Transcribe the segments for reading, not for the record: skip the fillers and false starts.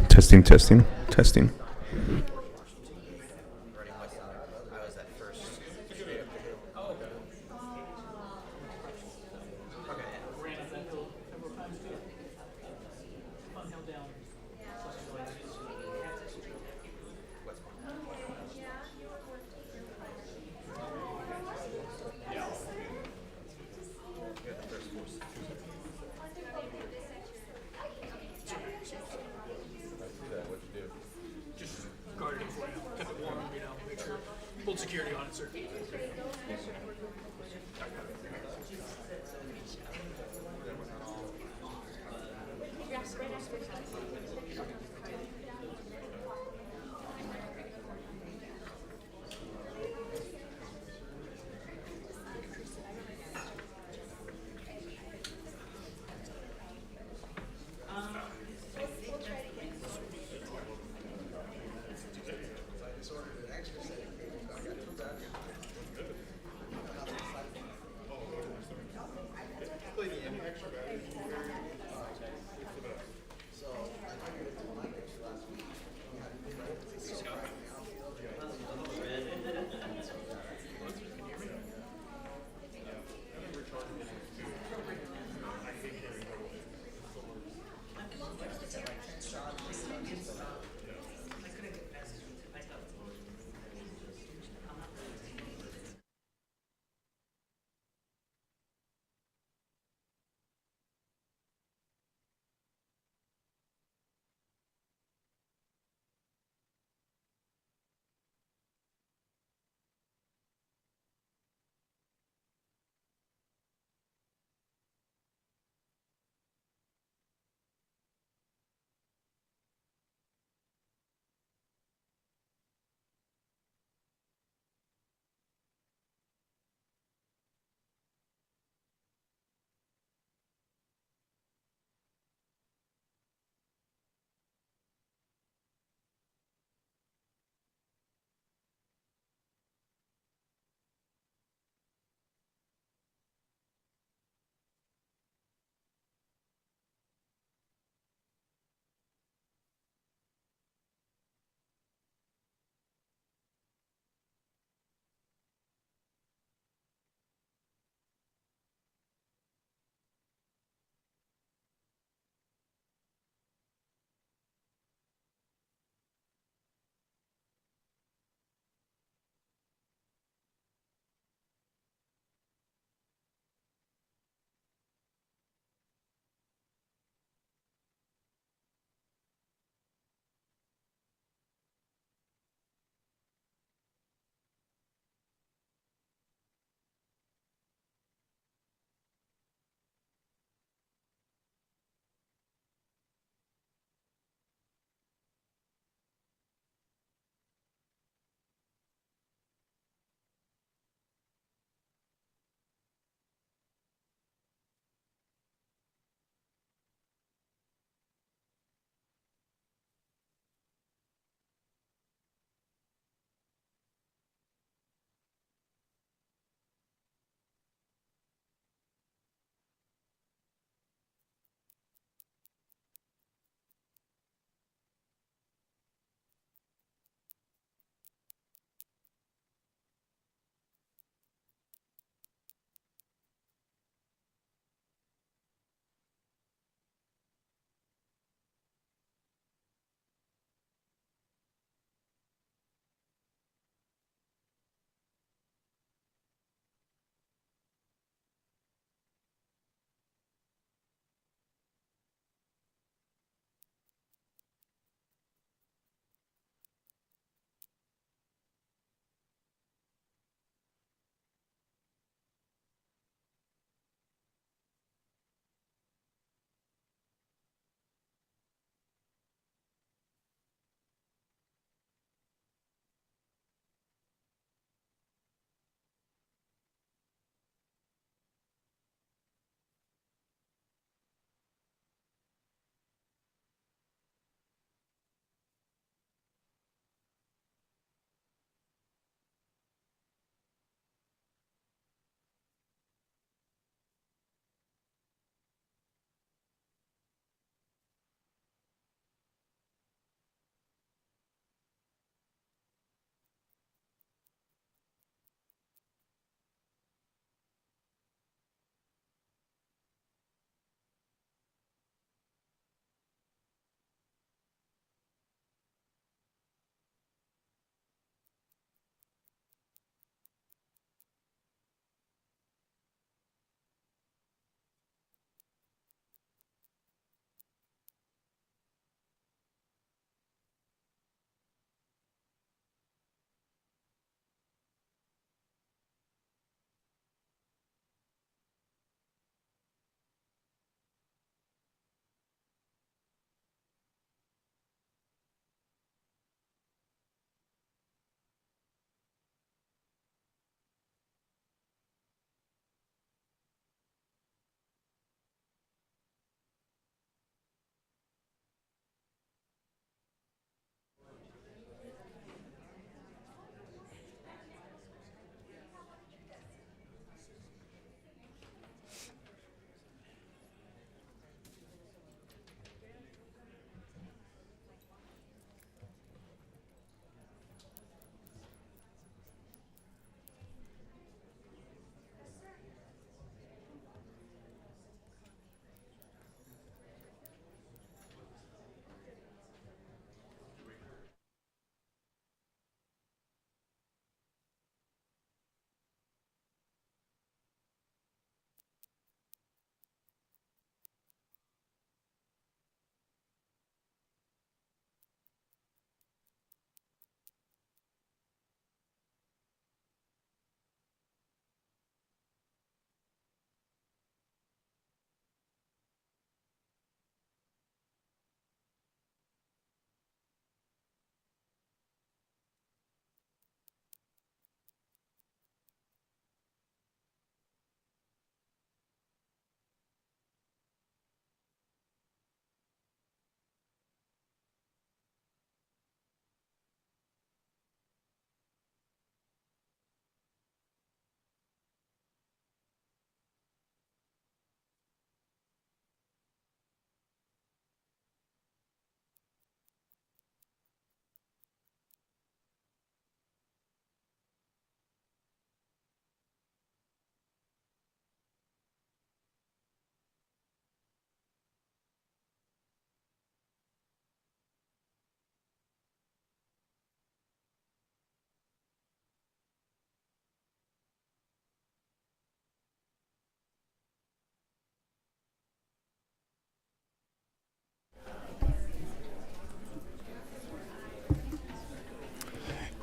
Testing, testing, testing. Just guarded it for you, kept it warm, make sure, pulled security on it, sir.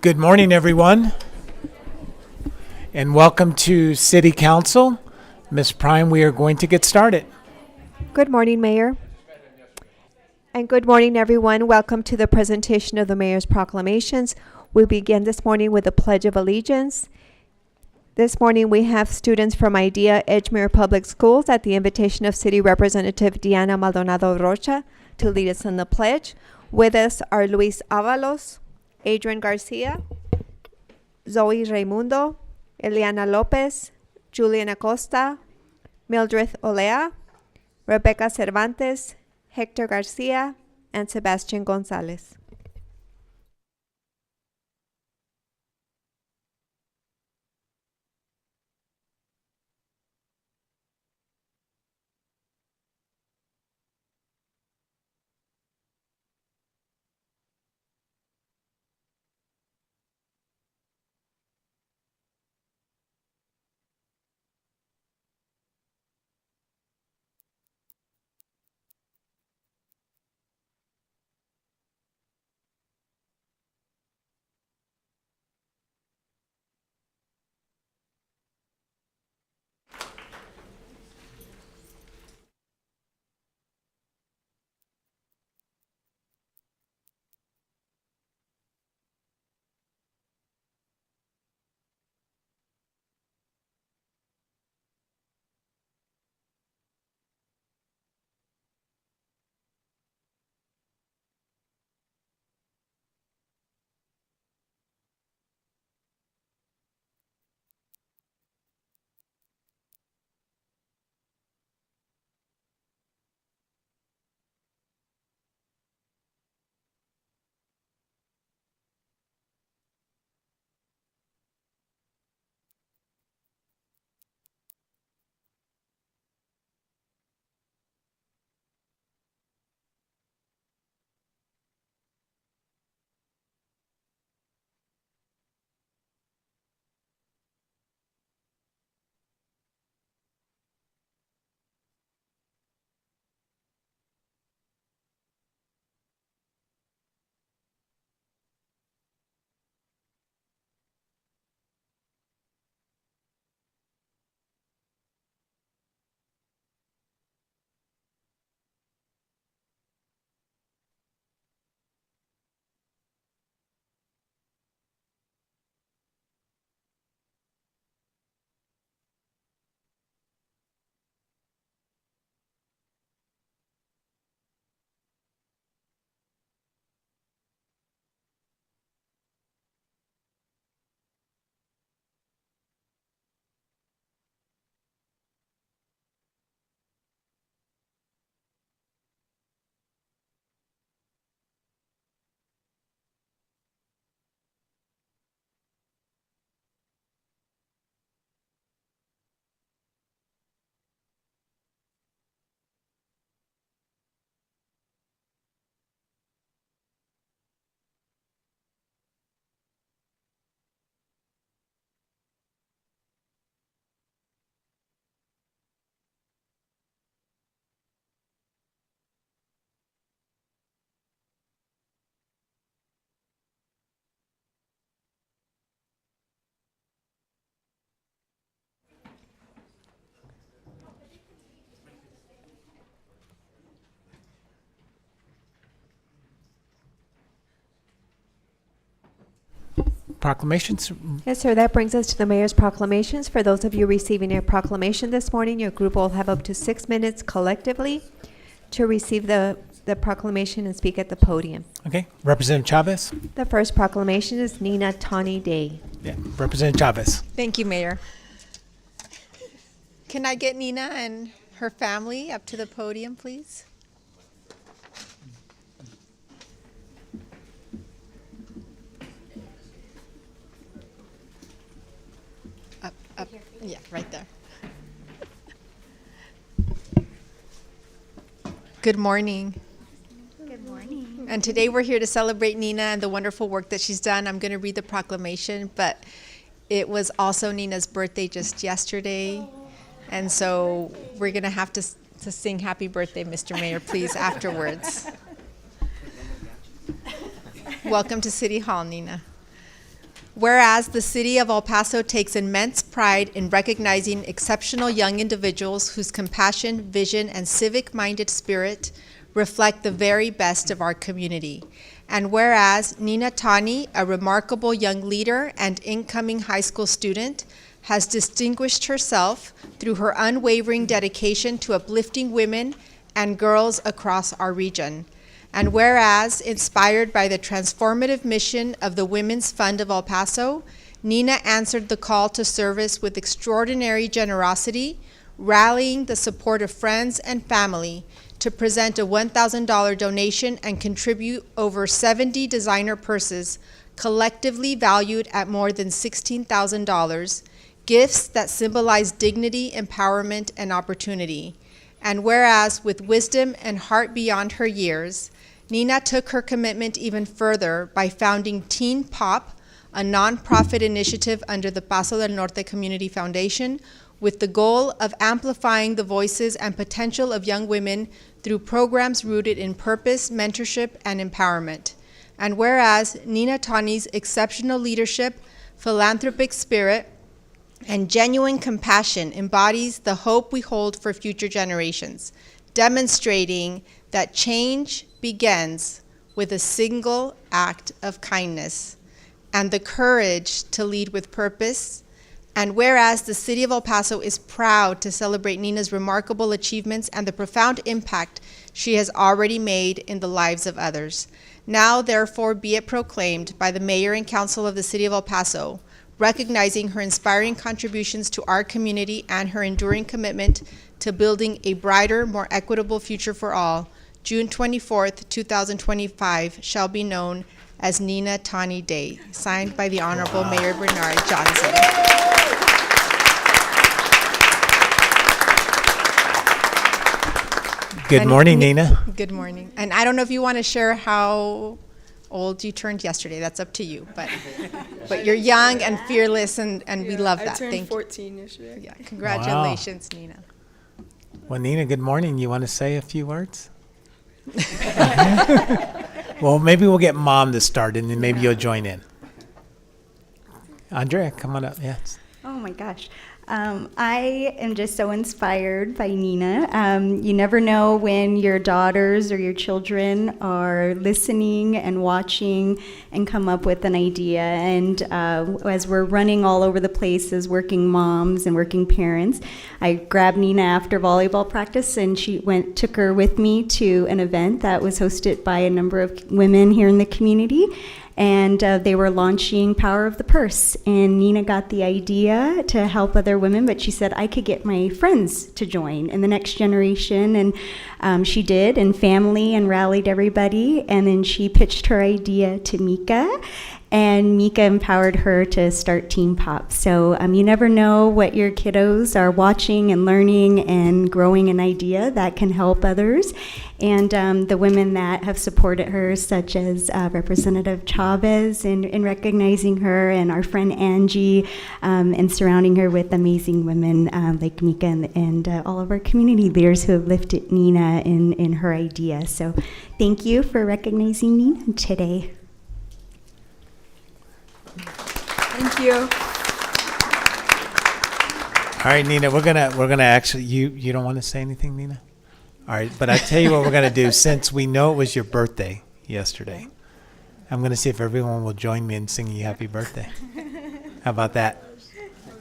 Good morning, everyone, and welcome to City Council. Ms. Prime, we are going to get started. Good morning, Mayor. And good morning, everyone. Welcome to the presentation of the Mayor's proclamations. We begin this morning with the Pledge of Allegiance. This morning we have students from IDEA Edgemere Public Schools at the invitation of City Representative Diana Maldonado Rocha to lead us in the pledge. With us are Luis Avalos, Adrian Garcia, Zoe Raimundo, Eliana Lopez, Julian Acosta, Mildred Olea, Rebecca Cervantes, Hector Garcia, and Sebastian Gonzalez. Proclamations. Yes, sir. That brings us to the Mayor's proclamations. For those of you receiving a proclamation this morning, your group will have up to 6 minutes collectively to receive the proclamation and speak at the podium. Okay. Representative Chavez. The first proclamation is Nina Tawny Day. Yeah. Representative Chavez. Thank you, Mayor. Can I get Nina and her family up to the podium, please? Up, yeah, right there. Good morning. Good morning. And today we're here to celebrate Nina and the wonderful work that she's done. I'm going to read the proclamation, but it was also Nina's birthday just yesterday. And so we're going to have to sing happy birthday, Mr. Mayor, please, afterwards. Welcome to City Hall, Nina. Whereas the City of El Paso takes immense pride in recognizing exceptional young individuals whose compassion, vision, and civic-minded spirit reflect the very best of our community. And whereas Nina Tani, a remarkable young leader and incoming high school student, has distinguished herself through her unwavering dedication to uplifting women and girls across our region. And whereas, inspired by the transformative mission of the Women's Fund of El Paso, Nina answered the call to service with extraordinary generosity, rallying the support of friends and family to present a $1,000 donation and contribute over 70 designer purses, collectively valued at more than $16,000, gifts that symbolize dignity, empowerment, and opportunity. And whereas, with wisdom and heart beyond her years, Nina took her commitment even further by founding Teen Pop, a nonprofit initiative under the Paso del Norte Community Foundation, with the goal of amplifying the voices and potential of young women through programs rooted in purpose, mentorship, and empowerment. And whereas Nina Tani's exceptional leadership, philanthropic spirit, and genuine compassion embodies the hope we hold for future generations, demonstrating that change begins with a single act of kindness and the courage to lead with purpose. And whereas the City of El Paso is proud to celebrate Nina's remarkable achievements and the profound impact she has already made in the lives of others, now therefore be it proclaimed by the Mayor and Council of the City of El Paso, recognizing her inspiring contributions to our community and her enduring commitment to building a brighter, more equitable future for all, June 24th, 2025 shall be known as Nina Tani Day, signed by the Honorable Mayor Bernard Johnson. Good morning, Nina. Good morning. And I don't know if you want to share how old you turned yesterday. That's up to you. But you're young and fearless, and we love that. I turned Thank 14 yesterday. you. Yeah, congratulations, Nina. Well, Nina, good morning. You want to say a few words? Well, maybe we'll get Mom to start, and then maybe you'll join in. Andrea, come on up. Yes. Oh my gosh. I am just so inspired by Nina. You never know when your daughters or your children are listening and watching and come up with an idea. And as we're running all over the place as working moms and working parents, I grabbed Nina after volleyball practice, and took her with me to an event that was hosted by a number of women here in the community. And they were launching Power of the Purse. And Nina got the idea to help other women, but she said, I could get my friends to join in the next generation. And she did, and family, and rallied everybody. And then she pitched her idea to Mika. And Mika empowered her to start Teen Pop. So you never know what your kiddos are watching and learning and growing an idea that can help others. And the women that have supported her, such as Representative Chavez, in recognizing her, and our friend Angie, and surrounding her with amazing women like Mika, and all of our community leaders who have lifted Nina in her idea. So thank you for recognizing Nina today. Thank you. All right, Nina, we're gonna actually, you don't want to say anything, Nina? All right, but I tell you what we're gonna do, since we know it was your birthday yesterday, I'm gonna see if everyone will join me in singing you happy birthday. How about that?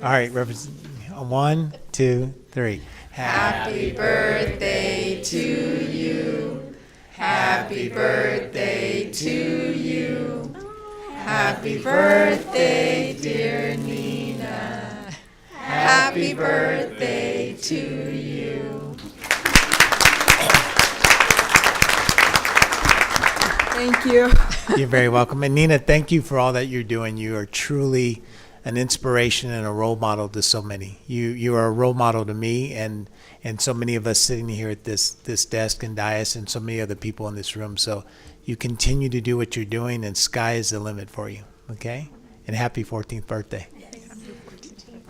All right, 1, 2, 3. Happy birthday to you. Happy birthday to you. Happy birthday, dear Nina. Happy birthday to you. Thank you. You're very welcome. And Nina, thank you for all that you're doing. You are truly an inspiration and a role model to so many. You are a role model to me and so many of us sitting here at this desk and dais, and so many other people in this room. So you continue to do what you're doing, and sky is the limit for you. Okay? And happy 14th birthday.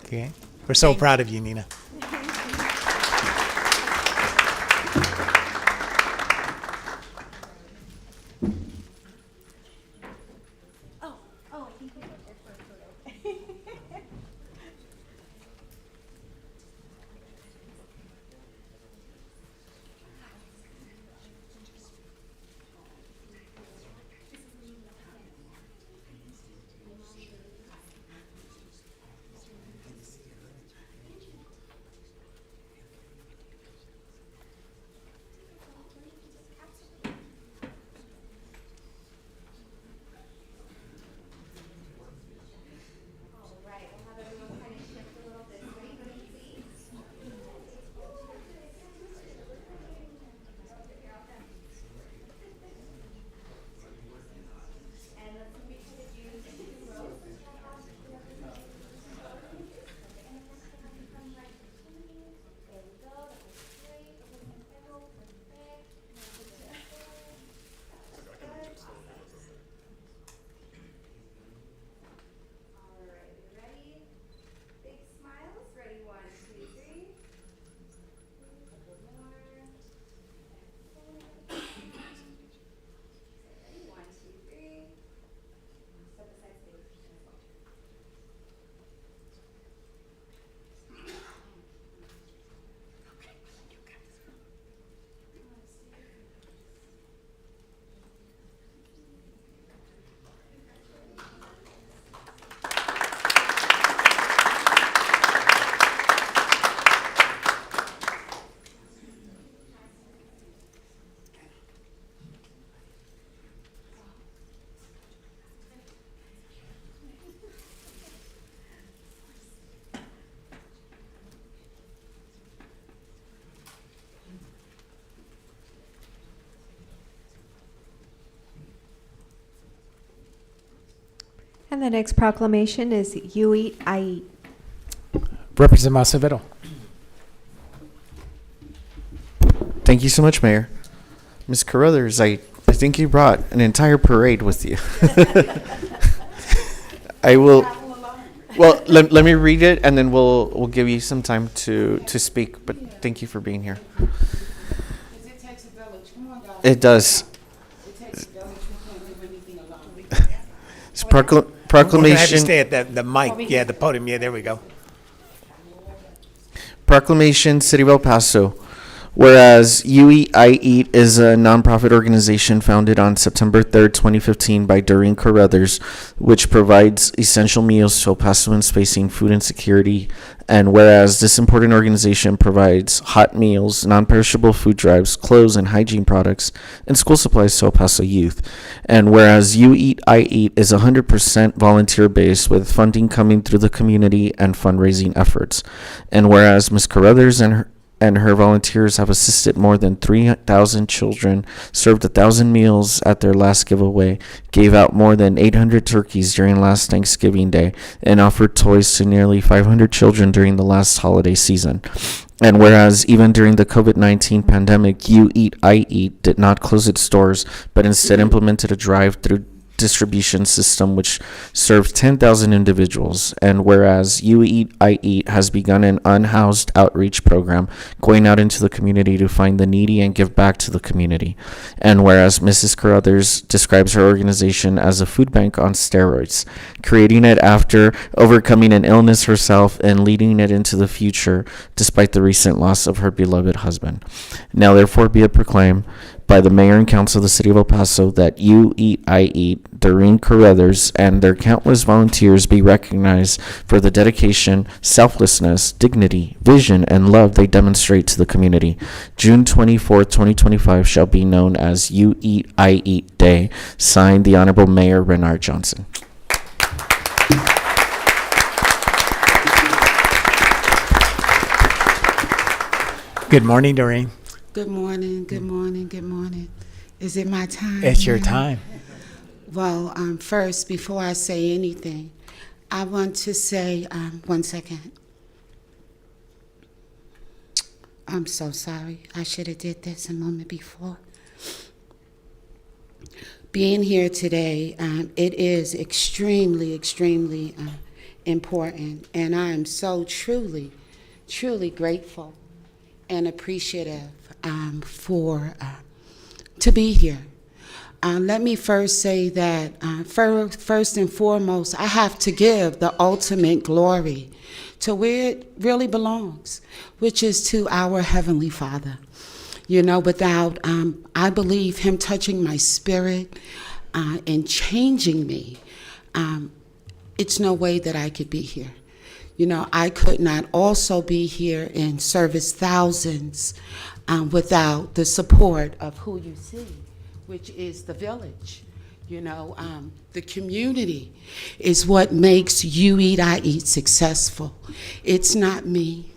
Okay? We're so proud of you, Nina. And the next proclamation is You Eat, I Eat. Representative Acevedo. Thank you so much, Mayor. Ms. Carruthers, I think you brought an entire parade with you. I will. Well, let me read it, and then we'll give you some time to speak. But thank you for being here. It does. It's We're gonna have you proclamation. stay at the mic. Yeah, the podium. Yeah, there we go. Proclamation, City of El Paso. Whereas You Eat, I Eat is a nonprofit organization founded on September 3rd, 2015 by Doreen Carruthers, which provides essential meals to El Pasoans facing food insecurity. And whereas this important organization provides hot meals, non-perishable food drives, clothes and hygiene products, and school supplies to El Paso youth. And whereas You Eat, I Eat is 100% volunteer-based with funding coming through the community and fundraising efforts. And whereas Ms. Carruthers and her volunteers have assisted more than 3,000 children, served 1,000 meals at their last giveaway, gave out more than 800 turkeys during last Thanksgiving Day, and offered toys to nearly 500 children during the last holiday season. And whereas even during the COVID-19 pandemic, You Eat, I Eat did not close its doors, but instead implemented a drive-through distribution system which served 10,000 individuals. And whereas You Eat, I Eat has begun an unhoused outreach program going out into the community to find the needy and give back to the community. And whereas Mrs. Carruthers describes her organization as a food bank on steroids, creating it after overcoming an illness herself and leading it into the future despite the recent loss of her beloved husband. Now therefore be it proclaimed by the Mayor and Council of the City of El Paso that You Eat, I Eat, Doreen Carruthers, and their countless volunteers be recognized for the dedication, selflessness, dignity, vision, and love they demonstrate to the community. June 24th, 2025 shall be known as You Eat, I Eat Day. Signed, the Honorable Mayor Renard Johnson. Good morning, Doreen. Good morning, good morning, good morning. Is it my time? It's your now? time. Well, first, before I say anything, I want to say, 1 second. I'm so sorry. I should have did this a moment before. Being here today, it is extremely, extremely important, and I am so truly, truly grateful and appreciative for to be here. Let me first say that first and foremost, I have to give the ultimate glory to where it really belongs, which is to our Heavenly Father. You know, without, I believe, Him touching my spirit and changing me, it's no way that I could be here. You know, I could not also be here and service thousands without the support of who you see, which is the village. You know, the community is what makes You Eat, I Eat successful. It's not me,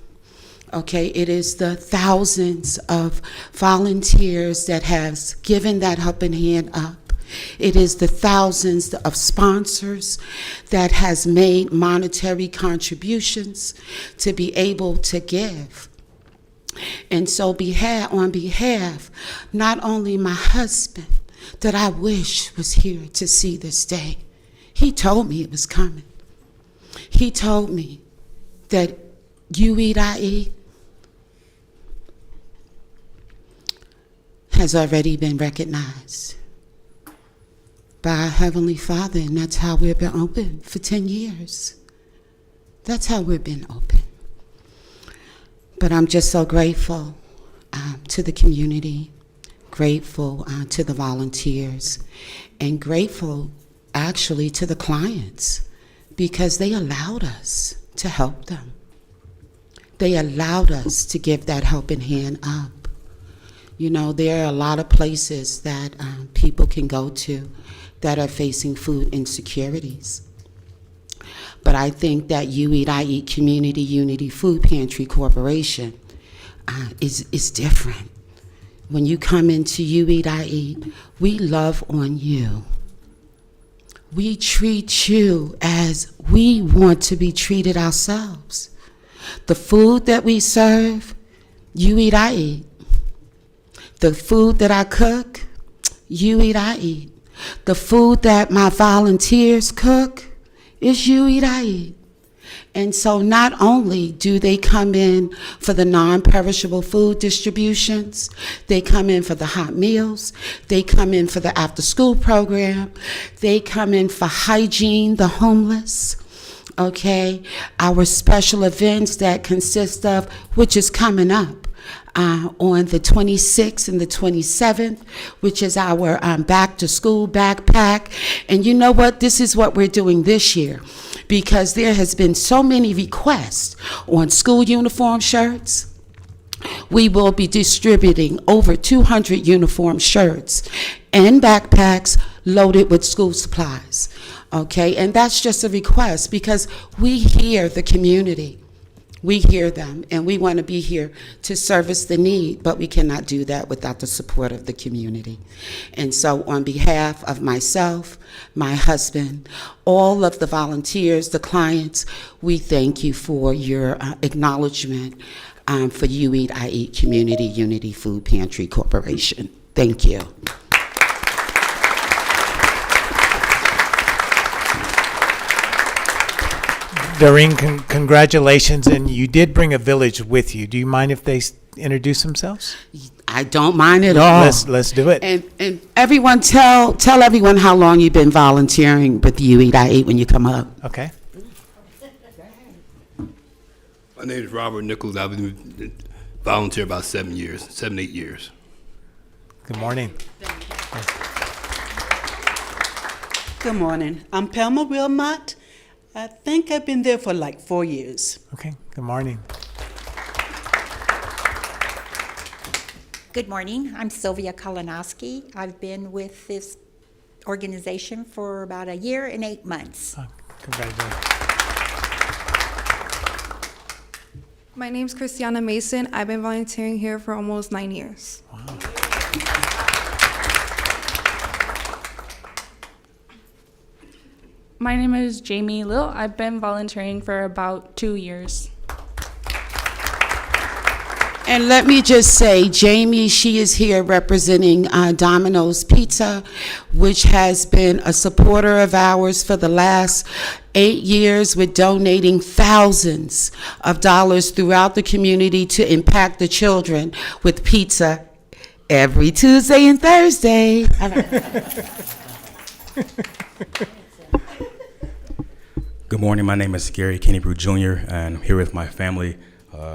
okay? It is the thousands of volunteers that have given that helping hand up. It is the thousands of sponsors that has made monetary contributions to be able to give. And so on behalf, not only my husband, that I wish was here to see this day. He told me it was coming. He told me that You Eat, I Eat has already been recognized by our Heavenly Father, and that's how we've been open for 10 years. That's how we've been open. But I'm just so grateful to the community, grateful to the volunteers, and grateful actually to the clients because they allowed us to help them. They allowed us to give that helping hand up. You know, there are a lot of places that people can go to that are facing food insecurities. But I think that You Eat, I Eat Community Unity Food Pantry Corporation is different. When you come into You Eat, I Eat, we love on you. we treat you as we want to be treated ourselves. The food that we serve, you eat, I eat. The food that I cook, you eat, I eat. The food that my volunteers cook is you eat, I eat. And so not only do they come in for the non-perishable food distributions, they come in for the hot meals, they come in for the after-school program, they come in for hygiene, the homeless, okay? Our special events that consist of, which is coming up, on the 26th and the 27th, which is our back-to-school backpack. And you know what? This is what we're doing this year, because there has been so many requests on school uniform shirts. We will be distributing over 200 uniform shirts and backpacks loaded with school supplies, okay? And that's just a request because we hear the community. We hear them, and we want to be here to service the need, but we cannot do that without the support of the community. And so on behalf of myself, my husband, all of the volunteers, the clients, we thank you for your acknowledgement for You Eat, I Eat Community Unity Food Pantry Corporation. Thank you. Doreen, congratulations, and you did bring a village with you. Do you mind if they introduce themselves? I don't mind at all. Let's do it. And everyone, tell everyone how long you've been volunteering with You Eat, I Eat when you come up. Okay. My name is Robert Nichols. I've been volunteer about 7, 8 years. Good morning. Good morning. I'm Pelma Wilmot. I think I've been there for like 4 years. Okay. Good morning. Good morning. I'm Sylvia Kalinowski. I've been with this organization for about 1 year and 8 months. Congratulations. My name's Christiana Mason. I've been volunteering here for almost 9 years. Wow. My name is Jamie Lill. I've been volunteering for about 2 years. And let me just say, Jamie, she is here representing Domino's Pizza, which has been a supporter of ours for the last 8 years with donating thousands of dollars throughout the community to impact the children with pizza every Tuesday and Thursday. All right. Good morning. My name is Gary Kennebrew Jr. and I'm here with my family,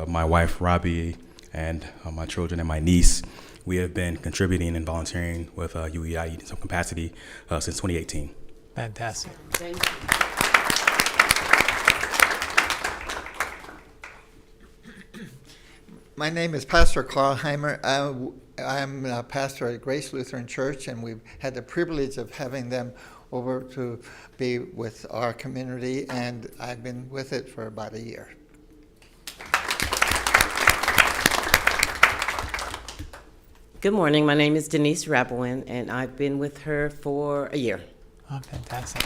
my wife Robbie, and my children and my niece. We have been contributing and volunteering with UEI in some capacity since 2018. Fantastic. Thank you. My name is Pastor Carl Heimer. I'm a pastor at Grace Lutheran Church, and we've had the privilege of having them over to be with our community, and I've been with it for about 1 year. Good morning. My name is Denise Rabowin, and I've been with her for 1 year. Oh, fantastic.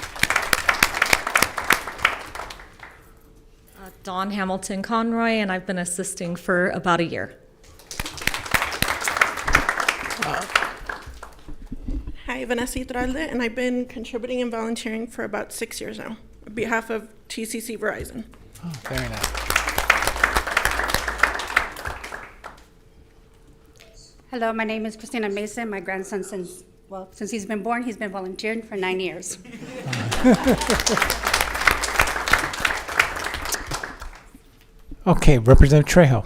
Dawn Hamilton Conroy, and I've been assisting for about 1 year. Hi, Vanessa Iturralde, and I've been contributing and volunteering for about 6 years now on behalf of TCC Verizon. Oh, very nice. Hello, my name is Christina Mason. My grandson, since he's been born, he's been volunteering for 9 years. Okay, Representative Trejo.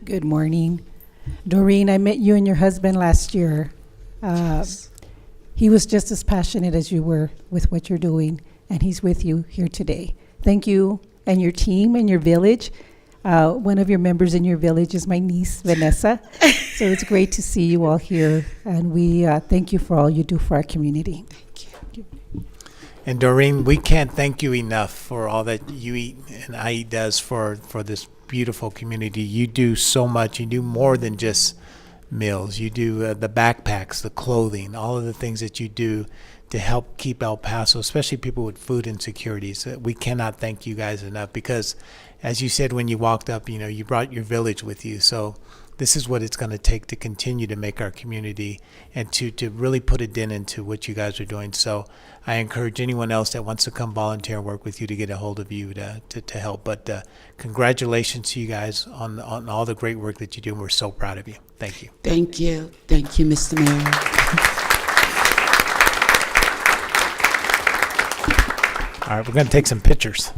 Good morning. Doreen, I met you and your husband last year. He was just as passionate as you were with what you're doing, and he's with you here today. Thank you and your team and your village. One of your members in your village is my niece, Vanessa. So it's great to see you all here, and we thank you for all you do for our community. Thank you. And Doreen, we can't thank you enough for all that You Eat and I Eat does for this beautiful community. You do so much. You do more than just meals. You do the backpacks, the clothing, all of the things that you do to help keep El Paso, especially people with food insecurities. We cannot thank you guys enough because, as you said when you walked up, you know, you brought your village with you. So this is what it's going to take to continue to make our community and to really put a dent into what you guys are doing. So I encourage anyone else that wants to come volunteer and work with you to get a hold of you to help. But congratulations to you guys on all the great work that you do. And we're so proud of you. Thank you. Thank you. Thank you, Mr. Mayor. All right, we're going to take some pictures.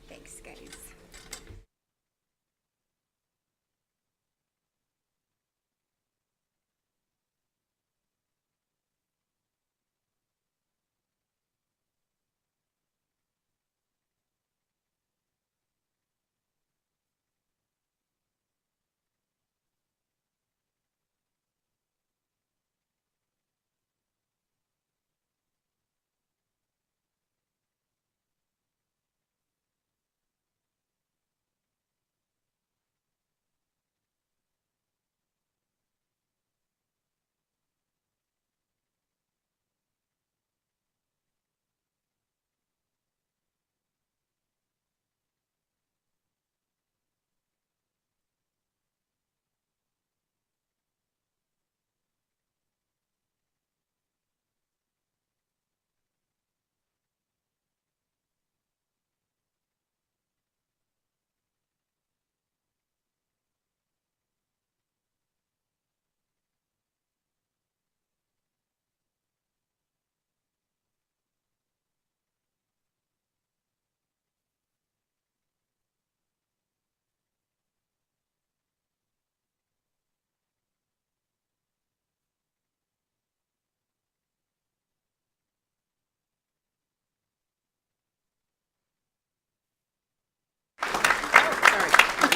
Thanks, guys.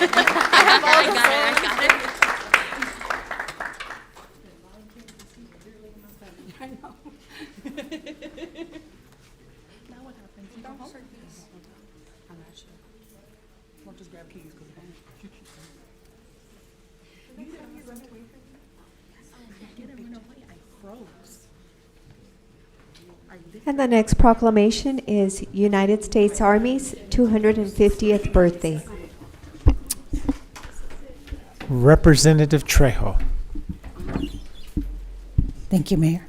I got it. I know. Now what happens? You go home? I'm not sure. We'll just grab keys, go home. You didn't run away from me? I didn't run away, I froze. And the next proclamation is United States Army's 250th birthday. Representative Trejo. Thank you, Mayor.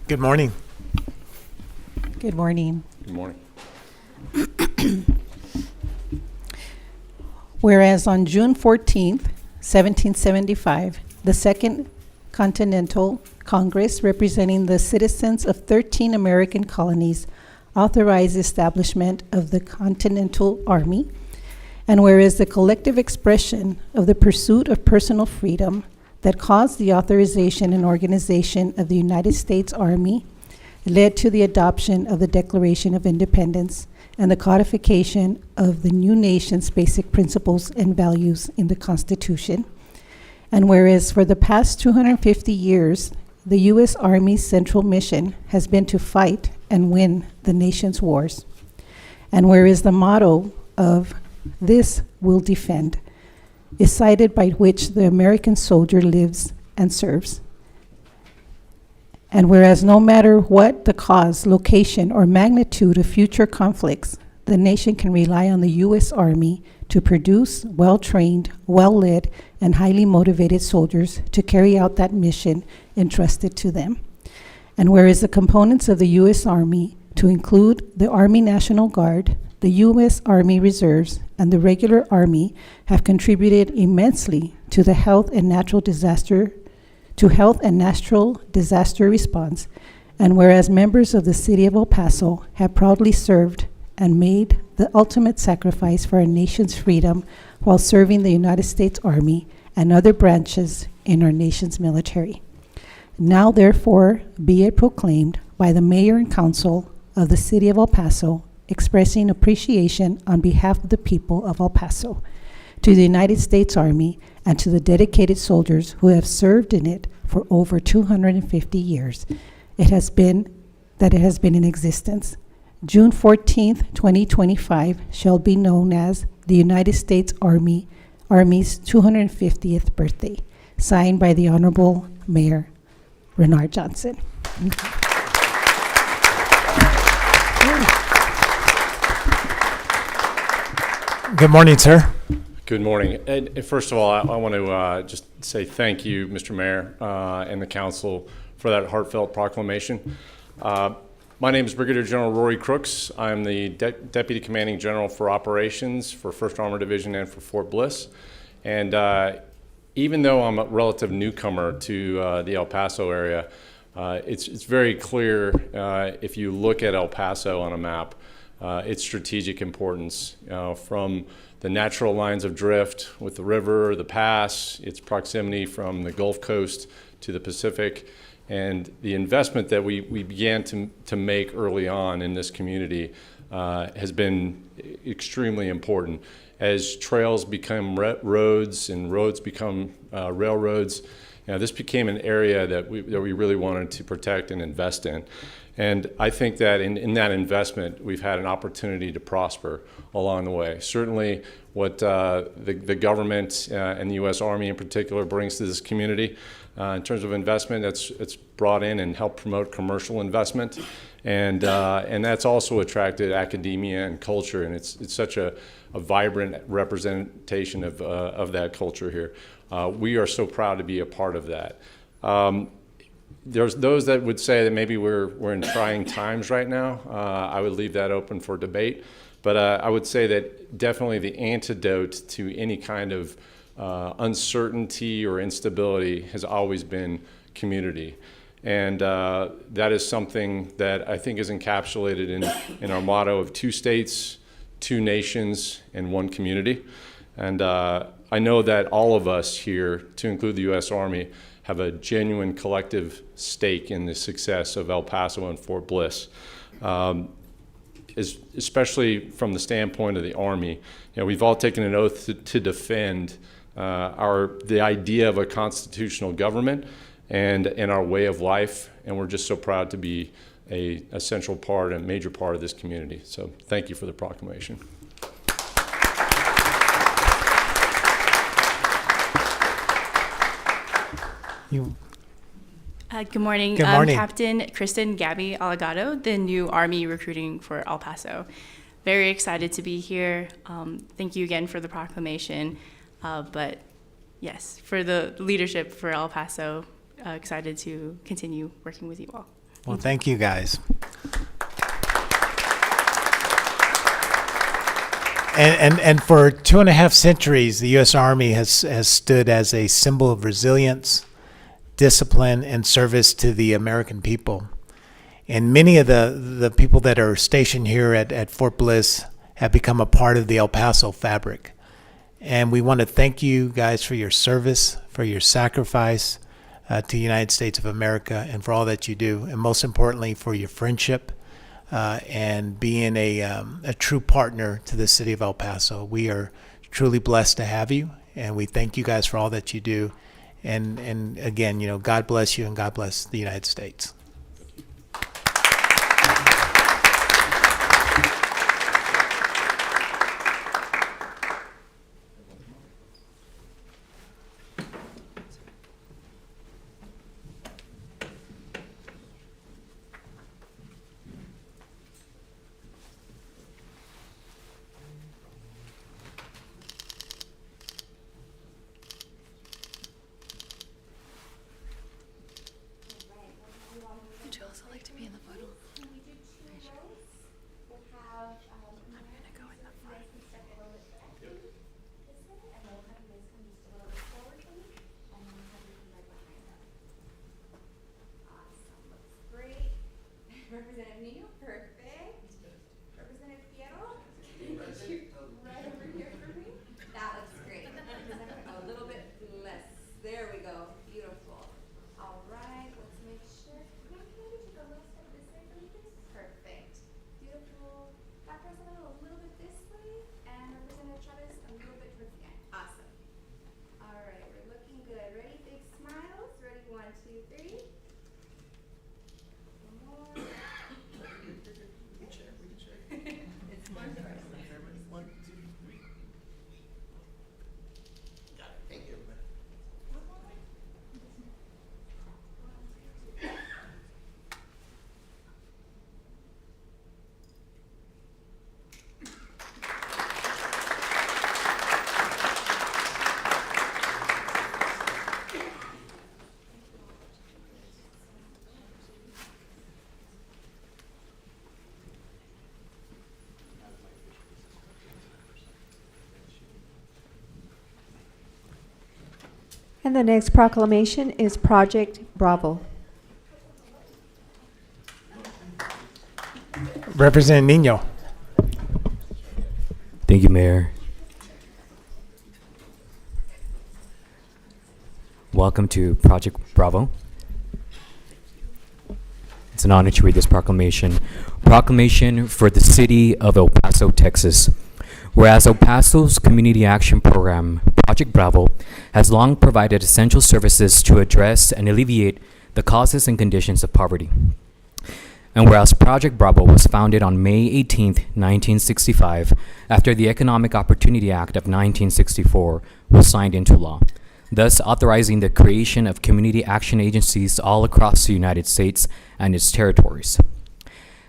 Good morning. Good morning. Good morning. Whereas on June 14th, 1775, the Second Continental Congress, representing the citizens of 13 American colonies, authorized the establishment of the Continental Army, and whereas the collective expression of the pursuit of personal freedom that caused the authorization and organization of the United States Army led to the adoption of the Declaration of Independence and the codification of the new nation's basic principles and values in the Constitution. And whereas for the past 250 years, the U.S. Army's central mission has been to fight and win the nation's wars. And whereas the motto of "This will defend" is cited by which the American soldier lives and serves. And whereas no matter what the cause, location, or magnitude of future conflicts, the nation can rely on the U.S. Army to produce well-trained, well-led, and highly motivated soldiers to carry out that mission entrusted to them. And whereas the components of the U.S. Army, to include the Army National Guard, the U.S. Army Reserves, and the regular Army, have contributed immensely to the health and natural disaster response. And whereas members of the city of El Paso have proudly served and made the ultimate sacrifice for our nation's freedom while serving the United States Army and other branches in our nation's military. Now, therefore, be it proclaimed by the Mayor and Council of the City of El Paso, expressing appreciation on behalf of the people of El Paso, to the United States Army and to the dedicated soldiers who have served in it for over 250 years. It has been in existence. June 14th, 2025 shall be known as the United States Army's 250th birthday, signed by the Honorable Mayor Renard Johnson. Good morning, sir. Good morning. And first of all, I want to just say thank you, Mr. Mayor, and the council for that heartfelt proclamation. My name is Brigadier General Rory Crooks. I'm the Deputy Commanding General for Operations for 1st Armored Division and for Fort Bliss. And even though I'm a relative newcomer to the El Paso area, it's very clear if you look at El Paso on a map, its strategic importance from the natural lines of drift with the river, the pass, its proximity from the Gulf Coast to the Pacific, and the investment that we began to make early on in this community has been extremely important. As trails become roads and roads become railroads, this became an area that we really wanted to protect and invest in. And I think that in that investment, we've had an opportunity to prosper along the way. Certainly what the government and the U.S. Army in particular brings to this community in terms of investment, it's brought in and helped promote commercial investment. And that's also attracted academia and culture, and it's such a vibrant representation of that culture here. We are so proud to be a part of that. There's those that would say that maybe we're in trying times right now. I would leave that open for debate. But I would say that definitely the antidote to any kind of uncertainty or instability has always been community. And that is something that I think is encapsulated in our motto of 2 states, 2 nations, and 1 community. And I know that all of us here, to include the U.S. Army, have a genuine collective stake in the success of El Paso and Fort Bliss. Especially from the standpoint of the Army, we've all taken an oath to defend the idea of a constitutional government and our way of life, and we're just so proud to be a central part and major part of this community. So thank you for the proclamation. Good morning. Good morning. I'm Captain Kristen Gabby Alagado, the new Army recruiting for El Paso. Very excited to be here. Thank you again for the proclamation. But yes, for the leadership for El Paso, excited to continue working with you all. Well, thank you guys. And for 2.5 centuries, the U.S. Army has stood as a symbol of resilience, discipline, and service to the American people. And many of the people that are stationed here at Fort Bliss have become a part of the El Paso fabric. And we want to thank you guys for your service, for your sacrifice to the United States of America, and for all that you do. And most importantly, for your friendship and being a true partner to the city of El Paso. We are truly blessed to have you, and we thank you guys for all that you do. And again, God bless you and God bless the United States. Would you also like to be in the photo? Representative Nino, perfect. Representative Fierro, Right over here for me. That looks great. A little bit less. There we go. Beautiful. All right. Let's make sure. Can I take a little step this way for me, please? Perfect. Beautiful. Back Representative a little bit this way, and Representative Chavez a little bit towards the end. Awesome. All right. We're looking good. Ready? Big smiles. Ready? 1, 2, 3. One more. It's wonderful. And the next proclamation is Project Bravo. Representative Nino. Thank you, Mayor. Welcome to Project Bravo. It's an honor to read this proclamation. Proclamation for the City of El Paso, Texas. Whereas El Paso's Community Action Program, Project Bravo, has long provided essential services to address and alleviate the causes and conditions of poverty. And whereas Project Bravo was founded on May 18, 1965, after the Economic Opportunity Act of 1964 was signed into law, thus authorizing the creation of community action agencies all across the United States and its territories.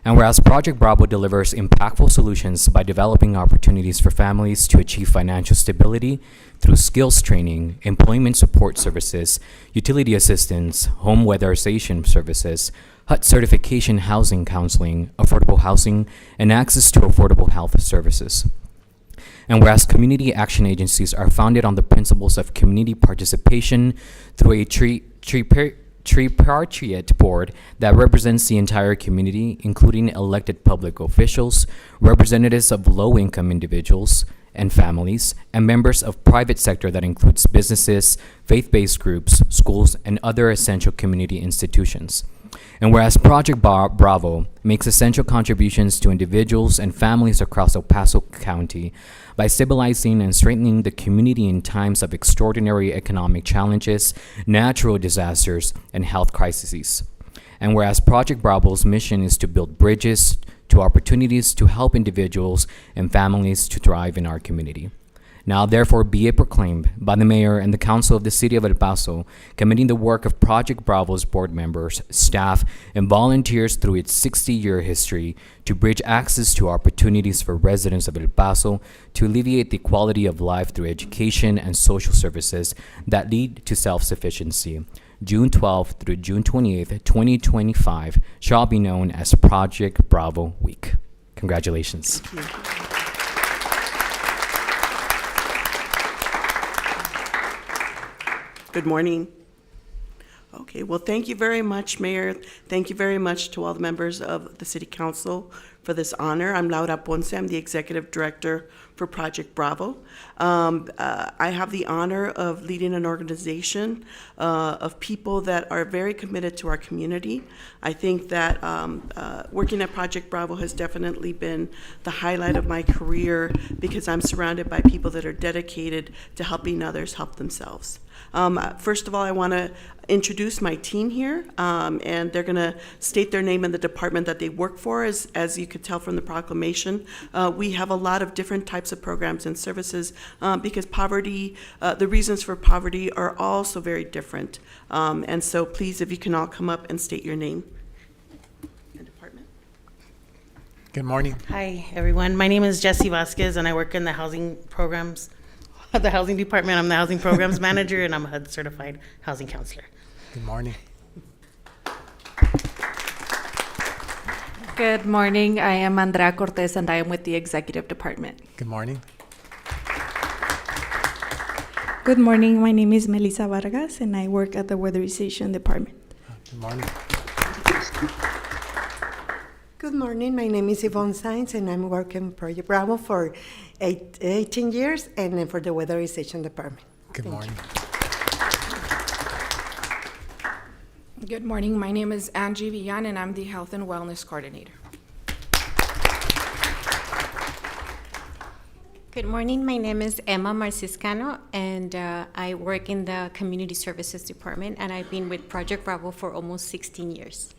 And whereas Project Bravo delivers impactful solutions by developing opportunities for families to achieve financial stability through skills training, employment support services, utility assistance, home weatherization services, HUD certification housing counseling, affordable housing, and access to affordable health services. And whereas community action agencies are founded on the principles of community participation through a tripartite board that represents the entire community, including elected public officials, representatives of low-income individuals and families, and members of private sector that includes businesses, faith-based groups, schools, and other essential community institutions. And whereas Project Bravo makes essential contributions to individuals and families across El Paso County by stabilizing and strengthening the community in times of extraordinary economic challenges, natural disasters, and health crises. And whereas Project Bravo's mission is to build bridges to opportunities to help individuals and families to thrive in our community. Now therefore be it proclaimed by the Mayor and the Council of the City of El Paso, committing the work of Project Bravo's board members, staff, and volunteers through its 60-year history to bridge access to opportunities for residents of El Paso to alleviate the quality of life through education and social services that lead to self-sufficiency. June 12th through June 28th, 2025 shall be known as Project Bravo Week. Congratulations. Good morning. Okay, well, thank you very much, Mayor. Thank you very much to all the members of the City Council for this honor. I'm Laura Ponce. I'm the Executive Director for Project Bravo. I have the honor of leading an organization of people that are very committed to our community. I think that working at Project Bravo has definitely been the highlight of my career because I'm surrounded by people that are dedicated to helping others help themselves. First of all, I want to introduce my team here, and they're going to state their name and the department that they work for. As you could tell from the proclamation, we have a lot of different types of programs and services because poverty, the reasons for poverty are also very different. And so please, if you can all come up and state your name and department. Good morning. Hi, everyone. My name is Jessie Vasquez, and I work in the housing programs, the housing department. I'm the housing programs manager, and I'm a HUD certified housing counselor. Good morning. Good morning. I am Andrea Cortez, and I am with the executive department. Good morning. Good morning. My name is Melissa Vargas, and I work at the weatherization department. Good morning. Good morning. My name is Yvonne Sainz, and I'm working Project Bravo for 18 years, and then for the Weatherization Department. Good morning. Good morning. My name is Angie Villan, and I'm the Health and Wellness Coordinator. Good morning. My name is Emma Marciscano, and I work in the Community Services Department, and I've been with Project Bravo for almost 16 years.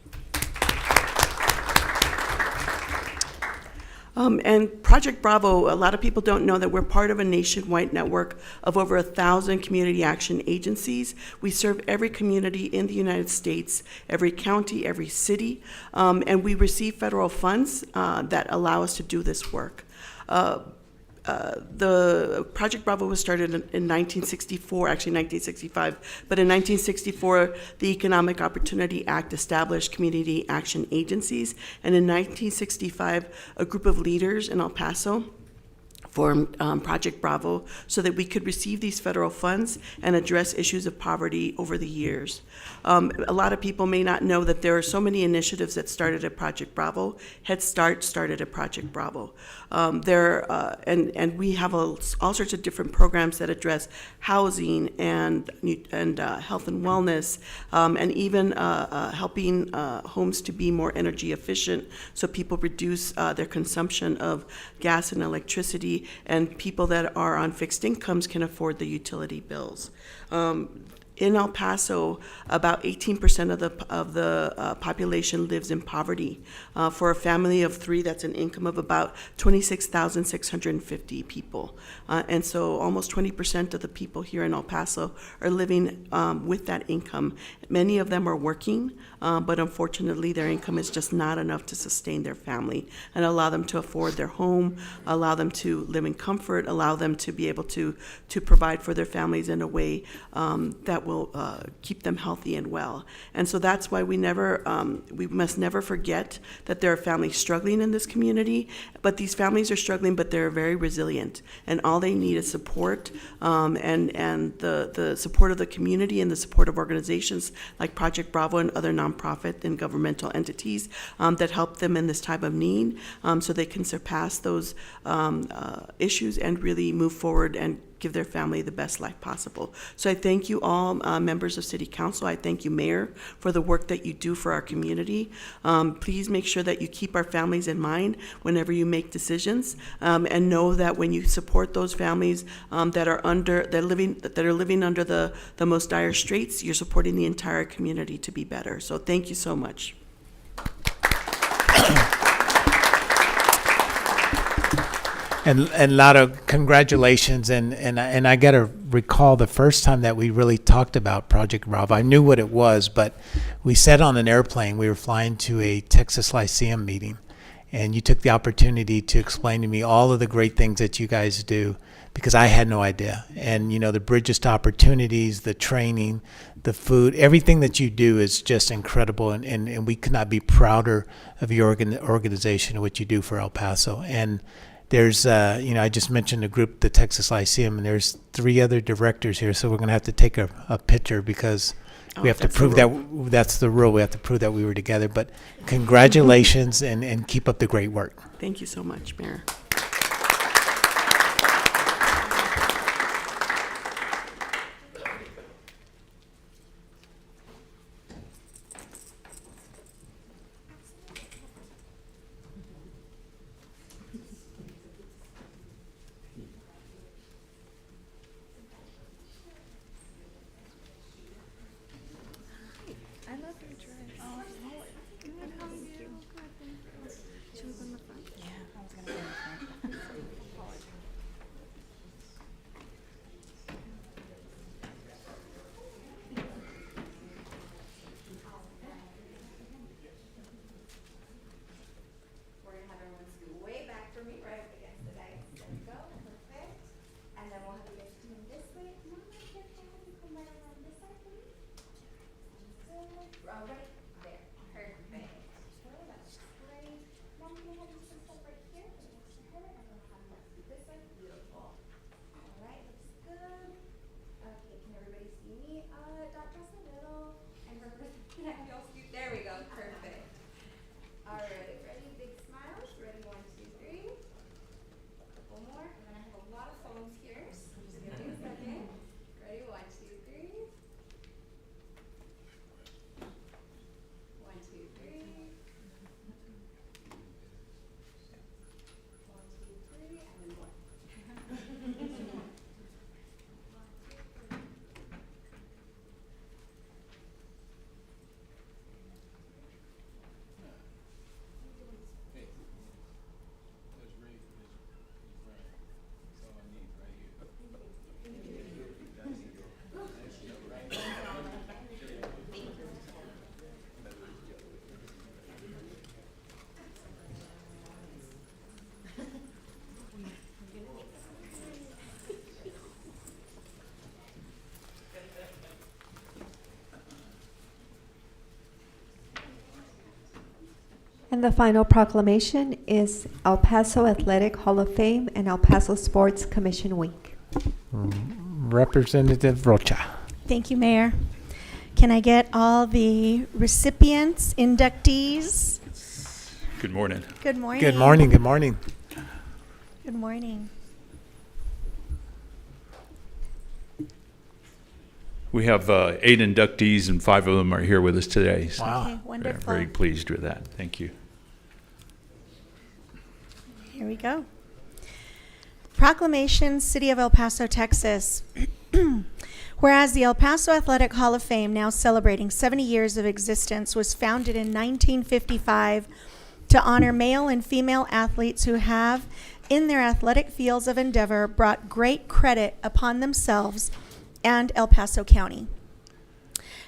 And Project Bravo, a lot of people don't know that we're part of a nationwide network of over 1,000 community action agencies. We serve every community in the United States, every county, every city, and we receive federal funds that allow us to do this work. The Project Bravo was started in 1964, actually 1965, but in 1964, the Economic Opportunity Act established community action agencies, and in 1965, a group of leaders in El Paso formed Project Bravo so that we could receive these federal funds and address issues of poverty over the years. A lot of people may not know that there are so many initiatives that started at Project Bravo. Head Start started at Project Bravo. And we have all sorts of different programs that address housing and health and wellness, and even helping homes to be more energy efficient so people reduce their consumption of gas and electricity, and people that are on fixed incomes can afford the utility bills. In El Paso, about 18% of the population lives in poverty. For a family of 3, that's an income of about 26,650 people. And so almost 20% of the people here in El Paso are living with that income. Many of them are working, but unfortunately their income is just not enough to sustain their family and allow them to afford their home, allow them to live in comfort, allow them to be able to provide for their families in a way that will keep them healthy and well. And so that's why we must never forget that there are families struggling in this community, but these families are struggling, but they're very resilient, and all they need is support, and the support of the community and the support of organizations like Project Bravo and other nonprofit and governmental entities that help them in this time of need, so they can surpass those issues and really move forward and give their family the best life possible. So I thank you all, members of City Council. I thank you, Mayor, for the work that you do for our community. Please make sure that you keep our families in mind whenever you make decisions, and know that when you support those families that are living under the most dire straits, you're supporting the entire community to be better. So thank you so much. And a lot of congratulations, and I got to recall the first time that we really talked about Project Bravo. I knew what it was, but we sat on an airplane. We were flying to a Texas Lyceum meeting, and you took the opportunity to explain to me all of the great things that you guys do, because I had no idea. And, you know, the Bridges to Opportunities, the training, the food, everything that you do is just incredible, and we could not be prouder of your organization and what you do for El Paso. And there's, I just mentioned the group, the Texas Lyceum, and there's 3 other directors here, so we're going to have to take a picture because we have to prove that that's the rule. We have to prove that we were together. But congratulations, and keep up the great work. Thank you so much, Mayor. There we go, perfect. All right, ready? And the final proclamation is El Paso Athletic Hall of Fame and El Paso Sports Commission Week. Representative Rocha. Thank you, Mayor. Can I get all the recipients, inductees? Good morning. Good morning. Good morning. Good morning. Good morning. We have 8 inductees, and 5 of them are here with us today. So Wow. Okay, wonderful. very pleased with that. Thank you. Here we go. Proclamation, City of El Paso, Texas. Whereas the El Paso Athletic Hall of Fame, now celebrating 70 years of existence, was founded in 1955 to honor male and female athletes who have, in their athletic fields of endeavor, brought great credit upon themselves and El Paso County.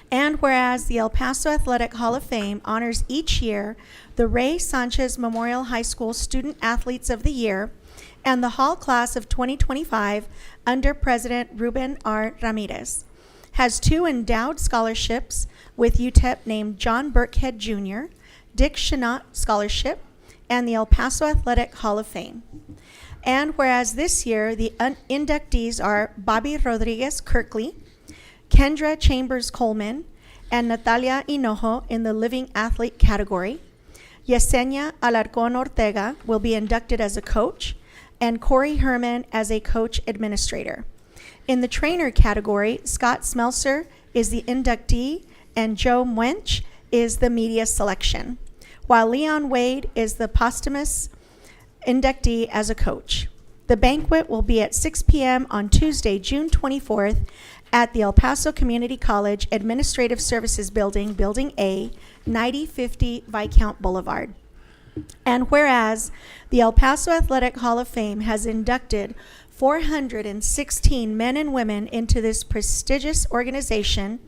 And whereas the El Paso Athletic Hall of Fame honors each year the Ray Sanchez Memorial High School Student Athletes of the Year and the Hall Class of 2025 under President Ruben R. Ramirez, has 2 endowed scholarships with UTEP named John Burkhead Jr., Dick Chenot Scholarship, and the El Paso Athletic Hall of Fame. And whereas this year the inductees are Bobby Rodriguez Kirkley, Kendra Chambers Coleman, and Natalia Hinojo in the Living Athlete category, Yesenia Alarcón Ortega will be inducted as a coach, and Corey Herman as a coach administrator. In the trainer category, Scott Smelser is the inductee, and Joe Mwench is the media selection, while Leon Wade is the posthumous inductee as a coach. The banquet will be at 6 p.m. on Tuesday, June 24th at the El Paso Community College Administrative Services Building, Building A, 9050 Viscount Boulevard. And whereas the El Paso Athletic Hall of Fame has inducted 416 men and women into this prestigious organization,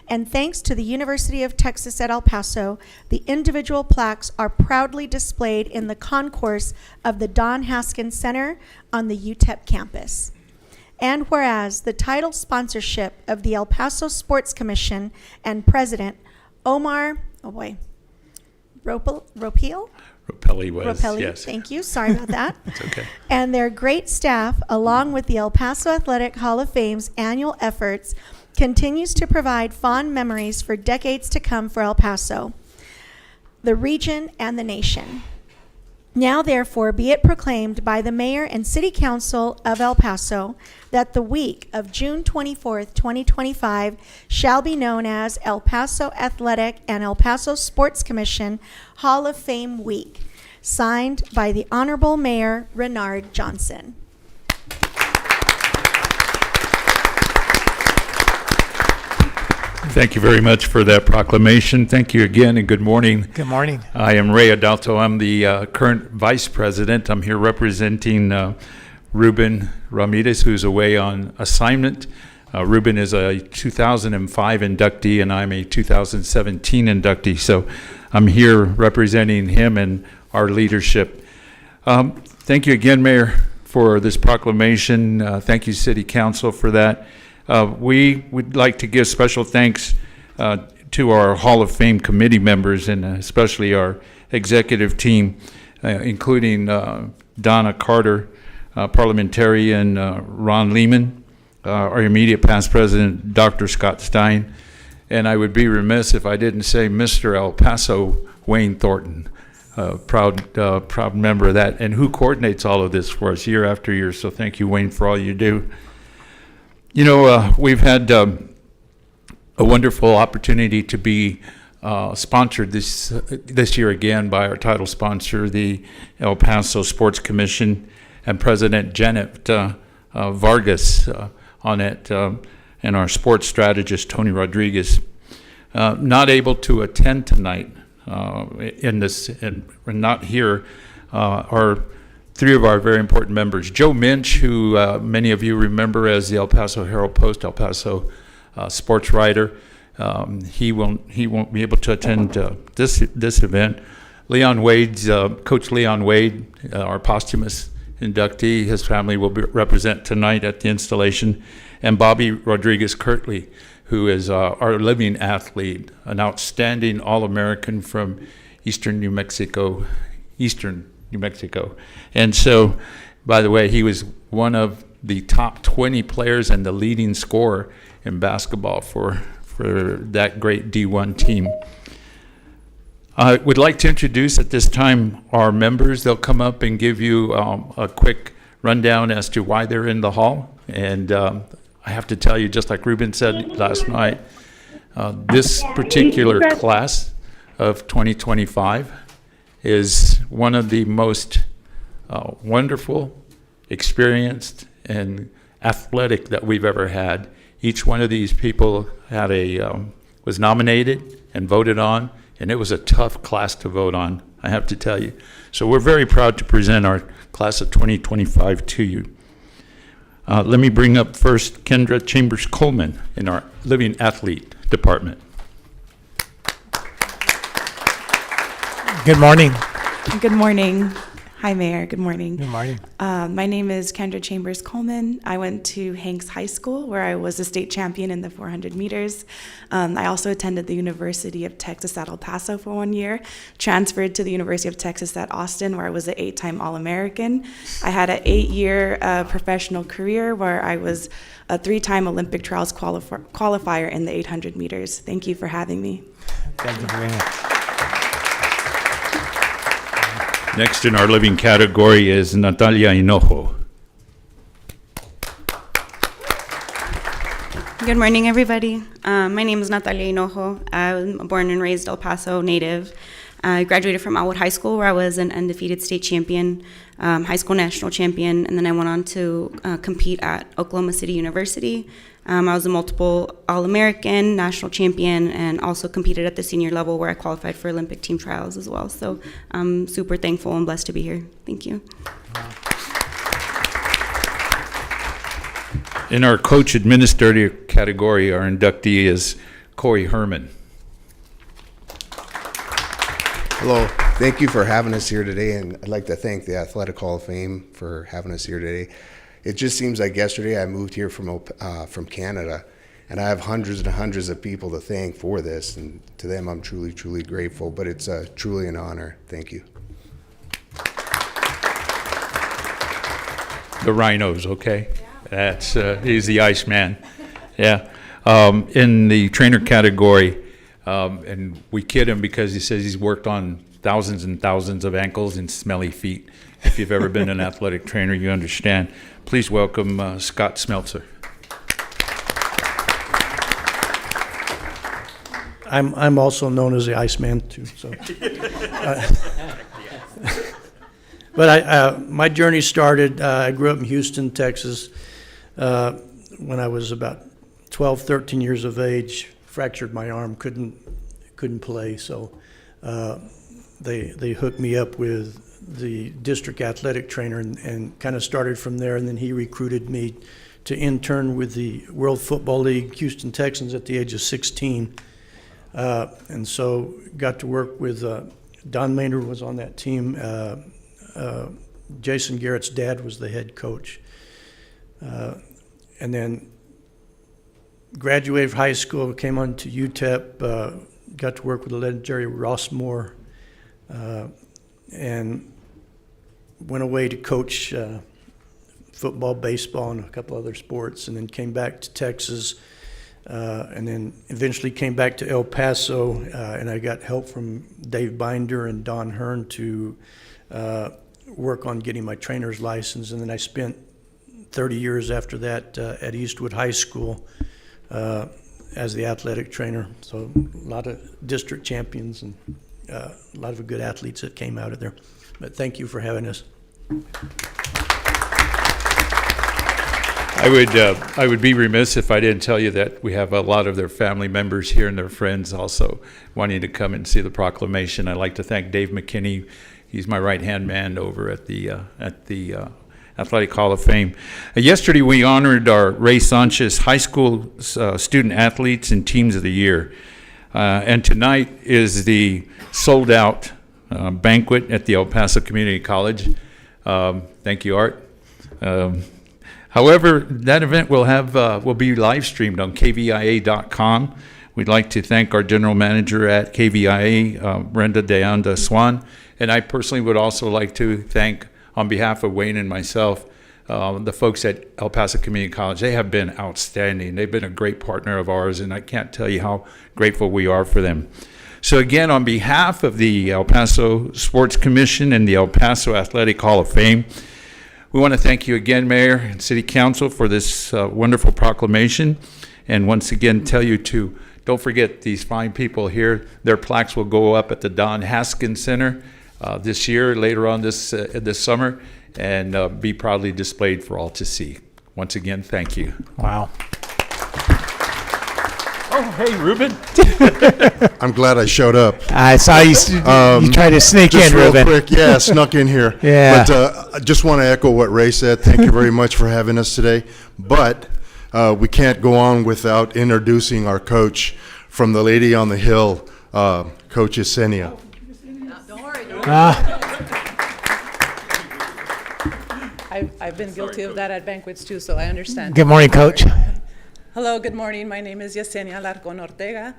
and thanks to the University of Texas at El Paso, the individual plaques are proudly displayed in the concourse of the Don Haskins Center on the UTEP campus. And whereas the title sponsorship of the El Paso Sports Commission and President Omar, Ropel? Ropelli was, Ropelli, yes. thank you. Sorry about that. It's okay. And their great staff, along with the El Paso Athletic Hall of Fame's annual efforts, continues to provide fond memories for decades to come for El Paso, the region, and the nation. Now, therefore, be it proclaimed by the Mayor and City Council of El Paso that the week of June 24th, 2025 shall be known as El Paso Athletic and El Paso Sports Commission Hall of Fame Week, signed by the Honorable Mayor Renard Johnson. Thank you very much for that proclamation. Thank you again, and good morning. Good morning. I am Ray Adalto. I'm the current vice president. I'm here representing Ruben Ramirez, who's away on assignment. Ruben is a 2005 inductee, and I'm a 2017 inductee. So I'm here representing him and our leadership. Thank you again, Mayor, for this proclamation. Thank you, City Council, for that. We would like to give special thanks to our Hall of Fame committee members, and especially our executive team, including Donna Carter, parliamentarian Ron Lehman, our immediate past president, Dr. Scott Stein, and I would be remiss if I didn't say Mr. El Paso Wayne Thornton, proud member of that, and who coordinates all of this for us year after year. So thank you, Wayne, for all you do. You know, we've had a wonderful opportunity to be sponsored this year again by our title sponsor, the El Paso Sports Commission, and President Janet Vargas on it, and our sports strategist, Tony Rodriguez. Not able to attend tonight in this, and not here, are 3 of our very important members. Joe Minch, who many of you remember as the El Paso Herald-Post, El Paso sports writer. He won't be able to attend this event. Leon Wade's Coach Leon Wade, our posthumous inductee, his family will represent tonight at the installation, and Bobby Rodriguez Kirkley, who is our living athlete, an outstanding All-American from Eastern New Mexico. And so, by the way, he was one of the top 20 players and the leading scorer in basketball for that great D1 team. I would like to introduce at this time our members. They'll come up and give you a quick rundown as to why they're in the hall. And I have to tell you, just like Ruben said last night, this particular class of 2025 is one of the most wonderful, experienced, and athletic that we've ever had. Each one of these people had was nominated and voted on, and it was a tough class to vote on, I have to tell you. So we're very proud to present our class of 2025 to you. Let me bring up first Kendra Chambers Coleman in our Living Athlete Department. Good morning. Good morning. Hi, Mayor. Good morning. Good morning. My name is Kendra Chambers Coleman. I went to Hanks High School, where I was a state champion in the 400 meters. I also attended the University of Texas at El Paso for 1 year, transferred to the University of Texas at Austin, where I was an 8-time All-American. I had an 8-year professional career where I was a 3-time Olympic trials qualifier in the 800 meters. Thank you for having me. Thank you very much. Next in our living category is Natalia Hinojo. Good morning, everybody. My name is Natalia Hinojo. I'm born and raised El Paso native. I graduated from Outwood High School, where I was an undefeated state champion, high school national champion, and then I went on to compete at Oklahoma City University. I was a multiple All-American, national champion, and also competed at the senior level, where I qualified for Olympic team trials as well. So I'm super thankful and blessed to be here. Thank you. In our coach administrator category, our inductee is Corey Herman. Hello, thank you for having us here today, and I'd like to thank the Athletic Hall of Fame for having us here today. It just seems like yesterday I moved here from Canada, and I have hundreds and hundreds of people to thank for this, and to them I'm truly, truly grateful, but it's truly an honor. Thank you. The Rhinos, okay? That's he's the Iceman. Yeah. In the trainer category, and we kid him because he says he's worked on thousands and thousands of ankles and smelly feet. If you've ever been an athletic trainer, you understand. Please welcome Scott Smeltzer. I'm also known as the Iceman too. So, but my journey started. I grew up in Houston, Texas. When I was about 12, 13 years of age, fractured my arm, couldn't play. So they hooked me up with the district athletic trainer and kind of started from there. And then he recruited me to intern with the World Football League Houston Texans at the age of 16. And so got to work with Don Maynard was on that team. Jason Garrett's dad was the head coach. And then graduated high school, came on to UTEP, got to work with the legendary Ross Moore, and went away to coach football, baseball, and a couple other sports, and then came back to Texas, and then eventually came back to El Paso, and I got help from Dave Binder and Don Hearn to work on getting my trainer's license, and then I spent 30 years after that at Eastwood High School as the athletic trainer. So a lot of district champions and a lot of good athletes that came out of there. But thank you for having us. I would be remiss if I didn't tell you that we have a lot of their family members here and their friends also wanting to come and see the proclamation. I'd like to thank Dave McKinney. He's my right-hand man over at the Athletic Hall of Fame. Yesterday we honored our Ray Sanchez High School Student Athletes and Teams of the Year. And tonight is the sold-out banquet at the El Paso Community College. Thank you, Art. However, that event will be live streamed on kvia.com We'd like to thank our general manager at KVIA, Brenda de Anda Swan. And I personally would also like to thank, on behalf of Wayne and myself, the folks at El Paso Community College. They have been outstanding. They've been a great partner of ours, and I can't tell you how grateful we are for them. So again, on behalf of the El Paso Sports Commission and the El Paso Athletic Hall of Fame, we want to thank you again, Mayor and City Council, for this wonderful proclamation. And once again, tell you to don't forget these fine people here. Their plaques will go up at the Don Haskins Center this year, later on this summer, and be proudly displayed for all to see. Once again, thank you. Wow. Oh, hey, Ruben. I'm glad I showed up. I saw you. You tried to sneak just in, real Ruben. quick, yeah, I snuck in here. Yeah. But I just want to echo what Ray said. Thank you very much for having us today. But we can't go on without introducing our coach from the Lady on the Hill, Coach Yesenia. I've been guilty of that at banquets too, so I understand. Good morning, Coach. Hello, good morning. My name is Yesenia Larcon Ortega.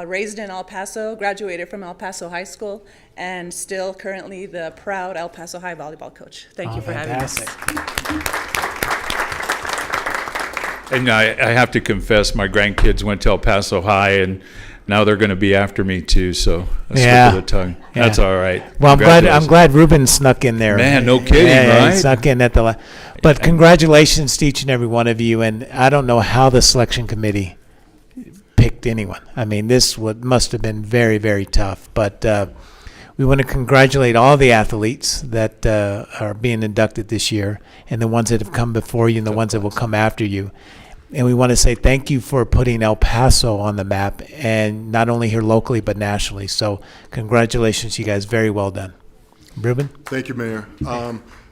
Raised in El Paso, graduated from El Paso High School, and still currently the proud El Paso High volleyball coach. Thank you for having us. And I have to confess, my grandkids went to El Paso High, and now they're going to be after me too. So a slip of the tongue. That's all right. Well, I'm glad Ruben snuck in there. Man, no kidding, right? He snuck in at the. But congratulations to each and every one of you. And I don't know how the selection committee picked anyone. I mean, this must have been very, very tough. But we want to congratulate all the athletes that are being inducted this year, and the ones that have come before you and the ones that will come after you. And we want to say thank you for putting El Paso on the map, and not only here locally, but nationally. So congratulations, you guys. Very well done. Ruben? Thank you, Mayor.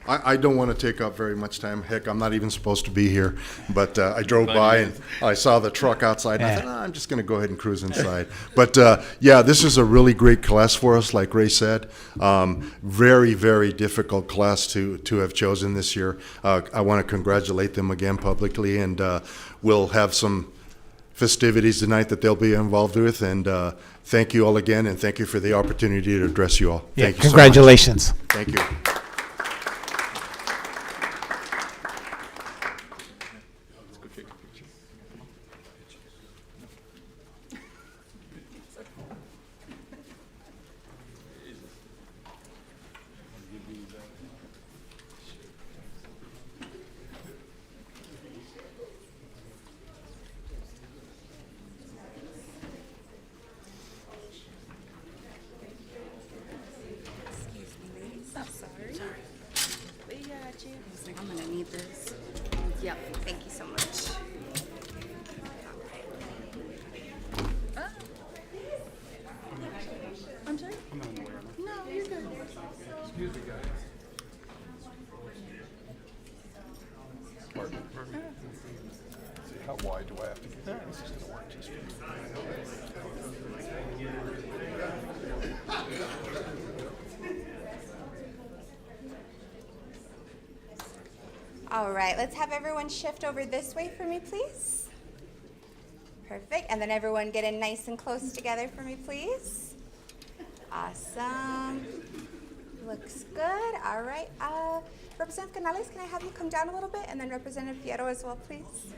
I don't want to take up very much time. Heck, I'm not even supposed to be here. But I drove by and I saw the truck outside. And I thought, I'm just going to go ahead and cruise inside. But yeah, this is a really great class for us, like Ray said. Very, very difficult class to have chosen this year. I want to congratulate them again publicly, and we'll have some festivities tonight that they'll be involved with. And thank you all again, and thank you for the opportunity to address you all. Yeah, Thank you congratulations. so much. Thank you. I'm gonna need this. Yep, thank you so much. I'm sorry? No, you're good. Excuse me, guys. Pardon? How wide do I have to get? This is gonna work just for All right, let's have everyone shift over this way for me, please. Perfect, and then everyone get in nice and close together for me, please. Awesome. Looks good. All right. Representative Canales, can I have you come down a little bit? And then Representative Fierro as well, please.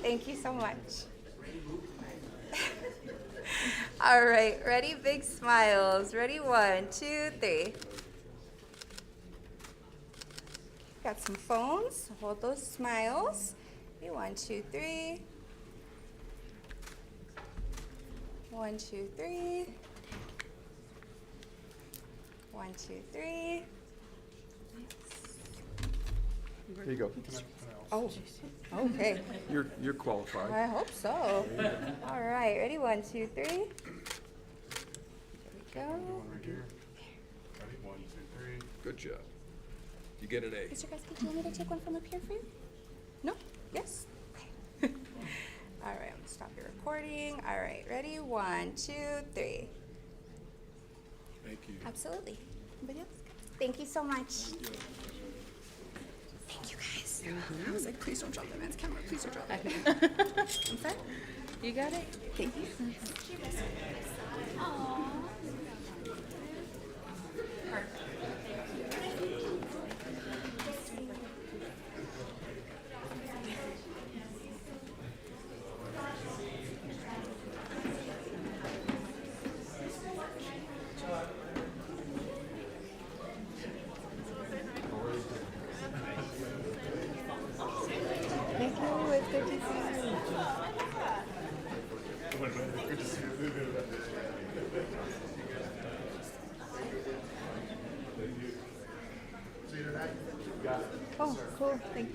Thank you so much. All right, ready? Big smiles. Ready? 1, 2, 3. Got some phones. Hold those smiles. Ready? 1, 2, 3. 1, 2, 3. 1, 2, 3. There you go. Oh, okay. You're qualified. I hope so. All right, ready? 1, 2, 3. There we go. Right here. Ready? 1, 2, 3. Good job. You get an A. Mr. Gusky, do you want me to take one from up here for you? No? Yes? Okay. All right, I'm gonna stop your recording. All right, ready? 1, 2, 3. Thank you. Absolutely. Anybody else? Thank you so much. Thank you, guys. I was like, please don't drop the man's camera. Please don't drop it. I'm sorry? You got it? Thank you. Thank you. It's good to see you. Oh, cool. Thank you.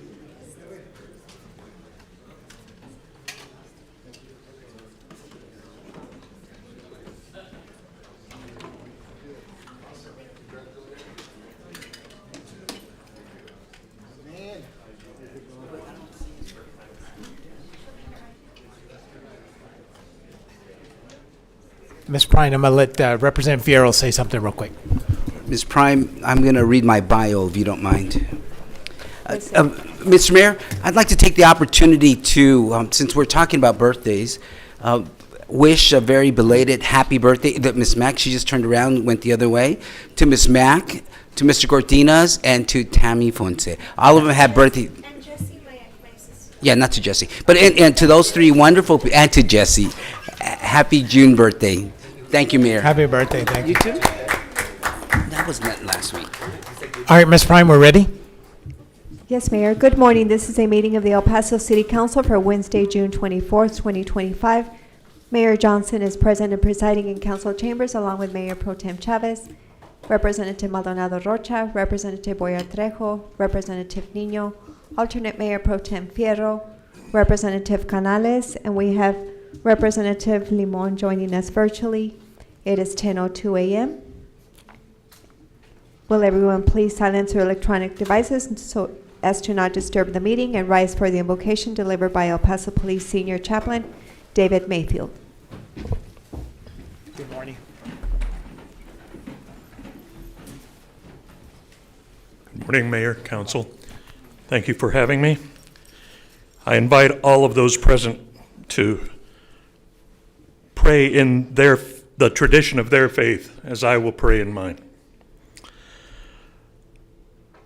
Ms. Prine, I'm going to let Representative Fierro say something real quick. Ms. Prime, I'm going to read my bio, if you don't mind. Mr. Mayor, I'd like to take the opportunity to, since we're talking about birthdays, wish a very belated happy birthday to Ms. Mack. She just turned around and went the other way. To Ms. Mack, to Mr. Cortinas, and to Tammy Fonse. All of them have birthday. And Jesse, my sister. Yeah, not to Jesse. But and to those three wonderful people, and to Jesse, happy June birthday. Thank you, Mayor. Happy birthday. Thank you. You too? That was met last week. All right, Ms. Prime, we're ready? Yes, Mayor. Good morning. This is a meeting of the El Paso City Council for Wednesday, June 24th, 2025. Mayor Johnson is present and presiding in council chambers along with Mayor Pro Tem Chavez, Representative Maldonado Rocha, Representative Boyer Trejo, Representative Nino, Alternate Mayor Pro Tem Fierro, Representative Canales, and we have Representative Limon joining us virtually. It is 10:02 a.m. Will everyone please silence their electronic devices so as to not disturb the meeting and rise for the invocation delivered by El Paso Police Senior Chaplain David Mayfield. Good morning. Good morning, Mayor, Council. Thank you for having me. I invite all of those present to pray in the tradition of their faith as I will pray in mine.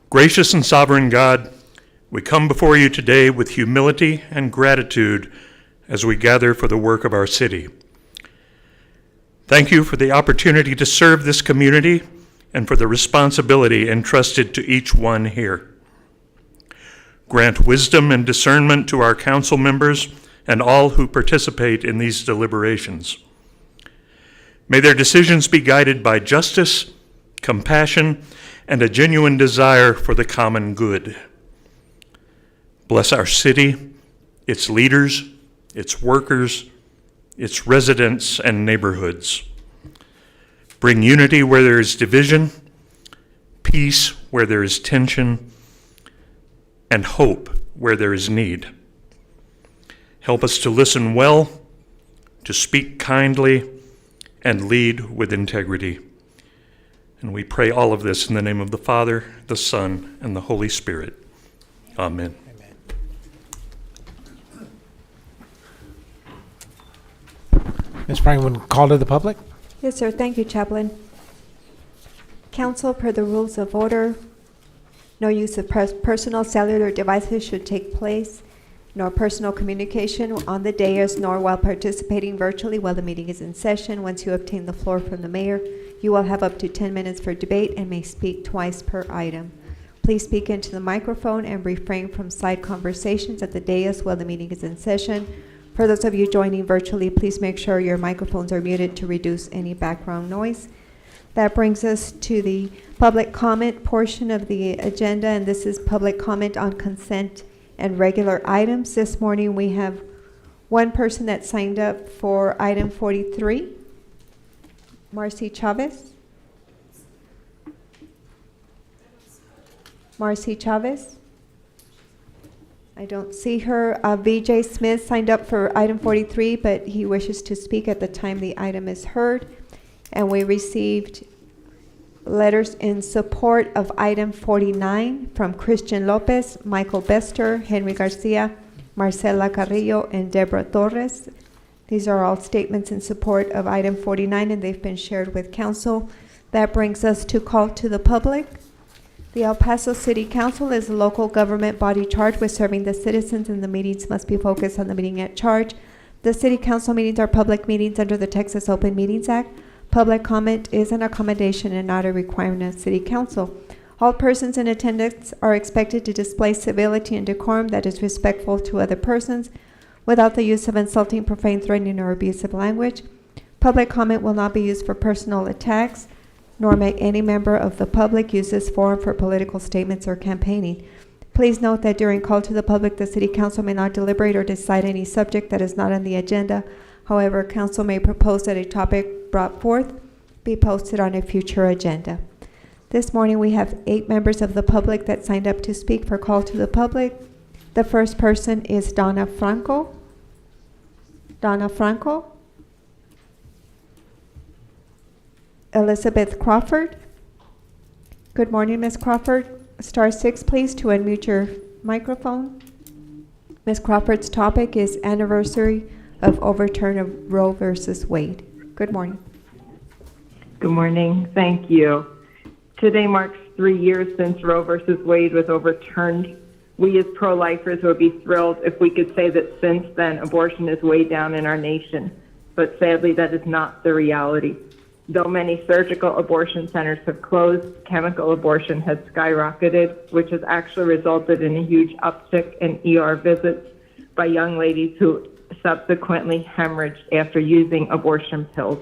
Gracious and sovereign God, we come before you today with humility and gratitude as we gather for the work of our city. Thank you for the opportunity to serve this community and for the responsibility entrusted to each one here. Grant wisdom and discernment to our council members and all who participate in these deliberations. May their decisions be guided by justice, compassion, and a genuine desire for the common good. Bless our city, its leaders, its workers, its residents and neighborhoods. Bring unity where there is division, peace where there is tension, and hope where there is need. Help us to listen well, to speak kindly, and lead with integrity. And we pray all of this in the name of the Father, the Son, and the Holy Spirit. Amen. Ms. Prime, one call to the public? Yes, sir. Thank you, Chaplain. Council, per the rules of order, no use of personal cellular devices should take place, nor personal communication on the dais, nor while participating virtually while the meeting is in session. Once you obtain the floor from the mayor, you will have up to 10 minutes for debate and may speak twice per item. Please speak into the microphone and refrain from side conversations at the dais while the meeting is in session. For those of you joining virtually, please make sure your microphones are muted to reduce any background noise. That brings us to the public comment portion of the agenda, and this is public comment on consent and regular items. This morning we have one person that signed up for item 43, Marcy Chavez. Marcy Chavez? I don't see her. VJ Smith signed up for item 43, but he wishes to speak at the time the item is heard. And we received letters in support of item 49 from Christian Lopez, Michael Bester, Henry Garcia, Marcela Carrillo, and Deborah Torres. These are all statements in support of item 49, and they've been shared with council. That brings us to call to the public. The El Paso City Council is a local government body charged with serving the citizens, and the meetings must be focused on the meeting at charge. The city council meetings are public meetings under the Texas Open Meetings Act. Public comment is an accommodation and not a requirement of city council. All persons in attendance are expected to display civility and decorum that is respectful to other persons without the use of insulting, profane, threatening, or abusive language. Public comment will not be used for personal attacks, nor may any member of the public use this forum for political statements or campaigning. Please note that during call to the public, the city council may not deliberate or decide any subject that is not on the agenda. However, council may propose that a topic brought forth be posted on a future agenda. This morning, we have 8 members of the public that signed up to speak for call to the public. The first person is Donna Franco. Donna Franco. Elizabeth Crawford. Good morning, Ms. Crawford. Star 6, please, to unmute your microphone. Ms. Crawford's topic is anniversary of overturn of Roe versus Wade. Good morning. Good morning. Thank you. Today marks 3 years since Roe versus Wade was overturned. We as pro-lifers would be thrilled if we could say that since then abortion is way down in our nation. But sadly, that is not the reality. Though many surgical abortion centers have closed, chemical abortion has skyrocketed, which has actually resulted in a huge uptick in ER visits by young ladies who subsequently hemorrhaged after using abortion pills.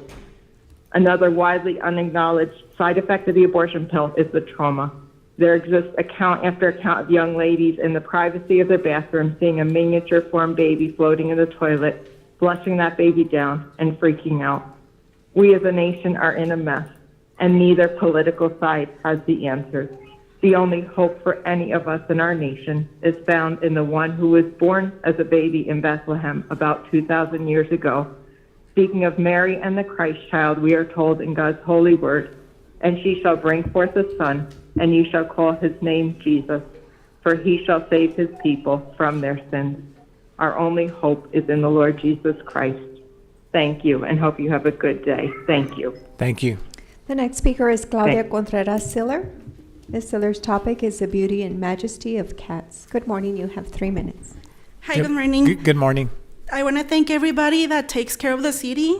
Another widely unacknowledged side effect of the abortion pill is the trauma. There exists account after account of young ladies in the privacy of their bathroom seeing a miniature form baby floating in the toilet, flushing that baby down, and freaking out. We as a nation are in a mess, and neither political side has the answers. The only hope for any of us in our nation is found in the one who was born as a baby in Bethlehem about 2,000 years ago. Speaking of Mary and the Christ child, we are told in God's holy word, "And she shall bring forth a son, and you shall call his name Jesus, for he shall save his people from their sins." Our only hope is in the Lord Jesus Christ. Thank you, and hope you have a good day. Thank you. Thank you. The next speaker is Claudia Thanks. Contreras Siller. Ms. Siller's topic is the beauty and majesty of cats. Good morning. You have 3 minutes. Hi, good morning. Good morning. I want to thank everybody that takes care of the city.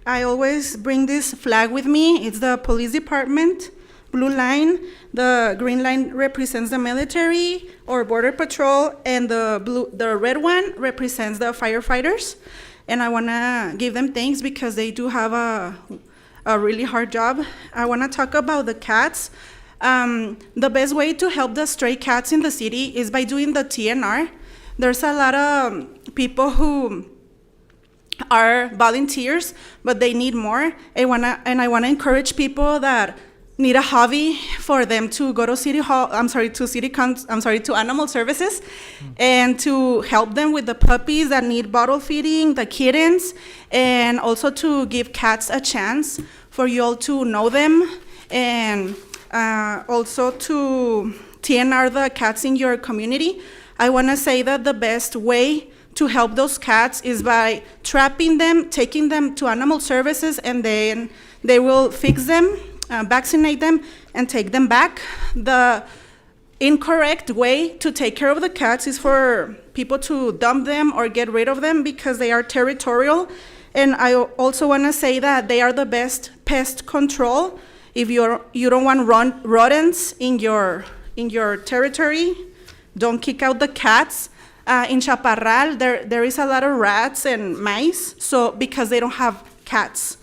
I always bring this flag with me. It's the police department, blue line. The green line represents the military or border patrol, and the red one represents the firefighters. And I want to give them thanks because they do have a really hard job. I want to talk about the cats. The best way to help the stray cats in the city is by doing the TNR. There's a lot of people who are volunteers, but they need more. I want to encourage people that need a hobby for them to go to to animal services and to help them with the puppies that need bottle feeding, the kittens, and also to give cats a chance for you all to know them, and also to TNR the cats in your community. I want to say that the best way to help those cats is by trapping them, taking them to animal services, and then they will fix them, vaccinate them, and take them back. The incorrect way to take care of the cats is for people to dump them or get rid of them because they are territorial. And I also want to say that they are the best pest control. If you don't want rodents in your territory, don't kick out the cats. In Chaparral, there is a lot of rats and mice, so because they don't have cats.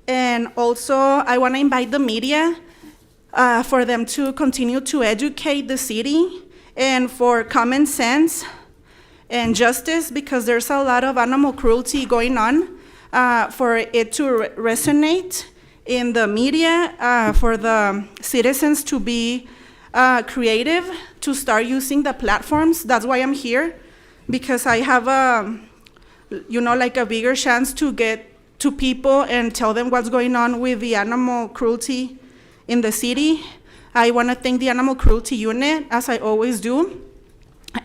And also, I want to invite the media for them to continue to educate the city and for common sense and justice, because there's a lot of animal cruelty going on, for it to resonate in the media, for the citizens to be creative, to start using the platforms. That's why I'm here, because I have a bigger chance to get to people and tell them what's going on with the animal cruelty in the city. I want to thank the Animal Cruelty Unit, as I always do,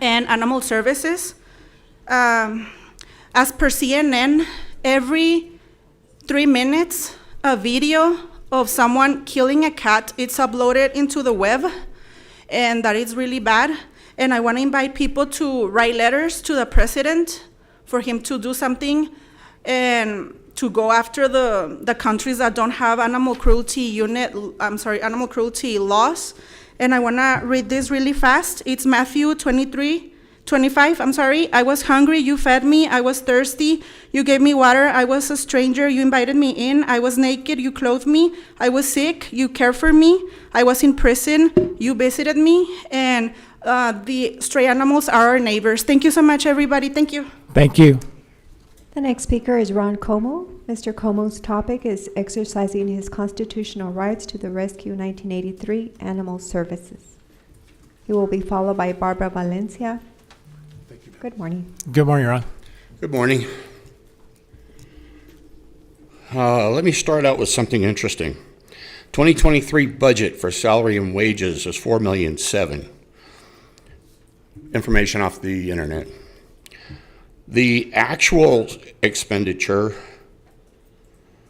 and Animal Services. As per CNN, every 3 minutes, a video of someone killing a cat, it's uploaded into the web, and that is really bad. And I want to invite people to write letters to the president for him to do something and to go after the countries that don't have animal cruelty animal cruelty laws. And I want to read this really fast. It's Matthew 25, I was hungry, you fed me. I was thirsty, you gave me water. I was a stranger, you invited me in. I was naked, you clothed me. I was sick, you cared for me. I was in prison, you visited me. And the stray animals are our neighbors. Thank you so much, everybody. Thank you. Thank you. The next speaker is Ron Como. Mr. Como's topic is exercising his constitutional rights to the Rescue 1983 Animal Services. He will be followed by Barbara Valencia. Good morning. Good morning, Ron. Good morning. Let me start out with something interesting. 2023 budget for salary and wages is $4,700,000. Information off the internet. The actual expenditure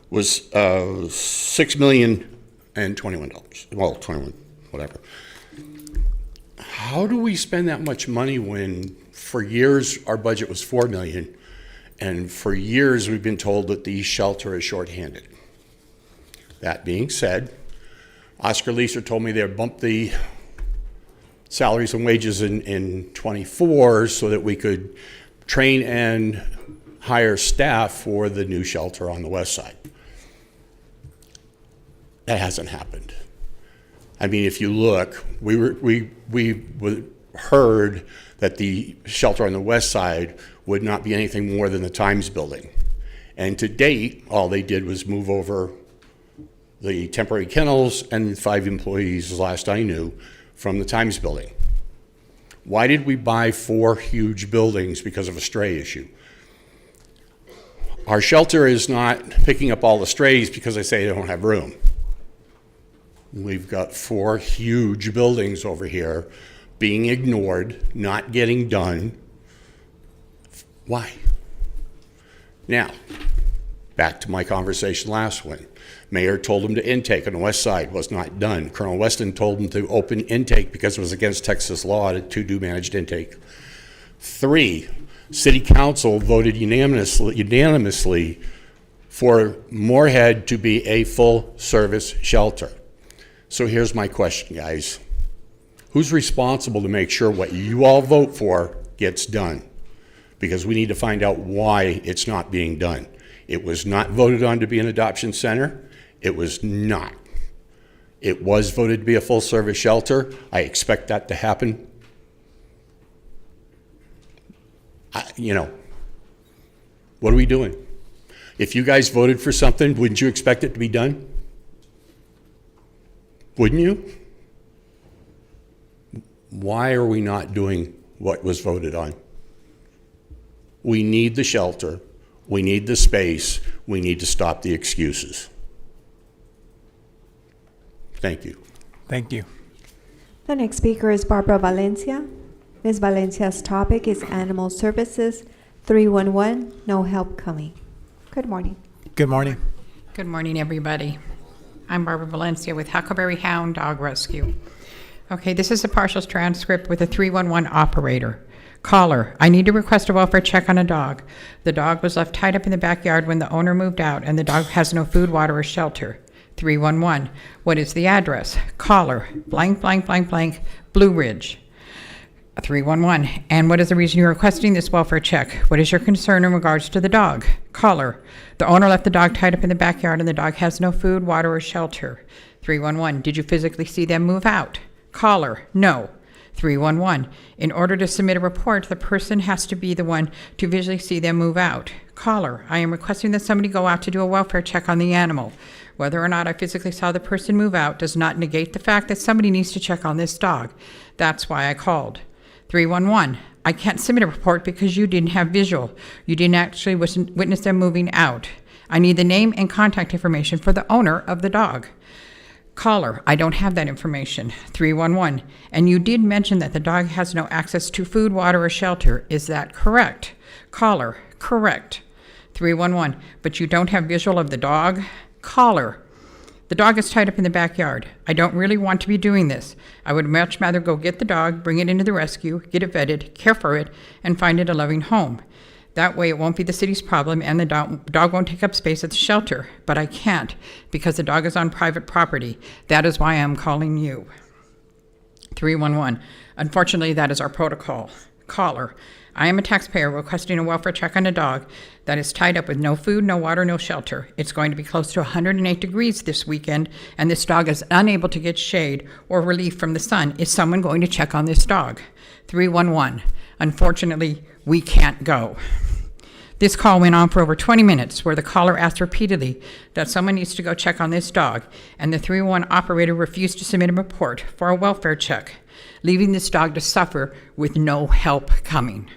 was $6,021,000. Well, 21, whatever. How do we spend that much money when for years our budget was $4 million, and for years we've been told that the shelter is shorthanded? That being said, Oscar Leeser told me they bumped the salaries and wages in 24 so that we could train and hire staff for the new shelter on the west side. That hasn't happened. I mean, if you look, we heard that the shelter on the west side would not be anything more than the Times building. And to date, all they did was move over the temporary kennels and 5 employees, last I knew, from the Times building. Why did we buy 4 huge buildings because of a stray issue? Our shelter is not picking up all the strays because they say they don't have room. We've got 4 huge buildings over here being ignored, not getting done. Why? Now, back to my conversation last one. Mayor told him to intake on the west side was not done. Colonel Weston told him to open intake because it was against Texas law to do managed intake. 3, City Council voted unanimously for Moorhead to be a full-service shelter. So here's my question, guys. Who's responsible to make sure what you all vote for gets done? Because we need to find out why it's not being done. It was not voted on to be an adoption center. It was not. It was voted to be a full-service shelter. I expect that to happen. What are we doing? If you guys voted for something, wouldn't you expect it to be done? Wouldn't you? Why are we not doing what was voted on? We need the shelter. We need the space. We need to stop the excuses. Thank you. Thank you. The next speaker is Barbara Valencia. Ms. Valencia's topic is Animal Services 311, no help coming. Good morning. Good morning. Good morning, everybody. I'm Barbara Valencia with Huckleberry Hound Dog Rescue. Okay, this is a partial transcript with a 311 operator. Caller, I need to request a welfare check on a dog. The dog was left tied up in the backyard when the owner moved out, and the dog has no food, water, or shelter. 311, what is the address? Caller, blank, blank, blank, blank, Blue Ridge. 311, and what is the reason you're requesting this welfare check? What is your concern in regards to the dog? Caller, the owner left the dog tied up in the backyard and the dog has no food, water, or shelter. 311, did you physically see them move out? Caller, no. 311, in order to submit a report, the person has to be the one to visually see them move out. Caller, I am requesting that somebody go out to do a welfare check on the animal. Whether or not I physically saw the person move out does not negate the fact that somebody needs to check on this dog. That's why I called. 311, I can't submit a report because you didn't have visual. You didn't actually witness them moving out. I need the name and contact information for the owner of the dog. Caller, I don't have that information. 311, and you did mention that the dog has no access to food, water, or shelter. Is that correct? Caller, correct. 311. But you don't have visual of the dog? Call her. The dog is tied up in the backyard. I don't really want to be doing this. I would much rather go get the dog, bring it into the rescue, get it vetted, care for it, and find it a loving home. That way it won't be the city's problem and the dog won't take up space at the shelter. But I can't because the dog is on private property. That is why I'm calling you. 311. Unfortunately, that is our protocol. Caller. I am a taxpayer requesting a welfare check on a dog that is tied up with no food, no water, no shelter. It's going to be close to 108 degrees this weekend, and this dog is unable to get shade or relief from the sun. Is someone going to check on this dog? 311. Unfortunately, we can't go. This call went on for over 20 minutes, where the caller asked repeatedly that someone needs to go check on this dog, and the 311 operator refused to submit a report for a welfare check, leaving this dog to suffer with no help coming.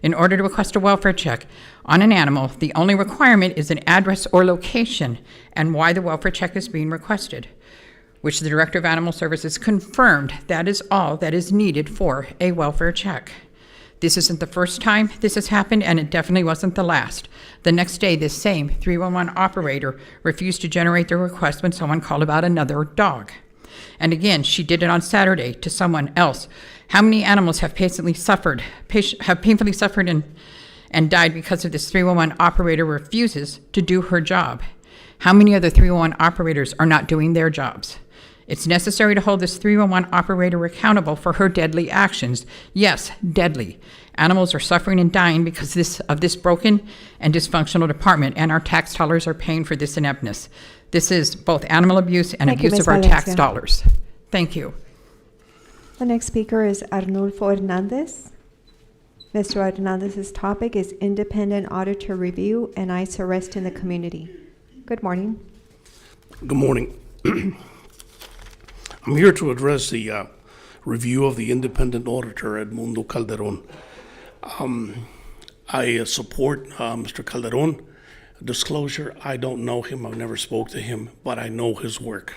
In order to request a welfare check on an animal, the only requirement is an address or location and why the welfare check is being requested, which the Director of Animal Services confirmed that is all that is needed for a welfare check. This isn't the first time this has happened, and it definitely wasn't the last. The next day, this same 311 operator refused to generate the request when someone called about another dog. And again, she did it on Saturday to someone else. How many animals have painfully suffered and died because of this 311 operator refuses to do her job? How many other 311 operators are not doing their jobs? It's necessary to hold this 311 operator accountable for her deadly actions. Yes, deadly. Animals are suffering and dying because of this broken and dysfunctional department, and our tax dollars are paying for this ineptness. This is both animal abuse and Thank you, abuse Ms. of our tax Valencia. dollars. Thank you. The next speaker is Arnulfo Hernandez. Mr. Hernandez's topic is independent auditor review and ICE arrest in the community. Good morning. Good morning. I'm here to address the review of the independent auditor, Edmundo Calderon. I support Mr. Calderon. Disclosure, I don't know him, I've never spoke to him, but I know his work.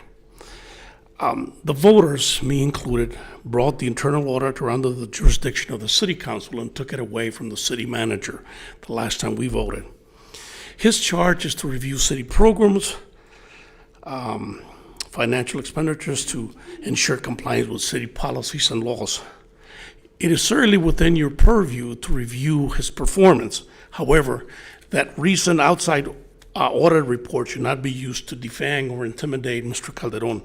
The voters, me included, brought the internal auditor under the jurisdiction of the city council and took it away from the city manager the last time we voted. His charge is to review city programs, financial expenditures to ensure compliance with city policies and laws. It is certainly within your purview to review his performance. However, that recent outside audit report should not be used to defang or intimidate Mr. Calderon.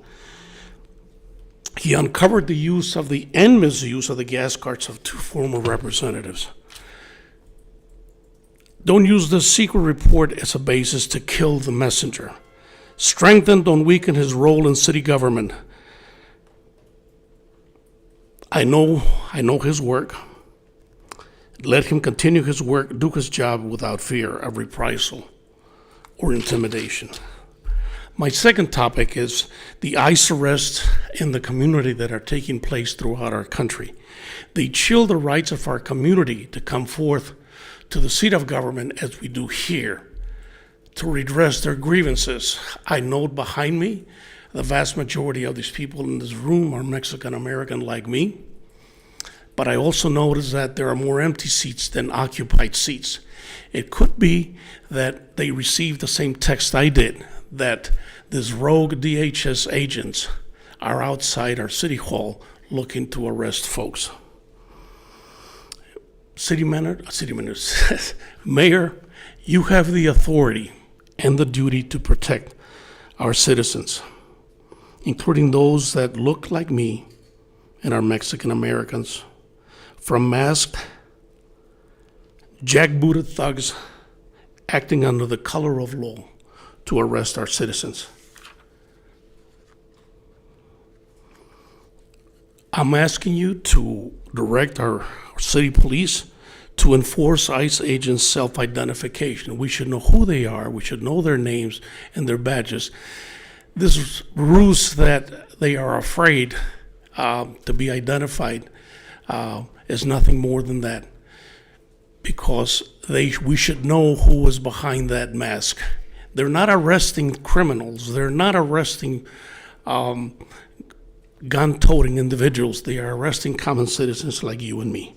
He uncovered the use of the and misuse of the gas cards of two former representatives. Don't use this secret report as a basis to kill the messenger. Strengthen, don't weaken his role in city government. I know his work. Let him continue his work, do his job without fear of reprisal or intimidation. My second topic is the ICE arrests in the community that are taking place throughout our country. They chill the rights of our community to come forth to the seat of government as we do here to redress their grievances. I note behind me, the vast majority of these people in this room are Mexican American like me, but I also notice that there are more empty seats than occupied seats. It could be that they received the same text I did, that these rogue DHS agents are outside our city hall looking to arrest folks. Mayor, you have the authority and the duty to protect our citizens, including those that look like me and are Mexican Americans, from masked, jackbooted thugs acting under the color of law to arrest our citizens. I'm asking you to direct our city police to enforce ICE agents' self-identification. We should know who they are, we should know their names and their badges. This ruse that they are afraid to be identified is nothing more than that, because we should know who is behind that mask. They're not arresting criminals, they're not arresting gun-toting individuals, they are arresting common citizens like you and me.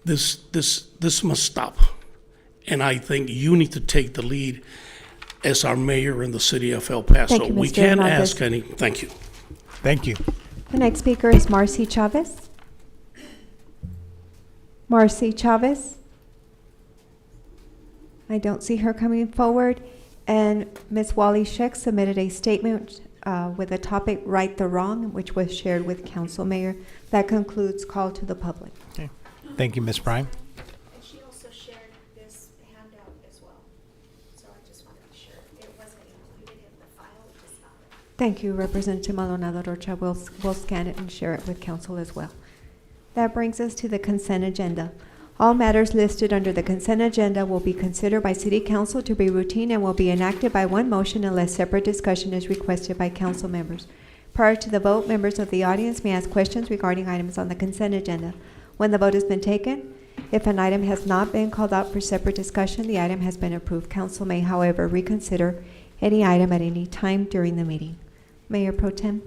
This must stop. And I think you need to take the lead as our mayor in the city of El Paso. Thank you, We Mr. can't Hernandez. ask any, thank you. Thank you. The next speaker is Marcy Chavez. Marcy Chavez. I don't see her coming forward. And Ms. Wally Scheck submitted a statement with the topic Right the Wrong, which was shared with Council Mayor. That concludes call to the public. Okay. Thank you, Ms. Prime. And she also shared this handout as well. So I just wanted to share. It wasn't included in the file, it just not. Thank you, Representative Maldonado Rocha. We'll scan it and share it with council as well. That brings us to the consent agenda. All matters listed under the consent agenda will be considered by City Council to be routine and will be enacted by one motion unless separate discussion is requested by council members. Prior to the vote, members of the audience may ask questions regarding items on the consent agenda. When the vote has been taken, if an item has not been called out for separate discussion, the item has been approved. Council may, however, reconsider any item at any time during the meeting. Mayor Pro Tem.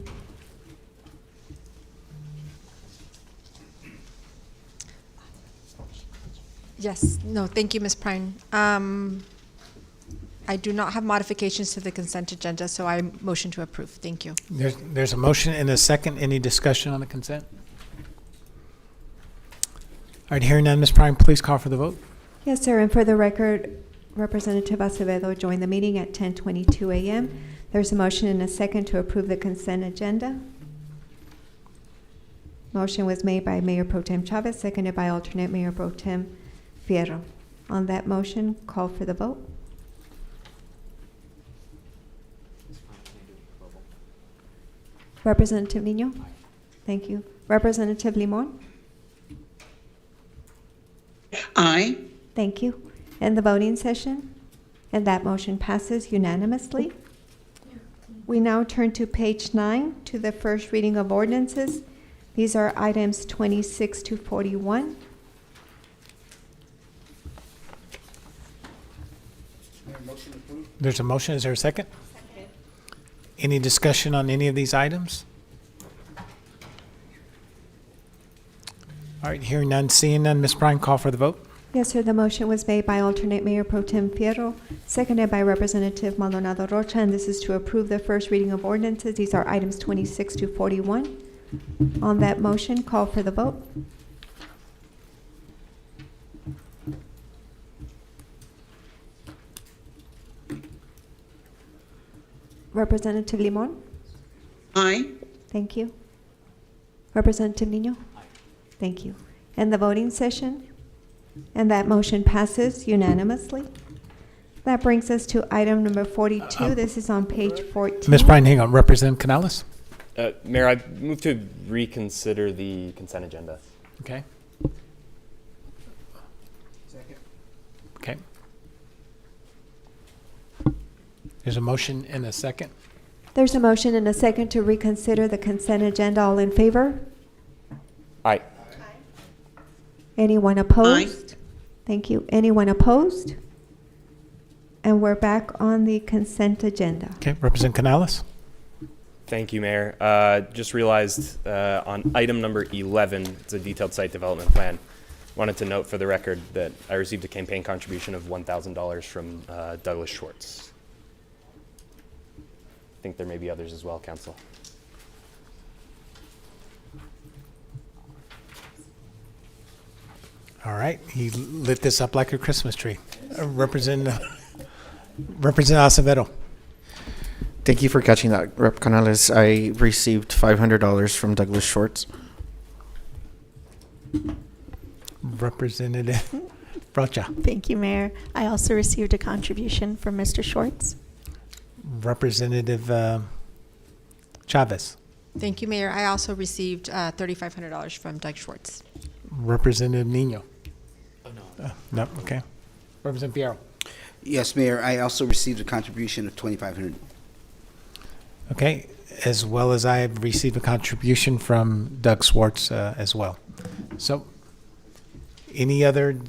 Yes, no, thank you, Ms. Prine. I do not have modifications to the consent agenda, so I motion to approve. Thank you. There's a motion and a second. Any discussion on the consent? All right, hearing none, Ms. Prime, please call for the vote. Yes, sir. And for the record, Representative Acevedo joined the meeting at 10:22 a.m. There's a motion and a second to approve the consent agenda. Motion was made by Mayor Pro Tem Chavez, seconded by alternate Mayor Pro Tem Fierro. On that motion, call for the vote. Representative Nino? Thank you. Representative Limon? Aye. Thank you. And the voting session? And that motion passes unanimously. We now turn to page 9, to the first reading of ordinances. These are items 26 to 41. There's a motion. Is there a second? Second. Any discussion on any of these items? All right, hearing none, seeing none, Ms. Prime, call for the vote. Yes, sir. The motion was made by alternate Mayor Pro Tem Fierro, seconded by Representative Maldonado Rocha, and this is to approve the first reading of ordinances. These are items 26 to 41. On that motion, call for the vote. Representative Limon? Aye. Thank you. Representative Nino? Thank you. And the voting session? And that motion passes unanimously. That brings us to item number 42. This is on page 14. Ms. Prime, hang on. Representative Canales? Mayor, I move to reconsider the consent agenda. Okay. Second. Okay. There's a motion and a second. There's a motion and a second to reconsider the consent agenda. All in favor? Aye. Anyone opposed? Thank you. Anyone opposed? And we're back on the consent agenda. Okay, Representative Canales? Thank you, Mayor. Just realized on item number 11, it's a detailed site development plan. Wanted to note for the record that I received a campaign contribution of $1,000 from Douglas Schwartz. I think there may be others as well, Council. All right, he lit this up like a Christmas tree. Representative Acevedo. Thank you for catching that, Rep. Canales. I received $500 from Douglas Schwartz. Representative Rocha. Thank you, Mayor. I also received a contribution from Mr. Schwartz. Representative Chavez. Thank you, Mayor. I also received $3,500 from Doug Schwartz. Representative Nino. Oh, no. No, okay. Representative Fierro. Yes, Mayor. I also received a contribution of $2,500. Okay, as well as I have received a contribution from Doug Schwartz as well. So, any other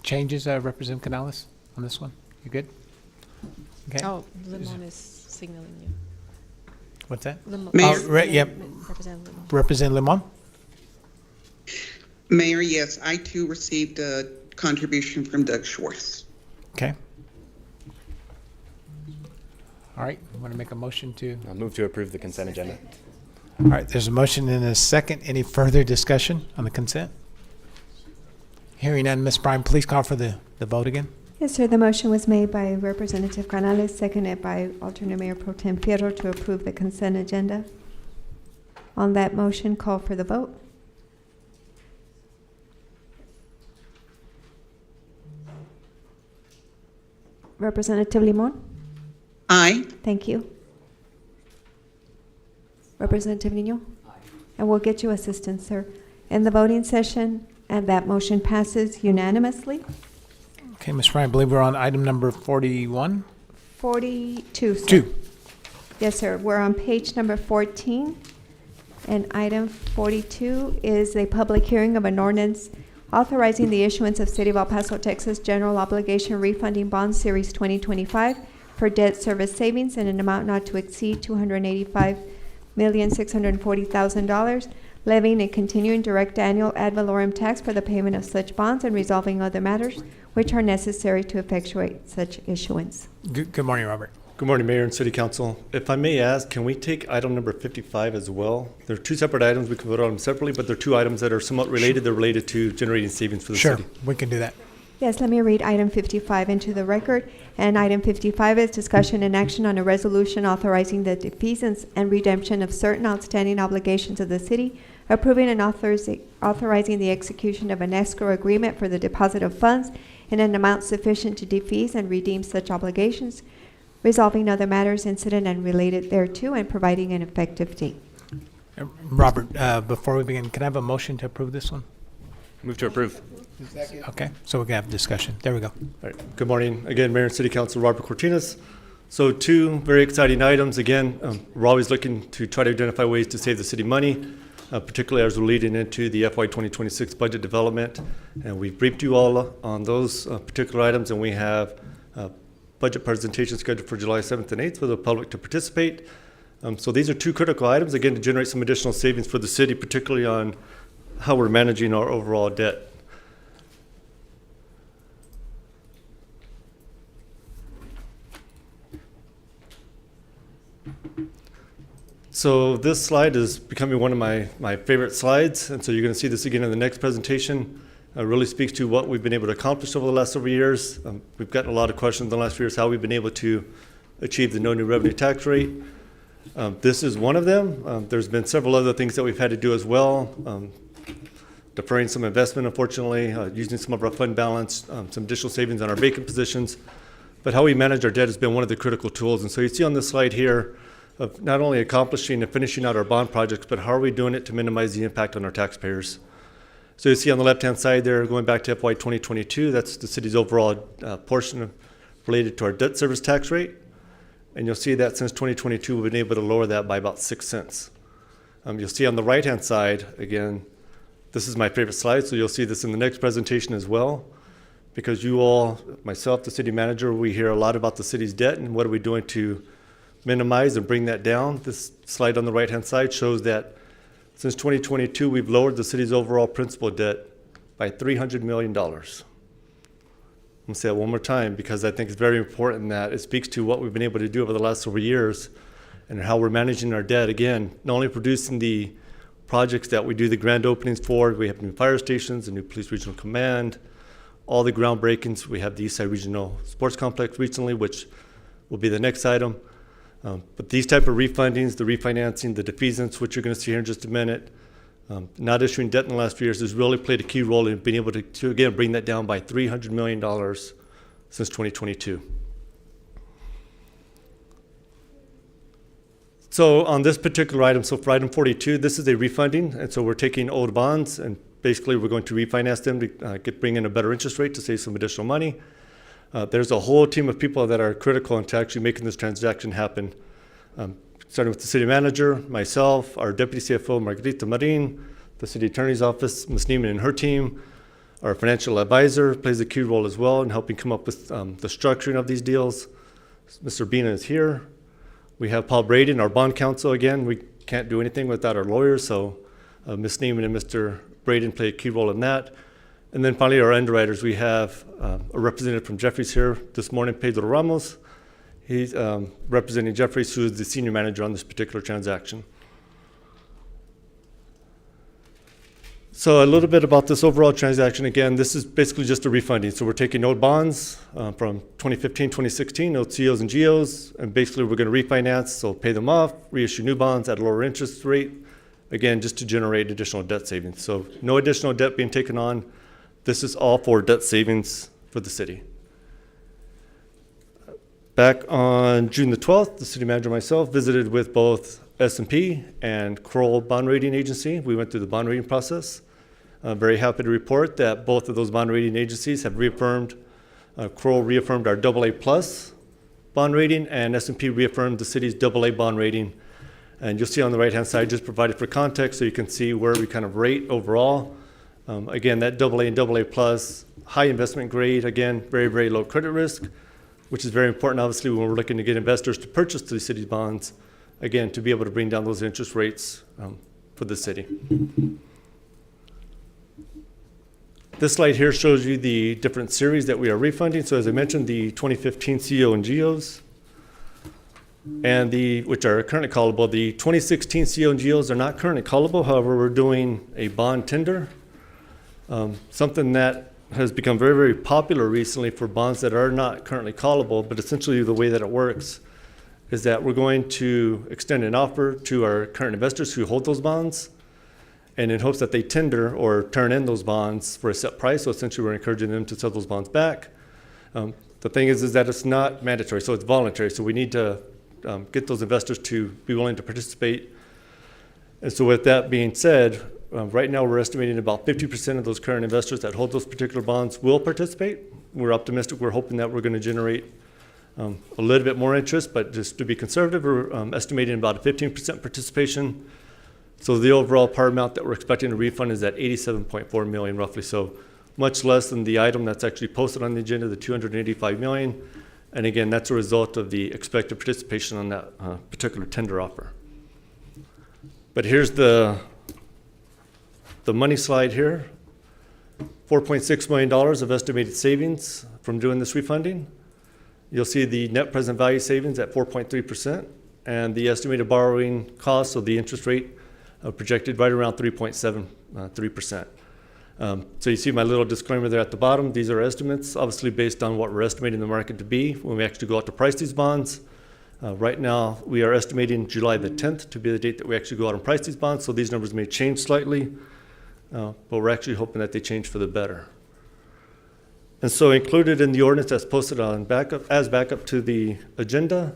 changes, Representative Canales, on this one? You good? Okay. Oh, Limon is signaling you. What's that? Mayor. Yep. Representative Limon. Representative Limon? Mayor, yes, I too received a contribution from Doug Schwartz. Okay. All right, want to make a motion to? I'll move to approve the consent agenda. All right, there's a motion and a second. Any further discussion on the consent? Hearing none, Ms. Bryan, please call for the vote again. Yes, sir. The motion was made by Representative Canales, seconded by Alternate Mayor Pro Tem Fierro to approve the consent agenda. On that motion, call for the vote. Representative Limon? Aye. Thank you. Representative Nino? And we'll get you assistance, sir. In the voting session, and that motion passes unanimously. Okay, Ms. Bryan, I believe we're on item number 41. 42, sir. 2. Yes, sir. We're on page number 14. And item 42 is a public hearing of an ordinance authorizing the issuance of City of El Paso, Texas General Obligation Refunding Bond Series 2025 for debt service savings in an amount not to exceed $285,640,000, levying a continuing direct annual ad valorem tax for the payment of such bonds and resolving other matters which are necessary to effectuate such issuance. Good morning, Robert. Good morning, Mayor and City Council. If I may ask, can we take item number 55 as well? They're two separate items. We can vote on them separately, but they're two items that are somewhat related. They're related to generating savings for the city. Sure, we can do that. Yes, let me read item 55 into the record. And item 55 is discussion and action on a resolution authorizing the defeasance and redemption of certain outstanding obligations of the city, approving and authorizing the execution of an escrow agreement for the deposit of funds in an amount sufficient to defease and redeem such obligations, resolving other matters incident and related thereto, and providing an effective date. Robert, before we begin, can I have a motion to approve this one? Move to approve. Okay, so we can have discussion. There we go. All right. Good morning. Again, Mayor and City Council Robert Cortinas. So two very exciting items. Again, we're always looking to try to identify ways to save the city money, particularly as we're leading into the FY 2026 budget development. And we've briefed you all on those particular items, and we have budget presentation scheduled for July 7th and 8th for the public to participate. So these are two critical items, again, to generate some additional savings for the city, particularly on how we're managing our overall debt. So this slide is becoming one of my favorite slides, and so you're going to see this again in the next presentation. It really speaks to what we've been able to accomplish over the last several years. We've gotten a lot of questions in the last few years how we've been able to achieve the no new revenue tax rate. This is one of them. There's been several other things that we've had to do as well. Deferring some investment, unfortunately, using some of our fund balance, some additional savings on our vacant positions. But how we manage our debt has been one of the critical tools. And so you see on this slide here of not only accomplishing and finishing out our bond projects, but how are we doing it to minimize the impact on our taxpayers? So you see on the left-hand side there, going back to FY 2022, that's the city's overall portion related to our debt service tax rate. And you'll see that since 2022, we've been able to lower that by about 6 cents. You'll see on the right-hand side, again, this is my favorite slide, so you'll see this in the next presentation as well. Because you all, myself, the city manager, we hear a lot about the city's debt and what are we doing to minimize and bring that down. This slide on the right-hand side shows that since 2022, we've lowered the city's overall principal debt by $300 million. I'm going to say that one more time because I think it's very important that it speaks to what we've been able to do over the last several years and how we're managing our debt. Again, not only producing the projects that we do the grand openings for, we have new fire stations, a new police regional command, all the groundbreakings. We have the Eastside Regional Sports Complex recently, which will be the next item. But these type of refundings, the refinancing, the defeasance, which you're going to see here in just a minute, not issuing debt in the last few years has really played a key role in being able to again, bring that down by $300 million since 2022. So on this particular item, so for item 42, this is a refunding, and so we're taking old bonds and basically we're going to refinance them to bring in a better interest rate to save some additional money. There's a whole team of people that are critical into actually making this transaction happen. Starting with the city manager, myself, our deputy CFO, Margarita Marin, the city attorney's office, Ms. Neiman and her team. Our financial advisor plays a key role as well in helping come up with the structuring of these deals. Mr. Bina is here. We have Paul Braden, our bond counsel again. We can't do anything without our lawyers, so Ms. Neiman and Mr. Braden played a key role in that. And then finally, our underwriters, we have a representative from Jeffries here this morning, Pedro Ramos. He's representing Jeffries, who is the senior manager on this particular transaction. So a little bit about this overall transaction. Again, this is basically just a refunding. So we're taking old bonds from 2015, 2016, old COs and GOs, and basically we're going to refinance, so pay them off, reissue new bonds at a lower interest rate, again, just to generate additional debt savings. So no additional debt being taken on. This is all for debt savings for the city. Back on June the 12th, the city manager and myself visited with both S&P and Kroll Bond Rating Agency. We went through the bond rating process. I'm very happy to report that both of those bond rating agencies have reaffirmed, Kroll reaffirmed our AA plus bond rating, and S&P reaffirmed the city's AA bond rating. And you'll see on the right-hand side, just provided for context, so you can see where we kind of rate overall. Again, that AA and AA plus, high investment grade, again, very, very low credit risk, which is very important, obviously, when we're looking to get investors to purchase the city's bonds, again, to be able to bring down those interest rates for the city. This slide here shows you the different series that we are refunding. So as I mentioned, the 2015 CO and GOs, and which are currently callable. The 2016 CO and GOs are not currently callable. However, we're doing a bond tender, something that has become very, very popular recently for bonds that are not currently callable. But essentially the way that it works is that we're going to extend an offer to our current investors who hold those bonds, and in hopes that they tender or turn in those bonds for a set price. So essentially we're encouraging them to sell those bonds back. The thing is that it's not mandatory, so it's voluntary. So we need to get those investors to be willing to participate. And so with that being said, right now we're estimating about 50% of those current investors that hold those particular bonds will participate. We're optimistic. We're hoping that we're going to generate a little bit more interest, but just to be conservative, we're estimating about a 15% participation. So the overall par amount that we're expecting to refund is at $87.4 million roughly. So much less than the item that's actually posted on the agenda, the $285 million. And again, that's a result of the expected participation on that particular tender offer. But here's the money slide here. $4.6 million of estimated savings from doing this refunding. You'll see the net present value savings at 4.3%, and the estimated borrowing cost, so the interest rate, projected right around 3.73%. So you see my little disclaimer there at the bottom. These are estimates, obviously based on what we're estimating the market to be when we actually go out to price these bonds. Right now, we are estimating July the 10th to be the date that we actually go out and price these bonds. So these numbers may change slightly, but we're actually hoping that they change for the better. And so included in the ordinance that's posted on backup to the agenda,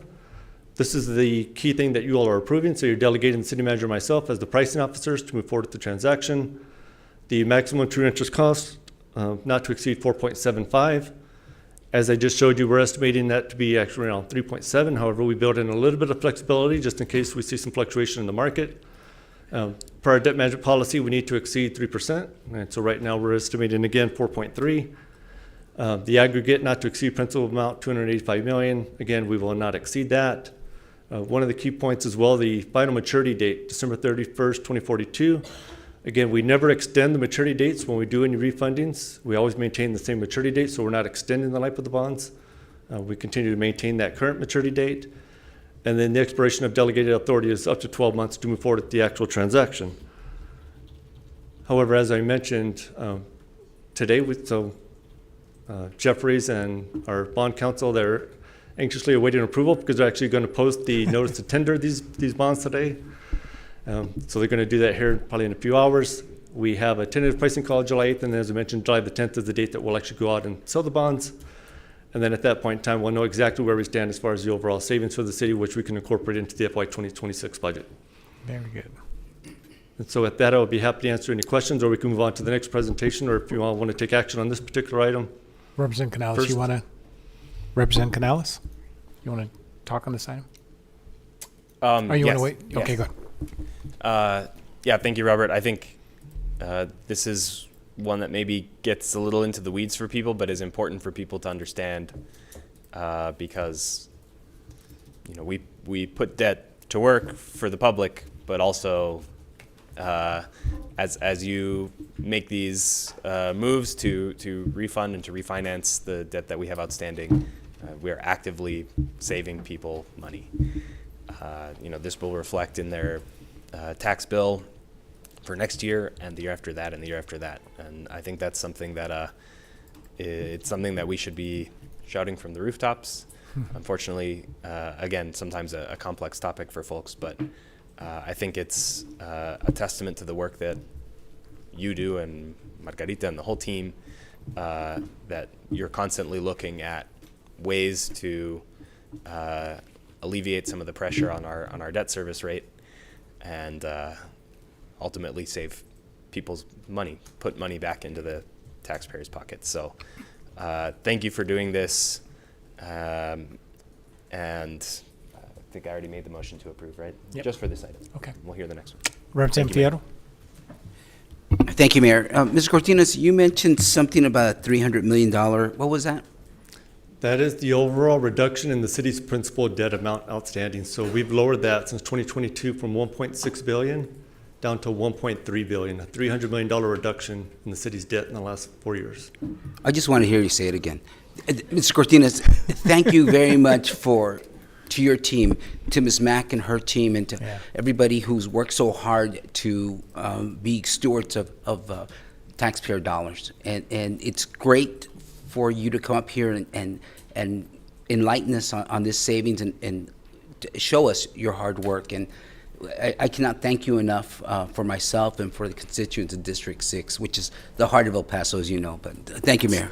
this is the key thing that you all are approving. So you're delegating the city manager and myself as the pricing officers to move forward with the transaction. The maximum true interest cost not to exceed 4.75. As I just showed you, we're estimating that to be actually around 3.7. However, we built in a little bit of flexibility just in case we see some fluctuation in the market. Per our debt management policy, we need to exceed 3%. And so right now we're estimating again 4.3. The aggregate not to exceed principal amount, $285 million. Again, we will not exceed that. One of the key points as well, the final maturity date, December 31st, 2042. Again, we never extend the maturity dates when we do any refundings. We always maintain the same maturity date, so we're not extending the life of the bonds. We continue to maintain that current maturity date. And then the expiration of delegated authority is up to 12 months to move forward with the actual transaction. However, as I mentioned today, Jeffries and our bond counsel, they're anxiously awaiting approval because they're actually going to post the notice to tender these bonds today. So they're going to do that here probably in a few hours. We have a tentative pricing call July 8th, and as I mentioned, July the 10th is the date that we'll actually go out and sell the bonds. And then at that point in time, we'll know exactly where we stand as far as the overall savings for the city, which we can incorporate into the FY 2026 budget. Very good. And so at that, I would be happy to answer any questions, or we can move on to the next presentation, or if you all want to take action on this particular item. Representative Canales, First. you want to? Representative Canales, you want to talk on this item? Or you want to wait? Okay, go ahead. Yeah, thank you, Robert. I think this is one that maybe gets a little into the weeds for people, but is important for people to understand because, you know, we put debt to work for the public, but also as you make these moves to refund and to refinance the debt that we have outstanding, we are actively saving people money. This will reflect in their tax bill for next year and the year after that and the year after that. And I think that's something that it's something that we should be shouting from the rooftops. Unfortunately, again, sometimes a complex topic for folks, but I think it's a testament to the work that you do and Margarita and the whole team, that you're constantly looking at ways to alleviate some of the pressure on our debt service rate and ultimately save people's money, put money back into the taxpayers' pockets. So thank you for doing this. And I think I already made the motion to approve, right? Yep. Just for this item. Okay. We'll hear the next one. Representative Fierro? Thank you, Mayor. Mr. Cortinas, you mentioned something about a $300 million. What was that? That is the overall reduction in the city's principal debt amount outstanding. So we've lowered that since 2022 from 1.6 billion down to 1.3 billion, a $300 million reduction in the city's debt in the last 4 years. I just want to hear you say it again. Mr. Cortinas, thank you very much to your team, to Ms. Mack and her team, and to everybody who's worked so hard to be stewards of taxpayer dollars. And it's great for you to come up here and enlighten us on this savings and to show us your hard work. And I cannot thank you enough for myself and for the constituents of District 6, which is the heart of El Paso, as you know. But thank you, Mayor.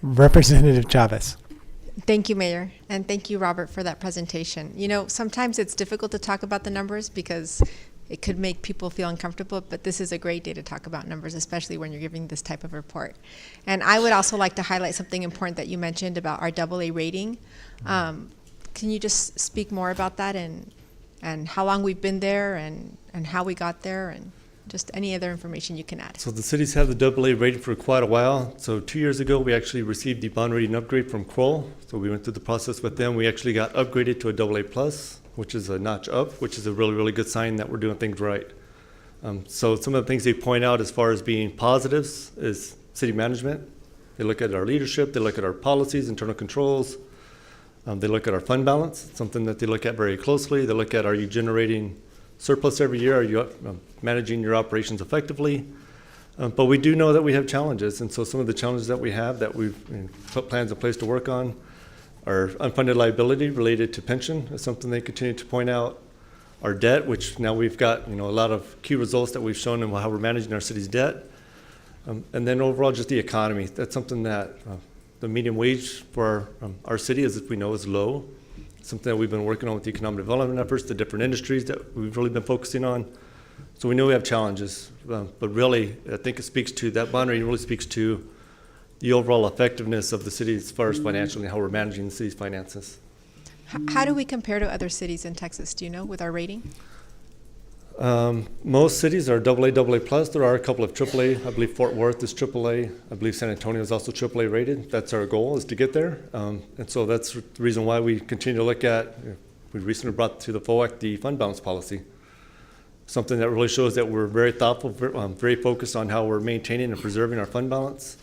Representative Chavez. Thank you, Mayor, and thank you, Robert, for that presentation. Sometimes it's difficult to talk about the numbers because it could make people feel uncomfortable, but this is a great day to talk about numbers, especially when you're giving this type of report. And I would also like to highlight something important that you mentioned about our AA rating. Can you just speak more about that and how long we've been there and how we got there, and just any other information you can add? So the cities have the AA rating for quite a while. So 2 years ago, we actually received the bond rating upgrade from Kroll. So we went through the process with them. We actually got upgraded to a AA+, which is a notch up, which is a really, really good sign that we're doing things right. So some of the things they point out as far as being positives is city management. They look at our leadership. They look at our policies, internal controls. They look at our fund balance, something that they look at very closely. They look at, are you generating surplus every year? Are you managing your operations effectively? But we do know that we have challenges, and so some of the challenges that we have that we've put plans in place to work on are unfunded liability related to pension is something they continue to point out. Our debt, which now we've got a lot of key results that we've shown in how we're managing our city's debt. And then overall just the economy. That's something that the median wage for our city, as we know, is low. Something that we've been working on with the economic development efforts, the different industries that we've really been focusing on. So we know we have challenges, but really, I think it speaks to, that bond rating really speaks to the overall effectiveness of the city as far as financially and how we're managing the city's finances. How do we compare to other cities in Texas, do you know, with our rating? Most cities are AA+. There are a couple of AAA. I believe Fort Worth is AAA. I believe San Antonio is also AAA rated. That's our goal, is to get there. And so that's the reason why we continue to look at, we recently brought to the FOAC the fund balance policy. Something that really shows that we're very thoughtful, very focused on how we're maintaining and preserving our fund balance.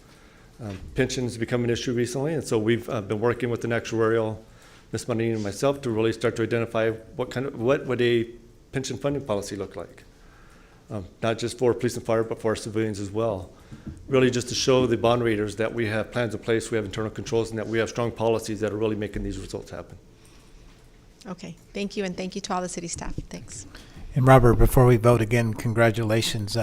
Pensions become an issue recently, and so we've been working with an actuarial, Ms. Marina and myself, to really start to identify what would a pension funding policy look like, not just for police and fire, but for our civilians as well. Really just to show the bond raters that we have plans in place, we have internal controls, and that we have strong policies that are really making these results happen. Okay, thank you, and thank you to all the city staff. Thanks. And Robert, before we vote again, congratulations.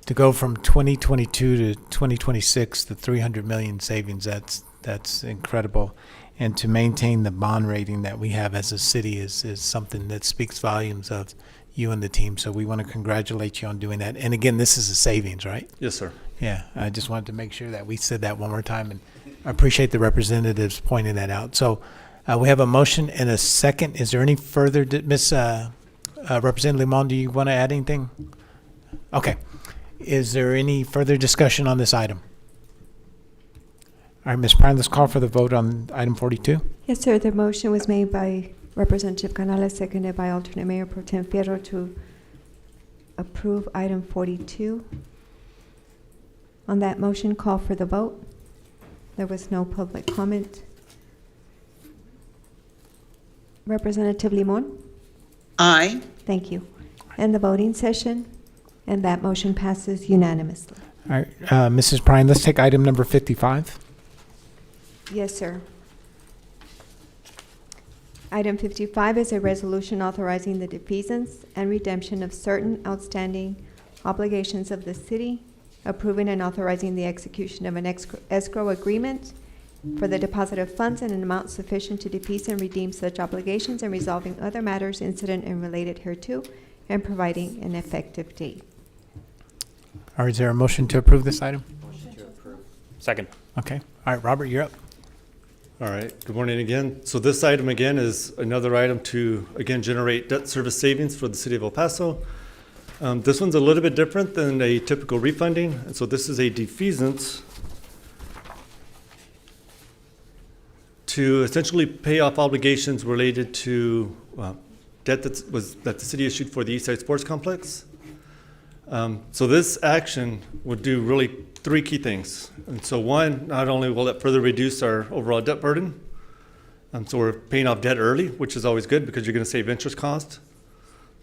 To go from 2022 to 2026, the 300 million savings, that's incredible. And to maintain the bond rating that we have as a city is something that speaks volumes of you and the team. So we want to congratulate you on doing that. And again, this is a savings, right? Yes, sir. Yeah, I just wanted to make sure that we said that one more time, and I appreciate the representatives pointing that out. So we have a motion and a second. Is there any further, Representative Limon, do you want to add anything? Okay. Is there any further discussion on this item? All right, Ms. Prime, let's call for the vote on item 42. Yes, sir. The motion was made by Representative Canales, seconded by Alternate Mayor Pro Tem Fierro to approve item 42. On that motion, call for the vote. There was no public comment. Representative Limon? Aye. Thank you. And the voting session, and that motion passes unanimously. All right, Mrs. Bryan, let's take item number 55. Yes, sir. Item 55 is a resolution authorizing the defeasance and redemption of certain outstanding obligations of the city, approving and authorizing the execution of an escrow agreement for the deposit of funds in an amount sufficient to defease and redeem such obligations and resolving other matters incident and related hereto, and providing an effective date. All right, is there a motion to approve this item? Second. Okay. All right, Robert, you're up. All right, good morning again. So this item again is another item to, again, generate debt service savings for the city of El Paso. This one's a little bit different than a typical refunding. And so this is a defeasance to essentially pay off obligations related to debt that the city issued for the Eastside Sports Complex. So this action would do really three key things. And so one, not only will it further reduce our overall debt burden, so we're paying off debt early, which is always good because you're going to save interest cost.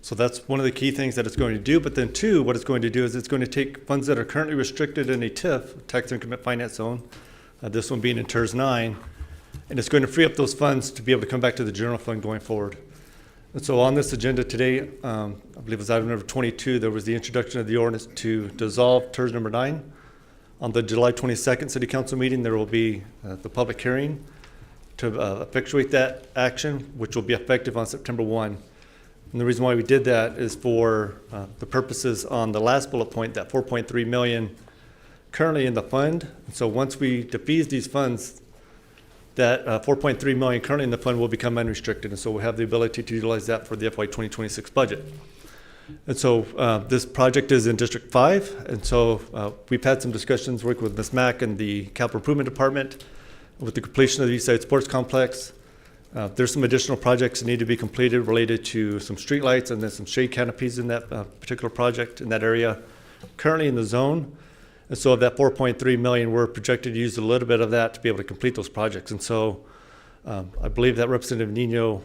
So that's one of the key things that it's going to do. But then two, what it's going to do is it's going to take funds that are currently restricted in a TIF, tax increment finance zone, this one being in TERS 9, and it's going to free up those funds to be able to come back to the general fund going forward. And so on this agenda today, I believe it was item number 22, there was the introduction of the ordinance to dissolve TERS number 9. On the July 22nd City Council meeting, there will be the public hearing to effectuate that action, which will be effective on September 1. And the reason why we did that is for the purposes on the last bullet point, that 4.3 million currently in the fund. And so once we defease these funds, that 4.3 million currently in the fund will become unrestricted. And so we'll have the ability to utilize that for the FY 2026 budget. And so this project is in District 5. And so we've had some discussions working with Ms. Mack and the Capital Improvement Department with the completion of the Eastside Sports Complex. There's some additional projects that need to be completed related to some streetlights and then some shade canopies in that particular project in that area currently in the zone. And so of that 4.3 million, we're projected to use a little bit of that to be able to complete those projects. And so I believe that Representative Nino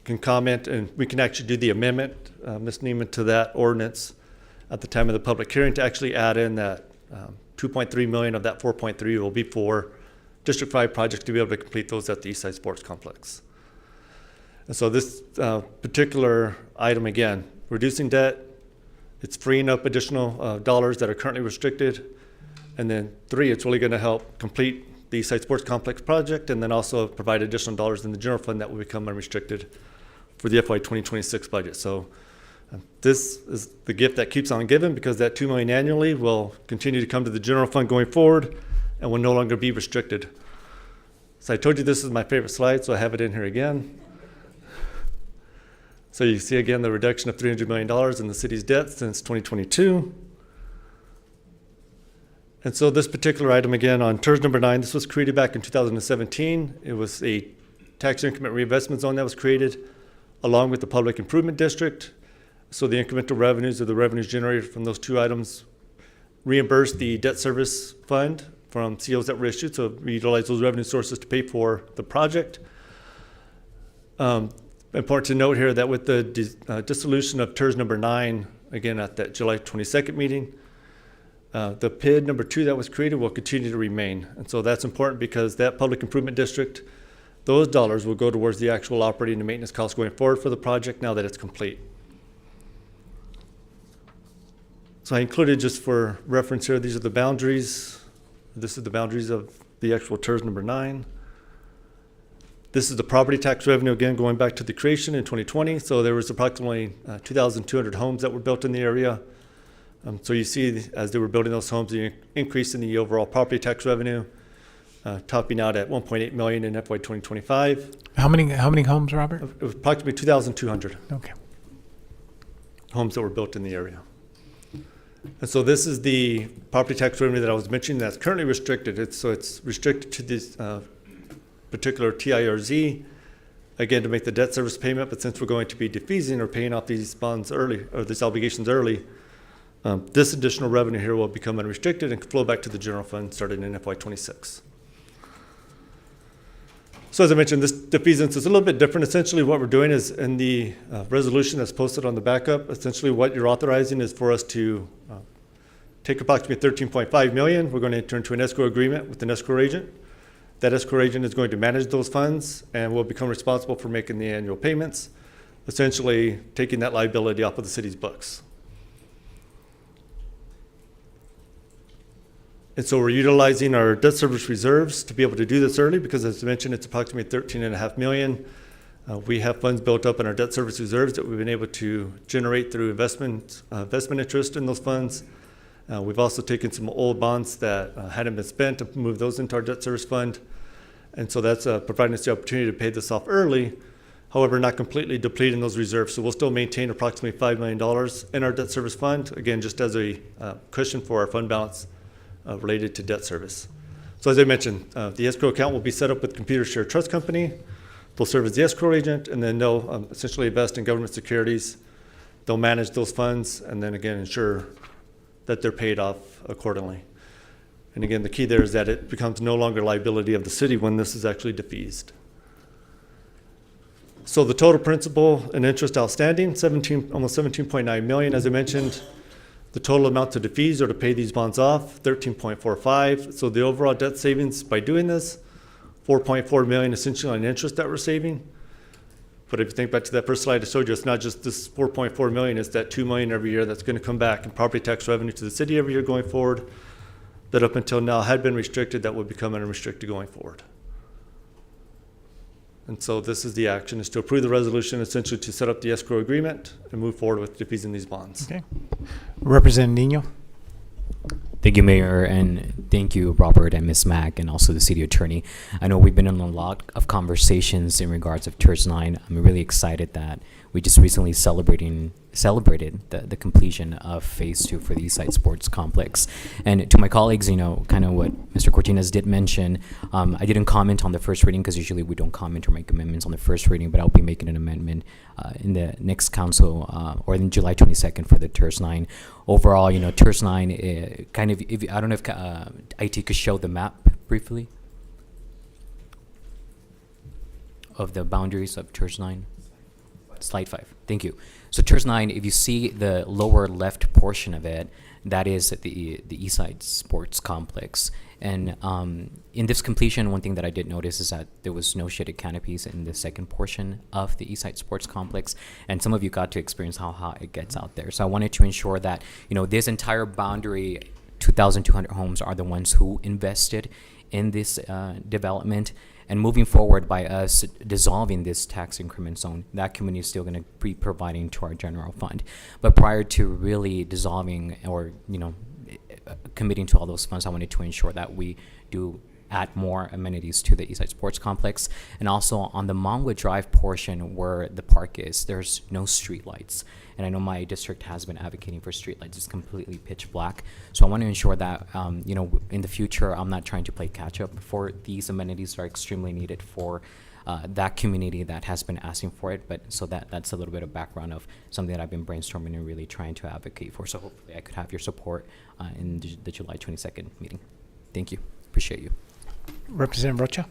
can comment, and we can actually do the amendment, Ms. Neiman, to that ordinance at the time of the public hearing to actually add in that 2.3 million of that 4.3 will be for District 5 projects to be able to complete those at the Eastside Sports Complex. And so this particular item, again, reducing debt, it's freeing up additional dollars that are currently restricted. And then 3, it's really going to help complete the Eastside Sports Complex project and then also provide additional dollars in the general fund that will become unrestricted for the FY 2026 budget. So this is the gift that keeps on giving because that $2 million annually will continue to come to the general fund going forward and will no longer be restricted. So I told you this is my favorite slide, so I have it in here again. So you see again the reduction of $300 million in the city's debt since 2022. And so this particular item again on TERS number 9, this was created back in 2017. It was a tax increment reinvestment zone that was created along with the public improvement district. So the incremental revenues or the revenues generated from those two items reimburse the debt service fund from COs that were issued, so we utilize those revenue sources to pay for the project. Important to note here that with the dissolution of TERS number 9, again at that July 22nd meeting, the PID number 2 that was created will continue to remain. And so that's important because that public improvement district, those dollars will go towards the actual operating and maintenance costs going forward for the project now that it's complete. So I included just for reference here, these are the boundaries. This is the boundaries of the actual TERS number 9. This is the property tax revenue, again, going back to the creation in 2020. So there was approximately 2,200 homes that were built in the area. So you see, as they were building those homes, the increase in the overall property tax revenue, topping out at 1.8 million in FY 2025. How many homes, Robert? It was approximately 2,200. Okay. Homes that were built in the area. And so this is the property tax revenue that I was mentioning that's currently restricted. So it's restricted to this particular TIRZ again, to make the debt service payment, but since we're going to be defeasing or paying off these bonds early, or these obligations early, this additional revenue here will become unrestricted and flow back to the general fund starting in FY26. So as I mentioned, this defeasance is a little bit different. Essentially what we're doing is in the resolution that's posted on the backup, essentially what you're authorizing is for us to take approximately $13.5 million. We're going to enter into an escrow agreement with an escrow agent. That escrow agent is going to manage those funds and will become responsible for making the annual payments, essentially taking that liability off of the city's books. And so we're utilizing our debt service reserves to be able to do this early because, as I mentioned, it's approximately $13.5 million. We have funds built up in our debt service reserves that we've been able to generate through investment interest in those funds. We've also taken some old bonds that hadn't been spent and moved those into our debt service fund. And so that's providing us the opportunity to pay this off early, however, not completely depleting those reserves. So we'll still maintain approximately $5 million in our debt service fund, again, just as a cushion for our fund balance related to debt service. So as I mentioned, the escrow account will be set up with Computer Share Trust Company. They'll serve as the escrow agent, and then they'll essentially invest in government securities. They'll manage those funds, and then again, ensure that they're paid off accordingly. And again, the key there is that it becomes no longer liability of the city when this is actually defeased. So the total principal and interest outstanding, almost $17.9 million, as I mentioned. The total amount to defease or to pay these bonds off, $13.45. So the overall debt savings by doing this, $4.4 million essentially on interest that we're saving. But if you think back to that first slide I showed you, it's not just this $4.4 million, it's that $2 million every year that's going to come back in property tax revenue to the city every year going forward, that up until now had been restricted, that would become unrestricted going forward. And so this is the action, is to approve the resolution essentially to set up the escrow agreement and move forward with defeasing these bonds. Okay. Representative Nino. Thank you, Mayor, and thank you, Robert and Ms. Mack, and also the city attorney. I know we've been in a lot of conversations in regards of TERS 9. I'm really excited that we just recently celebrated the completion of Phase 2 for the Eastside Sports Complex. And to my colleagues, you know, kind of what Mr. Cortinas did mention, I didn't comment on the first reading because usually we don't comment or make amendments on the first reading, but I'll be making an amendment in the next council or in July 22nd for the TERS 9. Overall, you know, TERS 9 kind of, I don't know if IT could show the map briefly of the boundaries of TERS 9. Slide 5. Thank you. So TERS 9, if you see the lower left portion of it, that is the Eastside Sports Complex. And in this completion, one thing that I did notice is that there was no shaded canopies in the second portion of the Eastside Sports Complex. And some of you got to experience how hot it gets out there. So I wanted to ensure that, you know, this entire boundary, 2,200 homes are the ones who invested in this development. And moving forward, by us dissolving this tax increment zone, that community is still going to be providing to our general fund. But prior to really dissolving or, you know, committing to all those funds, I wanted to ensure that we do add more amenities to the Eastside Sports Complex. And also on the Monwood Drive portion where the park is, there's no street lights. And I know my district has been advocating for street lights. It's completely pitch black. So I want to ensure that, you know, in the future, I'm not trying to play catch up for these amenities that are extremely needed for that community that has been asking for it. But so that's a little bit of background of something that I've been brainstorming and really trying to advocate for. So hopefully I could have your support in the July 22nd meeting. Thank you. Appreciate you. Representative Rocha.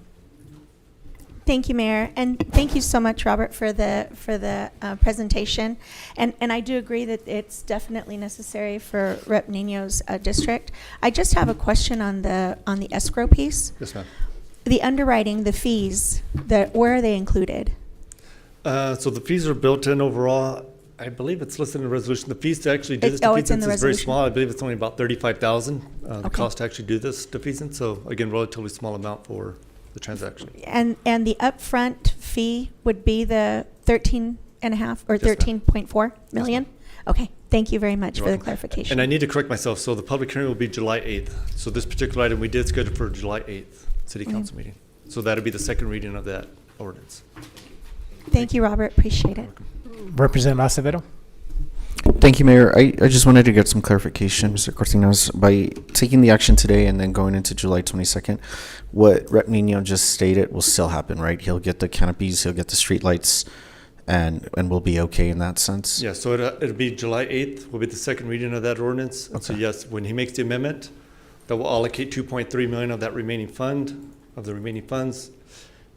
Thank you, Mayor, and thank you so much, Robert, for the presentation. And I do agree that it's definitely necessary for Rep. Nino's district. I just have a question on the escrow piece. Yes, ma'am. The underwriting, the fees, where are they included? So the fees are built in overall. I believe it's listed in the resolution. The fees to actually do this it's in defeasance the is very resolution. small. I believe it's only about $35,000. The Okay. cost to actually do this defeasance. So again, relatively small amount for the transaction. And the upfront fee would be the 13.5 or Yes, ma'am. 13.4 million? Okay, thank you very much You're for the welcome. clarification. And I need to correct myself. So the public hearing will be July 8th. So this particular item we did schedule for July 8th City Council meeting. So that'll be the second reading of that ordinance. Thank you, Robert, appreciate it. Representative Acevedo. Thank you, Mayor. I just wanted to get some clarification, Mr. Cortinas. By taking the action today and then going into July 22nd, what Rep. Nino just stated will still happen, right? He'll get the canopies, he'll get the streetlights, and we'll be okay in that sense? Yeah, so it'll be July 8th, will be the second reading of that ordinance. And so yes, when he makes the amendment, that will allocate 2.3 million of that remaining fund, of the remaining funds,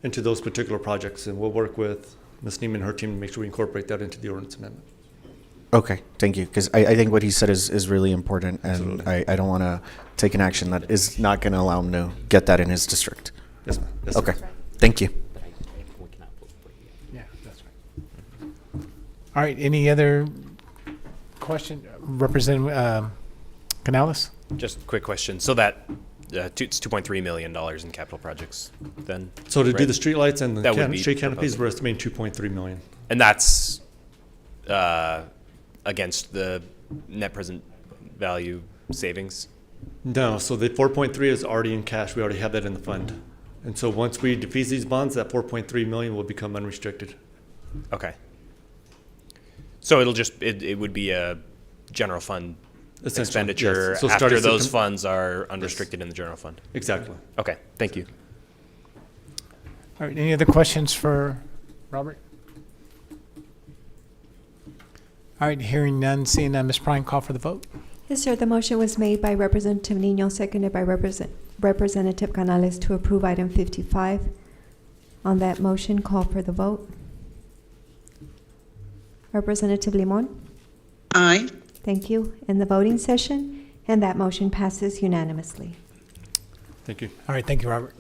into those particular projects. And we'll work with Ms. Neiman and her team to make sure we incorporate that into the ordinance amendment. Okay, thank you, because I think what he said is really important, and I don't want to take an action that is not going to allow him to get that in his district. Yes, ma'am. Yes, sir. Okay, thank you. Yeah, that's right. All right, any other question? Representative Canales? Just a quick question. So that it's $2.3 million in capital projects then? So to do right? the streetlights and That would the be street canopies, proposing. we're estimating 2.3 million. And that's against the net present value savings? No, so the 4.3 is already in cash. We already have that in the fund. And so once we defease these bonds, that 4.3 million will become unrestricted. Okay. So it'll just, it would be a general fund Essentially, expenditure yes. So after starting those September- funds are unrestricted in the general fund? Exactly. Okay, thank you. All right, any other questions for Robert? All right, hearing none, seeing none, Ms. Prime, call for the vote. Yes, sir. The motion was made by Representative Nino, seconded by Representative Canales to approve item 55. On that motion, call for the vote. Representative Limon? Aye. Thank you. In the voting session, and that motion passes unanimously. Thank you. All right, thank you, Robert.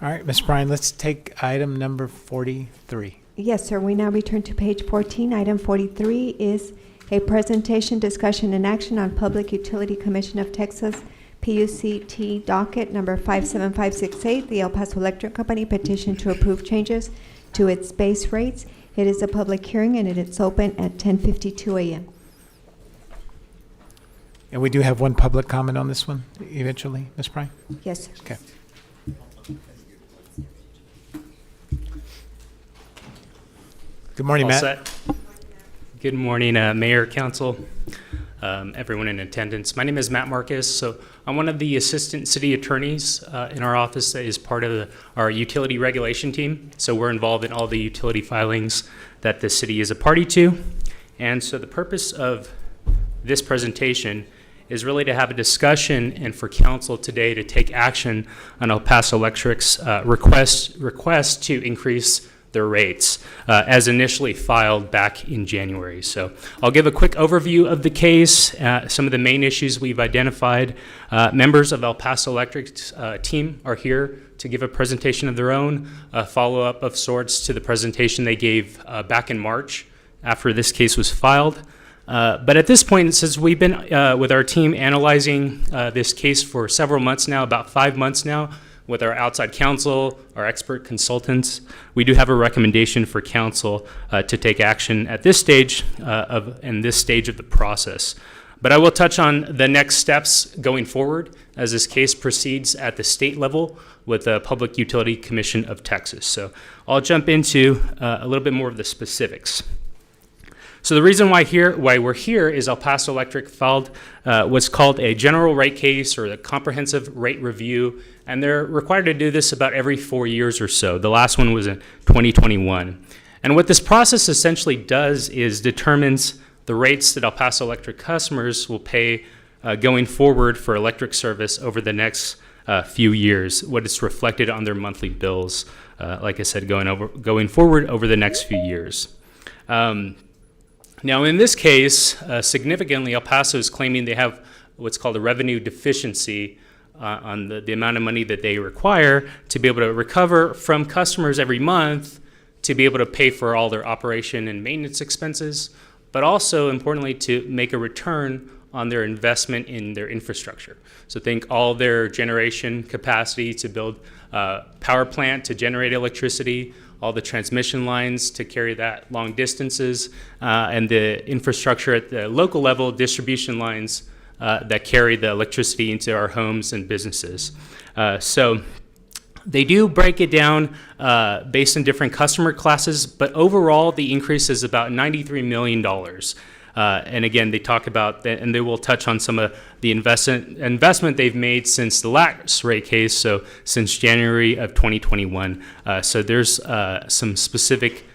All right, Ms. Bryan, let's take item number 43. Yes, sir. We now return to page 14. Item 43 is a presentation, discussion, and action on Public Utility Commission of Texas, PUCT docket number 57568, the El Paso Electric Company petition to approve changes to its base rates. It is a public hearing, and it is open at 10:52 a.m. And we do have one public comment on this one eventually, Ms. Bryan? Yes, sir. Okay. Good morning, All Matt. set. Good morning, Mayor, Council, everyone in attendance. My name is Matt Marcus. So I'm one of the assistant city attorneys in our office that is part of our utility regulation team. So we're involved in all the utility filings that the city is a party to. And so the purpose of this presentation is really to have a discussion and for council today to take action on El Paso Electric's request to increase their rates as initially filed back in January. So I'll give a quick overview of the case, some of the main issues we've identified. Members of El Paso Electric's team are here to give a presentation of their own, a follow-up of sorts to the presentation they gave back in March after this case was filed. But at this point, since we've been with our team analyzing this case for several months now, about 5 months now, with our outside counsel, our expert consultants, we do have a recommendation for council to take action at this stage of the process. But I will touch on the next steps going forward as this case proceeds at the state level with the Public Utility Commission of Texas. So I'll jump into a little bit more of the specifics. So the reason why we're here is El Paso Electric filed what's called a general rate case or a comprehensive rate review, and they're required to do this about every 4 years or so. The last one was in 2021. And what this process essentially does is determines the rates that El Paso Electric customers will pay going forward for electric service over the next few years, what is reflected on their monthly bills, like I said, going forward over the next few years. Now, in this case, significantly, El Paso is claiming they have what's called a revenue deficiency on the amount of money that they require to be able to recover from customers every month to be able to pay for all their operation and maintenance expenses, but also, importantly, to make a return on their investment in their infrastructure. So think all their generation capacity to build a power plant to generate electricity, all the transmission lines to carry that long distances, and the infrastructure at the local level, distribution lines that carry the electricity into our homes and businesses. So they do break it down based on different customer classes, but overall the increase is about $93 million. And again, they talk about that, and they will touch on some of the investment they've made since the last rate case, so since January of 2021. So there's some specific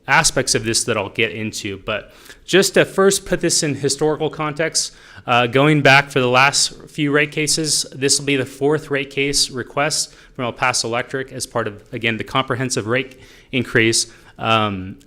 aspects of this that I'll get into. But just to first put this in historical context, going back for the last few rate cases, this will be the fourth rate case request from El Paso Electric as part of, again, the comprehensive rate increase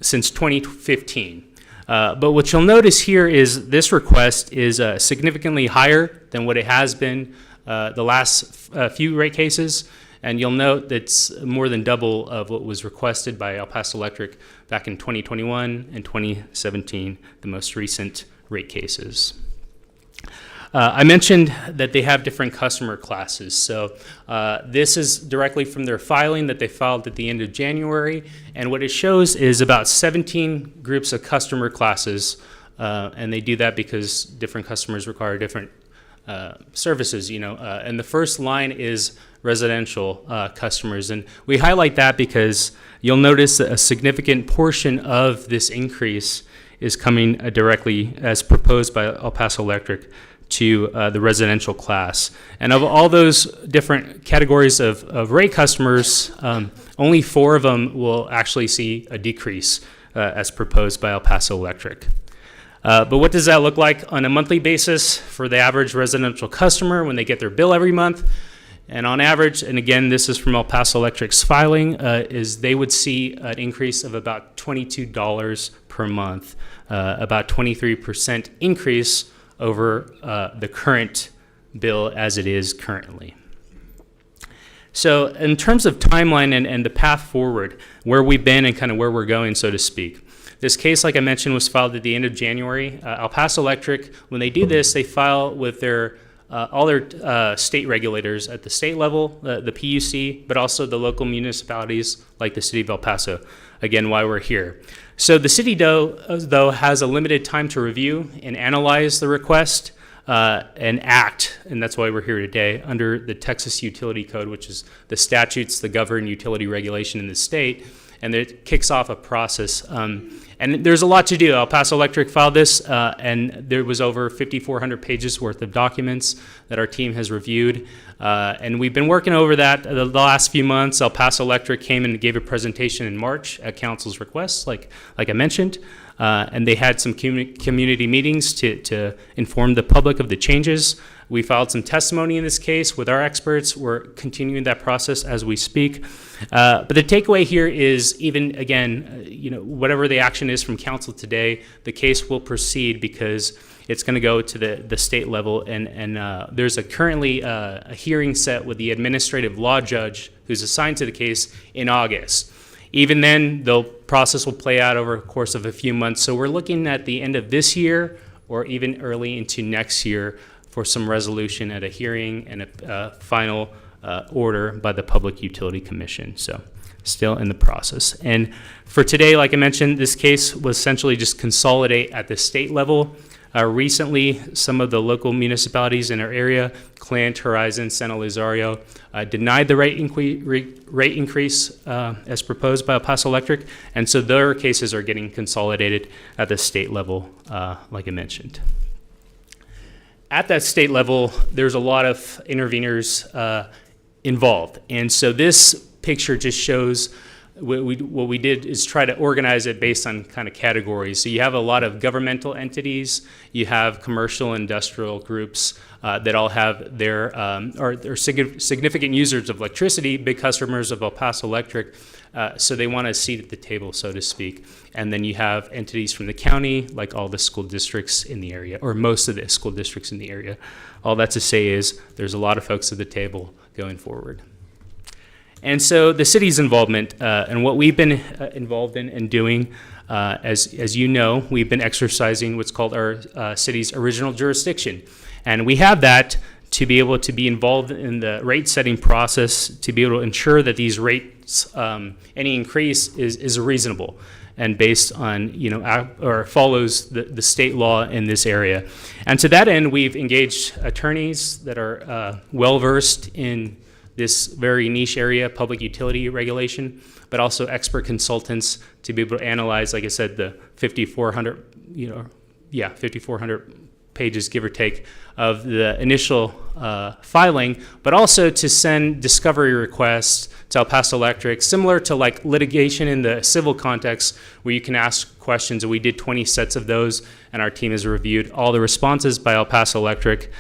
since 2015. But what you'll notice here is this request is significantly higher than what it has been the last few rate cases. And you'll note that's more than double of what was requested by El Paso Electric back in 2021 and 2017, the most recent rate cases. I mentioned that they have different customer classes. So this is directly from their filing that they filed at the end of January. And what it shows is about 17 groups of customer classes. And they do that because different customers require different services, and the first line is residential customers. And we highlight that because you'll notice that a significant portion of this increase is coming directly, as proposed by El Paso Electric, to the residential class. And of all those different categories of rate customers, only 4 of them will actually see a decrease as proposed by El Paso Electric. But what does that look like on a monthly basis for the average residential customer when they get their bill every month? And on average, and again, this is from El Paso Electric's filing, is they would see an increase of about $22 per month, about 23% increase over the current bill as it is currently. So in terms of timeline and the path forward, where we've been and kind of where we're going, so to speak. This case, like I mentioned, was filed at the end of January. El Paso Electric, when they do this, they file with their all their state regulators at the state level, the PUC, but also the local municipalities like the city of El Paso. Again, why we're here. So the city, though, has a limited time to review and analyze the request and act, and that's why we're here today, under the Texas Utility Code, which is the statutes that govern utility regulation in the state. And it kicks off a process. And there's a lot to do. El Paso Electric filed this, and there was over 5,400 pages worth of documents that our team has reviewed. And we've been working over that the last few months. El Paso Electric came and gave a presentation in March at council's request, like I mentioned. And they had some community meetings to inform the public of the changes. We filed some testimony in this case with our experts. We're continuing that process as we speak. But the takeaway here is, even again, whatever the action is from council today, the case will proceed because it's going to go to the state level. And there's currently a hearing set with the administrative law judge who's assigned to the case in August. Even then, the process will play out over the course of a few months. So we're looking at the end of this year or even early into next year for some resolution at a hearing and a final order by the Public Utility Commission. So still in the process. And for today, like I mentioned, this case was essentially just consolidate at the state level. Recently, some of the local municipalities in our area, Clint, Horizon, San Elizario, denied the rate increase as proposed by El Paso Electric, and so their cases are getting consolidated at the state level, like I mentioned. At that state level, there's a lot of interveners involved, and so this picture just shows what we did is try to organize it based on kind of categories. So you have a lot of governmental entities, you have commercial industrial groups that all have their significant users of electricity, big customers of El Paso Electric, so they want a seat at the table, so to speak. And then you have entities from the county, like all the school districts in the area, or most of the school districts in the area. All that to say is there's a lot of folks at the table going forward. And so the city's involvement and what we've been involved in and doing, as you know, we've been exercising what's called our city's original jurisdiction. And we have that to be able to be involved in the rate setting process, to be able to ensure that these rates, any increase is reasonable and based on, or follows the state law in this area. And to that end, we've engaged attorneys that are well-versed in this very niche area, public utility regulation, but also expert consultants to be able to analyze, like I said, the 5,400 5,400 pages, give or take, of the initial filing, but also to send discovery requests to El Paso Electric, similar to like litigation in the civil context, where you can ask questions. And we did 20 sets of those, and our team has reviewed all the responses by El Paso Electric.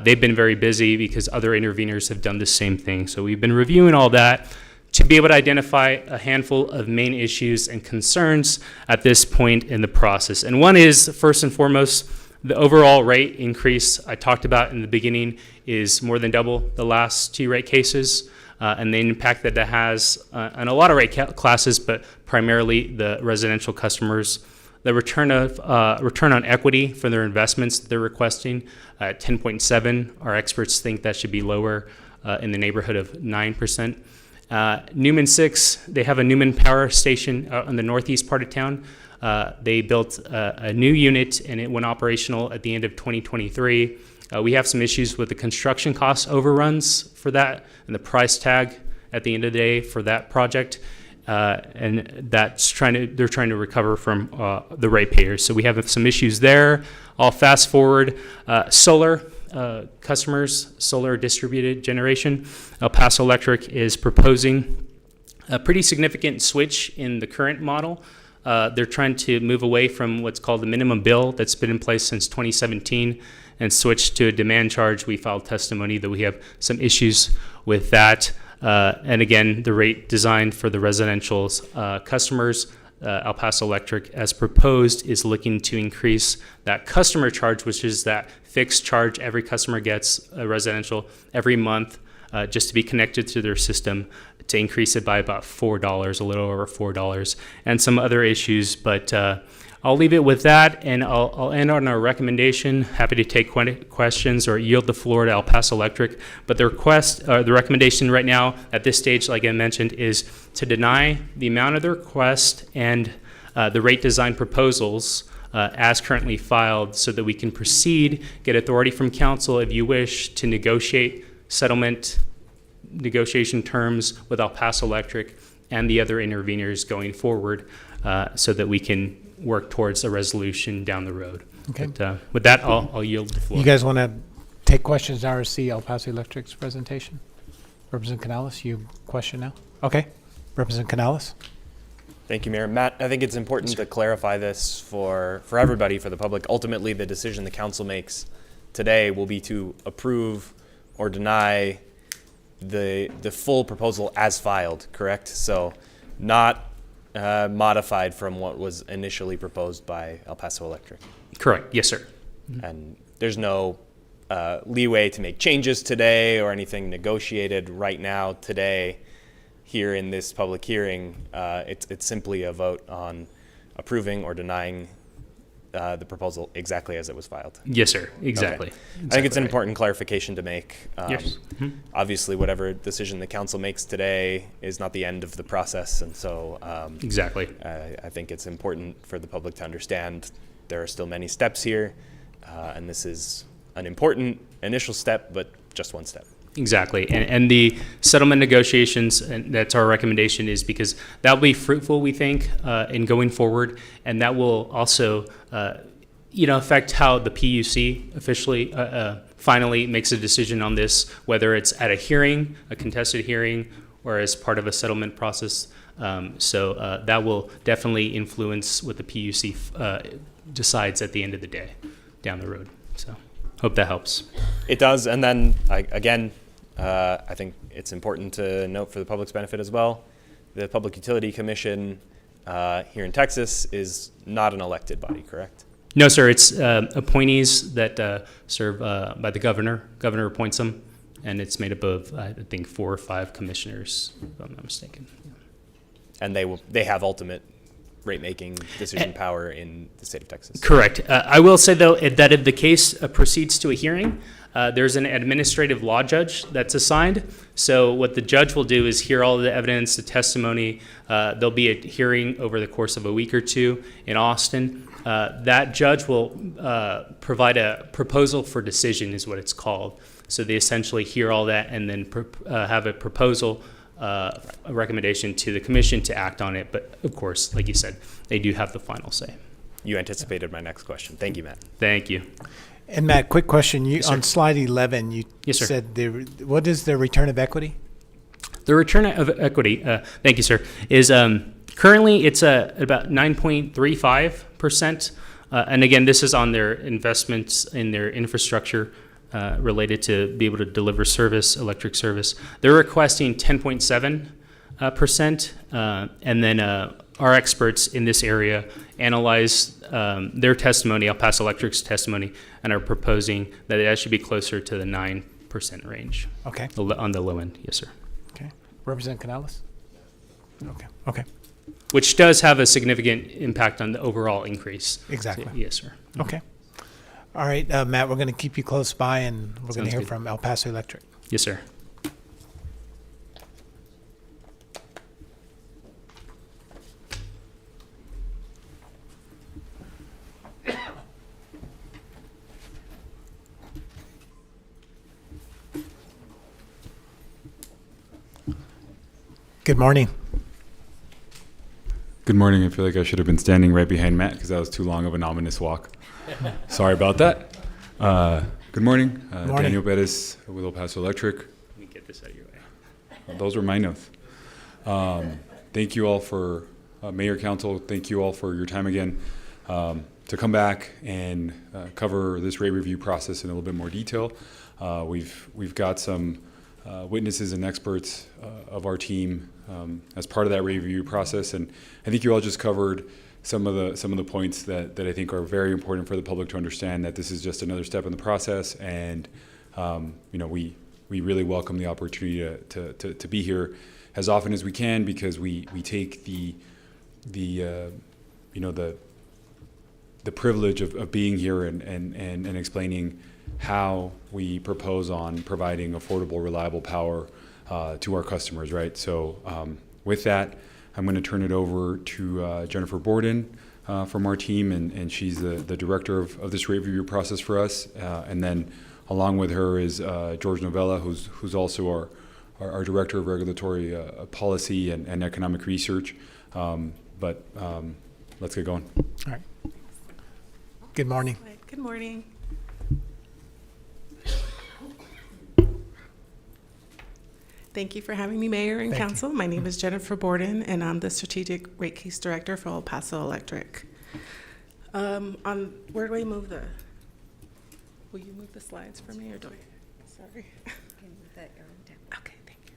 They've been very busy because other interveners have done the same thing. So we've been reviewing all that to be able to identify a handful of main issues and concerns at this point in the process. And one is, first and foremost, the overall rate increase I talked about in the beginning is more than double the last 2 rate cases, and the impact that that has on a lot of rate classes, but primarily the residential customers. The return on equity for their investments that they're requesting at 10.7. Our experts think that should be lower, in the neighborhood of 9%. Newman 6, they have a Newman power station out in the northeast part of town. They built a new unit, and it went operational at the end of 2023. We have some issues with the construction cost overruns for that and the price tag at the end of the day for that project. And they're trying to recover from the ratepayers. So we have some issues there. I'll fast forward. Solar customers, solar distributed generation. El Paso Electric is proposing a pretty significant switch in the current model. They're trying to move away from what's called the minimum bill that's been in place since 2017 and switch to a demand charge. We filed testimony that we have some issues with that. And again, the rate designed for the residential customers, El Paso Electric, as proposed, is looking to increase that customer charge, which is that fixed charge every customer gets, residential, every month, just to be connected to their system, to increase it by about $4, a little over $4, and some other issues. But I'll leave it with that, and I'll end on our recommendation. Happy to take questions or yield the floor to El Paso Electric. But the recommendation right now at this stage, like I mentioned, is to deny the amount of the request and the rate design proposals as currently filed, so that we can proceed, get authority from council if you wish to negotiate settlement negotiation terms with El Paso Electric and the other interveners going forward, so that we can work towards a resolution down the road. Okay. But, with that, I'll yield the floor. You guys want to take questions now or see El Paso Electric's presentation? Representative Canales, you question now? Okay. Representative Canales? Thank you, Mayor. Matt, I think it's important to clarify this for everybody, for the public. Ultimately, the decision the council makes today will be to approve or deny the full proposal as filed, correct? So not modified from what was initially proposed by El Paso Electric. Correct. Yes, sir. And there's no leeway to make changes today or anything negotiated right now today here in this public hearing. It's simply a vote on approving or denying the proposal exactly as it was filed. Yes, sir. Exactly. Okay. I think it's an important clarification to make. Yes. Obviously, whatever decision the council makes today is not the end of the process, and so exactly. I think it's important for the public to understand there are still many steps here, and this is an important initial step, but just one step. Exactly. And the settlement negotiations, and that's our recommendation, is because that will be fruitful, we think, in going forward, and that will also affect how the PUC officially finally makes a decision on this, whether it's at a hearing, a contested hearing, or as part of a settlement process. So that will definitely influence what the PUC decides at the end of the day down the road. So hope that helps. It does. And then again, I think it's important to note for the public's benefit as well, the Public Utility Commission here in Texas is not an elected body, correct? No, sir. It's appointees that serve by the governor. Governor appoints them, and it's made up of, I think, 4 or 5 commissioners, if I'm not mistaken. And they have ultimate rate-making decision power in the state of Texas. Correct. I will say, though, that if the case proceeds to a hearing, there's an administrative law judge that's assigned. So what the judge will do is hear all of the evidence, the testimony. There'll be a hearing over the course of a week or 2 in Austin. That judge will provide a proposal for decision, is what it's called. So they essentially hear all that and then have a proposal, a recommendation to the commission to act on it. But of course, like you said, they do have the final say. you anticipated my next question. Thank you, Matt. Thank you. And Matt, quick question. You, Yes, sir. on slide 11, you Yes, sir. said what is the return of equity? The return of equity, thank you, sir, is currently it's about 9.35%. And again, this is on their investments in their infrastructure related to be able to deliver service, electric service. They're requesting 10.7%. And then our experts in this area analyzed their testimony, El Paso Electric's testimony, and are proposing that it should be closer to the 9% range. Okay. On the low end, yes, sir. Okay. Representative Canales? Okay. Okay. Which does have a significant impact on the overall increase. Exactly. So, yes, sir. Okay. All right, Matt, we're going to keep you close by, and we're going to Sounds hear good. from El Paso Electric. Yes, sir. Good morning. Good morning. I feel like I should have been standing right behind Matt because that was too long of an ominous walk. Sorry about that. Good morning. Morning. Daniel Bettis with El Paso Electric. Let me get this out of your way. Well, those were my notes. Thank you all for, Mayor, Council, thank you all for your time again to come back and cover this rate review process in a little bit more detail. We've got some witnesses and experts of our team as part of that rate review process, and I think you all just covered some of the points that I think are very important for the public to understand, that this is just another step in the process, and we really welcome the opportunity to be here as often as we can, because we take the privilege of being here and explaining how we propose on providing affordable, reliable power to our customers, right? So with that, I'm going to turn it over to Jennifer Borden from our team, and she's the director of this rate review process for us. And then along with her is George Novella, who's also our director of regulatory policy and economic research. But let's get going. All right. Good morning. Good morning. Thank you for having me, Mayor and Thank Council. My name is Jennifer Borden, and I'm the Strategic Rate Case Director for El Paso Electric. Where do I move the? Will you move the slides for me, or do I? Sorry. Okay, thank you.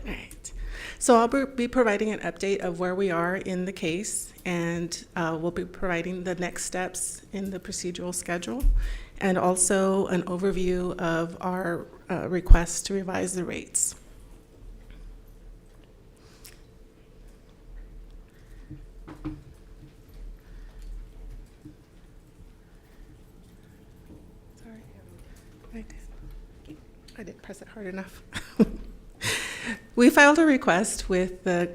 All right. So I'll be providing an update of where we are in the case, and we'll be providing the next steps in the procedural schedule, and also an overview of our request to revise the rates. Sorry, I didn't press it hard enough. We filed a request with the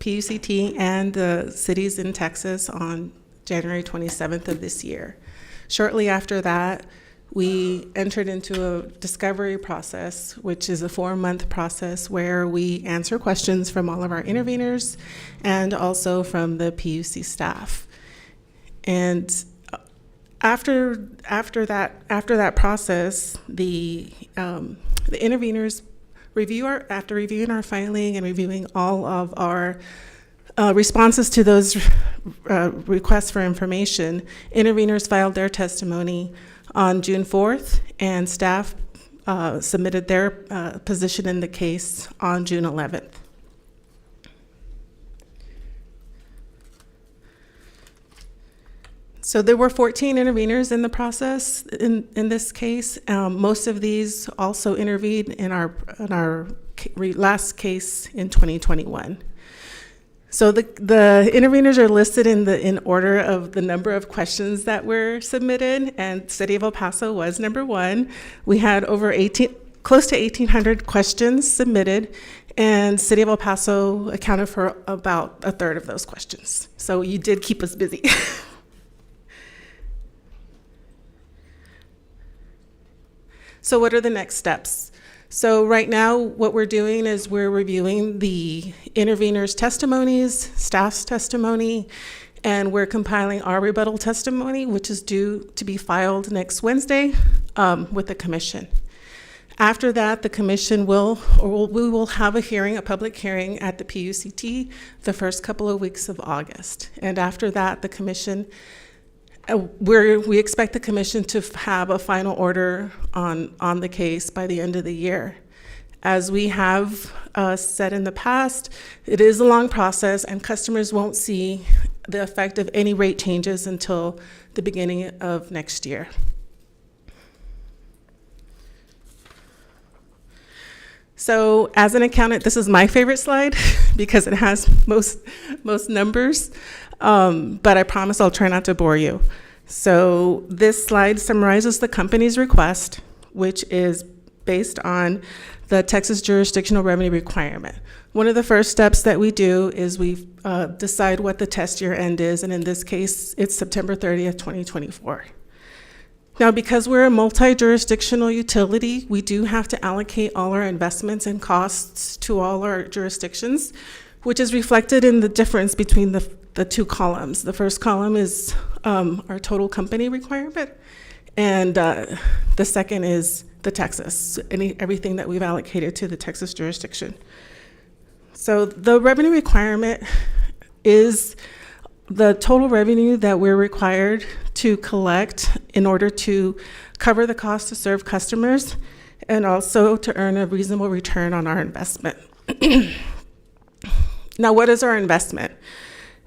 PUCT and the cities in Texas on January 27th of this year. Shortly after that, we entered into a discovery process, which is a 4-month process where we answer questions from all of our interveners and also from the PUC staff. And after that process, the interveners after reviewing our filing and reviewing all of our responses to those requests for information, interveners filed their testimony on June 4th, and staff submitted their position in the case on June 11th. So there were 14 interveners in the process in this case. Most of these also intervened in our last case in 2021. So the interveners are listed in order of the number of questions that were submitted, and City of El Paso was number 1. We had close to 1,800 questions submitted, and City of El Paso accounted for about a third of those questions. So you did keep us busy. So what are the next steps? So right now, what we're doing is we're reviewing the interveners' testimonies, staff's testimony, and we're compiling our rebuttal testimony, which is due to be filed next Wednesday with the commission. After that, the commission we will have a hearing, a public hearing at the PUCT the first couple of weeks of August. And after that, the commission, we expect the commission to have a final order on the case by the end of the year. As we have said in the past, it is a long process, and customers won't see the effect of any rate changes until the beginning of next year. So as an accountant, this is my favorite slide because it has most numbers, but I promise I'll try not to bore you. So this slide summarizes the company's request, which is based on the Texas jurisdictional revenue requirement. One of the first steps that we do is we decide what the test year end is, and in this case, it's September 30th, 2024. Now, because we're a multi-jurisdictional utility, we do have to allocate all our investments and costs to all our jurisdictions, which is reflected in the difference between the two columns. The first column is our total company requirement, and the second is the Texas, everything that we've allocated to the Texas jurisdiction. So the revenue requirement is the total revenue that we're required to collect in order to cover the cost to serve customers and also to earn a reasonable return on our investment. Now, what is our investment?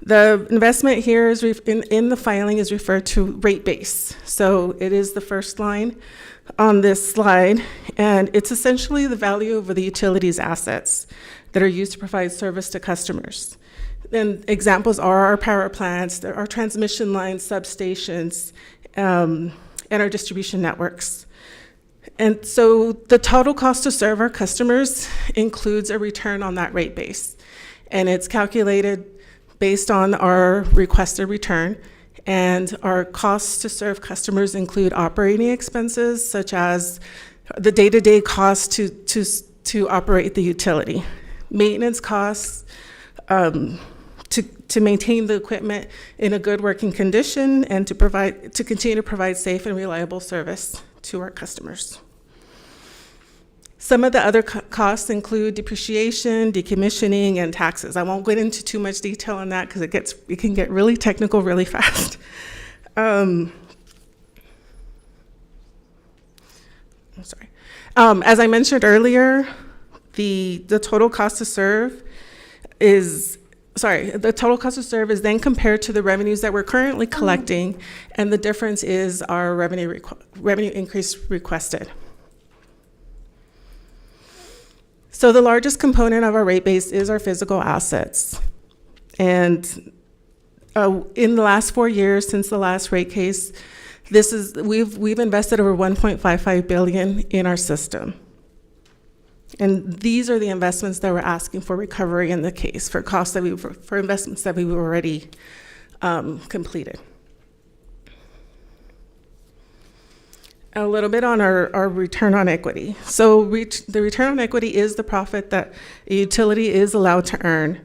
The investment here is in the filing is referred to rate base. So it is the first line on this slide, and it's essentially the value of the utilities assets that are used to provide service to customers. And examples are our power plants, our transmission lines, substations, and our distribution networks. And so the total cost to serve our customers includes a return on that rate base. And it's calculated based on our requested return. And our costs to serve customers include operating expenses, such as the day-to-day cost to operate the utility, maintenance costs, to maintain the equipment in a good working condition, and to continue to provide safe and reliable service to our customers. Some of the other costs include depreciation, decommissioning, and taxes. I won't get into too much detail on that because it can get really technical really fast. I'm sorry. As I mentioned earlier, the total cost to serve is then compared to the revenues that we're currently collecting, and the difference is our revenue increase requested. So the largest component of our rate base is our physical assets. And in the last 4 years since the last rate case, we've invested over $1.55 billion in our system. And these are the investments that we're asking for recovery in the case for investments that we've already completed. A little bit on our return on equity. So the return on equity is the profit that a utility is allowed to earn.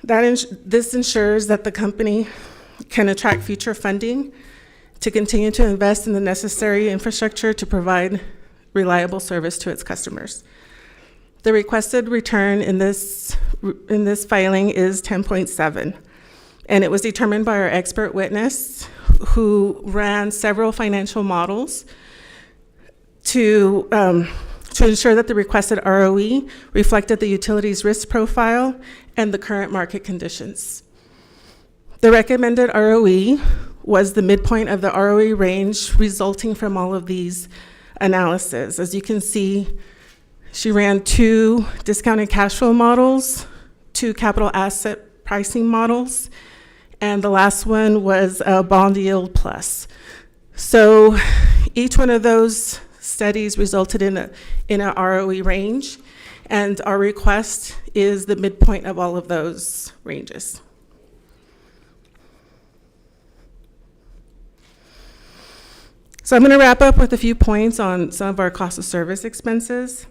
This ensures that the company can attract future funding to continue to invest in the necessary infrastructure to provide reliable service to its customers. The requested return in this filing is 10.7, and it was determined by our expert witness who ran several financial models to ensure that the requested ROE reflected the utility's risk profile and the current market conditions. The recommended ROE was the midpoint of the ROE range resulting from all of these analyses. As you can see, she ran 2 discounted cash flow models, 2 capital asset pricing models, and the last one was a bond yield plus. So each one of those studies resulted in a ROE range, and our request is the midpoint of all of those ranges. So I'm going to wrap up with a few points on some of our cost of service expenses.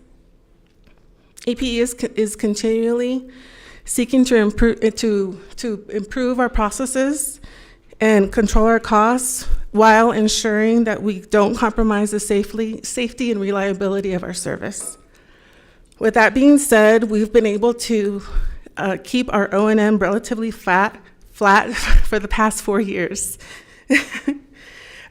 APE is continually seeking to improve our processes and control our costs while ensuring that we don't compromise the safety and reliability of our service. With that being said, we've been able to keep our O&M relatively flat for the past 4 years.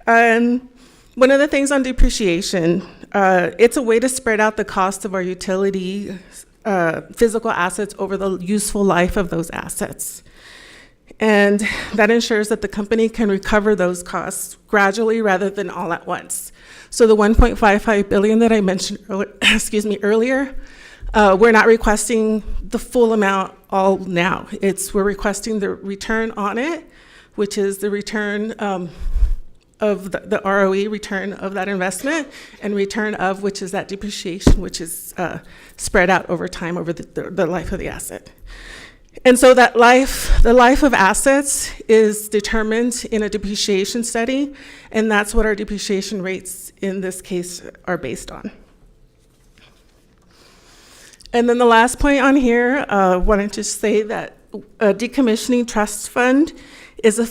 And one of the things on depreciation, it's a way to spread out the cost of our utility physical assets over the useful life of those assets. And that ensures that the company can recover those costs gradually rather than all at once. So the $1.55 billion that I mentioned earlier, we're not requesting the full amount all now. We're requesting the return on it, which is the return of the ROE return of that investment, and return of which is that depreciation, which is spread out over time over the life of the asset. And so that the life of assets is determined in a depreciation study, and that's what our depreciation rates in this case are based on. And then the last point on here, wanted to say that a decommissioning trust fund is a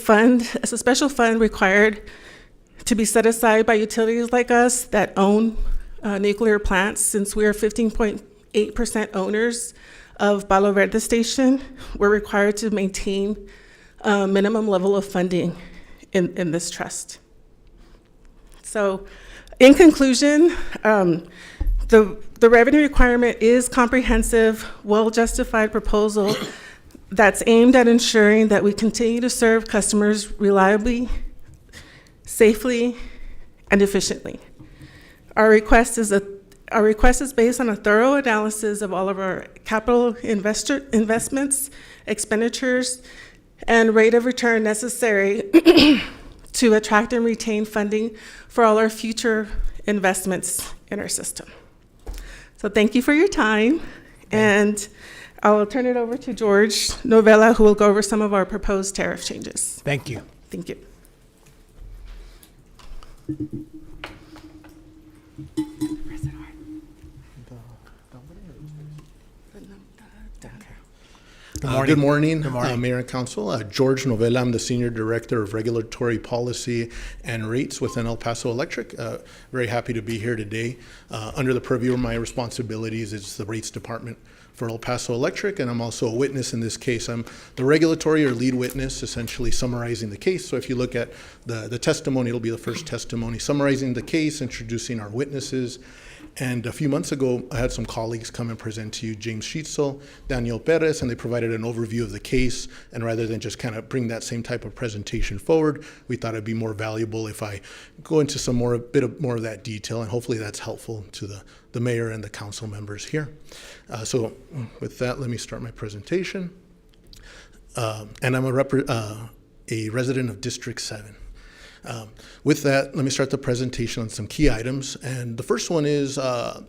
special fund required to be set aside by utilities like us that own nuclear plants. Since we are 15.8% owners of Palo Verde Station, we're required to maintain a minimum level of funding in this trust. So in conclusion, the revenue requirement is comprehensive, well-justified proposal that's aimed at ensuring that we continue to serve customers reliably, safely, and efficiently. Our request is based on a thorough analysis of all of our capital investments, expenditures, and rate of return necessary to attract and retain funding for all our future investments in our system. So thank you for your time, and I will turn it over to George Novella, who will go over some of our proposed tariff changes. Thank you. Thank you. Good morning. Good morning, Mayor and Council. George Novella, I'm the Senior Director of Regulatory Policy and Rates within El Paso Electric. Very happy to be here today. Under the purview of my responsibilities is the Rates Department for El Paso Electric, and I'm also a witness in this case. I'm the regulatory or lead witness, essentially summarizing the case. So if you look at the testimony, it'll be the first testimony, summarizing the case, introducing our witnesses. And a few months ago, I had some colleagues come and present to you, James Schitzel, Daniel Perez, and they provided an overview of the case. And rather than just kind of bring that same type of presentation forward, we thought it'd be more valuable if I go into a bit more of that detail, and hopefully that's helpful to the mayor and the council members here. So with that, let me start my presentation. And I'm a resident of District 7. With that, let me start the presentation on some key items. And the first one is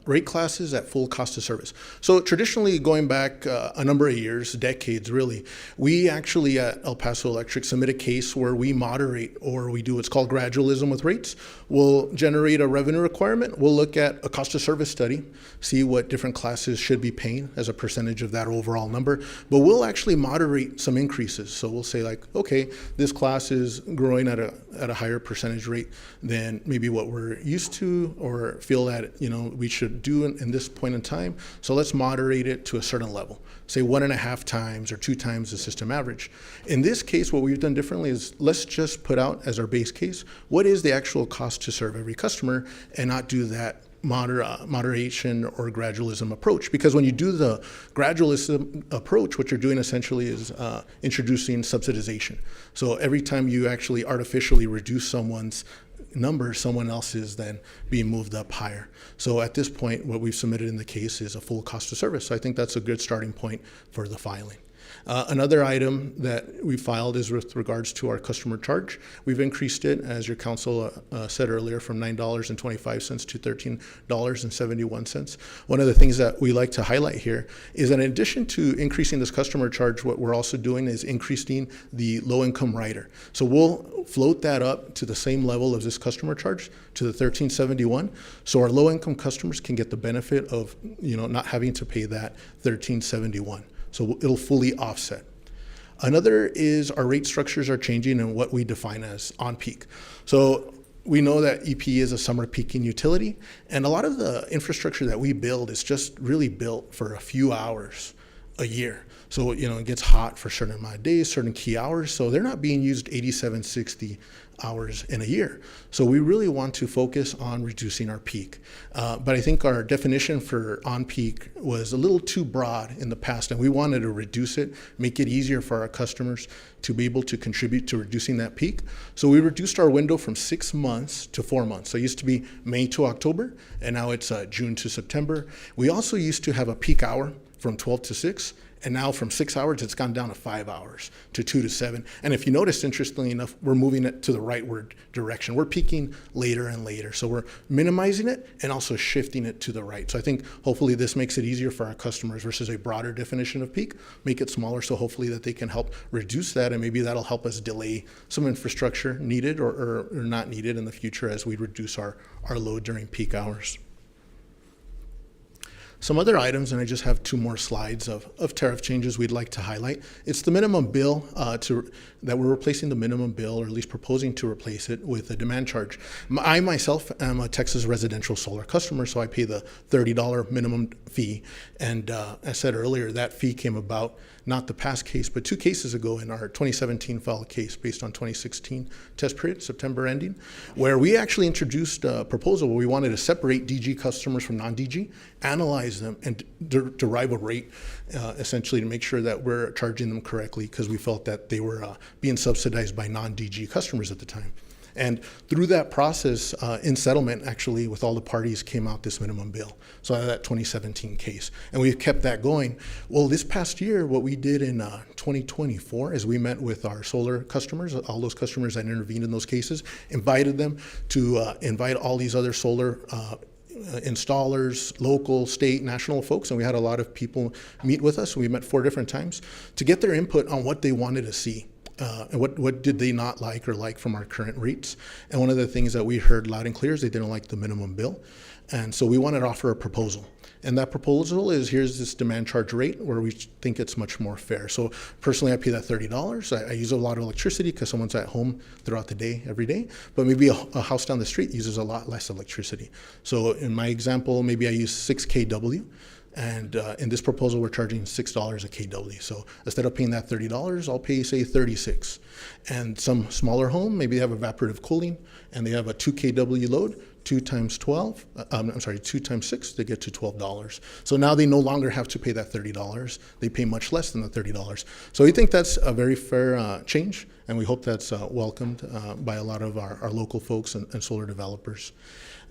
rate classes at full cost of service. So traditionally, going back a number of years, decades really, we actually at El Paso Electric submit a case where we moderate, or we do what's called gradualism with rates. We'll generate a revenue requirement. We'll look at a cost of service study, see what different classes should be paying as a percentage of that overall number. But we'll actually moderate some increases. So we'll say like, okay, this class is growing at a higher percentage rate than maybe what we're used to or feel that we should do in this point in time. So let's moderate it to a certain level, say 1.5 times or 2 times the system average. In this case, what we've done differently is let's just put out as our base case what is the actual cost to serve every customer, and not do that moderation or gradualism approach. Because when you do the gradualism approach, what you're doing essentially is introducing subsidization. So every time you actually artificially reduce someone's number, someone else is then being moved up higher. So at this point, what we've submitted in the case is a full cost of service. So I think that's a good starting point for the filing. Another item that we filed is with regards to our customer charge. We've increased it, as your council said earlier, from $9.25 to $13.71. One of the things that we like to highlight here is that in addition to increasing this customer charge, what we're also doing is increasing the low-income rider. So we'll float that up to the same level as this customer charge, to the $13.71, so our low-income customers can get the benefit of not having to pay that $13.71. So it'll fully offset. Another is our rate structures are changing and what we define as on-peak. So we know that EP is a summer peaking utility, and a lot of the infrastructure that we build is just really built for a few hours a year. So, it gets hot for a certain amount of days, certain key hours, so they're not being used 87, 60 hours in a year. So we really want to focus on reducing our peak. But I think our definition for on-peak was a little too broad in the past, and we wanted to reduce it, make it easier for our customers to be able to contribute to reducing that peak. So we reduced our window from 6 months to 4 months. So it used to be May to October, and now it's June to September. We also used to have a peak hour from 12 to 6, and now from 6 hours, it's gone down to 5 hours, to 2 to 7. And if you notice, interestingly enough, we're moving it to the rightward direction. We're peaking later and later. So we're minimizing it and also shifting it to the right. So I think hopefully this makes it easier for our customers versus a broader definition of peak, make it smaller, so hopefully that they can help reduce that, and maybe that'll help us delay some infrastructure needed or not needed in the future as we reduce our load during peak hours. Some other items, and I just have 2 more slides of tariff changes we'd like to highlight. It's the minimum bill that we're replacing the minimum bill, or at least proposing to replace it with a demand charge. I myself am a Texas residential solar customer, so I pay the $30 minimum fee. And I said earlier, that fee came about not the past case, but 2 cases ago in our 2017 filed case based on 2016 test period, September ending, where we actually introduced a proposal where we wanted to separate DG customers from non-DG, analyze them, and derive a rate essentially to make sure that we're charging them correctly, because we felt that they were being subsidized by non-DG customers at the time. And through that process, in settlement, actually, with all the parties, came out this minimum bill. So out of that 2017 case. And we've kept that going. Well, this past year, what we did in 2024 is we met with our solar customers, all those customers that intervened in those cases, invited them to invite all these other solar installers, local, state, national folks, and we had a lot of people meet with us. We met 4 different times to get their input on what they wanted to see. And what did they not like or like from our current rates? And one of the things that we heard loud and clear is they didn't like the minimum bill. And so we wanted to offer a proposal. And that proposal is, here's this demand charge rate where we think it's much more fair. So personally, I pay that $30. I use a lot of electricity because someone's at home throughout the day, every day. But maybe a house down the street uses a lot less electricity. So in my example, maybe I use 6 kW. And in this proposal, we're charging $6 a kW. So instead of paying that $30, I'll pay, say, $36. And some smaller home, maybe they have evaporative cooling, and they have a 2 kW load, 2 times 6, they get to $12. So now they no longer have to pay that $30. They pay much less than the $30. So we think that's a very fair change, and we hope that's welcomed by a lot of our local folks and solar developers.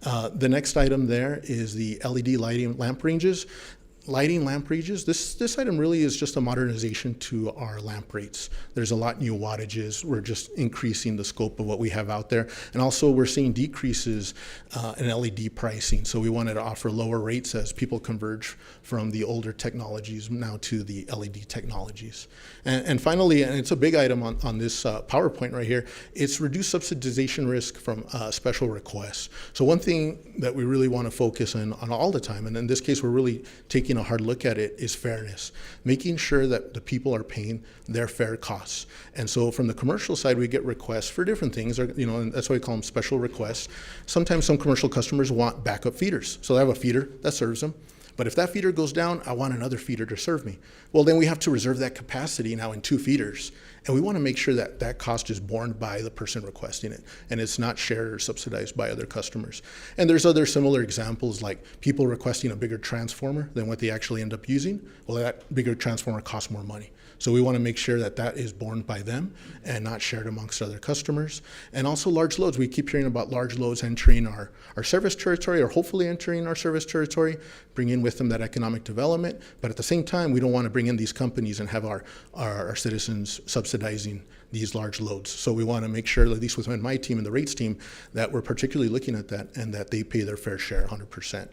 The next item there is the LED lighting lamp ranges. Lighting lamp ranges, this item really is just a modernization to our lamp rates. There's a lot new wattages. We're just increasing the scope of what we have out there. And also we're seeing decreases in LED pricing. So we wanted to offer lower rates as people converge from the older technologies now to the LED technologies. And finally, and it's a big item on this PowerPoint right here, it's reduced subsidization risk from special requests. So one thing that we really want to focus on all the time, and in this case we're really taking a hard look at it, is fairness, making sure that the people are paying their fair costs. And so from the commercial side, we get requests for different things, and that's why we call them special requests. Sometimes some commercial customers want backup feeders. So they have a feeder that serves them. But if that feeder goes down, I want another feeder to serve me. Well, then we have to reserve that capacity now in 2 feeders. And we want to make sure that that cost is borne by the person requesting it, and it's not shared or subsidized by other customers. And there's other similar examples, like people requesting a bigger transformer than what they actually end up using. Well, that bigger transformer costs more money. So we want to make sure that that is borne by them and not shared amongst other customers. And also large loads. We keep hearing about large loads entering our service territory, or hopefully entering our service territory, bringing with them that economic development. But at the same time, we don't want to bring in these companies and have our citizens subsidizing these large loads. So we want to make sure, at least within my team and the rates team, that we're particularly looking at that and that they pay their fair share 100%.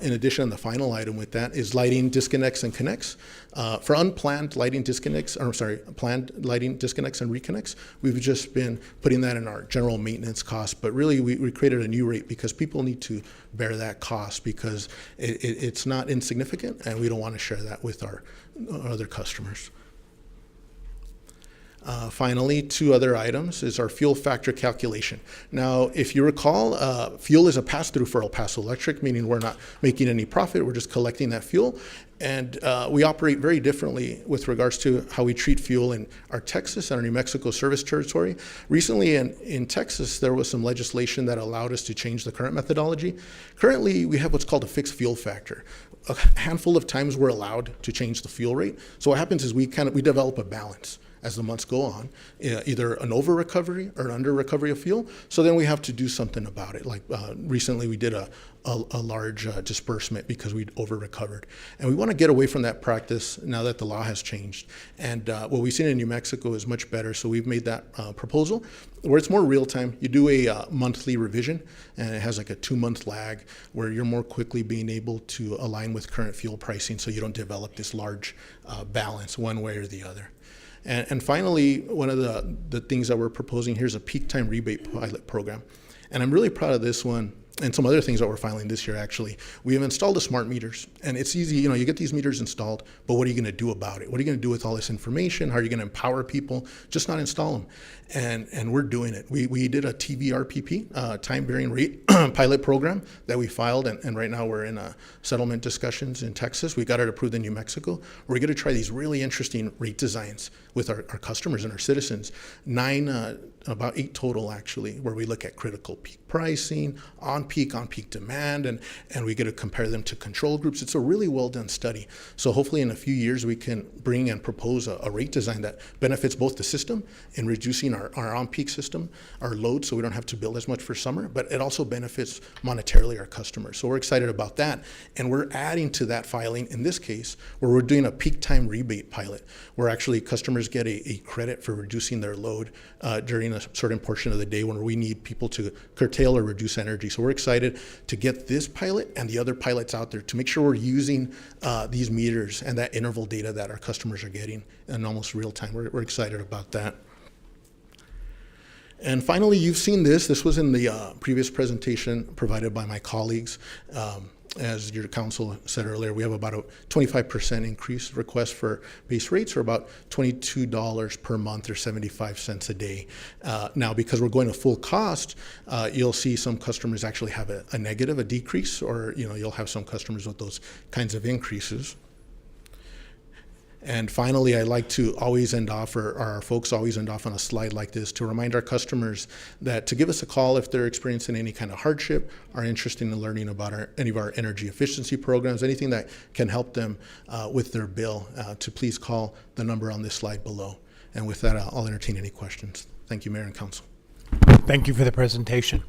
In addition, the final item with that is lighting disconnects and connects. For unplanned lighting disconnects, planned lighting disconnects and reconnects, we've just been putting that in our general maintenance cost. But really, we created a new rate because people need to bear that cost because it's not insignificant, and we don't want to share that with our other customers. Finally, two other items is our fuel factor calculation. Now, if you recall, fuel is a pass-through for El Paso Electric, meaning we're not making any profit, we're just collecting that fuel. And we operate very differently with regards to how we treat fuel in our Texas and our New Mexico service territory. Recently in Texas, there was some legislation that allowed us to change the current methodology. Currently, we have what's called a fixed fuel factor. A handful of times we're allowed to change the fuel rate. So what happens is we develop a balance as the months go on, either an over recovery or an under recovery of fuel. So then we have to do something about it. Like recently we did a large disbursement because we'd over recovered. And we want to get away from that practice now that the law has changed. And what we've seen in New Mexico is much better. So we've made that proposal where it's more real time. You do a monthly revision and it has like a 2-month lag where you're more quickly being able to align with current fuel pricing so you don't develop this large balance one way or the other. And finally, one of the things that we're proposing here is a peak time rebate pilot program. And I'm really proud of this one and some other things that we're filing this year, actually. We have installed the smart meters. And it's easy, you get these meters installed, but what are you going to do about it? What are you going to do with all this information? How are you going to empower people? Just not install them. And we're doing it. We did a TVRPP, time varying rate pilot program that we filed. And right now we're in settlement discussions in Texas. We got it approved in New Mexico. We're going to try these really interesting rate designs with our customers and our citizens. About 8 total, actually, where we look at critical peak pricing, on-peak demand, and we get to compare them to control groups. It's a really well-done study. So hopefully in a few years, we can bring and propose a rate design that benefits both the system in reducing our on-peak system, our load, so we don't have to build as much for summer, but it also benefits monetarily our customers. So we're excited about that. And we're adding to that filing, in this case, where we're doing a peak time rebate pilot, where actually customers get a credit for reducing their load during a certain portion of the day when we need people to curtail or reduce energy. So we're excited to get this pilot and the other pilots out there to make sure we're using these meters and that interval data that our customers are getting in almost real time. We're excited about that. And finally, you've seen this. This was in the previous presentation provided by my colleagues. As your council said earlier, we have about a 25% increase request for base rates, or about $22 per month or 75 cents a day. Now, because we're going to full cost, you'll see some customers actually have a negative, a decrease, or you'll have some customers with those kinds of increases. And finally, I like to always end off, or our folks always end off on a slide like this, to remind our customers that to give us a call if they're experiencing any kind of hardship, are interested in learning about any of our energy efficiency programs, anything that can help them with their bill, to please call the number on this slide below. And with that, I'll entertain any questions. Thank you, Mayor and Council. Thank you for the presentation.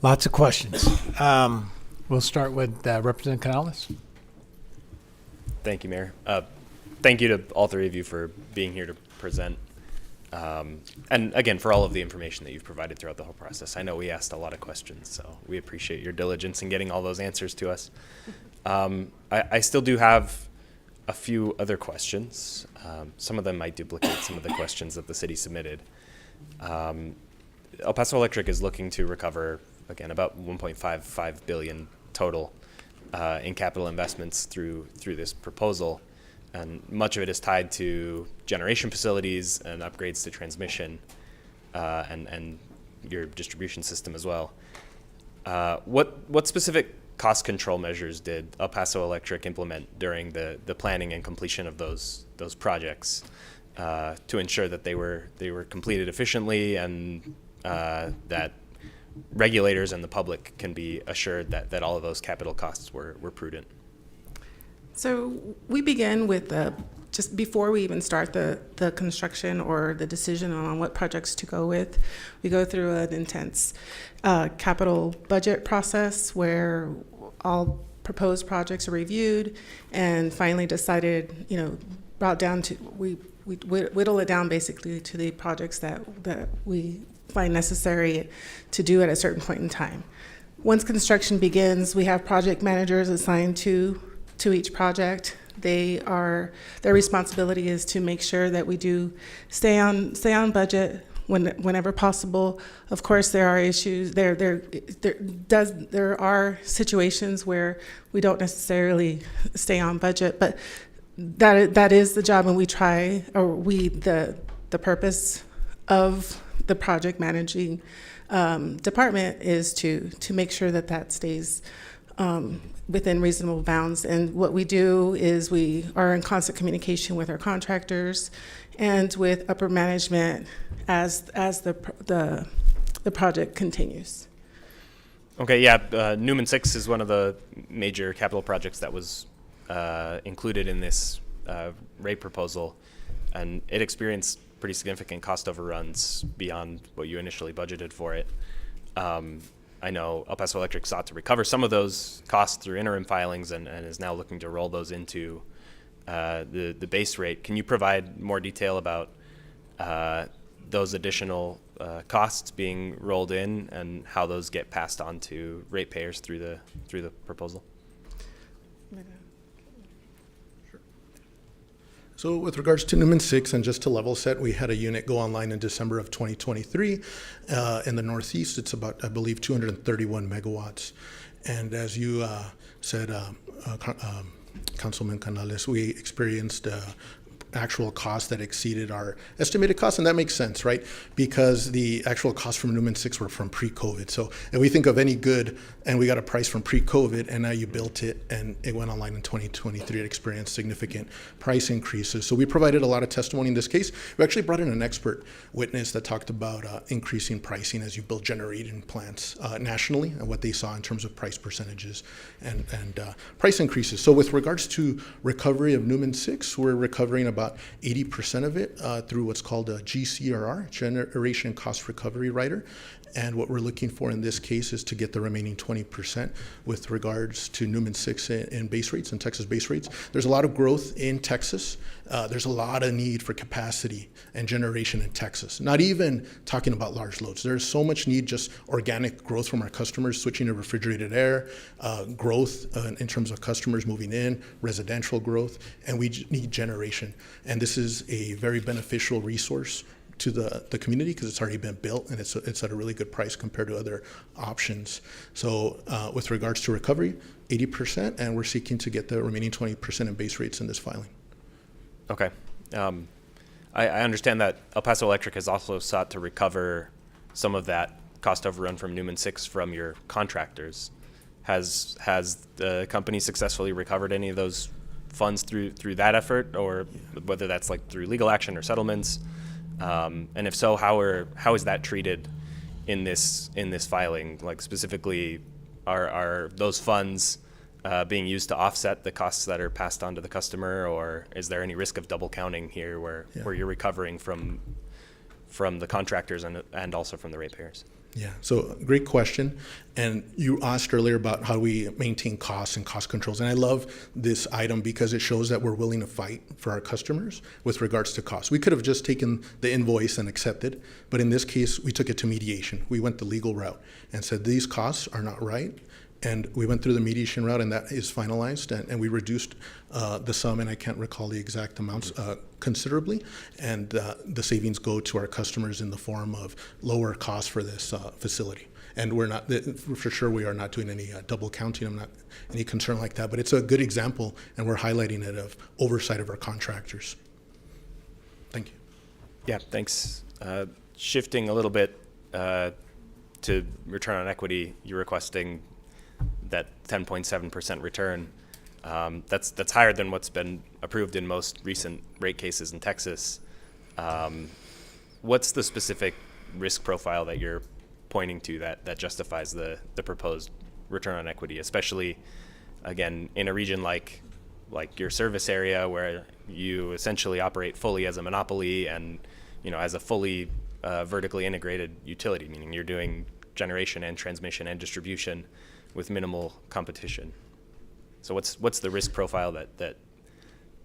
Lots of questions. We'll start with Representative Canales. Thank you, Mayor. Thank you to all three of you for being here to present. And again, for all of the information that you've provided throughout the whole process. I know we asked a lot of questions, so we appreciate your diligence in getting all those answers to us. I still do have a few other questions. Some of them might duplicate some of the questions that the city submitted. El Paso Electric is looking to recover, again, about $1.55 billion total in capital investments through this proposal, and much of it is tied to generation facilities and upgrades to transmission and your distribution system as well. What specific cost control measures did El Paso Electric implement during the planning and completion of those projects to ensure that they were completed efficiently and that regulators and the public can be assured that all of those capital costs were prudent? So we begin with just before we even start the construction or the decision on what projects to go with, we go through an intense capital budget process where all proposed projects are reviewed and finally decided, brought down to, we whittle it down basically to the projects that we find necessary to do at a certain point in time. Once construction begins, we have project managers assigned to each project. Their responsibility is to make sure that we do stay on budget whenever possible. Of course, there are issues. There are situations where we don't necessarily stay on budget, but that is the job, and we try, or the purpose of the project managing department is to make sure that stays within reasonable bounds. And what we do is we are in constant communication with our contractors and with upper management as the project continues. Okay, yeah, Newman 6 is one of the major capital projects that was included in this rate proposal, and it experienced pretty significant cost overruns beyond what you initially budgeted for it. I know El Paso Electric sought to recover some of those costs through interim filings and is now looking to roll those into the base rate. Can you provide more detail about those additional costs being rolled in and how those get passed on to ratepayers through the proposal? So with regards to Newman 6, and just to level set, we had a unit go online in December of 2023. In the Northeast, it's about, I believe, 231 megawatts. And as you said, Councilman Canales, we experienced actual costs that exceeded our estimated costs, and that makes sense, right? Because the actual costs from Newman 6 were from pre-COVID. So, and we think of any good, and we got a price from pre-COVID, and now you built it, and it went online in 2023. It experienced significant price increases. So we provided a lot of testimony in this case. We actually brought in an expert witness that talked about increasing pricing as you build generating plants nationally, and what they saw in terms of price percentages and price increases. So with regards to recovery of Newman 6, we're recovering about 80% of it through what's called a GCRR, Generation Cost Recovery Rider. And what we're looking for in this case is to get the remaining 20% with regards to Newman 6 in base rates and Texas base rates. There's a lot of growth in Texas. There's a lot of need for capacity and generation in Texas, not even talking about large loads. There's so much need, just organic growth from our customers, switching to refrigerated air, growth in terms of customers moving in, residential growth, and we need generation. And this is a very beneficial resource to the community because it's already been built, and it's at a really good price compared to other options. So with regards to recovery, 80%, and we're seeking to get the remaining 20% in base rates in this filing. Okay. I understand that El Paso Electric has also sought to recover some of that cost overrun from Newman 6 from your contractors. Has the company successfully recovered any of those funds through that effort, or whether that's like through legal action or settlements? And if so, how is that treated in this filing? Like specifically, are those funds being used to offset the costs that are passed on to the customer, or is there any risk of double counting here, where you're recovering from the contractors and also from the ratepayers? Yeah, so great question. And you asked earlier about how we maintain costs and cost controls. And I love this item because it shows that we're willing to fight for our customers with regards to costs. We could have just taken the invoice and accepted, but in this case, we took it to mediation. We went the legal route and said these costs are not right. And we went through the mediation route, and that is finalized, and we reduced the sum, and I can't recall the exact amounts, considerably, and the savings go to our customers in the form of lower costs for this facility. And we're not, for sure, we are not doing any double counting. I'm not any concern like that, but it's a good example, and we're highlighting it of oversight of our contractors. Thank you. Yeah, thanks. Shifting a little bit to return on equity, you're requesting that 10.7% return. That's higher than what's been approved in most recent rate cases in Texas. What's the specific risk profile that you're pointing to that justifies the proposed return on equity, especially, again, in a region like your service area where you essentially operate fully as a monopoly and, as a fully vertically integrated utility, meaning you're doing generation and transmission and distribution with minimal competition. So what's the risk profile that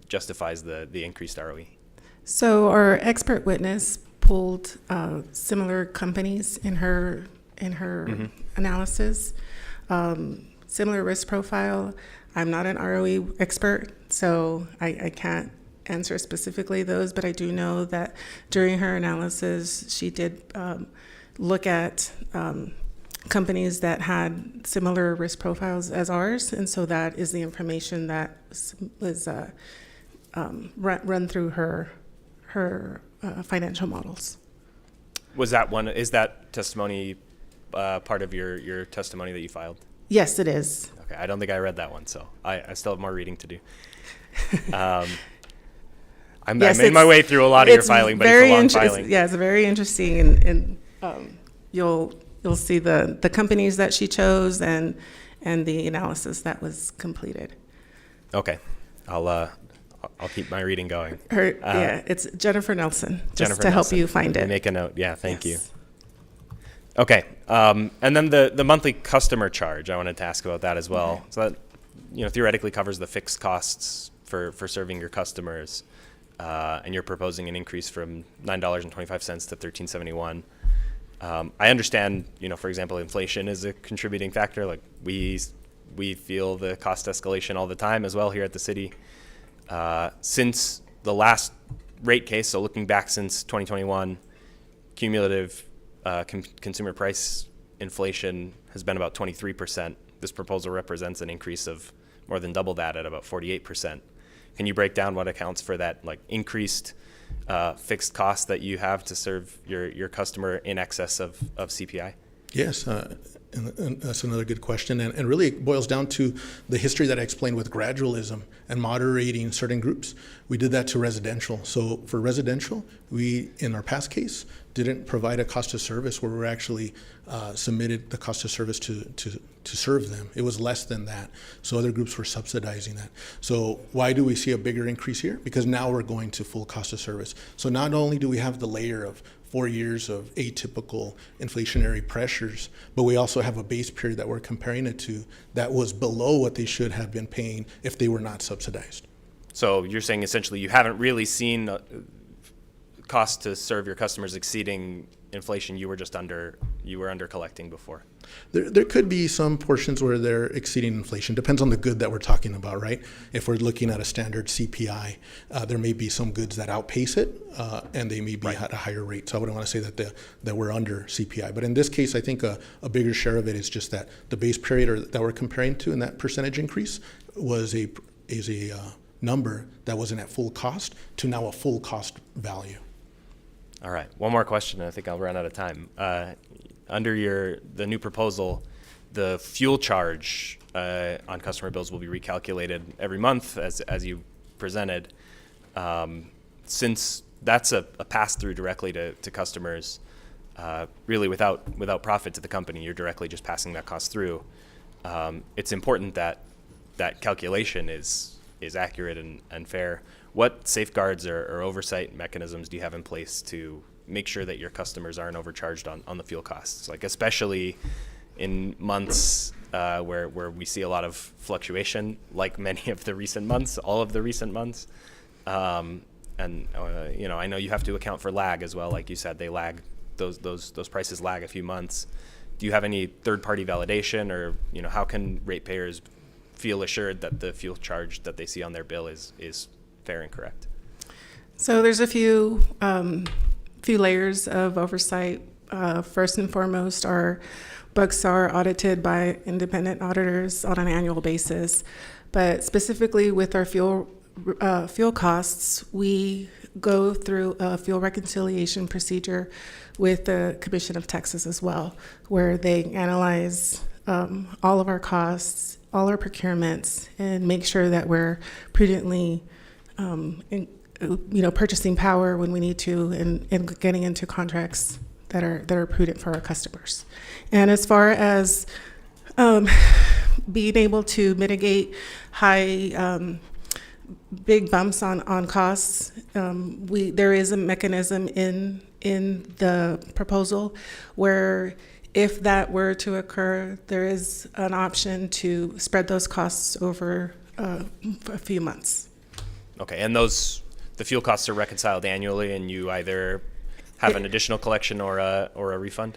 justifies the increased ROE? So our expert witness pulled similar companies in her analysis, similar risk profile. I'm not an ROE expert, so I can't answer specifically those, but I do know that during her analysis, she did look at companies that had similar risk profiles as ours, and so that is the information that was run through her financial models. Was that one? Is that testimony part of your testimony that you filed? Yes, it is. Okay, I don't think I read that one, so I still have more reading to do. I made my way through a lot of your filing, but it's a long filing. It's very interesting, and you'll see the companies that she chose and the analysis that was completed. Okay, I'll keep my reading going. It's Jennifer Nelson, just to help you find it. Make a note. Yeah, thank you. Okay, and then the monthly customer charge, I wanted to ask about that as well. Okay. So that theoretically covers the fixed costs for serving your customers, and you're proposing an increase from $9.25 to $13.71. I understand, for example, inflation is a contributing factor. Like we feel the cost escalation all the time as well here at the city. Since the last rate case, so looking back since 2021, cumulative consumer price inflation has been about 23%. This proposal represents an increase of more than double that at about 48%. Can you break down what accounts for that increased fixed cost that you have to serve your customer in excess of CPI? Yes, and that's another good question. And really it boils down to the history that I explained with gradualism and moderating certain groups. We did that to residential. So for residential, we, in our past case, didn't provide a cost of service where we actually submitted the cost of service to serve them. It was less than that. So other groups were subsidizing that. So why do we see a bigger increase here? Because now we're going to full cost of service. So not only do we have the layer of 4 years of atypical inflationary pressures, but we also have a base period that we're comparing it to that was below what they should have been paying if they were not subsidized. So you're saying essentially you haven't really seen cost to serve your customers exceeding inflation. You were under collecting before. There could be some portions where they're exceeding inflation. Depends on the good that we're talking about, right? If we're looking at a standard CPI, there may be some goods that outpace it, and they may be at a higher rate. So I wouldn't want to say that we're under CPI. But in this case, I think a bigger share of it is just that the base period that we're comparing to, and that percentage increase is a number that wasn't at full cost to now a full cost value. All right, one more question, and I think I'll run out of time. Under the new proposal, the fuel charge on customer bills will be recalculated every month as you presented. Since that's a pass-through directly to customers, really without profit to the company, you're directly just passing that cost through. It's important that calculation is accurate and fair. What safeguards or oversight mechanisms do you have in place to make sure that your customers aren't overcharged on the fuel costs? Like especially in months where we see a lot of fluctuation, like many of the recent months, all of the recent months. I know you have to account for lag as well. Like you said, they lag, those prices lag a few months. Do you have any third-party validation, or how can ratepayers feel assured that the fuel charge that they see on their bill is fair and correct? So there's a few layers of oversight. First and foremost, our books are audited by independent auditors on an annual basis. But specifically with our fuel costs, we go through a fuel reconciliation procedure with the Commission of Texas as well, where they analyze all of our costs, all our procurements, and make sure that we're prudently purchasing power when we need to, and getting into contracts that are prudent for our customers. And as far as being able to mitigate high big bumps on costs, there is a mechanism in the proposal where if that were to occur, there is an option to spread those costs over a few months. Okay, and there's the fuel costs are reconciled annually, and you either have an additional collection or a refund?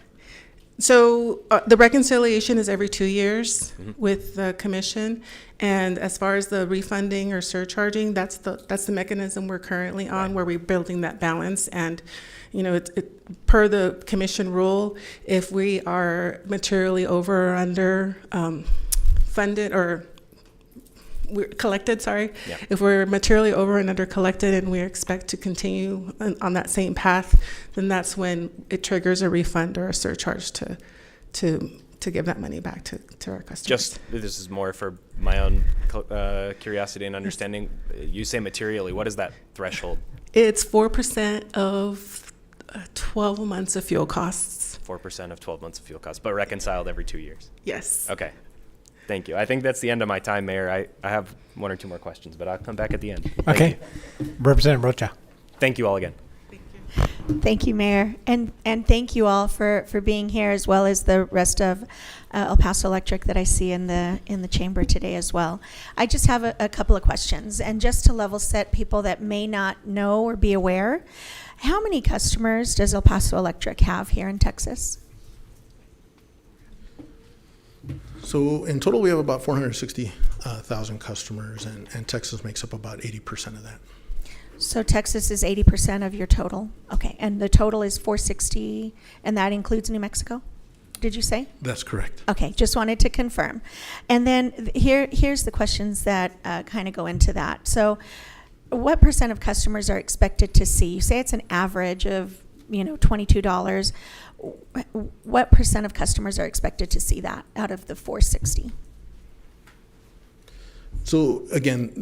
So the reconciliation is every 2 years with the commission, and as far as the refunding or surcharging, that's the mechanism we're currently on, where we're building that balance. And it per the commission rule, if we are materially over or under funded or we're collected, if we're materially over and under collected and we expect to continue on that same path, then that's when it triggers a refund or a surcharge to give that money back to our customers. This is more for my own curiosity and understanding. You say materially, what is that threshold? It's 4% of 12 months of fuel costs. 4% of 12 months of fuel costs, but reconciled every 2 years? Yes. Okay. Thank you. I think that's the end of my time, Mayor. I have one or two more questions, but I'll come back at the end. Okay. Representative Rocha. Thank you all again. Thank you, Mayor, and thank you all for being here, as well as the rest of El Paso Electric that I see in the chamber today as well. I just have a couple of questions, and just to level set people that may not know or be aware, how many customers does El Paso Electric have here in Texas? So in total, we have about 460,000 customers, and Texas makes up about 80% of that. So Texas is 80% of your total? Okay, and the total is 460, and that includes New Mexico, did you say? That's correct. Okay, just wanted to confirm. And then here's the questions that kind of go into that. So what percent of customers are expected to see? You say it's an average of, $22. What percent of customers are expected to see that out of the 460? So again,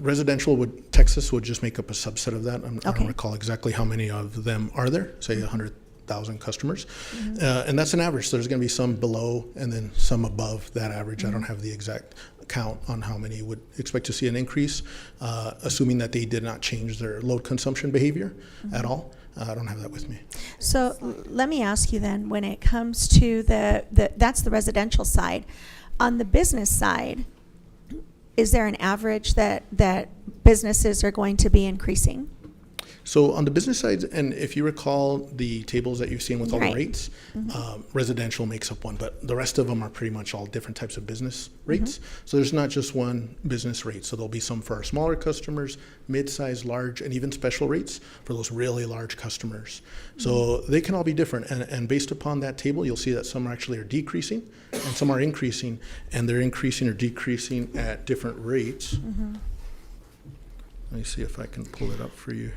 Texas would just make up a subset of that. I don't recall exactly how many of them are there, say 100,000 customers. And that's an average. So there's going to be some below and then some above that average. I don't have the exact count on how many would expect to see an increase, assuming that they did not change their load consumption behavior at all. I don't have that with me. So let me ask you then, when it comes to that's the residential side. On the business side, is there an average that businesses are going to be increasing? So on the business side, and if you recall the tables that you've seen with all the rates, residential makes up one, but the rest of them are pretty much all different types of business rates. So there's not just one business rate. So there'll be some for our smaller customers, mid-size, large, and even special rates for those really large customers. So they can all be different. And based upon that table, you'll see that some actually are decreasing and some are increasing, and they're increasing or decreasing at different rates. Let me see if I can pull it up for you.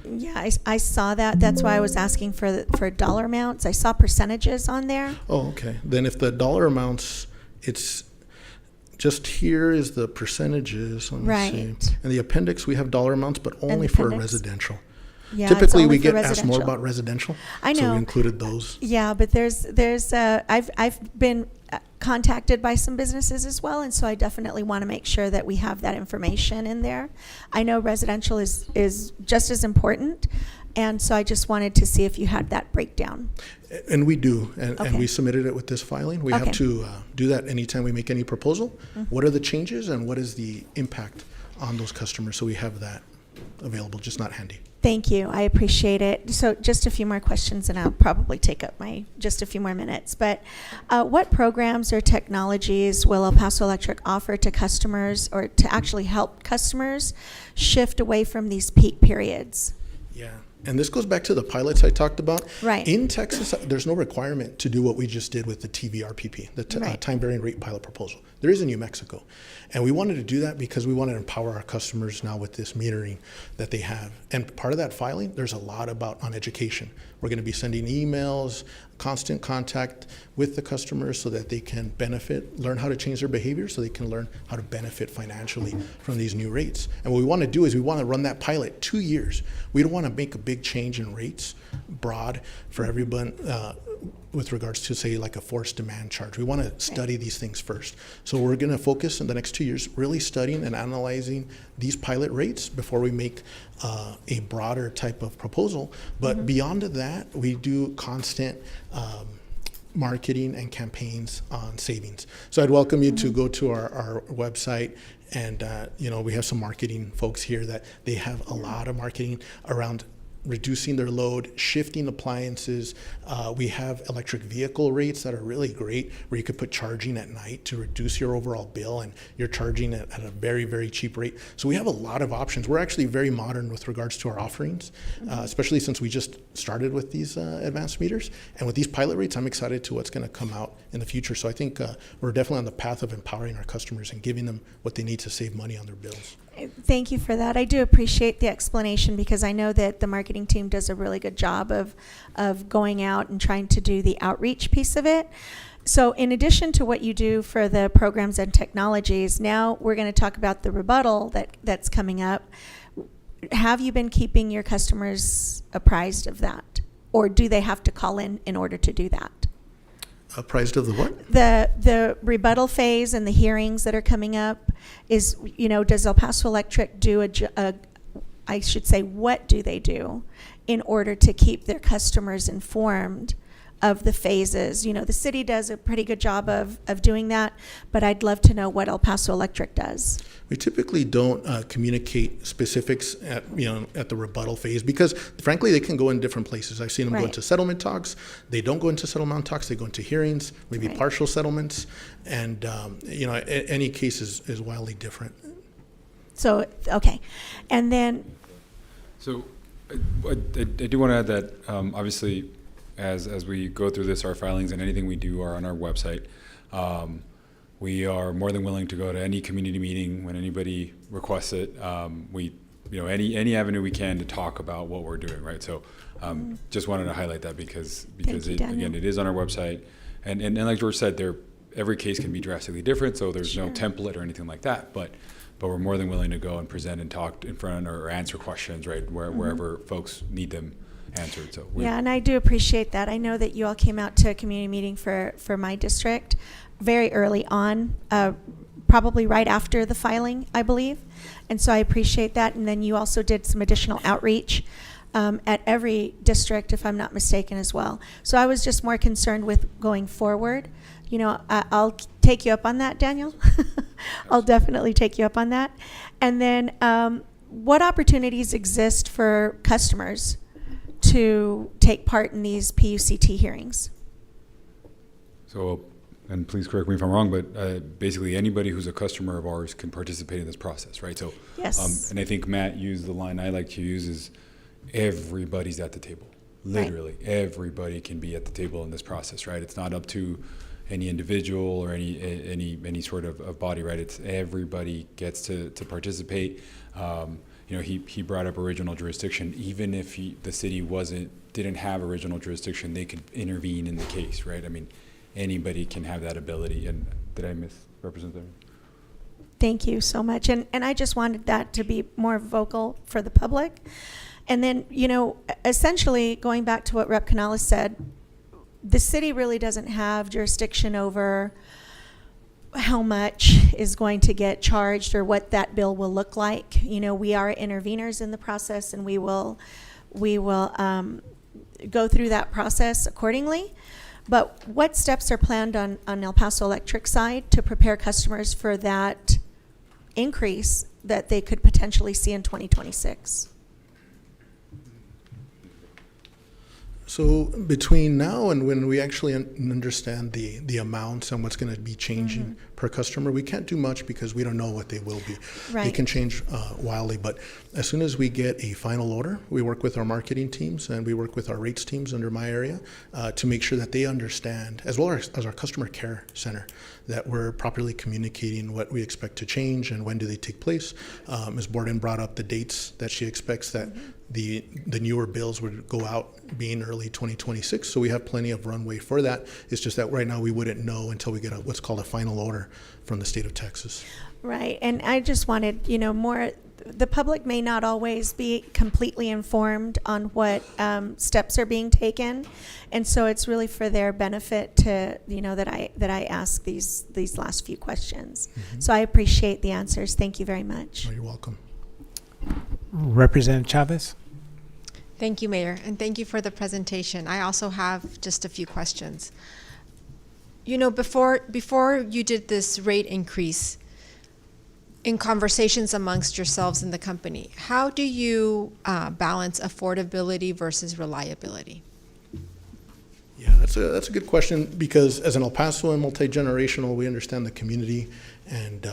Yeah, I saw that. That's why I was asking for dollar amounts. I saw percentages on there. Oh, okay. Then if the dollar amounts, it's just here is the percentages. Let me see. In the appendix, we have dollar amounts, but only for residential. Yeah, typically we get asked more about residential. I know. So we included those. Yeah, but there's I've been contacted by some businesses as well, and so I definitely want to make sure that we have that information in there. I know residential is just as important, and so I just wanted to see if you had that breakdown. And we do, and we submitted it with this filing. We have to do that anytime we make any proposal. What are the changes and what is the impact on those customers? So we have that available, just not handy. Thank you. I appreciate it. So just a few more questions, and I'll probably take up just a few more minutes. But what programs or technologies will El Paso Electric offer to customers, or to actually help customers shift away from these peak periods? Yeah. And this goes back to the pilots I talked about. Right. In Texas, there's no requirement to do what we just did with the TVRPP, the time varying rate pilot proposal. There is in New Mexico. And we wanted to do that because we wanted to empower our customers now with this metering that they have. And part of that filing, there's a lot on education. We're going to be sending emails, constant contact with the customers so that they can learn how to change their behavior, so they can learn how to benefit financially from these new rates. And what we want to do is we want to run that pilot 2 years. We don't want to make a big change in rates broad for everyone with regards to, say, like a forced demand charge. We want to study these things first. So we're going to focus in the next 2 years really studying and analyzing these pilot rates before we make a broader type of proposal. But beyond that, we do constant marketing and campaigns on savings. So I'd welcome you to go to our website, and we have some marketing folks here that they have a lot of marketing around reducing their load, shifting appliances. We have electric vehicle rates that are really great, where you could put charging at night to reduce your overall bill, and you're charging at a very, very cheap rate. So we have a lot of options. We're actually very modern with regards to our offerings, especially since we just started with these advanced meters. And with these pilot rates, I'm excited to what's going to come out in the future. So I think we're definitely on the path of empowering our customers and giving them what they need to save money on their bills. Thank you for that. I do appreciate the explanation, because I know that the marketing team does a really good job of going out and trying to do the outreach piece of it. So in addition to what you do for the programs and technologies, now we're going to talk about the rebuttal that's coming up. Have you been keeping your customers apprised of that? Or do they have to call in order to do that? Apprised of the what? The rebuttal phase and the hearings that are coming up is, does El Paso Electric do what do they do in order to keep their customers informed of the phases? The city does a pretty good job of doing that, but I'd love to know what El Paso Electric does. We typically don't communicate specifics at the rebuttal phase, because frankly they can go in different places. I've seen them go into settlement talks. They don't go into settlement talks. They go into hearings, maybe partial settlements, and any case is wildly different. So okay, and then. So I do want to add that obviously, as we go through this, our filings and anything we do are on our website. We are more than willing to go to any community meeting when anybody requests it. Any avenue we can to talk about what we're doing, right? So just wanted to highlight that because it is on our website, and like George said, every case can be drastically different, so there's no template or anything like that. But we're more than willing to go and present and talk in front or answer questions, right, wherever folks need them answered. So and I do appreciate that. I know that you all came out to a community meeting for my district very early on, probably right after the filing, I believe. And so I appreciate that. And then you also did some additional outreach at every district, if I'm not mistaken, as well. So I was just more concerned with going forward. I'll take you up on that, Daniel. I'll definitely take you up on that. And then what opportunities exist for customers to take part in these PUCT hearings? So, and please correct me if I'm wrong, but basically anybody who's a customer of ours can participate in this process, right? So, yes. And I think Matt used the line I like to use is everybody's at the table. Literally, everybody can be at the table in this process, right? It's not up to any individual or any sort of body, right? It's everybody gets to participate. He brought up original jurisdiction. Even if the city didn't have original jurisdiction, they could intervene in the case, right? I mean, anybody can have that ability. And did I misrepresent that? Thank you so much. And I just wanted that to be more vocal for the public. And then, essentially going back to what Rep. Canales said, the city really doesn't have jurisdiction over how much is going to get charged or what that bill will look like. We are interveners in the process, and we will go through that process accordingly. But what steps are planned on El Paso Electric side to prepare customers for that increase that they could potentially see in 2026? So between now and when we actually understand the amounts and what's going to be changing per customer, we can't do much because we don't know what they will be. Right. They can change wildly, but as soon as we get a final order, we work with our marketing teams and we work with our rates teams under my area to make sure that they understand, as well as our customer care center, that we're properly communicating what we expect to change and when do they take place. Ms. Borden brought up the dates that she expects that the newer bills would go out being early 2026, so we have plenty of runway for that. It's just that right now we wouldn't know until we get what's called a final order from the state of Texas. Right, and I just wanted, more, the public may not always be completely informed on what steps are being taken, and so it's really for their benefit to, that I ask these last few questions. So I appreciate the answers. Thank you very much. Oh, you're welcome. Representative Chavez. Thank you, Mayor, and thank you for the presentation. I also have just a few questions. You know, before you did this rate increase, in conversations amongst yourselves in the company, how do you balance affordability versus reliability? Yeah, that's a good question, because as an El Paso and multi-generational, we understand the community, and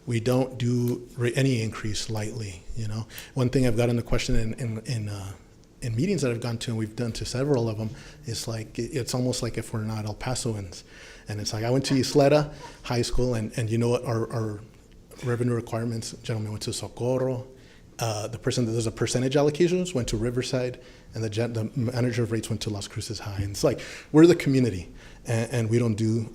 we don't do any increase lightly. You know, one thing I've gotten the question in meetings that I've gone to, and we've done to several of them, is like it's almost like if we're not El Pasoans, and it's like I went to Isleta High School, and you know what our revenue requirements, gentlemen, went to Socorro. The person that does the percentage allocations went to Riverside, and the manager of rates went to Las Cruces High. And it's like, we're the community, and we don't do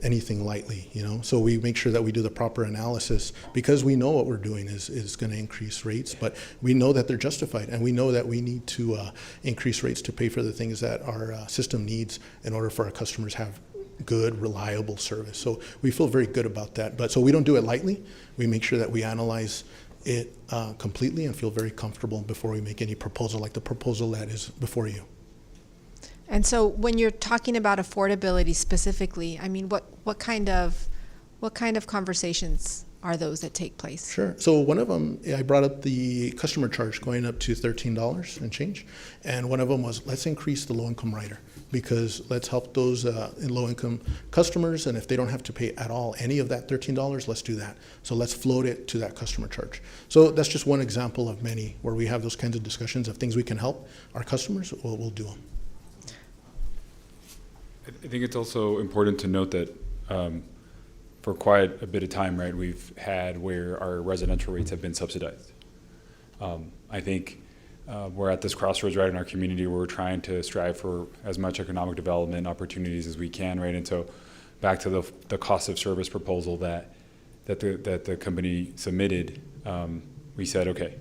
anything lightly, you know? So we make sure that we do the proper analysis, because we know what we're doing is gonna increase rates, but we know that they're justified, and we know that we need to increase rates to pay for the things that our system needs in order for our customers have good, reliable service. So we feel very good about that. But so we don't do it lightly. We make sure that we analyze it completely and feel very comfortable before we make any proposal, like the proposal that is before you. And so when you're talking about affordability specifically, I mean, what kind of conversations are those that take place? Sure. So one of them, I brought up the customer charge going up to $13 and change. And one of them was, let's increase the low-income rider, because let's help those low-income customers. And if they don't have to pay at all any of that $13, let's do that. So let's float it to that customer charge. So that's just one example of many where we have those kinds of discussions of things we can help our customers, we'll do them. I think it's also important to note that for quite a bit of time, right, we've had where our residential rates have been subsidized. I think we're at this crossroads, right, in our community where we're trying to strive for as much economic development opportunities as we can, right? And so back to the cost of service proposal that the company submitted, we said, okay,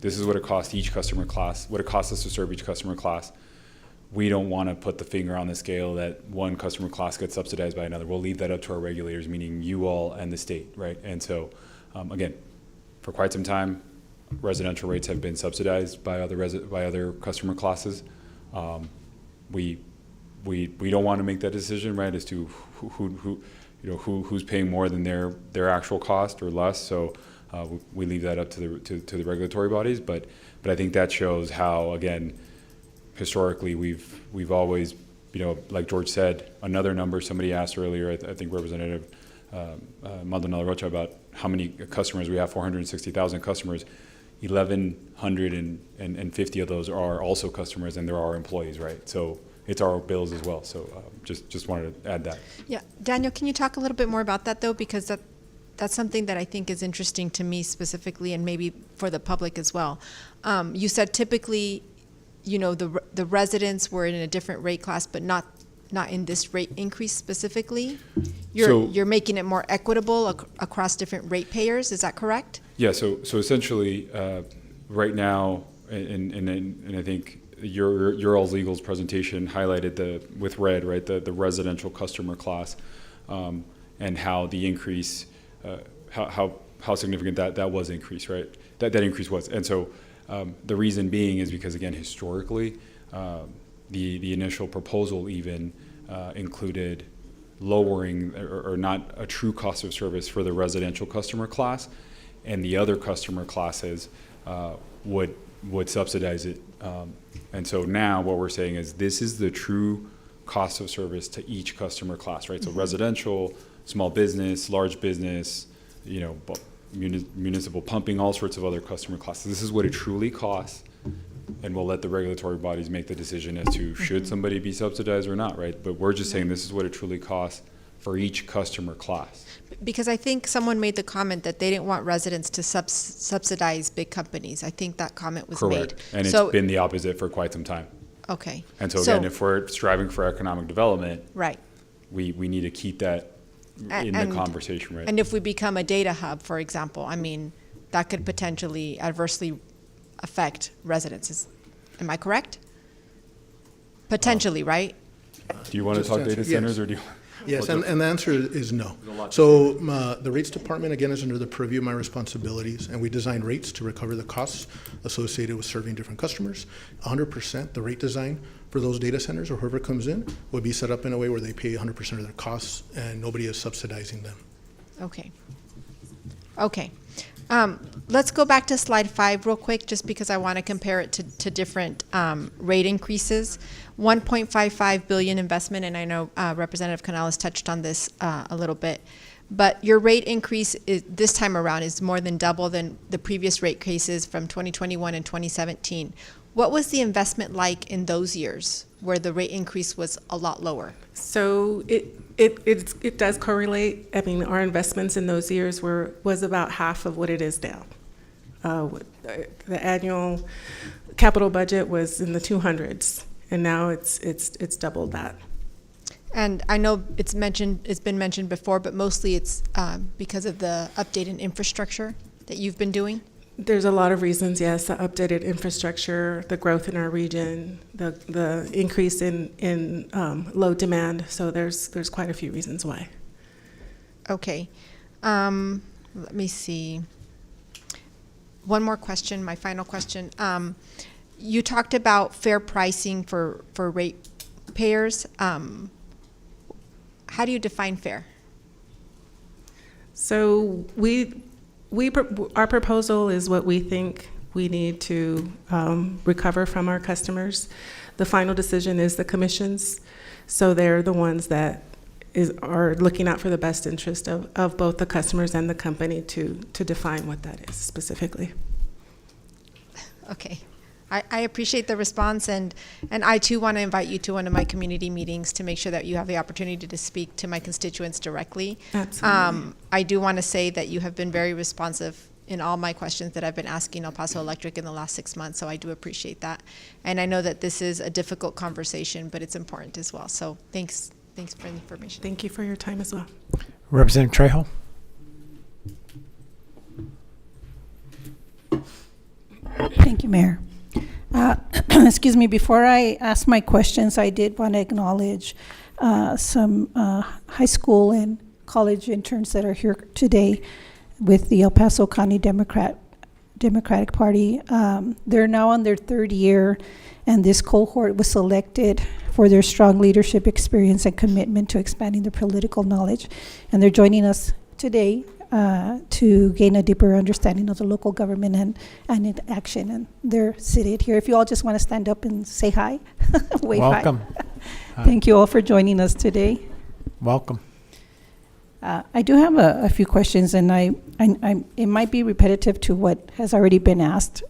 this is what it costs each customer class, what it costs us to serve each customer class. We don't want to put the finger on the scale that one customer class gets subsidized by another. We'll leave that up to our regulators, meaning you all and the state, right? And so, again, for quite some time, residential rates have been subsidized by other customer classes. We don't want to make that decision, right, as to who's paying more than their actual cost or less. So we leave that up to the regulatory bodies. But I think that shows how, again, historically we've always, like George said, another number somebody asked earlier, I think Representative Maldonado Rocha, about how many customers we have, 460,000 customers. 1,150 of those are also customers, and they're our employees, right? So it's our bills as well. So just wanted to add that. Yeah, Daniel, can you talk a little bit more about that though? Because that's something that I think is interesting to me specifically, and maybe for the public as well. You said typically, the residents were in a different rate class, but not in this rate increase specifically. You're making it more equitable across different ratepayers. Is that correct? Yeah. So essentially, right now, and I think your all's legal's presentation highlighted with red, right, the residential customer class, and how the increase, how significant that was increase, right? That increase was, and so. The reason being is because, again, historically, the initial proposal even included lowering or not a true cost of service for the residential customer class, and the other customer classes would subsidize it. And so now what we're saying is this is the true cost of service to each customer class, right? So residential, small business, large business, municipal pumping, all sorts of other customer classes. This is what it truly costs, and we'll let the regulatory bodies make the decision as to should somebody be subsidized or not, right? But we're just saying this is what it truly costs for each customer class. Because I think someone made the comment that they didn't want residents to subsidize big companies. I think that comment was made. Correct. And it's been the opposite for quite some time. Okay. And so again, if we're striving for economic development, right, we need to keep that in the conversation, right? And if we become a data hub, for example, I mean, that could potentially adversely affect residents. Am I correct? Potentially, right? Do you want to talk data centers, or do you? Yes, and the answer is no. So the rates department, again, is under the purview of my responsibilities, and we design rates to recover the costs associated with serving different customers. 100%, the rate design for those data centers or whoever comes in would be set up in a way where they pay 100% of their costs and nobody is subsidizing them. Okay. Okay. Let's go back to slide 5 real quick, just because I want to compare it to different rate increases. 1.55 billion investment, and I know Representative Canales touched on this a little bit, but your rate increase this time around is more than double than the previous rate cases from 2021 and 2017. What was the investment like in those years where the rate increase was a lot lower? So it does correlate. I mean, our investments in those years was about half of what it is now. The annual capital budget was in the 200s, and now it's doubled that. And I know it's been mentioned before, but mostly it's because of the update in infrastructure that you've been doing. There's a lot of reasons, yes. The updated infrastructure, the growth in our region, the increase in load demand. So there's quite a few reasons why. Okay. Let me see. One more question, my final question. You talked about fair pricing for rate payers. How do you define fair? So our proposal is what we think we need to recover from our customers. The final decision is the commission's, so they're the ones that are looking out for the best interest of both the customers and the company to define what that is specifically. Okay. I appreciate the response, and I too want to invite you to one of my community meetings to make sure that you have the opportunity to speak to my constituents directly. Absolutely. I do want to say that you have been very responsive in all my questions that I've been asking El Paso Electric in the last 6 months, so I do appreciate that. And I know that this is a difficult conversation, but it's important as well. So thanks for the information. Thank you for your time as well. Representative Trejo. Thank you, Mayor. Excuse me, before I ask my questions, I did want to acknowledge some high school and college interns that are here today with the El Paso County Democratic Party. They're now on their 3rd year, and this cohort was selected for their strong leadership experience and commitment to expanding their political knowledge. And they're joining us today to gain a deeper understanding of the local government and in action. And they're seated here. If you all just want to stand up and say hi, wave Welcome. hi. Thank you all for joining us today. Welcome. I do have a few questions, and it might be repetitive to what has already been asked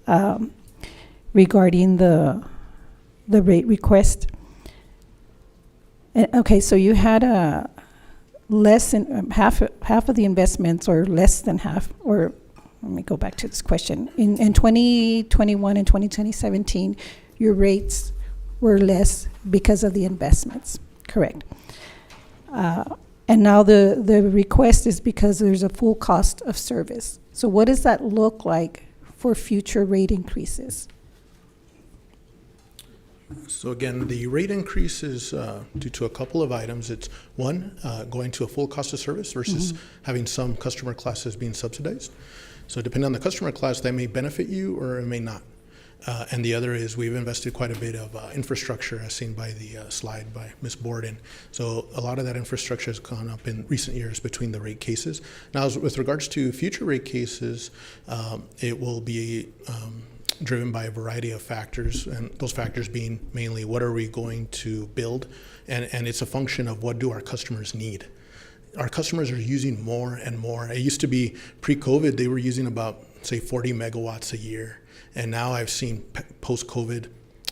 regarding the rate request. Okay, so you had less than half of the investments, or less than half, or let me go back to this question. In 2021 and 2017, your rates were less because of the investments, correct? And now the request is because there's a full cost of service. So what does that look like for future rate increases? So again, the rate increase is due to a couple of items. It's one, going to a full cost of service versus having some customer classes being subsidized. So depending on the customer class, that may benefit you or it may not. And the other is we've invested quite a bit of infrastructure, as seen by the slide by Ms. Borden. So a lot of that infrastructure has gone up in recent years between the rate cases. Now, with regards to future rate cases, it will be driven by a variety of factors, and those factors being mainly what are we going to build, and it's a function of what do our customers need. Our customers are using more and more. It used to be pre-COVID, they were using about, say, 40 megawatts a year. And now I've seen post-COVID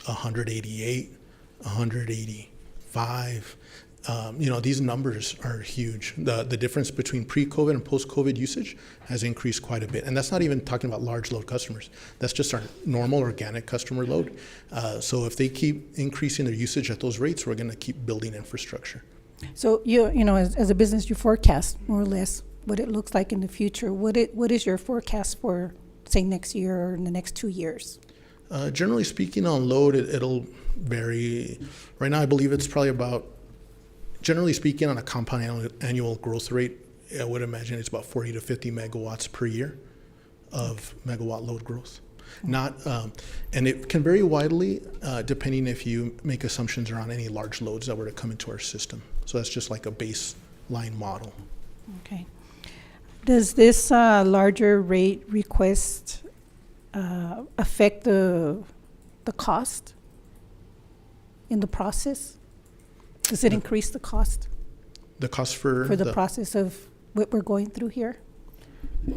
188, 185. These numbers are huge. The difference between pre-COVID and post-COVID usage has increased quite a bit. And that's not even talking about large load customers. That's just our normal organic customer load. So if they keep increasing their usage at those rates, we're going to keep building infrastructure. So as a business, you forecast more or less what it looks like in the future. What is your forecast for, say, next year or in the next 2 years? Generally speaking, on load, it'll vary. Right now, I believe it's probably about Generally speaking, on a compound annual growth rate, I would imagine it's about 40 to 50 megawatts per year of megawatt load growth. Not, and it can vary widely depending if you make assumptions around any large loads that were to come into our system. So that's just like a baseline model. Okay. Does this larger rate request affect the cost in the process? Does it increase the cost The cost for the process of what we're going through here?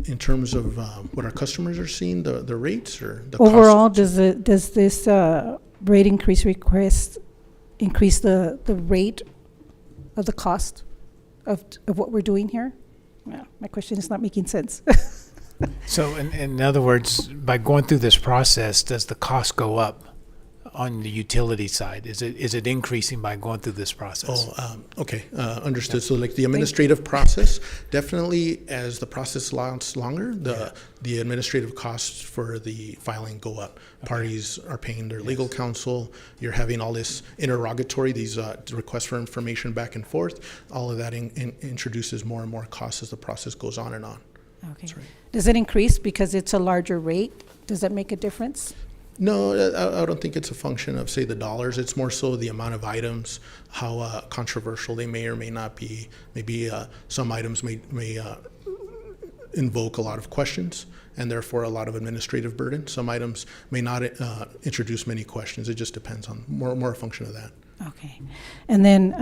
in terms of what our customers are seeing, the rates or the Overall, cost? does this rate increase request increase the rate of the cost of what we're doing here? Well, my question is not making sense. So in other words, by going through this process, does the cost go up on the utility side? Is it increasing by going through this process? Okay, understood. So like the administrative process, definitely as the process lasts longer, the administrative costs for the filing go up. Parties are paying their legal counsel. You're having all this interrogatory, these requests for information back and forth. All of that introduces more and more costs as the process goes on and on. Okay. Right. Does it increase because it's a larger rate? Does that make a difference? No, I don't think it's a function of, say, the dollars. It's more so the amount of items, how controversial they may or may not be. Maybe some items may invoke a lot of questions and therefore a lot of administrative burden. Some items may not introduce many questions. It just depends on more a function of that. Okay. And then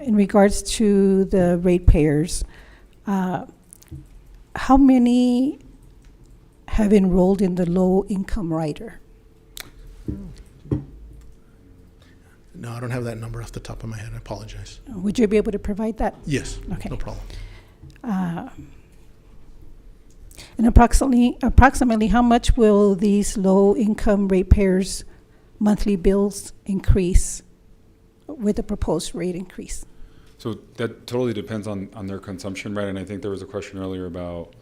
in regards to the ratepayers, how many have enrolled in the low-income rider? No, I don't have that number off the top of my head. I apologize. Would you be able to provide that? Yes, Okay. no problem. And approximately how much will these low-income ratepayers' monthly bills increase with the proposed rate increase? So that totally depends on their consumption, right? And I think there was a question earlier about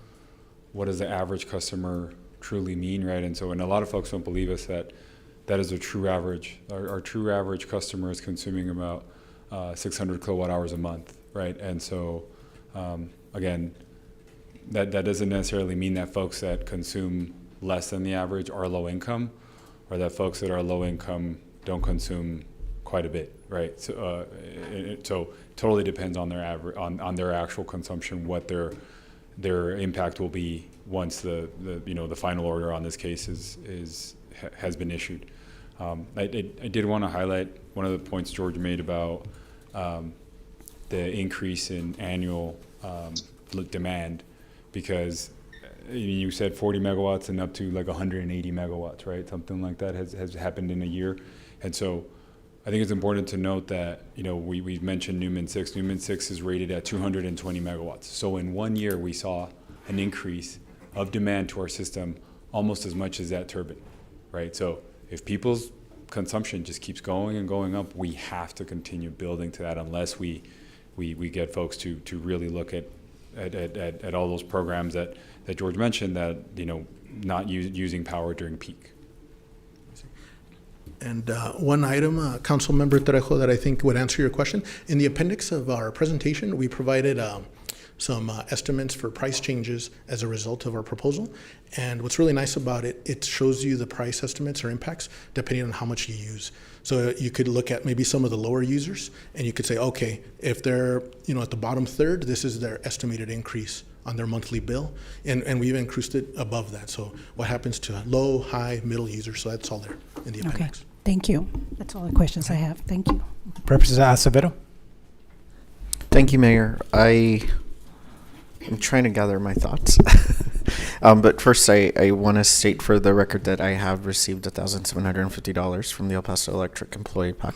what does the average customer truly mean, right? And a lot of folks don't believe us that is a true average. Our true average customer is consuming about 600 kilowatt hours a month, right? And so, again, that doesn't necessarily mean that folks that consume less than the average are low income, or that folks that are low income don't consume quite a bit, right? So, so totally depends on their on their actual consumption, what their impact will be once the final order on this case has been issued. I did want to highlight one of the points George made about the increase in annual demand, because you said 40 megawatts and up to like 180 megawatts, right? Something like that has happened in a year. And so I think it's important to note that, we mentioned Newman 6. Newman 6 is rated at 220 megawatts. So in 1 year, we saw an increase of demand to our system almost as much as that turbine, right? So if people's consumption just keeps going and going up, we have to continue building to that unless we get folks to really look at all those programs that George mentioned, that, not using power during peak. And one item, Councilmember Trejo, that I think would answer your question. In the appendix of our presentation, we provided some estimates for price changes as a result of our proposal. And what's really nice about it, it shows you the price estimates or impacts depending on how much you use. So you could look at maybe some of the lower users, and you could say, okay, if they're at the bottom third, this is their estimated increase on their monthly bill, and we've increased it above that. So what happens to low, high, middle users? So that's all there in the appendix. Okay, thank you. That's all the questions I have. Thank you. Representative Acevedo. Thank you, Mayor. I'm trying to gather my thoughts. But first, I want to state for the record that I have received $1,750 from the El Paso Electric Employee PAC.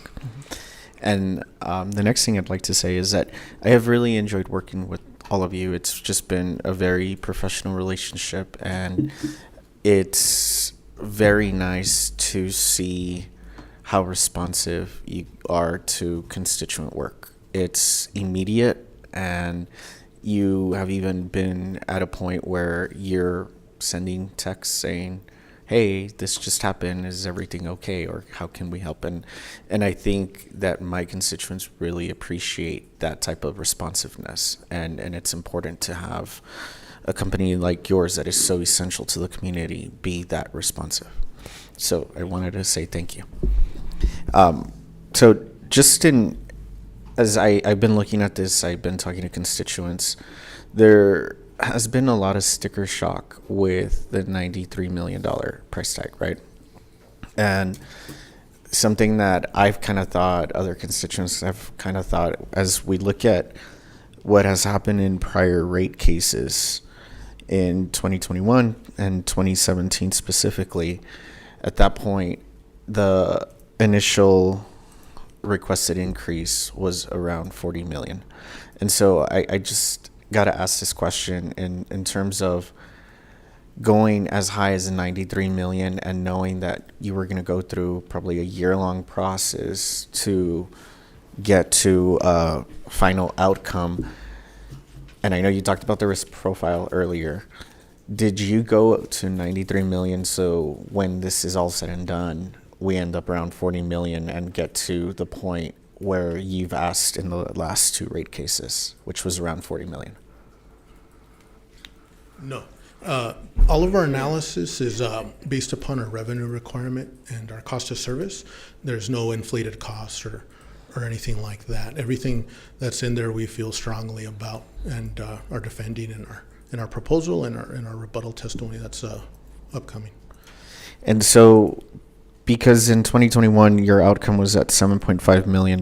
And the next thing I'd like to say is that I have really enjoyed working with all of you. It's just been a very professional relationship, and it's very nice to see how responsive you are to constituent work. It's immediate, and you have even been at a point where you're sending texts saying, hey, this just happened, is everything okay, or how can we help? And I think that my constituents really appreciate that type of responsiveness, and it's important to have a company like yours that is so essential to the community be that responsive. So I wanted to say thank you. So just as I've been looking at this, I've been talking to constituents, there has been a lot of sticker shock with the $93 million price tag, right? And something that I've kind of thought, other constituents have kind of thought, as we look at what has happened in prior rate cases in 2021 and 2017 specifically, at that point, the initial requested increase was around 40 million. And so I just got to ask this question in terms of going as high as 93 million and knowing that you were going to go through probably a year-long process to get to a final outcome. And I know you talked about the risk profile earlier. Did you go to 93 million so when this is all said and done, we end up around 40 million and get to the point where you've asked in the last two rate cases, which was around 40 million? No. All of our analysis is based upon our revenue requirement and our cost of service. There's no inflated costs or anything like that. Everything that's in there we feel strongly about and are defending in our proposal and our rebuttal testimony that's upcoming. And so, because in 2021 your outcome was at $7.5 million,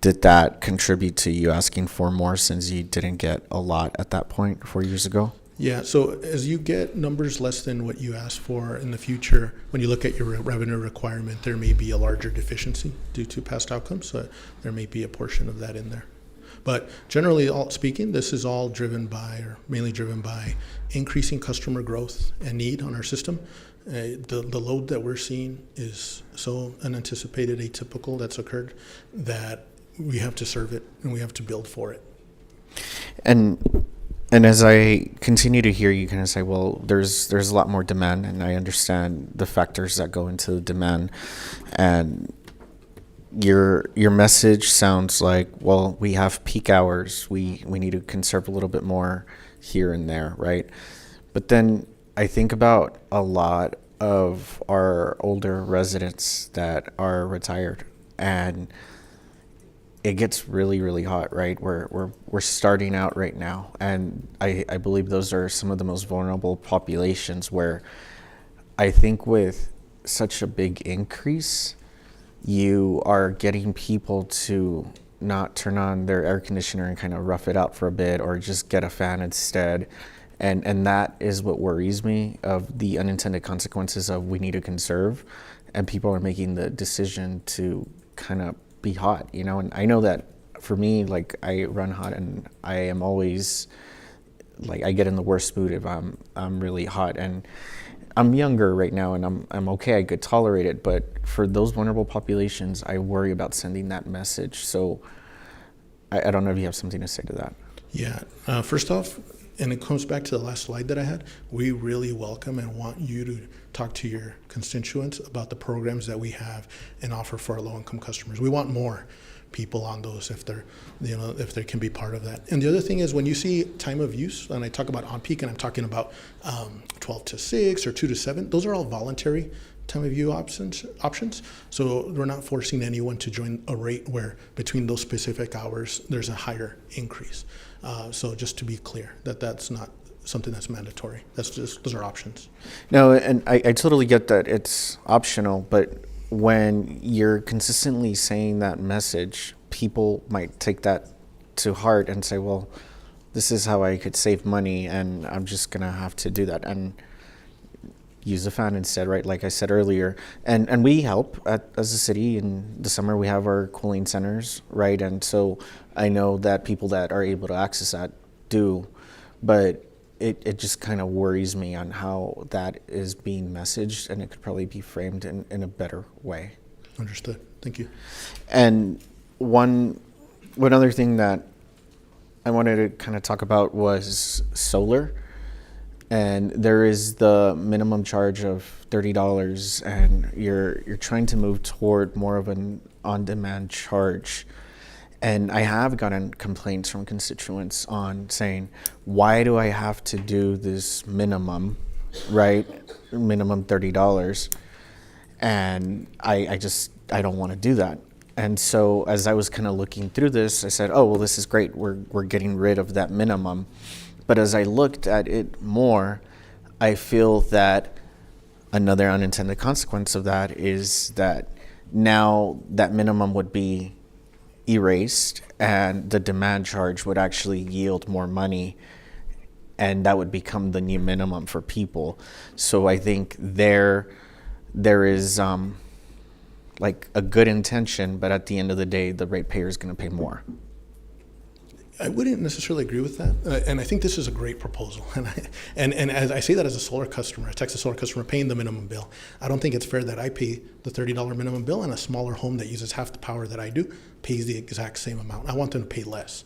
did that contribute to you asking for more since you didn't get a lot at that point 4 years ago? Yeah, so as you get numbers less than what you asked for in the future, when you look at your revenue requirement, there may be a larger deficiency due to past outcomes, so there may be a portion of that in there. But generally speaking, this is all driven by, or mainly driven by, increasing customer growth and need on our system. The load that we're seeing is so unanticipated, atypical that's occurred, that we have to serve it and we have to build for it. And as I continue to hear you kind of say, well, there's a lot more demand, and I understand the factors that go into the demand, and your message sounds like, well, we have peak hours, we need to conserve a little bit more here and there, right? But then I think about a lot of our older residents that are retired, and it gets really, really hot, right? We're starting out right now, and I believe those are some of the most vulnerable populations where I think with such a big increase, you are getting people to not turn on their air conditioner and kind of rough it out for a bit, or just get a fan instead. And that is what worries me, of the unintended consequences of we need to conserve, and people are making the decision to kind of be hot, you know. And I know that for me, like, I run hot, and I am always like, I get in the worst mood if I'm really hot, and I'm younger right now, and I'm okay, I could tolerate it. But for those vulnerable populations, I worry about sending that message. So I don't know if you have something to say to that. Yeah, first off, and it comes back to the last slide that I had, we really welcome and want you to talk to your constituents about the programs that we have and offer for our low-income customers. We want more people on those if they can be part of that. And the other thing is, when you see time of use, and I talk about on peak, and I'm talking about 12 to 6 or 2 to 7, those are all voluntary time of use options. So we're not forcing anyone to join a rate where between those specific hours there's a higher increase. So just to be clear, that's not something that's mandatory. That's just, those are options. No, and I totally get that it's optional, but when you're consistently saying that message, people might take that to heart and say, well, this is how I could save money, and I'm just gonna have to do that and use a fan instead, right? Like I said earlier, and we help as a city. In the summer we have our cooling centers, right? And so I know that people that are able to access that do, but it just kind of worries me on how that is being messaged, and it could probably be framed in a better way. Understood. Thank you. And one other thing that I wanted to kind of talk about was solar. and there is the minimum charge of $30, and you're trying to move toward more of an on-demand charge. And I have gotten complaints from constituents on saying, why do I have to do this minimum, right? Minimum $30. And I don't want to do that. And so as I was kind of looking through this, I said, oh, well, this is great. We're getting rid of that minimum. But as I looked at it more, I feel that another unintended consequence of that is that now that minimum would be erased and the demand charge would actually yield more money, and that would become the new minimum for people. So I think there is like a good intention, but at the end of the day, the ratepayer is going to pay more. I wouldn't necessarily agree with that, and I think this is a great proposal. And as I say that as a solar customer, a Texas Solar customer paying the minimum bill, I don't think it's fair that I pay the $30 minimum bill and a smaller home that uses half the power that I do pays the exact same amount. I want them to pay less.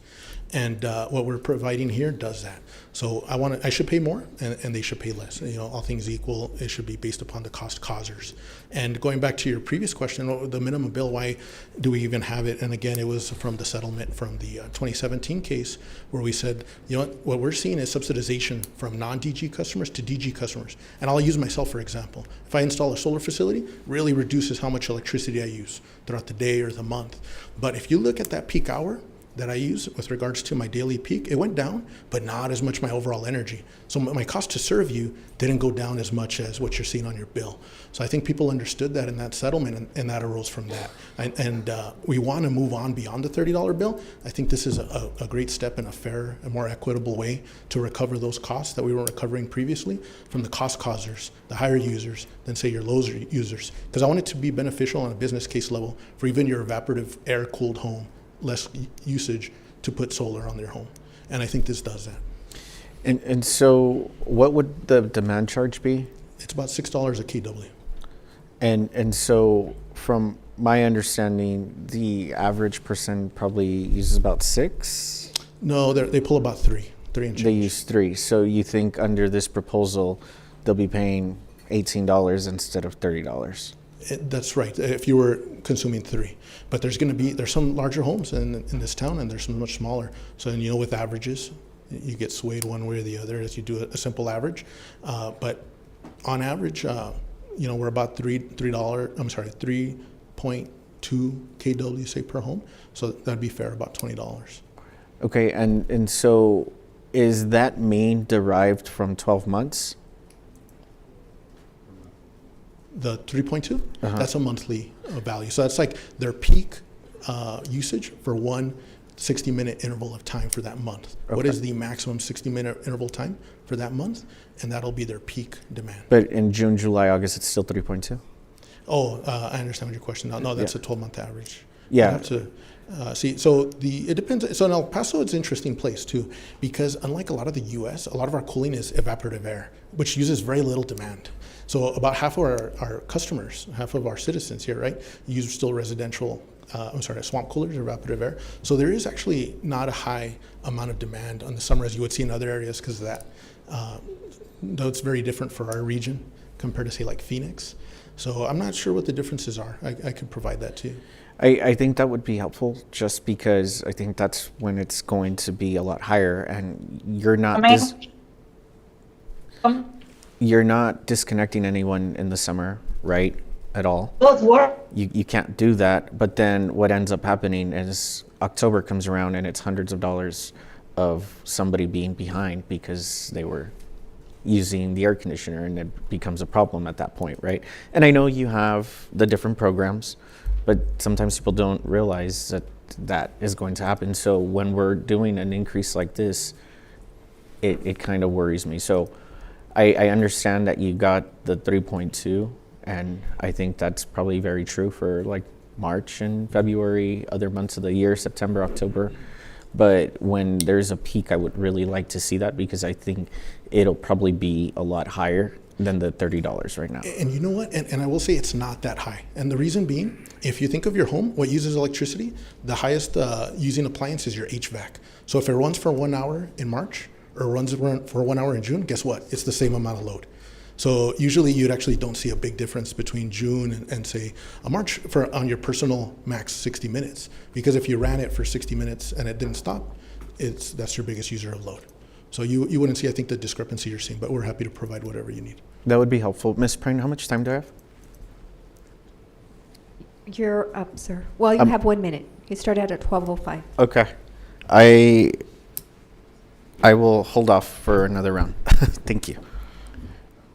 And what we're providing here does that. So I should pay more, and they should pay less. You know, all things equal, it should be based upon the cost causers. And going back to your previous question, the minimum bill, why do we even have it? And again, it was from the settlement from the 2017 case where we said, you know what we're seeing is subsidization from non-DG customers to DG customers. And I'll use myself for example. If I install a solar facility, really reduces how much electricity I use throughout the day or the month. But if you look at that peak hour that I use with regards to my daily peak, it went down, but not as much my overall energy. So my cost to serve you didn't go down as much as what you're seeing on your bill. So I think people understood that in that settlement, and that arose from that. And we want to move on beyond the $30 bill. I think this is a great step in a fair and more equitable way to recover those costs that we weren't recovering previously from the cost causers, the higher users, than say your lower users. Because I want it to be beneficial on a business case level for even your evaporative air-cooled home, less usage to put solar on their home. And I think this does that. And so what would the demand charge be? It's about $6 a kW. And so from my understanding, the average person probably uses about 6? No, they pull about 3 and change. They use 3. So you think under this proposal, they'll be paying $18 instead of $30? That's right, if you were consuming 3. But there's some larger homes in this town, and there's some much smaller. So, and with averages, you get swayed one way or the other as you do a simple average. But on average, we're about $3.2 kW, say, per home. So that'd be fair, about $20. Okay, and so is that mean derived from 12 months? The 3.2, that's a monthly value. So that's like their peak usage for one 60-minute interval of time for that month. Okay. What is the maximum 60-minute interval time for that month? And that'll be their peak demand. But in June, July, August, it's still 3.2? Oh, I understand what your question. No, that's a 12-month average. Yeah. You have to see. So it depends. So in El Paso, it's an interesting place too, because unlike a lot of the U.S., a lot of our cooling is evaporative air, which uses very little demand. So about half of our customers, half of our citizens here, right, use still residential, swamp coolers or evaporative air. So there is actually not a high amount of demand on the summer as you would see in other areas because of that. Though it's very different for our region compared to say like Phoenix. So I'm not sure what the differences are. I could provide that to you. I think that would be helpful just because I think that's when it's going to be a lot higher and you're not you're not disconnecting anyone in the summer, right, at all. You can't do that, but then what ends up happening is October comes around and it's hundreds of dollars of somebody being behind because they were using the air conditioner, and it becomes a problem at that point, right? And I know you have the different programs, but sometimes people don't realize that that is going to happen. So when we're doing an increase like this, it kind of worries me. So I understand that you got the 3.2, and I think that's probably very true for like March and February, other months of the year, September, October. But when there's a peak, I would really like to see that because I think it'll probably be a lot higher than the $30 right now. And you know what? And I will say it's not that high. And the reason being, if you think of your home, what uses electricity, the highest using appliance is your HVAC. So if it runs for 1 hour in March or runs for 1 hour in June, guess what? It's the same amount of load. So usually you'd actually don't see a big difference between June and say a March on your personal max 60 minutes. Because if you ran it for 60 minutes and it didn't stop, that's your biggest user of load. So you wouldn't see, I think, the discrepancy you're seeing, but we're happy to provide whatever you need. That would be helpful. Ms. Prine, how much time do I have? You're up, sir. Well, you have 1 minute. You started at 12:05. Okay. I will hold off for another round. Thank you.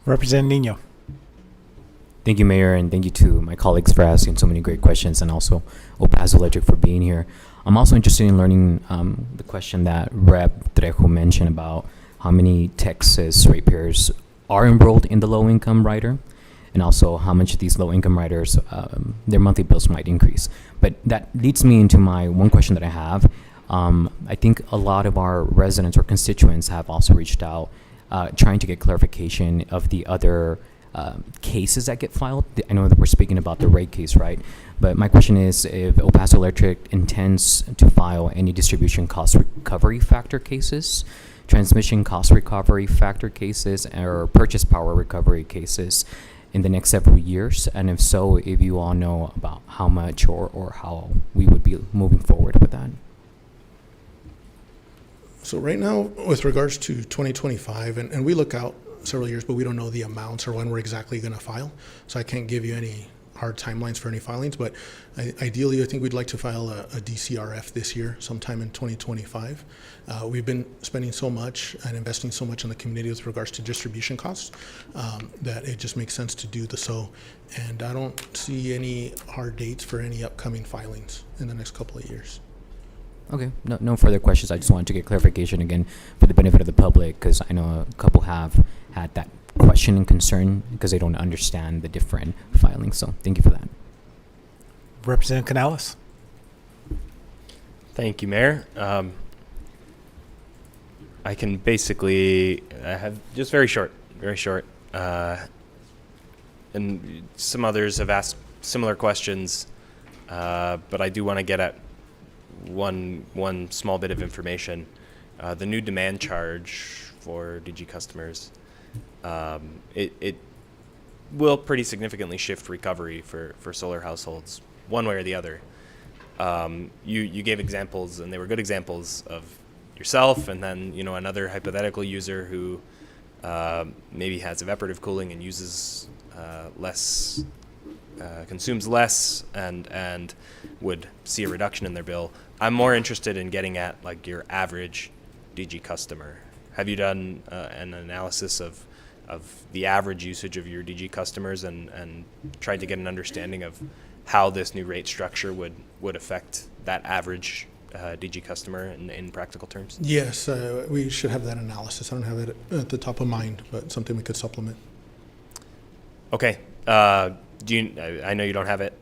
Representative Nino. Thank you, Mayor, and thank you to my colleagues for asking so many great questions, and also El Paso Electric for being here. I'm also interested in learning the question that Rep. Trejo mentioned about how many Texas ratepayers are enrolled in the low-income rider, and also how much of these low-income riders, their monthly bills might increase. But that leads me into my one question that I have. I think a lot of our residents or constituents have also reached out trying to get clarification of the other cases that get filed. I know that we're speaking about the rate case, right? But my question is if El Paso Electric intends to file any distribution cost recovery factor cases, transmission cost recovery factor cases, or purchase power recovery cases in the next several years, and if so, if you all know about how much or how we would be moving forward with that. So right now, with regards to 2025, and we look out several years, but we don't know the amounts or when we're exactly going to file. So I can't give you any hard timelines for any filings, but ideally, I think we'd like to file a DCRF this year, sometime in 2025. We've been spending so much and investing so much in the community with regards to distribution costs that it just makes sense to do so. And I don't see any hard dates for any upcoming filings in the next couple of years. Okay, no further questions. I just wanted to get clarification again for the benefit of the public, because I know a couple have had that question and concern because they don't understand the different filings. So thank you for that. Representative Canales. Thank you, Mayor. I can basically have just very short. And some others have asked similar questions, but I do want to get at one small bit of information. The new demand charge for DG customers, it will pretty significantly shift recovery for solar households one way or the other. You gave examples, and they were good examples of yourself, and then another hypothetical user who maybe has evaporative cooling and uses less, consumes less, and would see a reduction in their bill. I'm more interested in getting at like your average DG customer. Have you done an analysis of the average usage of your DG customers and tried to get an understanding of how this new rate structure would affect that average DG customer in practical terms? Yes, we should have that analysis. I don't have it at the top of mind, but something we could supplement. Okay. I know you don't have it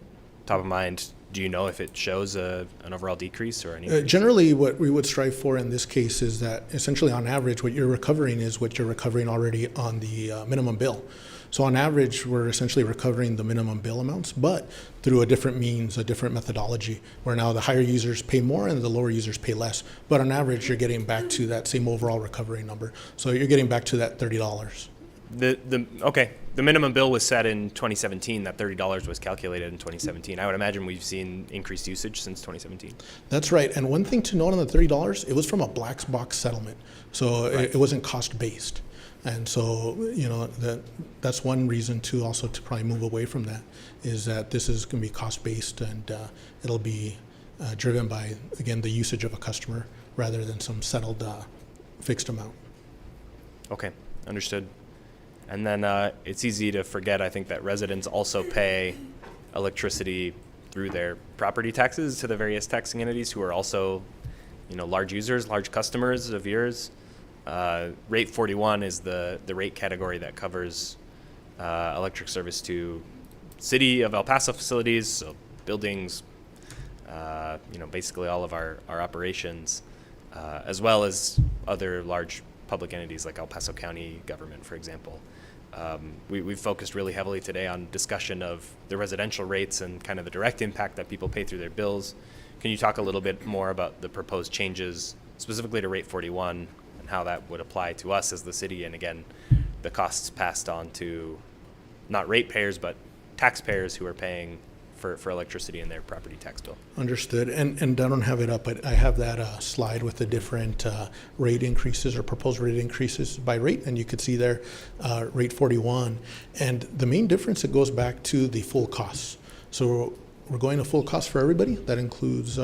top of mind. Do you know if it shows an overall decrease or any? Generally, what we would strive for in this case is that essentially on average, what you're recovering is what you're recovering already on the minimum bill. So on average, we're essentially recovering the minimum bill amounts, but through a different means, a different methodology, where now the higher users pay more and the lower users pay less. But on average, you're getting back to that same overall recovery number. So you're getting back to that $30. The minimum bill was set in 2017. That $30 was calculated in 2017. I would imagine we've seen increased usage since 2017. That's right. And one thing to note on the $30, it was from a black box settlement. So Right. it wasn't cost-based. And so, that's one reason to probably move away from that, is that this is going to be cost-based, and it'll be driven by, again, the usage of a customer rather than some settled fixed amount. Okay, understood. And then it's easy to forget, I think, that residents also pay electricity through their property taxes to the various taxing entities who are also, large users, large customers of yours. Rate 41 is the rate category that covers electric service to City of El Paso facilities, so buildings, basically all of our operations, as well as other large public entities like El Paso County government, for example. We've focused really heavily today on discussion of the residential rates and kind of the direct impact that people pay through their bills. Can you talk a little bit more about the proposed changes, specifically to Rate 41, and how that would apply to us as the city. And again, the costs passed on to not ratepayers, but taxpayers who are paying for electricity in their property tax bill. Understood. And I don't have it up, but I have that slide with the different rate increases or proposed rate increases by rate, and you could see there rate 41. And the main difference, it goes back to the full costs. So we're going to full cost for everybody. That includes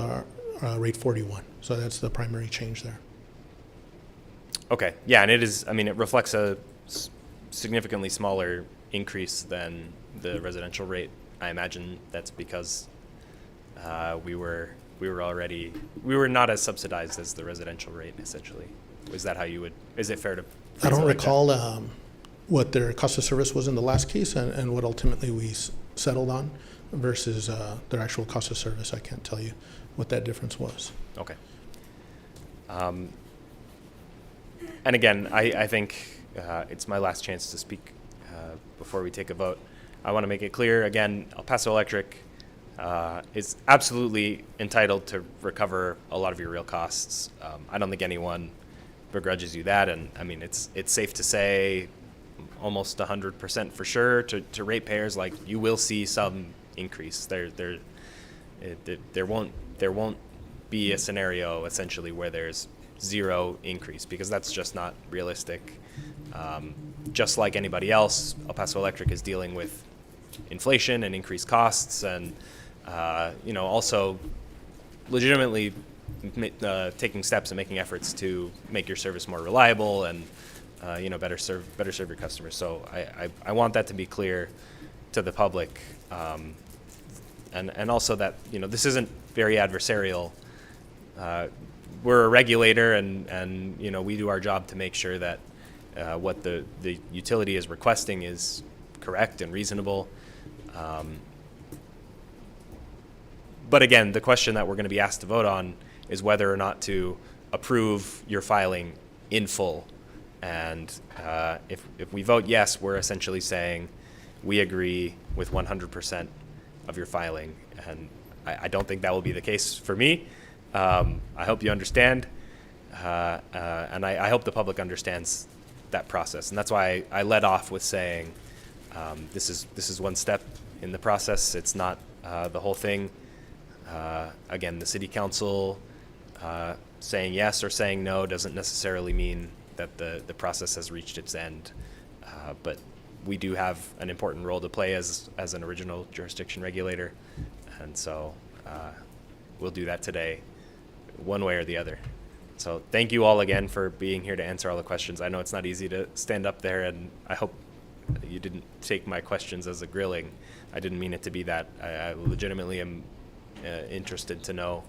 rate 41. So that's the primary change there. Okay, yeah, and it is, I mean, it reflects a significantly smaller increase than the residential rate. I imagine that's because we were not as subsidized as the residential rate, essentially. Is that how you would, is it fair to? I don't recall what their cost of service was in the last case and what ultimately we settled on versus their actual cost of service. I can't tell you what that difference was. Okay. And again, I think it's my last chance to speak before we take a vote. I want to make it clear, again, El Paso Electric is absolutely entitled to recover a lot of your real costs. I don't think anyone begrudges you that, and I mean, it's safe to say almost 100% for sure to ratepayers, like, you will see some increase. There won't be a scenario essentially where there's zero increase, because that's just not realistic. Just like anybody else, El Paso Electric is dealing with inflation and increased costs, and also legitimately taking steps and making efforts to make your service more reliable and better serve your customers. So I want that to be clear to the public, and also that this isn't very adversarial. We're a regulator, and we do our job to make sure that what the utility is requesting is correct and reasonable. But again, the question that we're going to be asked to vote on is whether or not to approve your filing in full. And if we vote yes, we're essentially saying we agree with 100% of your filing. And I don't think that will be the case for me. I hope you understand, and I hope the public understands that process. And that's why I led off with saying this is one step in the process. It's not the whole thing. Again, the city council saying yes or saying no doesn't necessarily mean that the process has reached its end. But we do have an important role to play as an original jurisdiction regulator, and so we'll do that today, one way or the other. So thank you all again for being here to answer all the questions. I know it's not easy to stand up there, and I hope you didn't take my questions as a grilling. I didn't mean it to be that. I legitimately am interested to know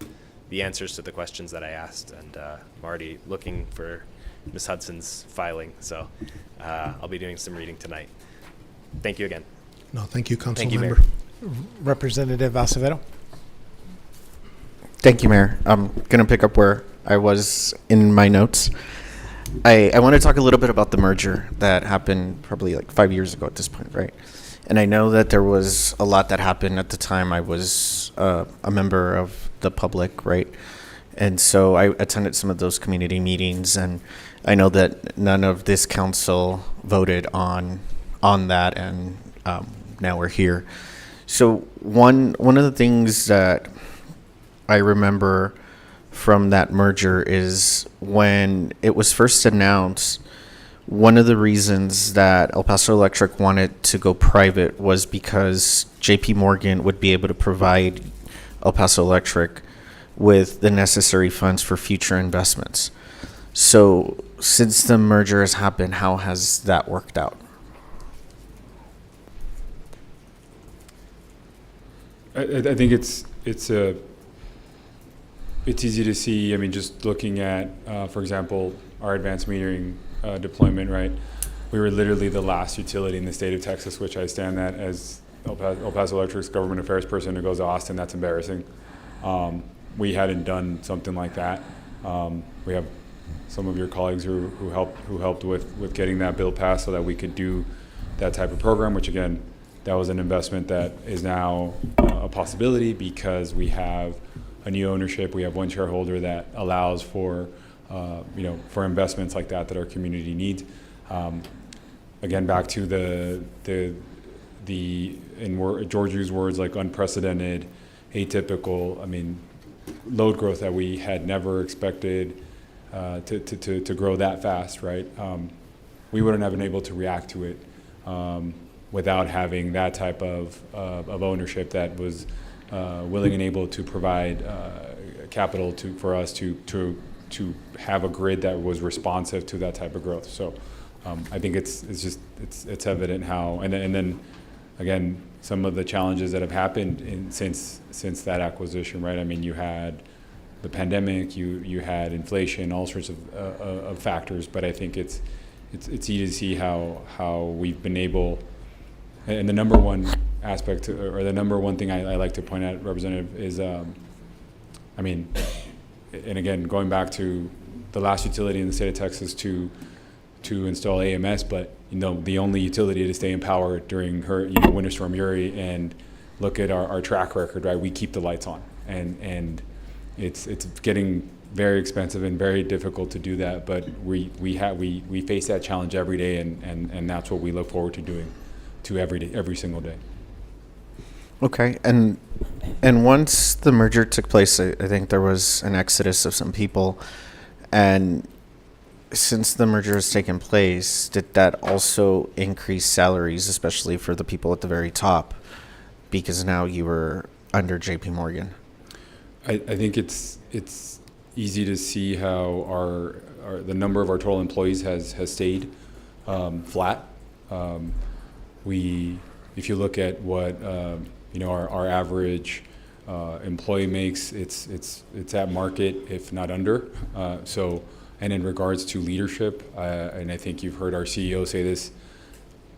the answers to the questions that I asked, and I'm already looking for Ms. Hudson's filing, so I'll be doing some reading tonight. Thank you again. No, thank you, Council Thank you, Member. Mayor. Representative Acevedo. Thank you, Mayor. I'm going to pick up where I was in my notes. I want to talk a little bit about the merger that happened probably like 5 years ago at this point, right? And I know that there was a lot that happened at the time. I was a member of the public, right? And so I attended some of those community meetings, and I know that none of this council voted on that, and now we're here. So one of the things that I remember from that merger is when it was first announced, one of the reasons that El Paso Electric wanted to go private was because JP Morgan would be able to provide El Paso Electric with the necessary funds for future investments. So since the merger has happened, how has that worked out? I think it's easy to see. I mean, just looking at, for example, our advanced metering deployment, right? We were literally the last utility in the state of Texas, which I stand that as El Paso Electric's government affairs person who goes to Austin. That's embarrassing. We hadn't done something like that. We have some of your colleagues who helped with getting that bill passed so that we could do that type of program, which again, that was an investment that is now a possibility because we have a new ownership. We have one shareholder that allows for for investments like that our community needs. Again, back to George used words like unprecedented, atypical. I mean, load growth that we had never expected to grow that fast, right? We wouldn't have been able to react to it without having that type of ownership that was willing and able to provide capital for us to have a grid that was responsive to that type of growth. So I think it's evident how, and then again, some of the challenges that have happened since that acquisition, right? I mean, you had the pandemic, you had inflation, all sorts of factors, but I think it's easy to see how we've been able. And the number one aspect, or the number one thing I like to point out, Representative, is, I mean, and again, going back to the last utility in the state of Texas to install AMS, but the only utility to stay in power during Winter Storm Uri, and look at our track record, right? We keep the lights on, and it's getting very expensive and very difficult to do that, but we face that challenge every day, and that's what we look forward to doing every single day. Okay, and once the merger took place, I think there was an exodus of some people, and since the merger has taken place, did that also increase salaries, especially for the people at the very top, because now you were under JP Morgan? I think it's easy to see how the number of our total employees has stayed flat. If you look at what our average employee makes, it's at market, if not under. And in regards to leadership, and I think you've heard our CEO say this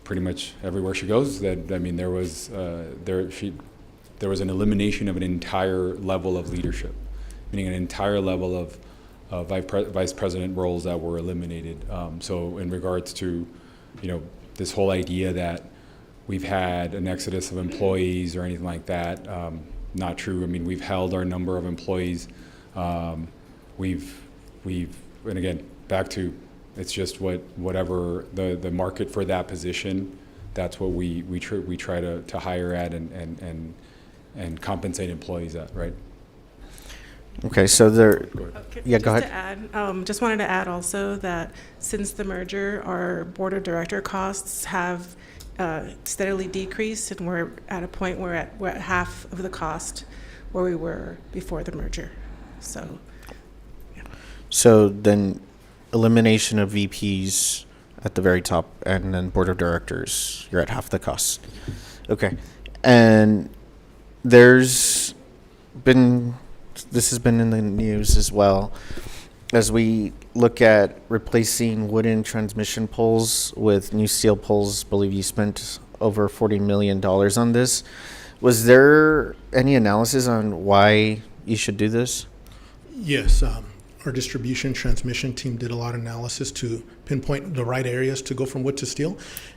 pretty much everywhere she goes, that I mean there was an elimination of an entire level of leadership, meaning an entire level of vice president roles that were eliminated. So in regards to this whole idea that we've had an exodus of employees or anything like that, not true. I mean, we've held our number of employees. And again, back to, it's just whatever the market for that position, that's what we try to hire at and compensate employees at, right? Okay, so there, yeah, go ahead. To add, just wanted to add also that since the merger, our board of director costs have steadily decreased, and we're at a point where we're at half of the cost where we were before the merger. So. So then elimination of VPs at the very top, and then board of directors, you're at half the cost. Okay. And this has been in the news as well, as we look at replacing wooden transmission poles with new steel poles. I believe you spent over $40 million on this. Was there any analysis on why you should do this? Yes. Our distribution transmission team did a lot of analysis to pinpoint the right areas to go from wood to steel.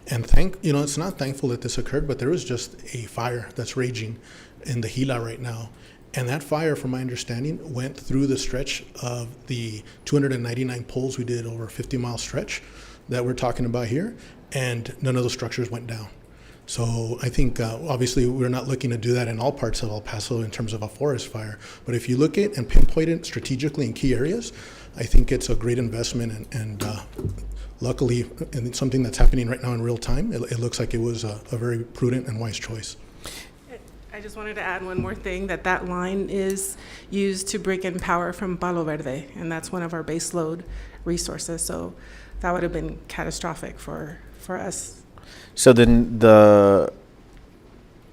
And it's not thankful that this occurred, but there was just a fire that's raging in the Gila right now. And that fire, from my understanding, went through the stretch of the 299 poles we did over a 50-mile stretch that we're talking about here, and none of those structures went down. So I think, obviously, we're not looking to do that in all parts of El Paso in terms of a forest fire. But if you look at and pinpoint it strategically in key areas, I think it's a great investment. And luckily, and it's something that's happening right now in real time, it looks like it was a very prudent and wise choice. I just wanted to add one more thing, that line is used to bring in power from Palo Verde, and that's one of our base load resources. So that would have been catastrophic for us. So then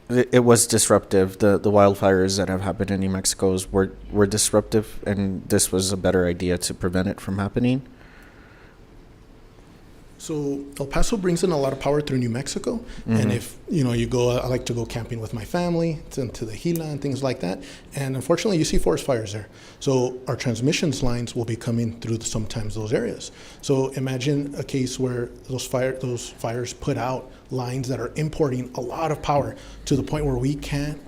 it was disruptive. The wildfires that have happened in New Mexico were disruptive, and this was a better idea to prevent it from happening? So El Paso brings in a lot of power through New Mexico, and if you go, I like to go camping with my family to the Gila and things like that. And unfortunately, you see forest fires there. So our transmissions lines will be coming through sometimes those areas. So imagine a case where those fires put out lines that are importing a lot of power to the point where we can't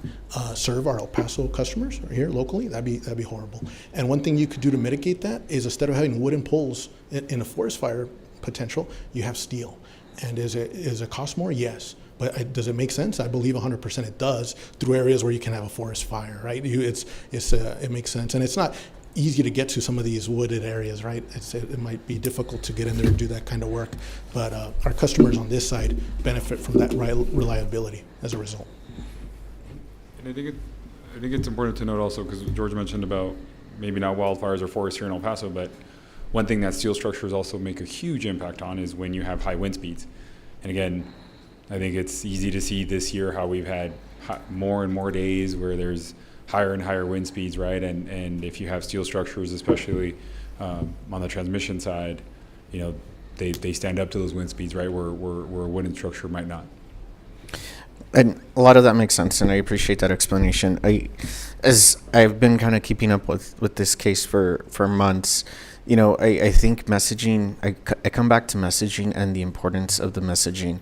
serve our El Paso customers here locally. That'd be horrible. And one thing you could do to mitigate that is instead of having wooden poles in a forest fire potential, you have steel. And is it cost more? Yes. But does it make sense? I believe 100% it does through areas where you can have a forest fire, right? It makes sense. And it's not easy to get to some of these wooded areas, right? It might be difficult to get in there and do that kind of work. But our customers on this side benefit from that reliability as a result. And I think it's important to note also, because George mentioned about maybe not wildfires or forests here in El Paso, but one thing that steel structures also make a huge impact on is when you have high wind speeds. And again, I think it's easy to see this year how we've had more and more days where there's higher and higher wind speeds, right? And if you have steel structures, especially on the transmission side, they stand up to those wind speeds, right? Where a wooden structure might not. And a lot of that makes sense, and I appreciate that explanation. As I've been kind of keeping up with this case for months, I think messaging, I come back to messaging and the importance of the messaging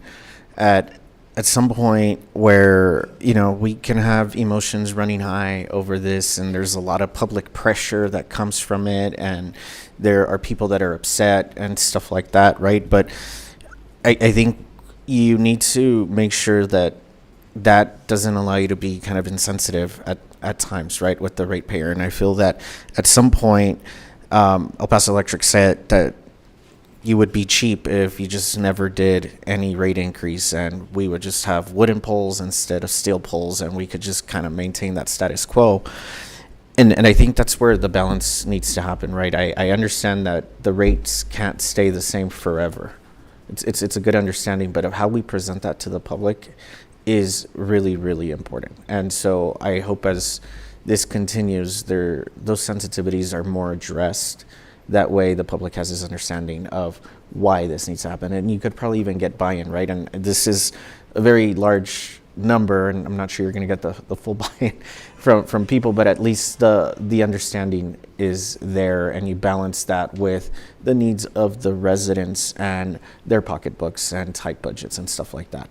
at some point where, we can have emotions running high over this, and there's a lot of public pressure that comes from it, and there are people that are upset and stuff like that, right? But I think you need to make sure that doesn't allow you to be kind of insensitive at times, right, with the ratepayer. And I feel that at some point, El Paso Electric said that you would be cheap if you just never did any rate increase, and we would just have wooden poles instead of steel poles, and we could just kind of maintain that status quo. And I think that's where the balance needs to happen, right? I understand that the rates can't stay the same forever. It's a good understanding, but of how we present that to the public is really, really important. And so I hope as this continues, those sensitivities are more addressed. That way the public has this understanding of why this needs to happen. And you could probably even get buy-in, right? And this is a very large number, and I'm not sure you're going to get the full buy-in from people, but at least the understanding is there, and you balance that with the needs of the residents and their pocketbooks and tight budgets and stuff like that.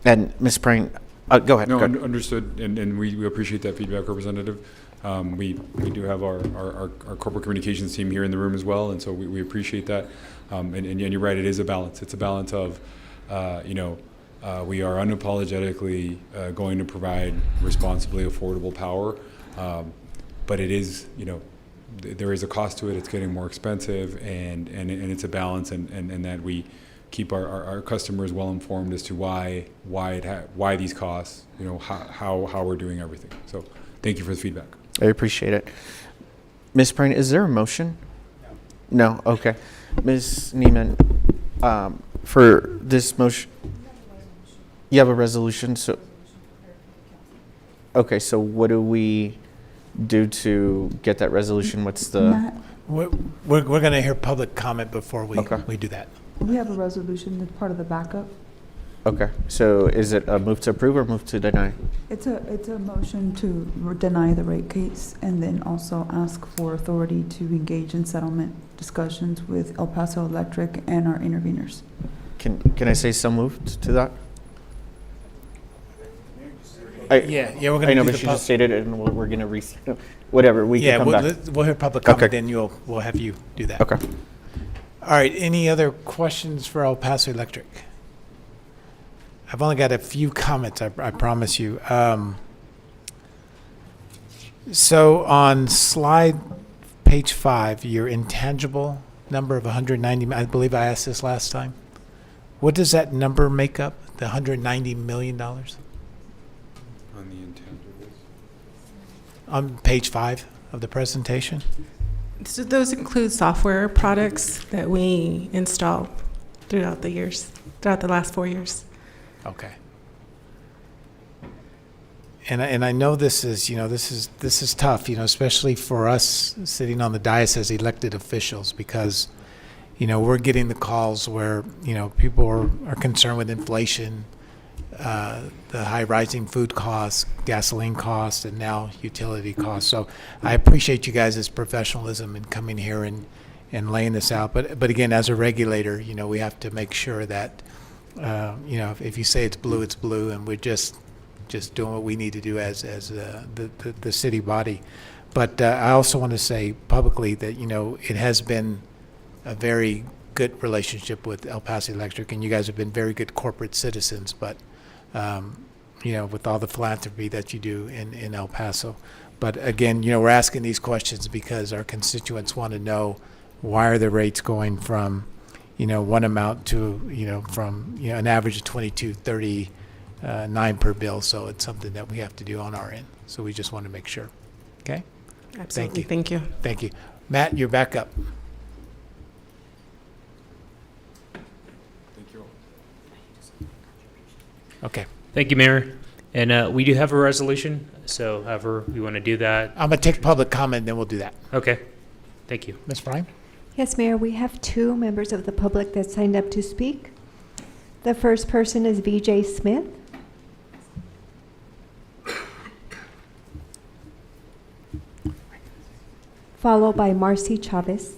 And Ms. Prine, go ahead. No, go ahead. Understood, and we appreciate that feedback, Representative. We do have our corporate communications team here in the room as well, and so we appreciate that. And you're right, it is a balance. It's a balance of, we are unapologetically going to provide responsibly affordable power, but it is, there is a cost to it. It's getting more expensive, and it's a balance, and that we keep our customers well informed as to why these costs, how we're doing everything. So thank you for the feedback. I appreciate it. Ms. Prine, is there a motion? No? Okay. Ms. Neiman, for this motion, you have a resolution, so. Okay, so what do we do to get that resolution? What's the? We're going to hear public comment before we do that. We have a resolution that's part of the backup. Okay, so is it a move to approve or move to deny? It's a motion to deny the rate case and then also ask for authority to engage in settlement discussions with El Paso Electric and our interveners. Can I say so moved to that? We're going to. I know, but she just stated it, and we're going to whatever. We can come back. We'll hear public comment, Okay. then we'll have you do that. Okay. All right. Any other questions for El Paso Electric? I've only got a few comments, I promise you. So on page 5, your intangible number of 190, I believe I asked this last time. What does that number make up, the $190 million? On the intangibles? On page 5 of the presentation? So those include software products that we install throughout the last 4 years. Okay. And I know this is tough, especially for us sitting on the dais as elected officials, because, we're getting the calls where, people are concerned with inflation, the high rising food costs, gasoline costs, and now utility costs. So I appreciate you guys' professionalism in coming here and laying this out. But again, as a regulator, we have to make sure that, if you say it's blue, and we're just doing what we need to do as the city body. But I also want to say publicly that, it has been a very good relationship with El Paso Electric, and you guys have been very good corporate citizens, but, with all the philanthropy that you do in El Paso. But again, we're asking these questions because our constituents want to know, why are the rates going from, one amount to, from, an average of $22.39 per bill. So it's something that we have to do on our end. So we just want to make sure. Okay? Absolutely. Thank you. Thank you. Matt, you're back up. Okay. Thank you, Mayor. And we do have a resolution, so however we want to do that. I'm going to take public comment, then we'll do that. Okay. Thank you. Ms. Fry? Yes, Mayor, we have 2 members of the public that signed up to speak. The first person is VJ Smith. Followed by Marcy Chavez.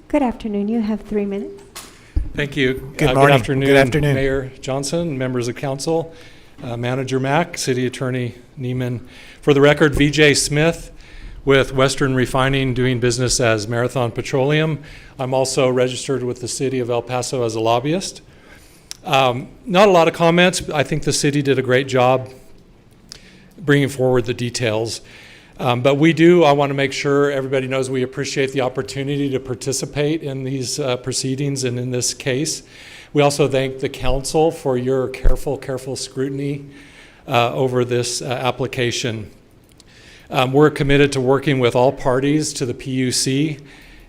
Good afternoon. You have 3 minutes. Thank you. Good morning. Good afternoon, Mayor Johnson, members of council, Manager Mack, City Attorney Neiman. For the record, VJ Smith with Western Refining, doing business as Marathon Petroleum. I'm also registered with the City of El Paso as a lobbyist. Not a lot of comments. I think the city did a great job bringing forward the details. But I want to make sure everybody knows we appreciate the opportunity to participate in these proceedings and in this case. We also thank the council for your careful scrutiny over this application. We're committed to working with all parties to the PUC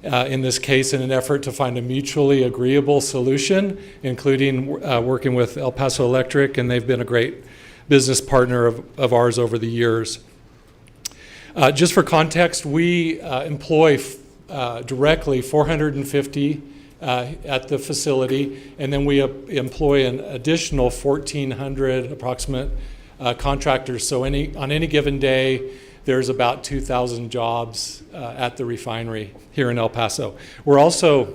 in this case in an effort to find a mutually agreeable solution, including working with El Paso Electric, and they've been a great business partner of ours over the years. Just for context, we employ directly 450 at the facility, and then we employ an additional 1,400 approximate contractors. So on any given day, there's about 2,000 jobs at the refinery here in El Paso. We're also,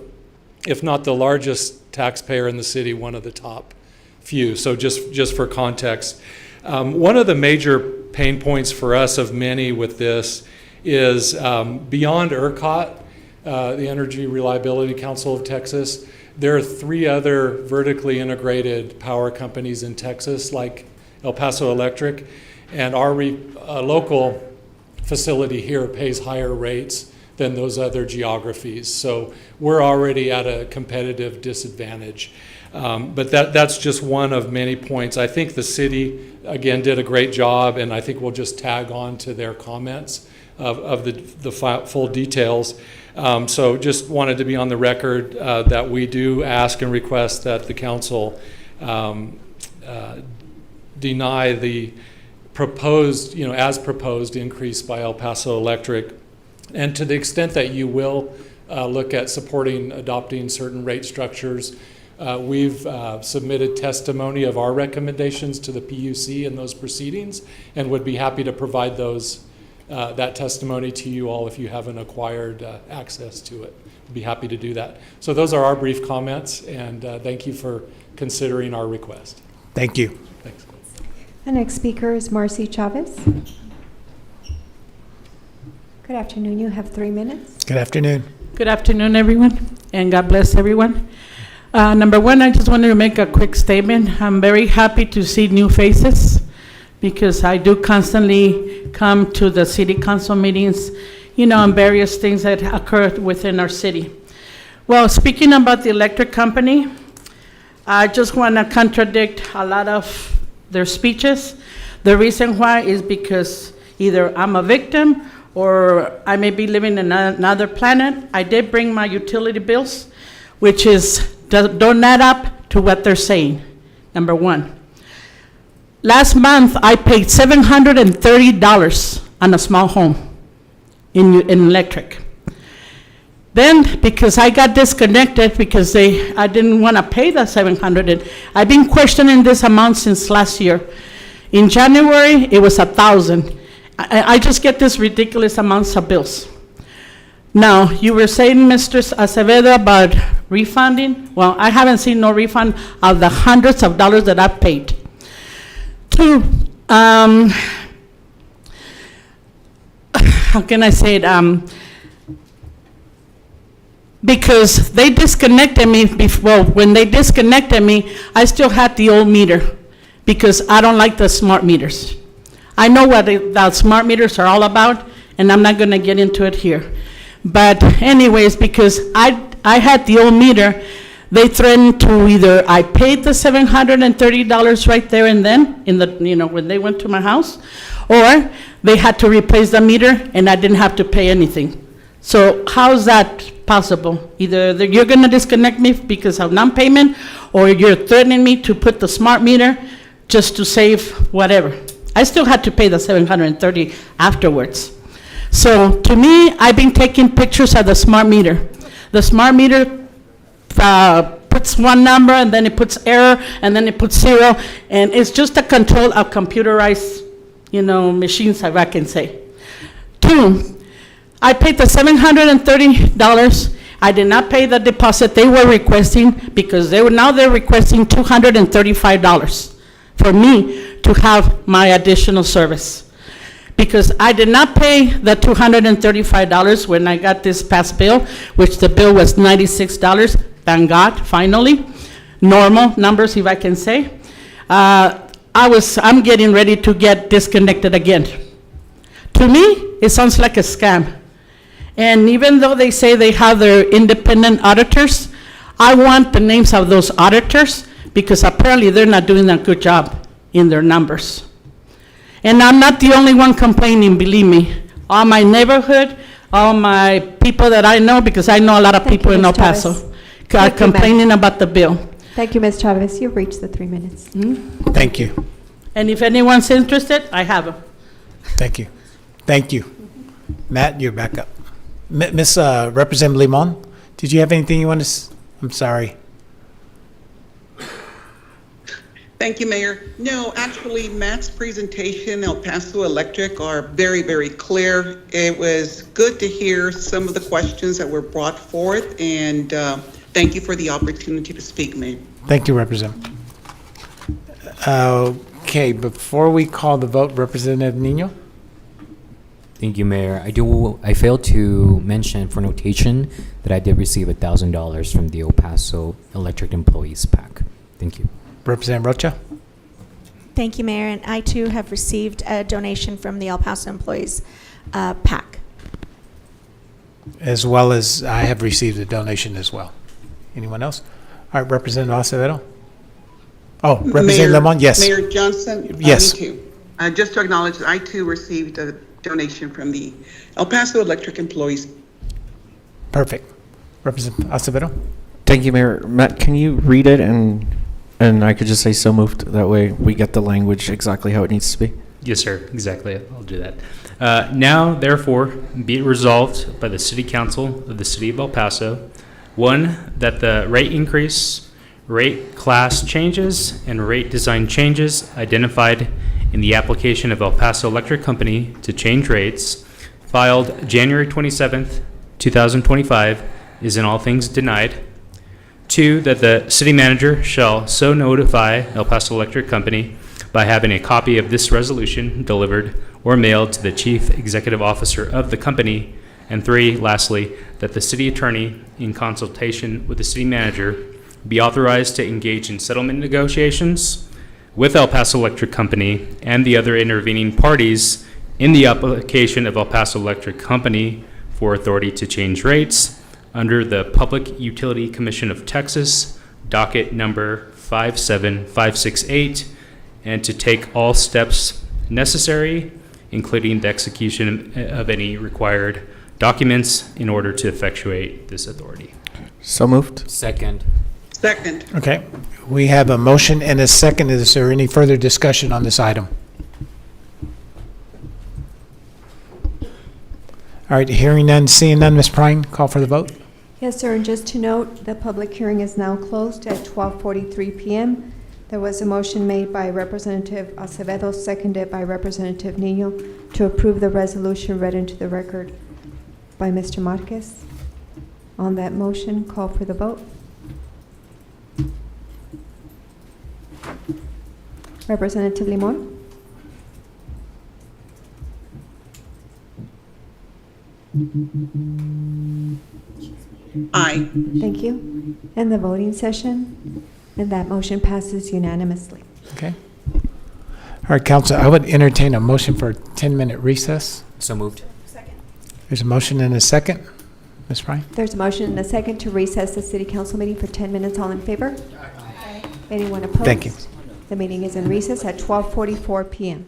if not the largest taxpayer in the city, one of the top few. So just for context. One of the major pain points for us of many with this is beyond ERCOT, the Energy Reliability Council of Texas, there are 3 other vertically integrated power companies in Texas, like El Paso Electric, and our local facility here pays higher rates than those other geographies. So we're already at a competitive disadvantage. But that's just one of many points. I think the city, again, did a great job, and I think we'll just tag on to their comments of the full details. So just wanted to be on the record that we do ask and request that the council deny the proposed, as proposed increase by El Paso Electric. And to the extent that you will look at supporting adopting certain rate structures, we've submitted testimony of our recommendations to the PUC in those proceedings, and would be happy to provide that testimony to you all if you haven't acquired access to it. We'd be happy to do that. So those are our brief comments, and thank you for considering our request. Thank you. Thanks. The next speaker is Marcy Chavez. Good afternoon. You have 3 minutes. Good afternoon. Good afternoon, everyone, and God bless everyone. Number one, I just wanted to make a quick statement. I'm very happy to see new faces because I do constantly come to the city council meetings, on various things that occur within our city. Well, speaking about the electric company, I just want to contradict a lot of their speeches. The reason why is because either I'm a victim or I may be living in another planet. I did bring my utility bills, which don't add up to what they're saying, number one. Last month, I paid $730 on a small home in electric. Then, because I got disconnected because I didn't want to pay the 700, and I've been questioning this amount since last year. In January, it was 1,000. I just get this ridiculous amounts of bills. Now, you were saying, Mr. Acevedo, about refunding. Well, I haven't seen no refund of the hundreds of dollars that I've paid. Two, how can I say it? Because they disconnected me before. When they disconnected me, I still had the old meter because I don't like the smart meters. I know what the smart meters are all about, and I'm not going to get into it here. But anyways, because I had the old meter, they threatened to either I paid the $730 right there and then when they went to my house, or they had to replace the meter and I didn't have to pay anything. So how's that possible? Either you're going to disconnect me because of non-payment, or you're threatening me to put the smart meter just to save whatever. I still had to pay the $730 afterwards. So to me, I've been taking pictures of the smart meter. The smart meter puts one number, and then it puts error, and then it puts 0, and it's just a control of computerized, machines, if I can say. 2, I paid the $730. I did not pay the deposit they were requesting because they're requesting $235 for me to have my additional service. Because I did not pay the $235 when I got this past bill, which the bill was $96. Thank God, finally. Normal numbers, if I can say. I'm getting ready to get disconnected again. To me, it sounds like a scam. And even though they say they have their independent auditors, I want the names of those auditors because apparently they're not doing a good job in their numbers. And I'm not the only one complaining, believe me. All my neighborhood, all my people that I know, because I know a lot of people in El Paso, are complaining about the bill. Thank you, Ms. Chavez. You've reached the 3 minutes. Thank you. And if anyone's interested, I have them. Thank you. Thank you. Matt, you're back up. Ms. Representative Limon, did you have anything you want to I'm sorry. Thank you, Mayor. No, actually, Matt's presentation, El Paso Electric, are very, very clear. It was good to hear some of the questions that were brought forth, and thank you for the opportunity to speak, Mayor. Thank you, Representative. Okay, before we call the vote, Representative Nino? Thank you, Mayor. I failed to mention for notation that I did receive $1,000 from the El Paso Electric Employees PAC. Thank you. Representative Rocha? Thank you, Mayor. And I, too, have received a donation from the El Paso Employees PAC. As well as I have received a donation as well. Anyone else? All right, Representative Acevedo? Oh, Representative Limon, yes. Mayor Johnson? Yes. Me too. Just to acknowledge that I, too, received a donation from the El Paso Electric Employees. Perfect. Representative Acevedo? Thank you, Mayor. Matt, can you read it and I could just say so moved? That way we get the language exactly how it needs to be. Yes, sir. Exactly. I'll do that. Now, therefore, be it resolved by the City Council of the City of El Paso, 1, that the rate increase, rate class changes, and rate design changes identified in the application of El Paso Electric Company to change rates, filed January 27th, 2025, is in all things denied. 2, that the city manager shall so notify El Paso Electric Company by having a copy of this resolution delivered or mailed to the chief executive officer of the company. And 3, lastly, that the city attorney, in consultation with the city manager, be authorized to engage in settlement negotiations with El Paso Electric Company and the other intervening parties in the application of El Paso Electric Company for authority to change rates under the Public Utility Commission of Texas, docket number 57568, and to take all steps necessary, including the execution of any required documents in order to effectuate this authority. So moved. Second. Second. Okay. We have a motion and a second. Is there any further discussion on this item? All right, hearing none, seeing none, Ms. Prine, call for the vote. Yes, sir, and just to note, the public hearing is now closed at 12:43 p.m. There was a motion made by Representative Acevedo, seconded by Representative Nino, to approve the resolution read into the record by Mr. Marquez. On that motion, call for the vote. Representative Limon? Aye. Thank you. And the voting session? And that motion passes unanimously. Okay. All right, council, I would entertain a motion for a 10-minute recess. So moved. There's a motion and a second. Ms. Fry? There's a motion and a second to recess the city council meeting for 10 minutes. All in favor? Aye. Anyone opposed? Thank you. The meeting is in recess at 12:44 p.m.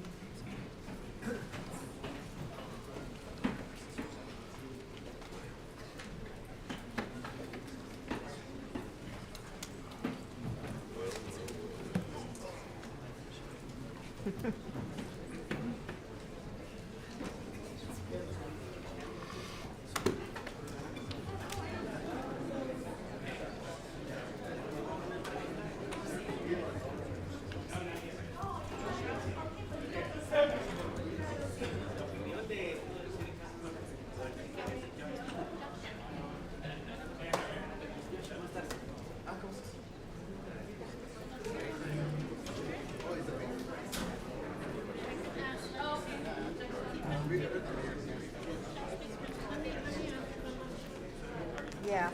Yeah.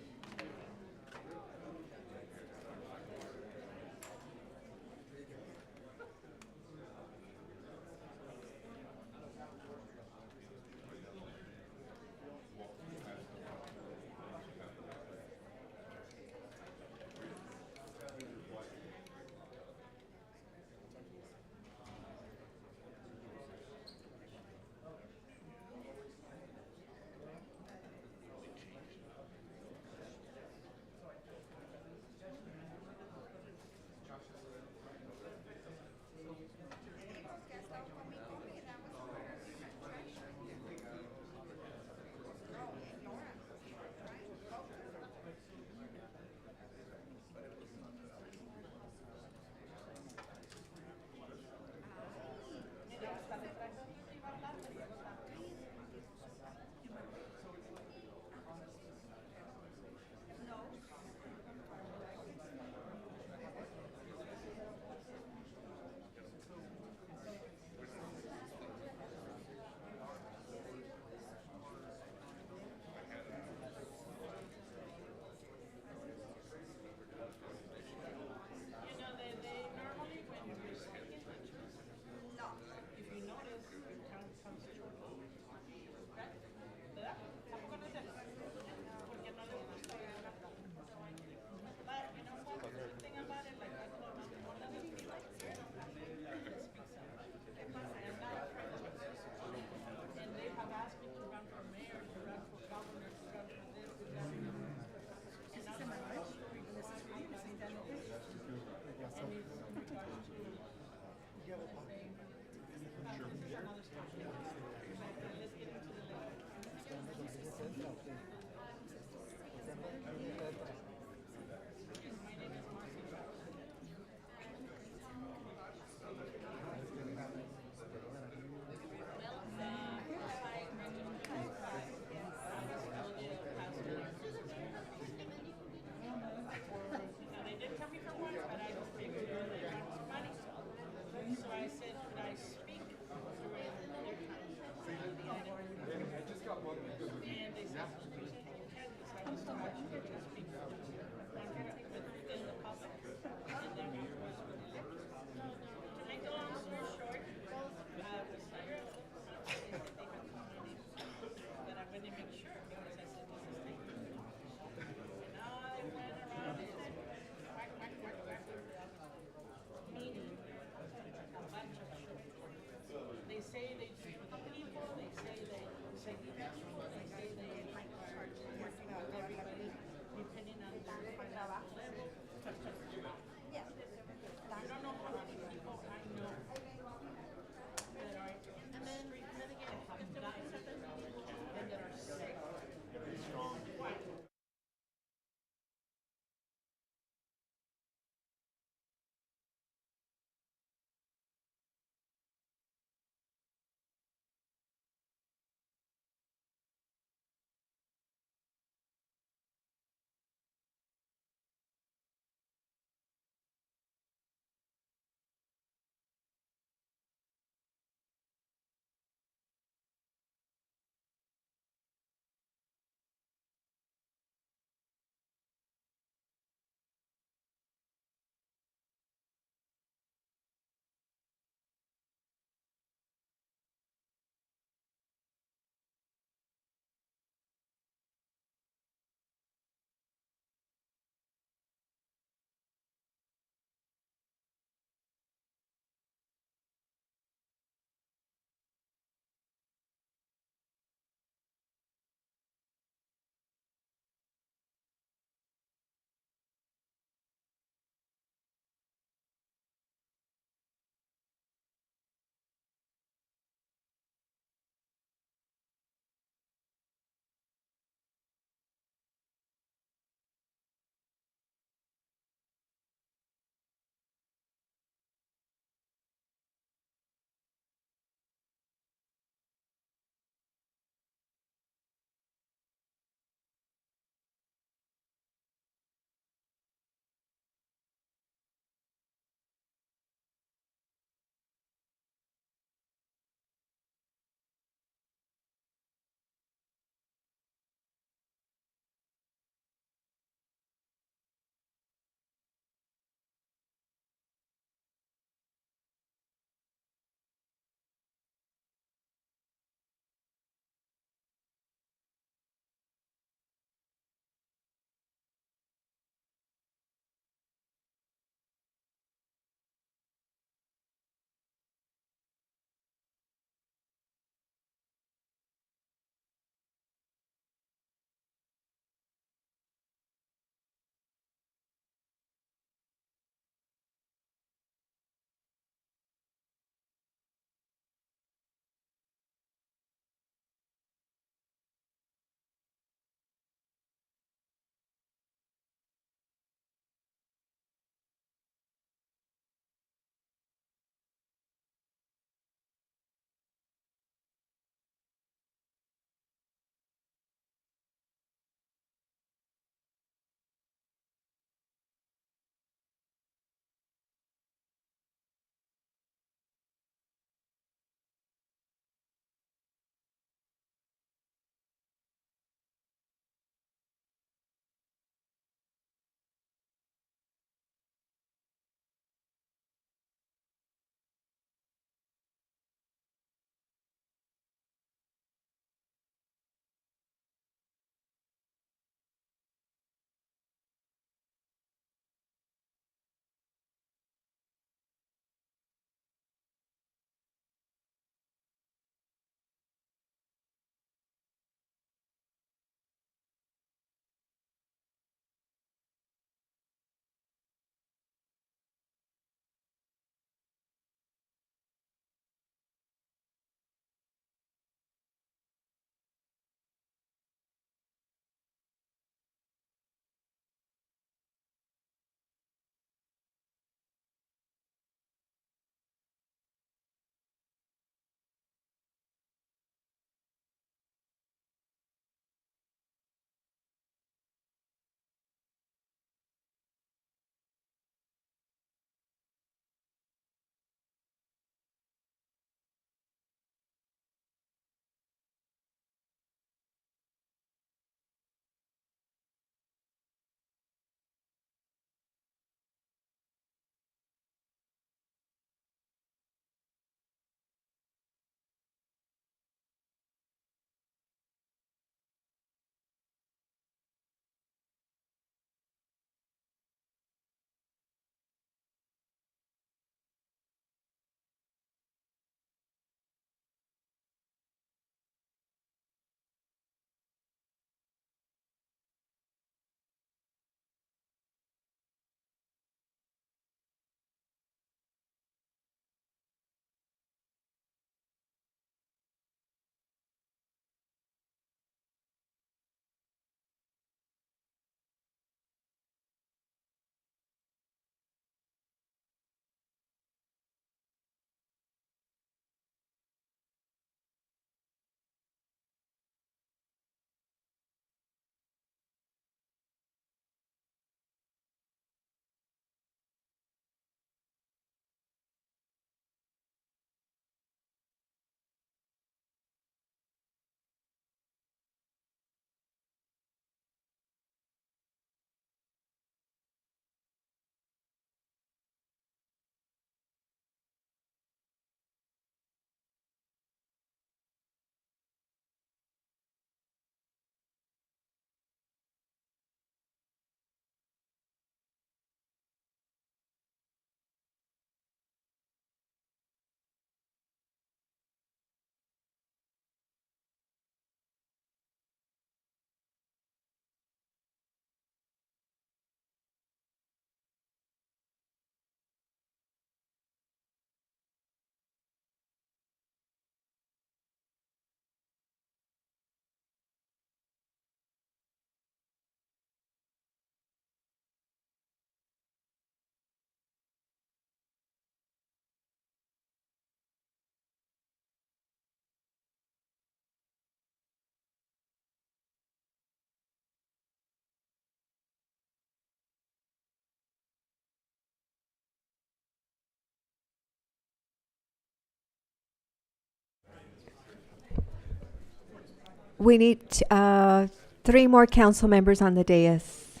We need 3 more council members on the dais.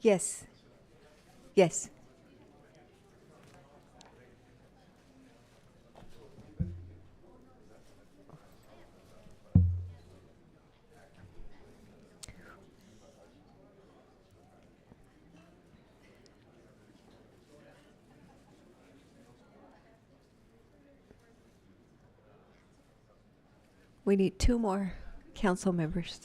Yes. Yes. We need 2 more council members.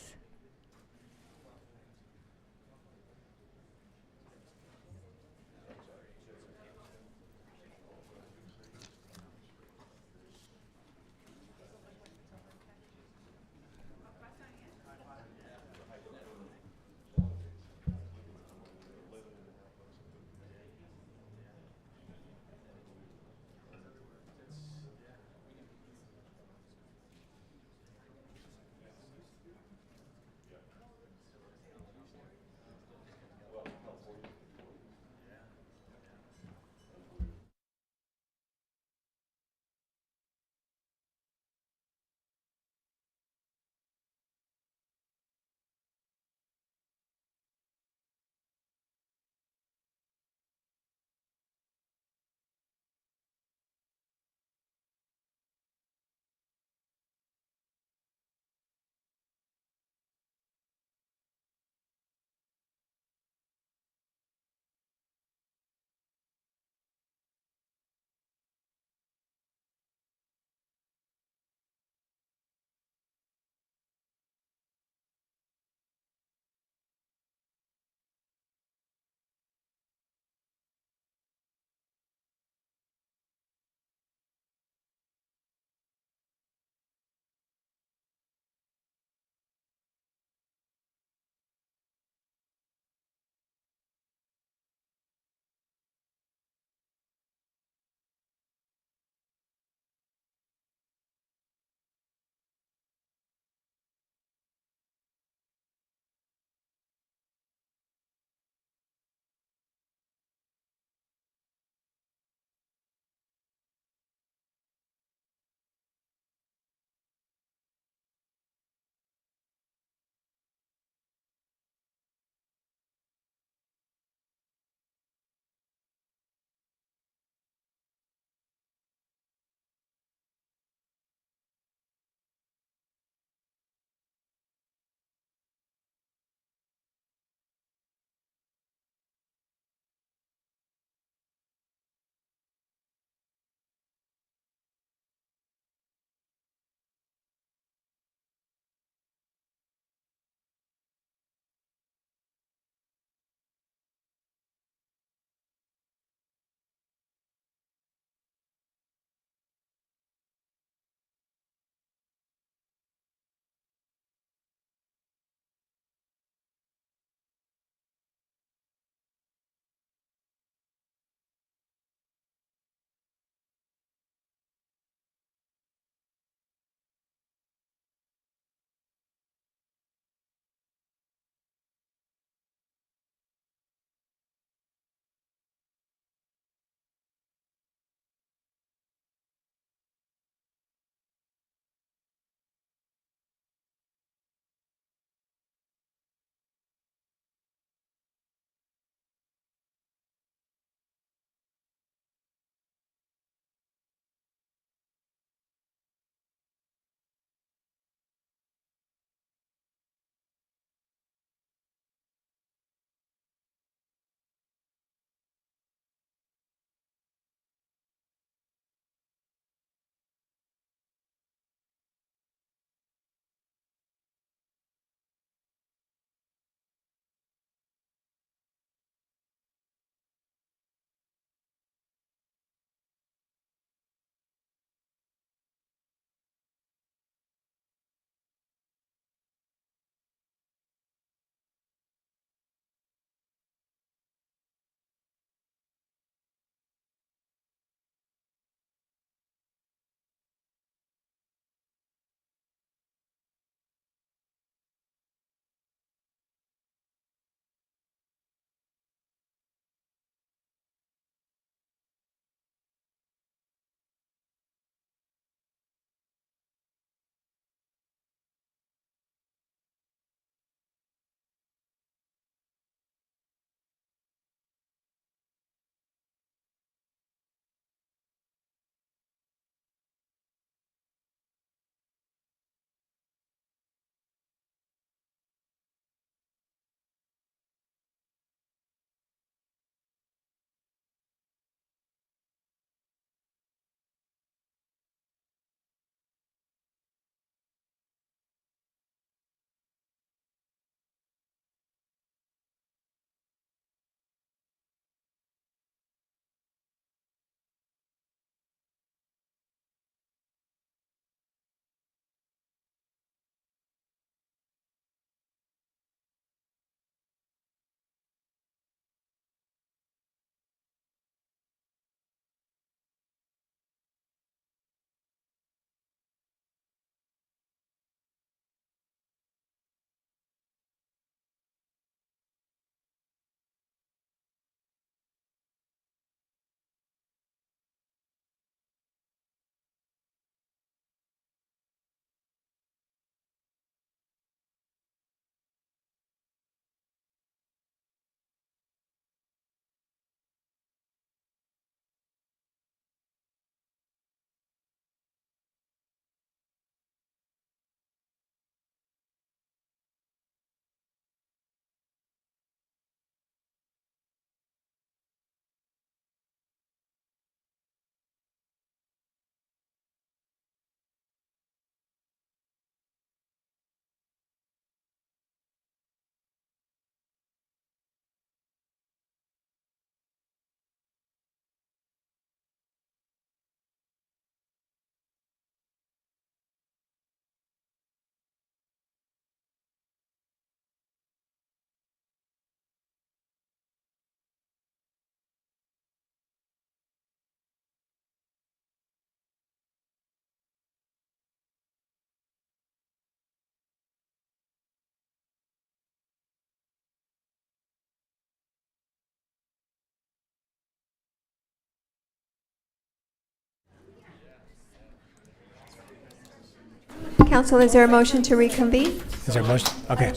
Council, is there a motion to reconvene? Is there a motion? Okay.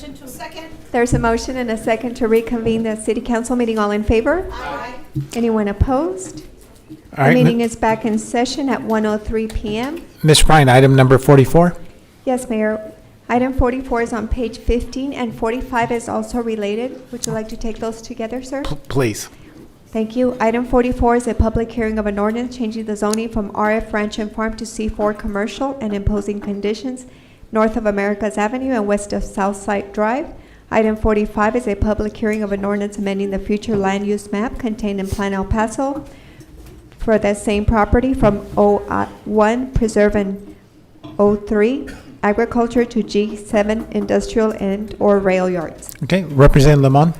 There's a motion and a second to reconvene the city council meeting. All in favor? Aye. Anyone opposed? All right, The meeting is back in session at 1:03 PM. Ms. Ryan, item number 44. Yes, Mayor. Item 44 is on page 15, and 45 is also related. Would you like to take those together, sir? Please. Thank you. Item 44 is a public hearing of an ordinance changing the zoning from RF Ranch and Farm to C4 Commercial and imposing conditions north of Americas Avenue and west of Southside Drive. Item 45 is a public hearing of an ordinance amending the future land use map contained in Plan El Paso for the same property from O1 Preserve and O3 Agriculture to G7 Industrial and/or Rail Yards. Okay, Representative Lemon.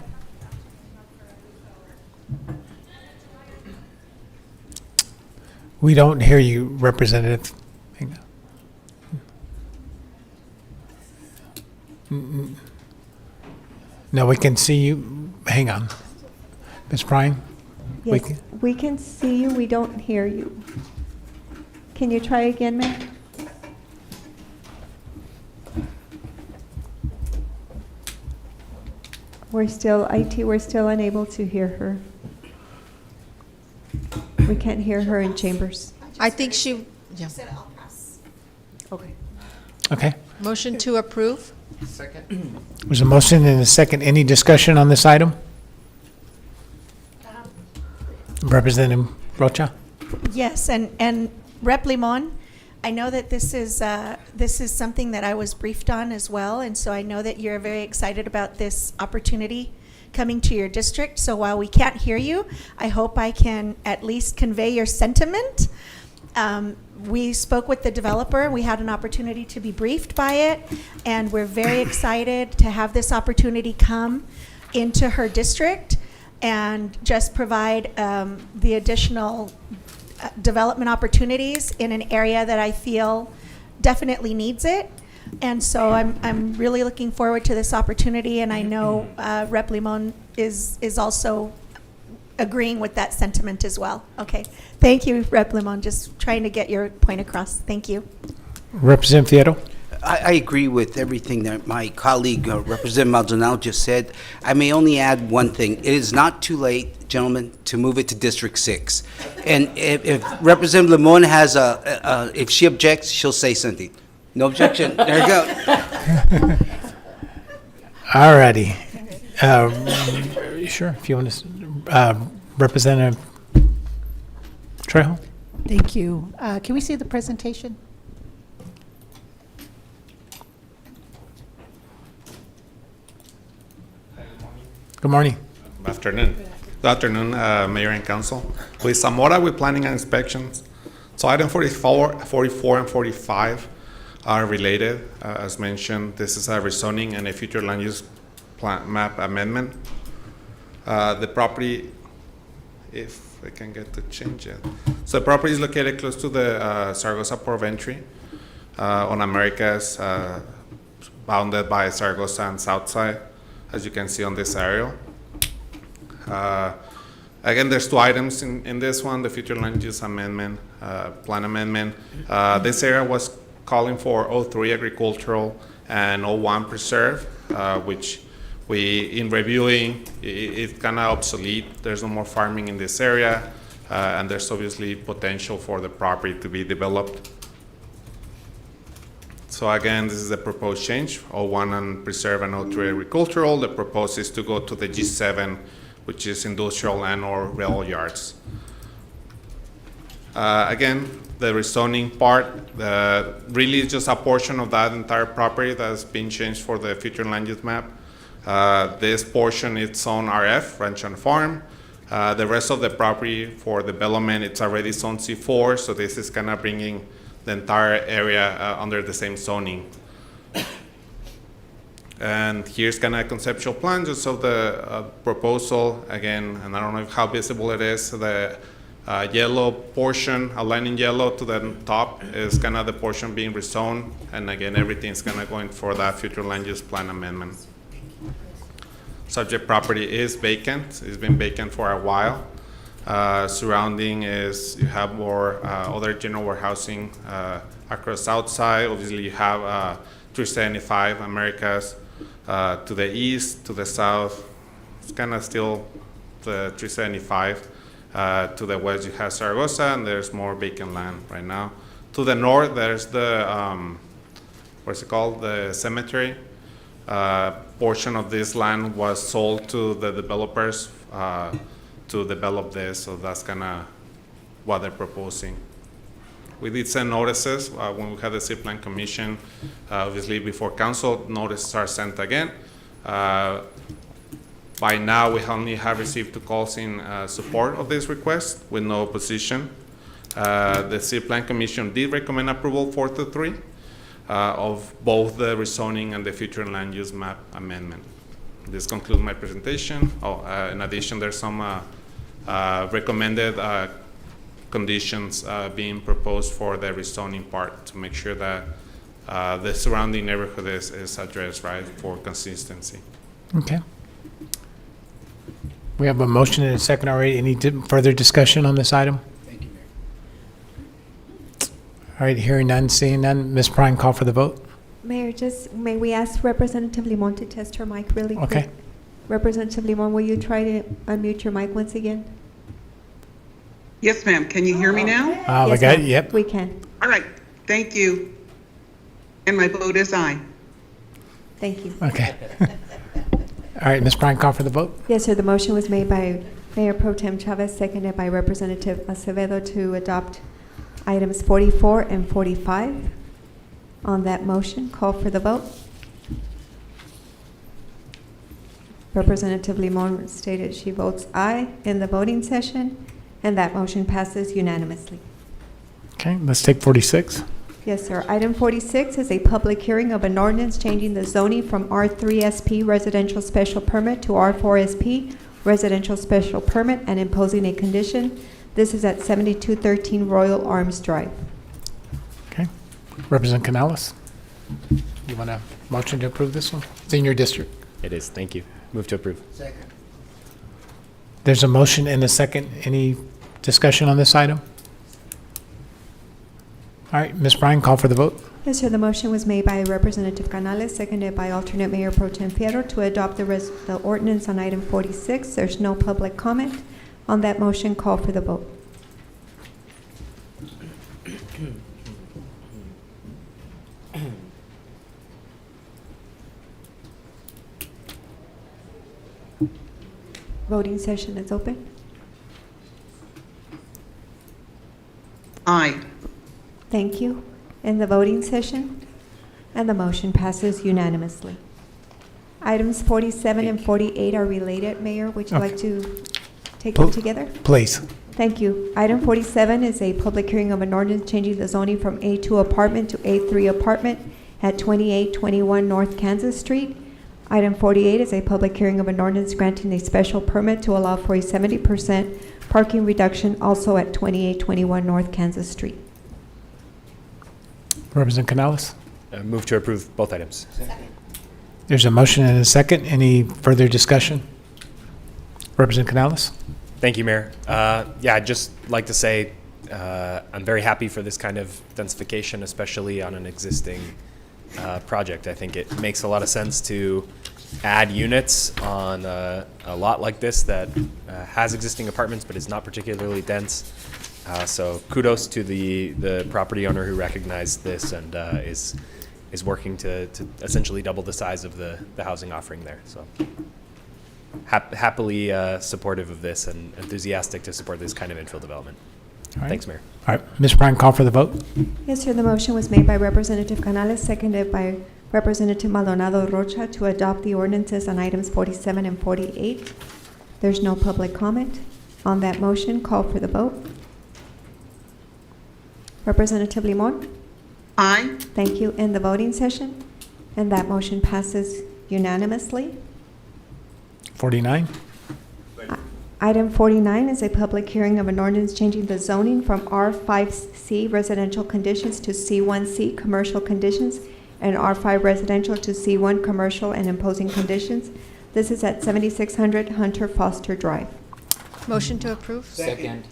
We don't hear you, Representative. Hang on. No, we can see you. Hang on. Ms. Bryan? Yes, we can see you, we don't hear you. Can you try again, ma'am? We're still unable to hear her. We can't hear her in chambers. I think she, yeah. Okay. Okay. Motion to approve? There's a motion and a second. Any discussion on this item? Representative Rocha? Yes, and Rep. Limon, I know that this is something that I was briefed on as well, and so I know that you're very excited about this opportunity coming to your district. So while we can't hear you, I hope I can at least convey your sentiment. We spoke with the developer, and we had an opportunity to be briefed by it, and we're very excited to have this opportunity come into her district and just provide the additional development opportunities in an area that I feel definitely needs it. And so I'm really looking forward to this opportunity, and I know Rep. Limon is also agreeing with that sentiment as well. Okay, thank you, Rep. Limon, just trying to get your point across. Thank you. Representative Fierro? I agree with everything that my colleague, Representative Maldonado, just said. I may only add one thing. It is not too late, gentlemen, to move it to District 6. And if Representative Limon has if she objects, she'll say something. No objection. There you go. All righty. Sure, if you want to, Representative Trejo? Thank you. Can we see the presentation? Good morning. Good afternoon. Good afternoon, Mayor and Council. With Zamora, we're planning on inspections. So item 44, and 45 are related. As mentioned, this is a rezoning and a future land use plan map amendment. The property, if I can get to change it. So the property is located close to the Zaragoza Port of Entry on Americas, bounded by Zaragoza and Southside, as you can see on this aerial. Again, there's two items in this one, the future land use amendment, plan amendment. This area was calling for O3 agricultural and O1 preserve, which in reviewing, it's kind of obsolete. There's no more farming in this area, and there's obviously potential for the property to be developed. So again, this is the proposed change, O1 and preserve and O3 agricultural. The proposed is to go to the G7, which is industrial and or rail yards. Again, the rezoning part, really is just a portion of that entire property that's been changed for the future land use map. This portion is zone RF, ranch and farm. The rest of the property for development, it's already zone C4, so this is kind of bringing the entire area under the same zoning. And here's kind of a conceptual plan just of the proposal. Again, and I don't know how visible it is, the yellow portion, outlined in yellow to the top, is kind of the portion being rezoned. And again, everything's kind of going for that future land use plan amendment. Subject property is vacant. It's been vacant for a while. Surrounding is you have more other general warehousing across outside. Obviously, you have 375 Americas to the east, to the south. It's kind of still the 375. To the west, you have Zaragoza, and there's more vacant land right now. To the north, there's the what's it called? The cemetery. Portion of this land was sold to the developers to develop this, so that's kind of what they're proposing. We did send notices when we had the City Plan Commission. Obviously, before council, notices are sent again. By now, we only have received 2 calls in support of this request with no opposition. The City Plan Commission did recommend approval 4-3 of both the rezoning and the future land use map amendment. This concludes my presentation. In addition, there's some recommended conditions being proposed for the rezoning part to make sure that the surrounding neighborhood is addressed, right, for consistency. Okay. We have a motion and a second already. Any further discussion on this item? Thank you, Mayor. All right, hearing none, seeing none. Ms. Prime, call for the vote. Mayor, may we ask Representative Limon to test her mic really quick? Okay. Representative Limon, will you try to unmute your mic once again? Yes, ma'am. Can you hear me now? We Yes, got it, ma'am. yep. We can. All right. Thank you. And my vote is aye. Thank you. Okay. All right, Ms. Prime, call for the vote. Yes, sir. The motion was made by Mayor Pro Tem Chavez, seconded by Representative Acevedo to adopt items 44 and 45. On that motion, call for the vote. Representative Limon stated she votes aye in the voting session, and that motion passes unanimously. Okay, let's take 46. Yes, sir. Item 46 is a public hearing of an ordinance changing the zoning from R3SP Residential Special Permit to R4SP Residential Special Permit and imposing a condition. This is at 7213 Royal Arms Drive. Okay. Representative Canales, you want a motion to approve this one? It's in your district. It is. Thank you. Move to approve. Second. There's a motion and a second. Any discussion on this item? All right, Ms. Bryan, call for the vote. Yes, sir. The motion was made by Representative Canales, seconded by alternate Mayor Pro Tem Fierro to adopt the ordinance on item 46. There's no public comment. On that motion, call for the vote. Voting session is open. Aye. Thank you. In the voting session, and the motion passes unanimously. Items 47 and 48 are related. Mayor, would you like to take them together? Please. Thank you. Item 47 is a public hearing of an ordinance changing the zoning from A2 apartment to A3 apartment at 2821 North Kansas Street. Item 48 is a public hearing of an ordinance granting a special permit to allow for a 70% parking reduction also at 2821 North Kansas Street. Representative Canales. Move to approve both items. There's a motion and a second. Any further discussion? Representative Canales. Thank you, Mayor. Yeah, I'd just like to say I'm very happy for this kind of densification, especially on an existing project. I think it makes a lot of sense to add units on a lot like this that has existing apartments but is not particularly dense. So kudos to the property owner who recognized this and is working to essentially double the size of the housing offering there. So happily supportive of this and enthusiastic to support this kind of infill development. All right. Thanks, Mayor. All right, Ms. Bryan, call for the vote. Yes, sir. The motion was made by Representative Canales, seconded by Representative Maldonado Rocha to adopt the ordinances on items 47 and 48. There's no public comment. On that motion, call for the vote. Representative Limon? Aye. Thank you. In the voting session, and that motion passes unanimously. 49. Item 49 is a public hearing of an ordinance changing the zoning from R5C residential conditions to C1C commercial conditions and R5 residential to C1 commercial and imposing conditions. This is at 7600 Hunter Foster Drive. Motion to approve? Second.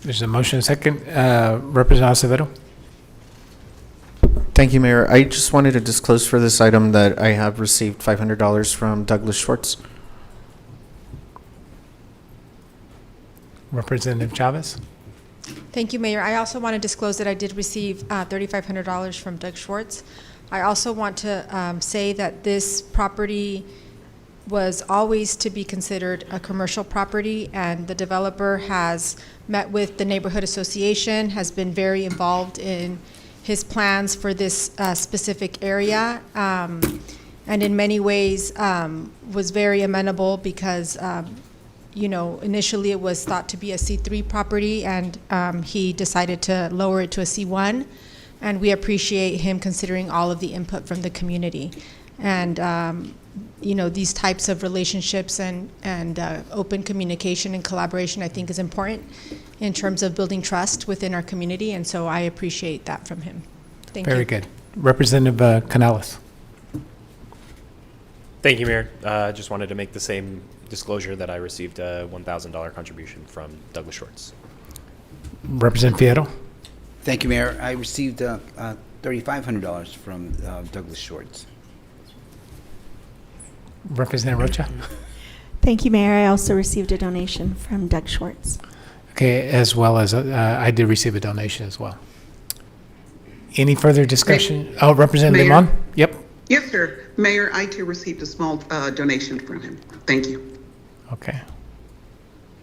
There's a motion and second. Representative Acevedo? Thank you, Mayor. I just wanted to disclose for this item that I have received $500 from Douglas Schwartz. Representative Chavez? Thank you, Mayor. I also want to disclose that I did receive $3,500 from Doug Schwartz. I also want to say that this property was always to be considered a commercial property, and the developer has met with the neighborhood association, has been very involved in his plans for this specific area, and in many ways was very amenable because you know, initially it was thought to be a C3 property, and he decided to lower it to a C1, and we appreciate him considering all of the input from the community. And you know, these types of relationships and open communication and collaboration, I think, is important in terms of building trust within our community, and so I appreciate that from him. Thank you. Very good. Representative Canales? Thank you, Mayor. Just wanted to make the same disclosure that I received a $1,000 contribution from Douglas Schwartz. Representative Fierro? Thank you, Mayor. I received $3,500 from Douglas Schwartz. Representative Rocha? Thank you, Mayor. I also received a donation from Doug Schwartz. Okay, as well as I did receive a donation as well. Any further discussion? Oh, Representative Mayor. Limon? Yep. Yes, sir. Mayor, I too received a small donation from him. Thank you. Okay.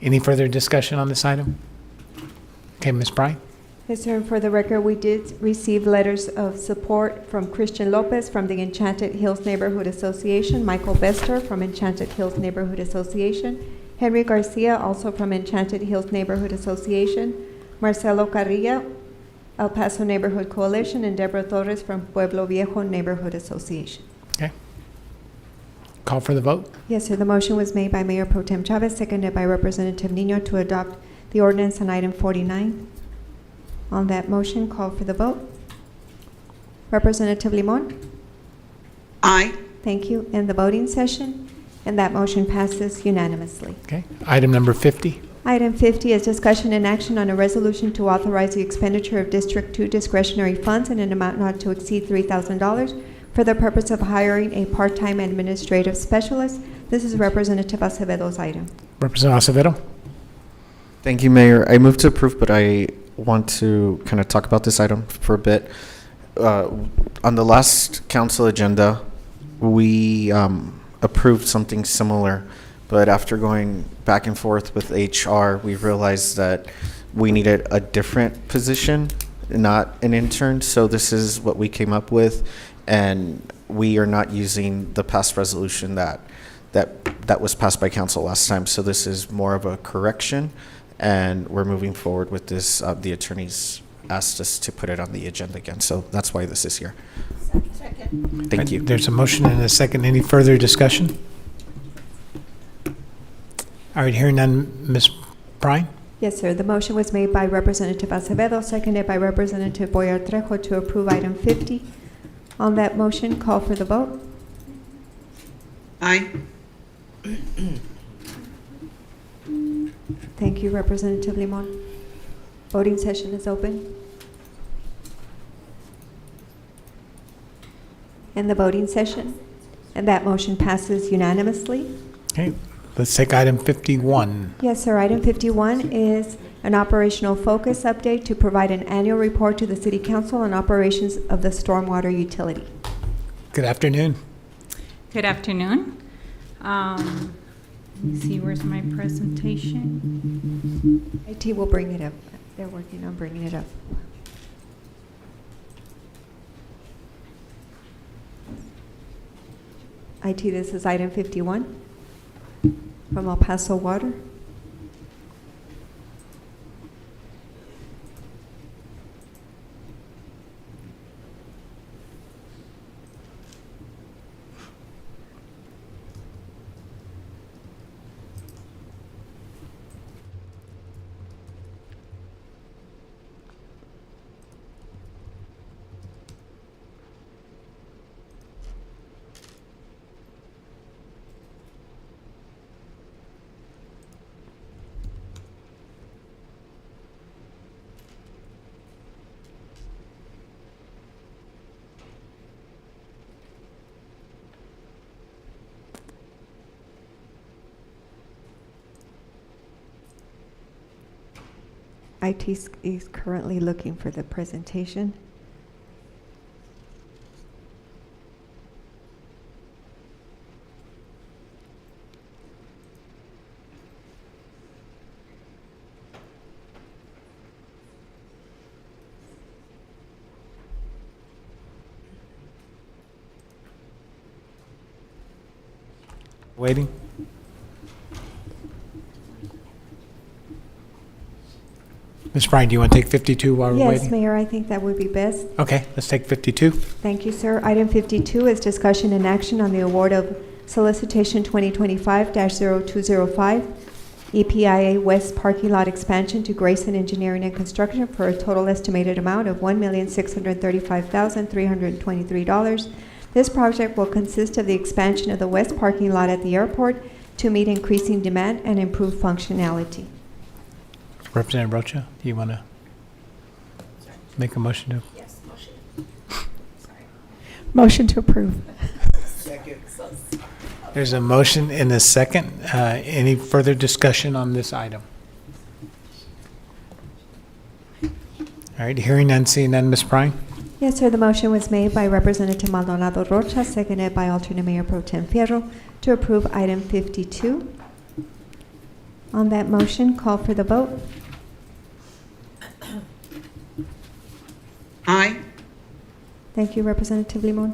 Any further discussion on this item? Okay, Ms. Bryant? Yes, sir. And for the record, we did receive letters of support from Christian Lopez from the Enchanted Hills Neighborhood Association, Michael Bester from Enchanted Hills Neighborhood Association, Henry Garcia, also from Enchanted Hills Neighborhood Association, Marcelo Carrilla, El Paso Neighborhood Coalition, and Deborah Torres from Pueblo Viejo Neighborhood Association. Okay. Call for the vote? Yes, sir. The motion was made by Mayor Pro Tem Chavez, seconded by Representative Nino to adopt the ordinance on item 49. On that motion, call for the vote. Representative Limon? Aye. Thank you. And the voting session? And that motion passes unanimously. Okay. Item number 50. Item 50 is discussion and action on a resolution to authorize the expenditure of District 2 discretionary funds in an amount not to exceed $3,000 for the purpose of hiring a part-time administrative specialist. This is Representative Acevedo's item. Representative Acevedo? Thank you, Mayor. I move to approve, but I want to kind of talk about this item for a bit. On the last council agenda, we approved something similar, but after going back and forth with HR, we realized that we needed a different position, not an intern. So this is what we came up with, and we are not using the past resolution that was passed by council last time. So this is more of a correction, and we're moving forward with this. The attorneys asked us to put it on the agenda again, so that's why this is here. Second. Thank you. There's a motion and a second. Any further discussion? All right, hearing none, Ms. Bryan? Yes, sir. The motion was made by Representative Acevedo, seconded by Representative Boyar Trejo to approve item 50. On that motion, call for the vote. Aye. Thank you, Representative Limon. Voting session is open. And the voting session, and that motion passes unanimously. Okay, let's take item 51. Yes, sir. Item 51 is an operational focus update to provide an annual report to the City Council on operations of the stormwater utility. Good afternoon. Good afternoon. Let me see, where's my presentation? IT will bring it up. They're working on bringing it up. IT, this is item 51 from El Paso Water. IT is currently looking for the presentation. Waiting. Ms. Bryan, do you want to take 52 while we're Yes, waiting? Mayor, I think that would be best. Okay, let's take 52. Thank you, sir. Item 52 is discussion and action on the award of solicitation 2025-0205, EPIA West Parking Lot Expansion to Grayson Engineering and Construction for a total estimated amount of $1,635,323. This project will consist of the expansion of the west parking lot at the airport to meet increasing demand and improve functionality. Representative Rocha, do you want to make a motion to? Yes, motion. Motion to approve. There's a motion and a second. Any further discussion on this item? All right, hearing none, seeing none, Ms. Bryan? Yes, sir. The motion was made by Representative Maldonado Rocha, seconded by Alternate Mayor Pro Tem Fierro, to approve item 52. On that motion, call for the vote. Aye. Thank you, Representative Limon.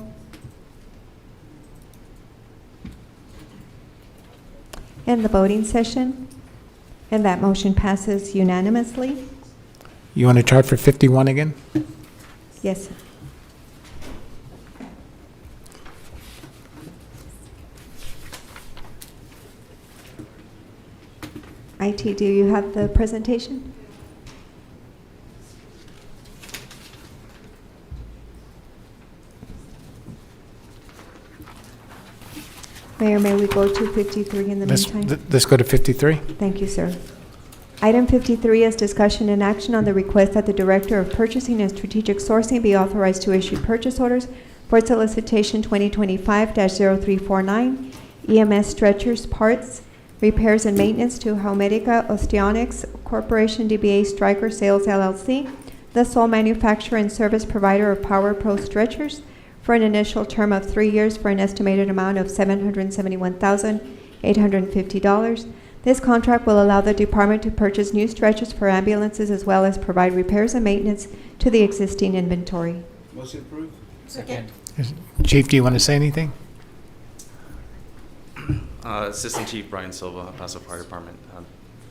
And the voting session, and that motion passes unanimously. You want to chart for 51 again? Yes, sir. IT, do you have the presentation? Mayor, may we go to 53 in the meantime? Let's go to 53. Thank you, sir. Item 53 is discussion and action on the request that the Director of Purchasing and Strategic Sourcing be authorized to issue purchase orders for solicitation 2025-0349, EMS stretchers, parts, repairs and maintenance to Haumedica Osteonics Corporation DBA Stryker Sales LLC, the sole manufacturer and service provider of Power Pro stretchers, for an initial term of 3 years for an estimated amount of $771,850. This contract will allow the department to purchase new stretchers for ambulances as well as provide repairs and maintenance to the existing inventory. Motion approved. Second. Chief, do you want to say anything? Assistant Chief Brian Silva, El Paso Fire Department.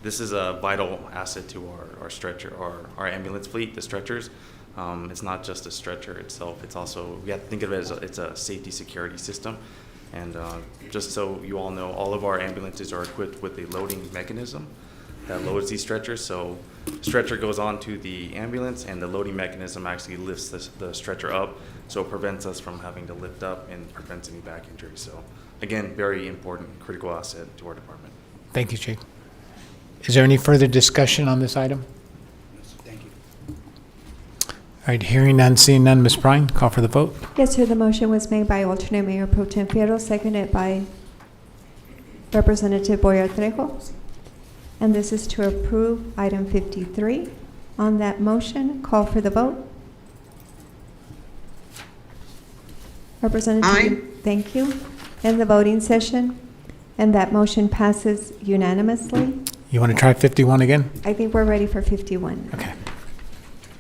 This is a vital asset to our stretcher, our ambulance fleet, the stretchers. It's not just a stretcher itself. It's also, we have to think of it as it's a safety security system. And just so you all know, all of our ambulances are equipped with a loading mechanism that loads these stretchers. So the stretcher goes onto the ambulance and the loading mechanism actually lifts the stretcher up. So it prevents us from having to lift up and prevents any back injuries. So again, very important, critical asset to our department. Thank you, Chief. Is there any further discussion on this item? Thank you. All right, hearing none, seeing none, Ms. Bryan, call for the vote. Yes, sir. The motion was made by Alternate Mayor Pro Tem Fierro, seconded by Representative Boyer Trejo. And this is to approve item 53. On that motion, call for the vote. Representative, Aye. thank you. And the voting session, and that motion passes unanimously. You want to try 51 again? I think we're ready for 51. Okay.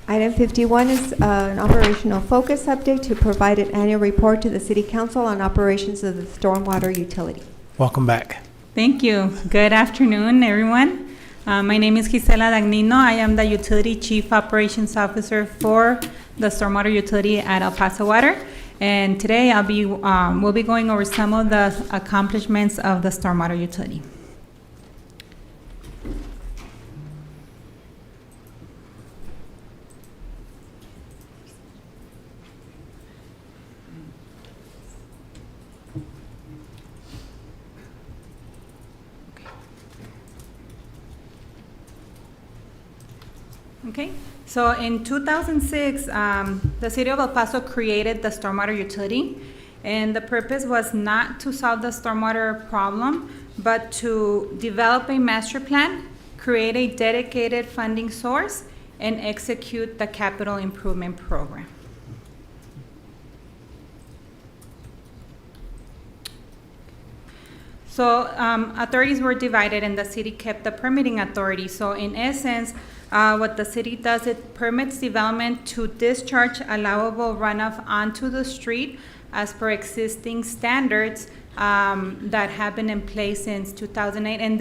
Item 51 is an operational focus update to provide an annual report to the City Council on operations of the stormwater utility. Welcome back. Thank you. Good afternoon, everyone. My name is Gisela Dagnino. I am the Utility Chief Operations Officer for the stormwater utility at El Paso Water. And today we'll be going over some of the accomplishments of the stormwater utility. Okay, so in 2006, the City of El Paso created the stormwater utility, and the purpose was not to solve the stormwater problem, but to develop a master plan, create a dedicated funding source, and execute the capital improvement program. So authorities were divided and the city kept the permitting authority. So in essence, what the city does, it permits development to discharge allowable runoff onto the street as per existing standards that have been in place since 2008, and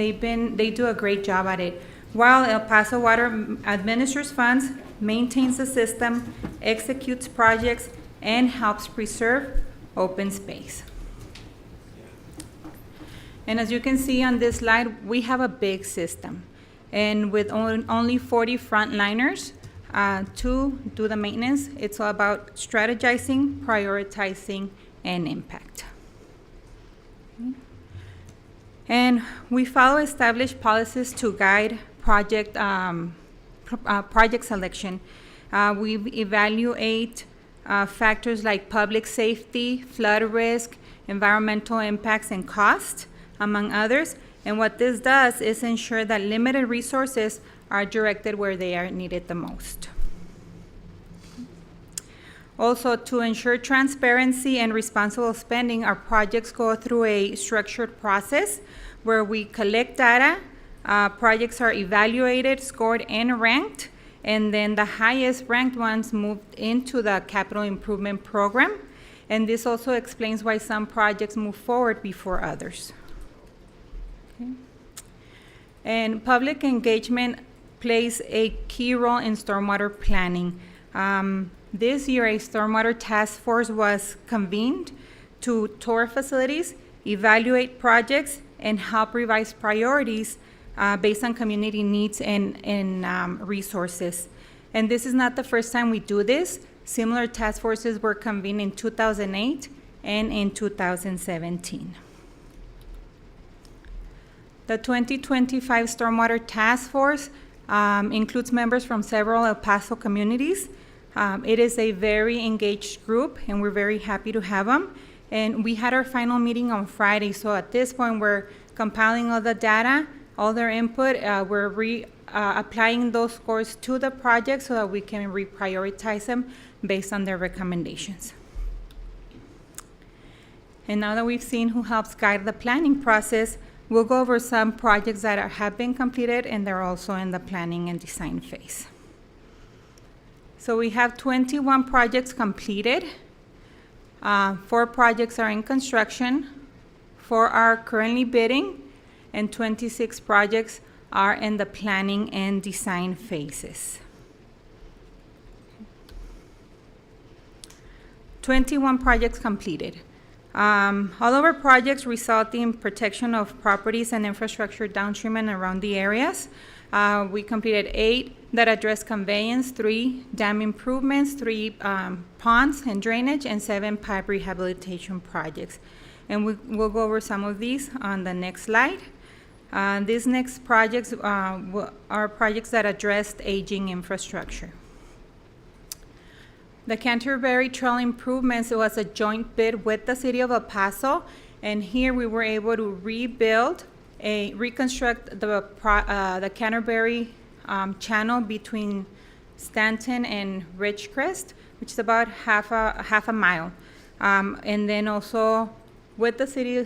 they do a great job at it. While El Paso Water administers funds, maintains the system, executes projects, and helps preserve open space. And as you can see on this slide, we have a big system. And with only 40 frontliners to do the maintenance, it's all about strategizing, prioritizing, and impact. And we follow established policies to guide project selection. We evaluate factors like public safety, flood risk, environmental impacts, and cost, among others. And what this does is ensure that limited resources are directed where they are needed the most. Also, to ensure transparency and responsible spending, our projects go through a structured process where we collect data, projects are evaluated, scored, and ranked, and then the highest ranked ones moved into the capital improvement program. And this also explains why some projects move forward before others. Okay. And public engagement plays a key role in stormwater planning. This year, a stormwater task force was convened to tour facilities, evaluate projects, and help revise priorities based on community needs and resources. And this is not the first time we do this. Similar task forces were convened in 2008 and in 2017. The 2025 Stormwater Task Force includes members from several El Paso communities. It is a very engaged group, and we're very happy to have them. And we had our final meeting on Friday, so at this point, we're compiling all the data, all their input. We're applying those scores to the project so that we can reprioritize them based on their recommendations. And now that we've seen who helps guide the planning process, we'll go over some projects that have been completed and they're also in the planning and design phase. So we have 21 projects completed. 4 projects are in construction, 4 are currently bidding, and 26 projects are in the planning and design phases. 21 projects completed. All of our projects result in protection of properties and infrastructure downstream and around the areas. We completed 8 that address conveyance, 3 dam improvements, 3 ponds and drainage, and 7 pipe rehabilitation projects. And we'll go over some of these on the next slide. These next projects are projects that addressed aging infrastructure. The Canterbury Trail improvements was a joint bid with the city of El Paso, and here we were able to reconstruct the Canterbury channel between Stanton and Ridgecrest, which is about half a mile. And then also with the city,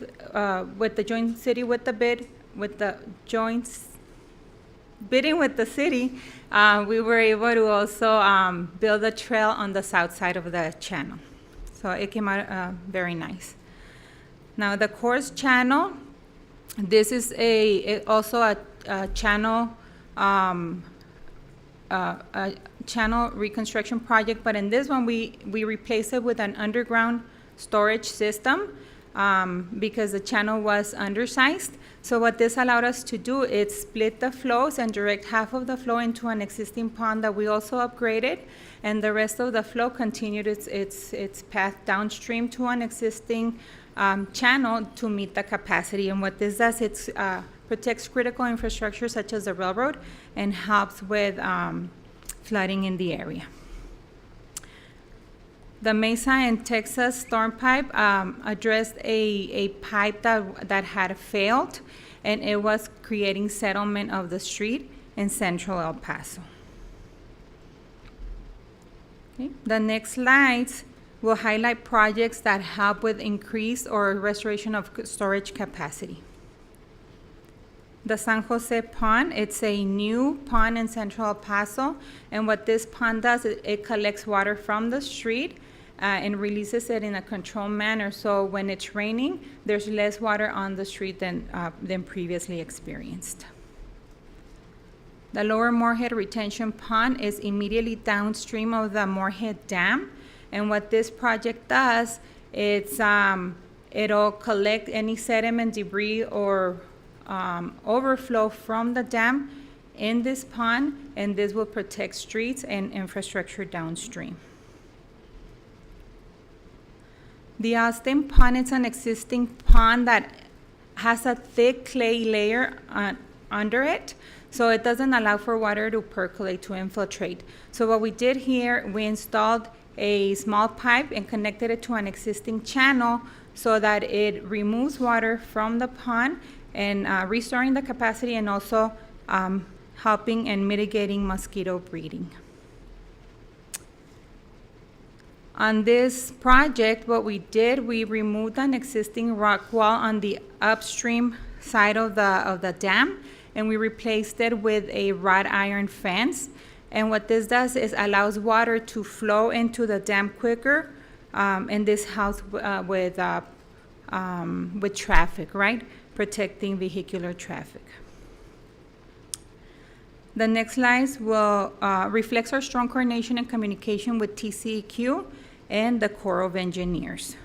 with the joint city, with the joint bidding with the city, we were able to also build a trail on the south side of the channel. So it came out very nice. Now the Course Channel, this is also a channel channel reconstruction project, but in this one we replaced it with an underground storage system because the channel was undersized. So what this allowed us to do is split the flows and direct half of the flow into an existing pond that we also upgraded, and the rest of the flow continued its path downstream to an existing channel to meet the capacity. And what this does, it protects critical infrastructure such as the railroad and helps with flooding in the area. The Mesa and Texas storm pipe addressed a pipe that had failed, and it was creating settlement of the street in central El Paso. Okay. The next slides will highlight projects that help with increase or restoration of storage capacity. The San Jose Pond, it's a new pond in central El Paso, and what this pond does is it collects water from the street and releases it in a controlled manner. So when it's raining, there's less water on the street than previously experienced. The Lower Moorhead Retention Pond is immediately downstream of the Moorhead Dam, and what this project does, it'll collect any sediment, debris, or overflow from the dam in this pond, and this will protect streets and infrastructure downstream. The Austin Pond is an existing pond that has a thick clay layer under it, so it doesn't allow for water to percolate, to infiltrate. So what we did here, we installed a small pipe and connected it to an existing channel so that it removes water from the pond and restoring the capacity, and also helping and mitigating mosquito breeding. On this project, what we did, we removed an existing rock wall on the upstream side of the dam, and we replaced it with a wrought iron fence. And what this does is allows water to flow into the dam quicker, and this helps with traffic, right? Protecting vehicular traffic. The next slides will reflects our strong coordination and communication with TCEQ and the Corps of Engineers.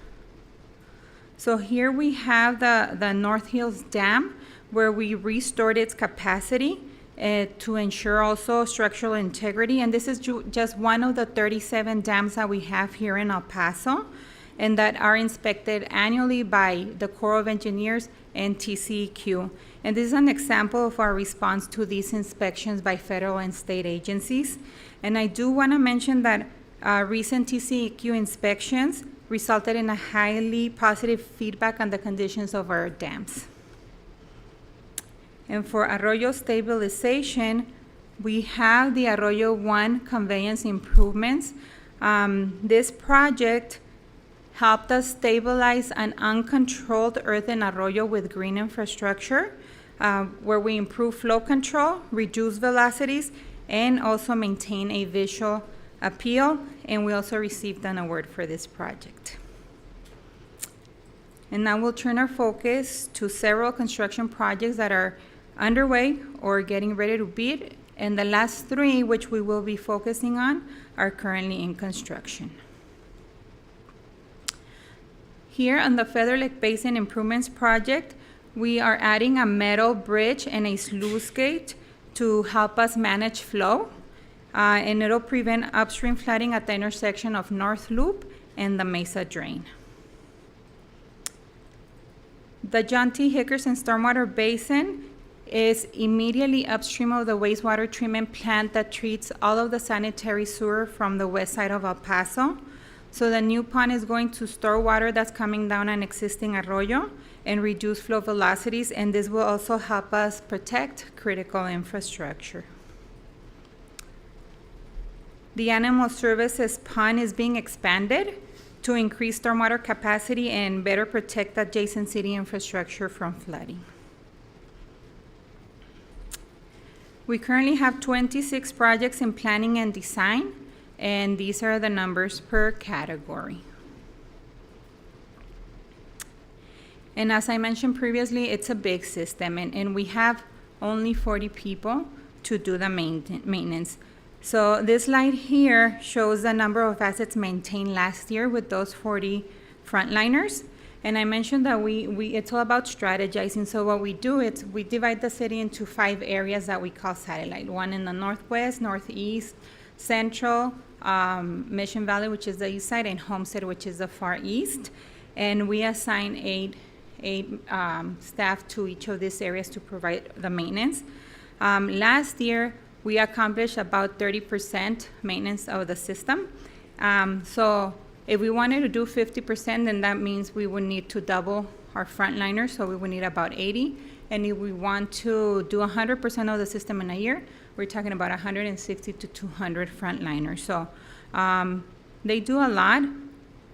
So here we have the North Hills Dam, where we restored its capacity to ensure also structural integrity. And this is just one of the 37 dams that we have here in El Paso, and that are inspected annually by the Corps of Engineers and TCEQ. And this is an example of our response to these inspections by federal and state agencies. And I do want to mention that recent TCEQ inspections resulted in a highly positive feedback on the conditions of our dams. And for Arroyo stabilization, we have the Arroyo 1 conveyance improvements. This project helped us stabilize an uncontrolled earthen arroyo with green infrastructure, where we improve flow control, reduce velocities, and also maintain a visual appeal. And we also received an award for this project. And now we'll turn our focus to several construction projects that are underway or getting ready to bid. And the last three, which we will be focusing on, are currently in construction. Here on the Feather Lake Basin Improvements Project, we are adding a metal bridge and a sluice gate to help us manage flow, and it'll prevent upstream flooding at the intersection of North Loop and the Mesa Drain. The John T. Hickerson Stormwater Basin is immediately upstream of the wastewater treatment plant that treats all of the sanitary sewer from the west side of El Paso. So the new pond is going to store water that's coming down an existing arroyo and reduce flow velocities, and this will also help us protect critical infrastructure. The Animal Services Pond is being expanded to increase stormwater capacity and better protect adjacent city infrastructure from flooding. We currently have 26 projects in planning and design, and these are the numbers per category. And as I mentioned previously, it's a big system, and we have only 40 people to do the maintenance. So this slide here shows the number of assets maintained last year with those 40 frontliners. And I mentioned that it's all about strategizing. So what we do is we divide the city into 5 areas that we call satellite. One in the northwest, northeast, central, Mission Valley, which is the east side, and Homestead, which is the far east. And we assign eight staff to each of these areas to provide the maintenance. Last year, we accomplished about 30% maintenance of the system. So if we wanted to do 50%, then that means we would need to double our frontliners, so we would need about 80. And if we want to do 100% of the system in a year, we're talking about 160 to 200 frontliners. So they do a lot,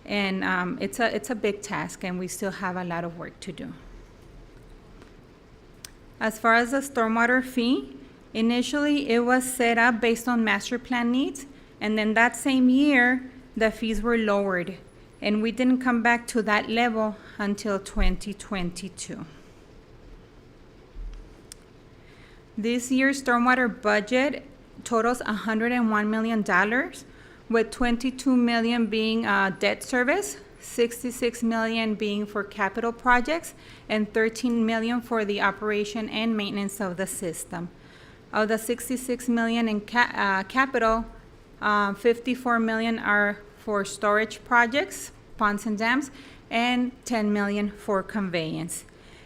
and it's a big task, and we still have a lot of work to do. As far as the stormwater fee, initially it was set up based on master plan needs, and then that same year, the fees were lowered, and we didn't come back to that level until 2022. This year's stormwater budget totals $101 million, with $22 million being debt service, $66 million being for capital projects, and $13 million for the operation and maintenance of the system. Of the $66 million in capital, $54 million are for storage projects, ponds and dams, and $10 million for conveyance.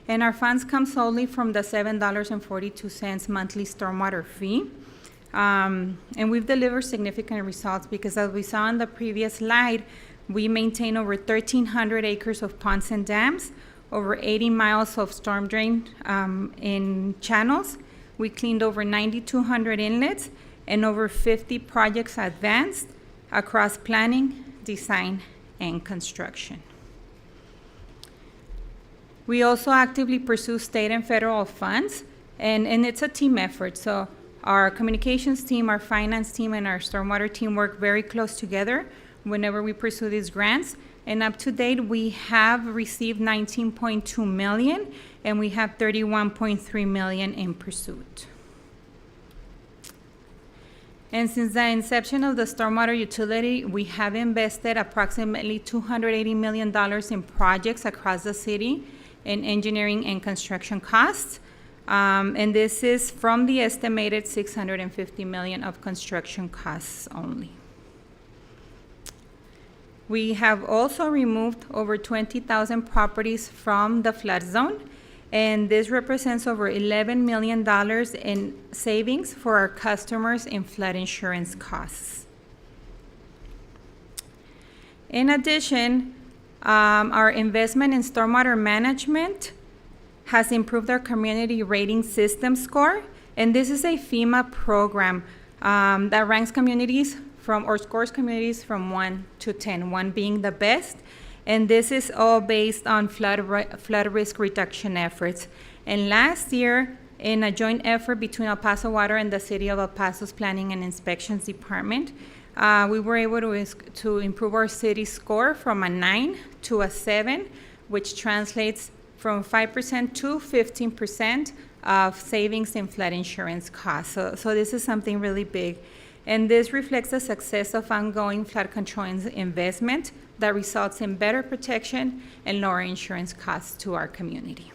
And our funds come solely from the $7.42 monthly stormwater fee. And we've delivered significant results because, as we saw on the previous slide, we maintain over 1,300 acres of ponds and dams, over 80 miles of storm drain in channels. We cleaned over 9,200 inlets, and over 50 projects advanced across planning, design, and construction. We also actively pursue state and federal funds, and it's a team effort. So our communications team, our finance team, and our stormwater team work very close together whenever we pursue these grants. And up to date, we have received $19.2 million, and we have $31.3 million in pursuit. And since the inception of the stormwater utility, we have invested approximately $280 million in projects across the city in engineering and construction costs. And this is from the estimated $650 million of construction costs only. We have also removed over 20,000 properties from the flood zone, and this represents over $11 million in savings for our customers in flood insurance costs. In addition, our investment in stormwater management has improved our community rating system score, and this is a FEMA program that ranks communities scores communities from 1 to 10, 1 being the best. And this is all based on flood risk reduction efforts. And last year, in a joint effort between El Paso Water and the City of El Paso's Planning and Inspections Department, we were able to improve our city score from a 9 to a 7, which translates from 5% to 15% of savings in flood insurance costs. So this is something really big. And this reflects the success of ongoing flood control investment that results in better protection and lower insurance costs to our community.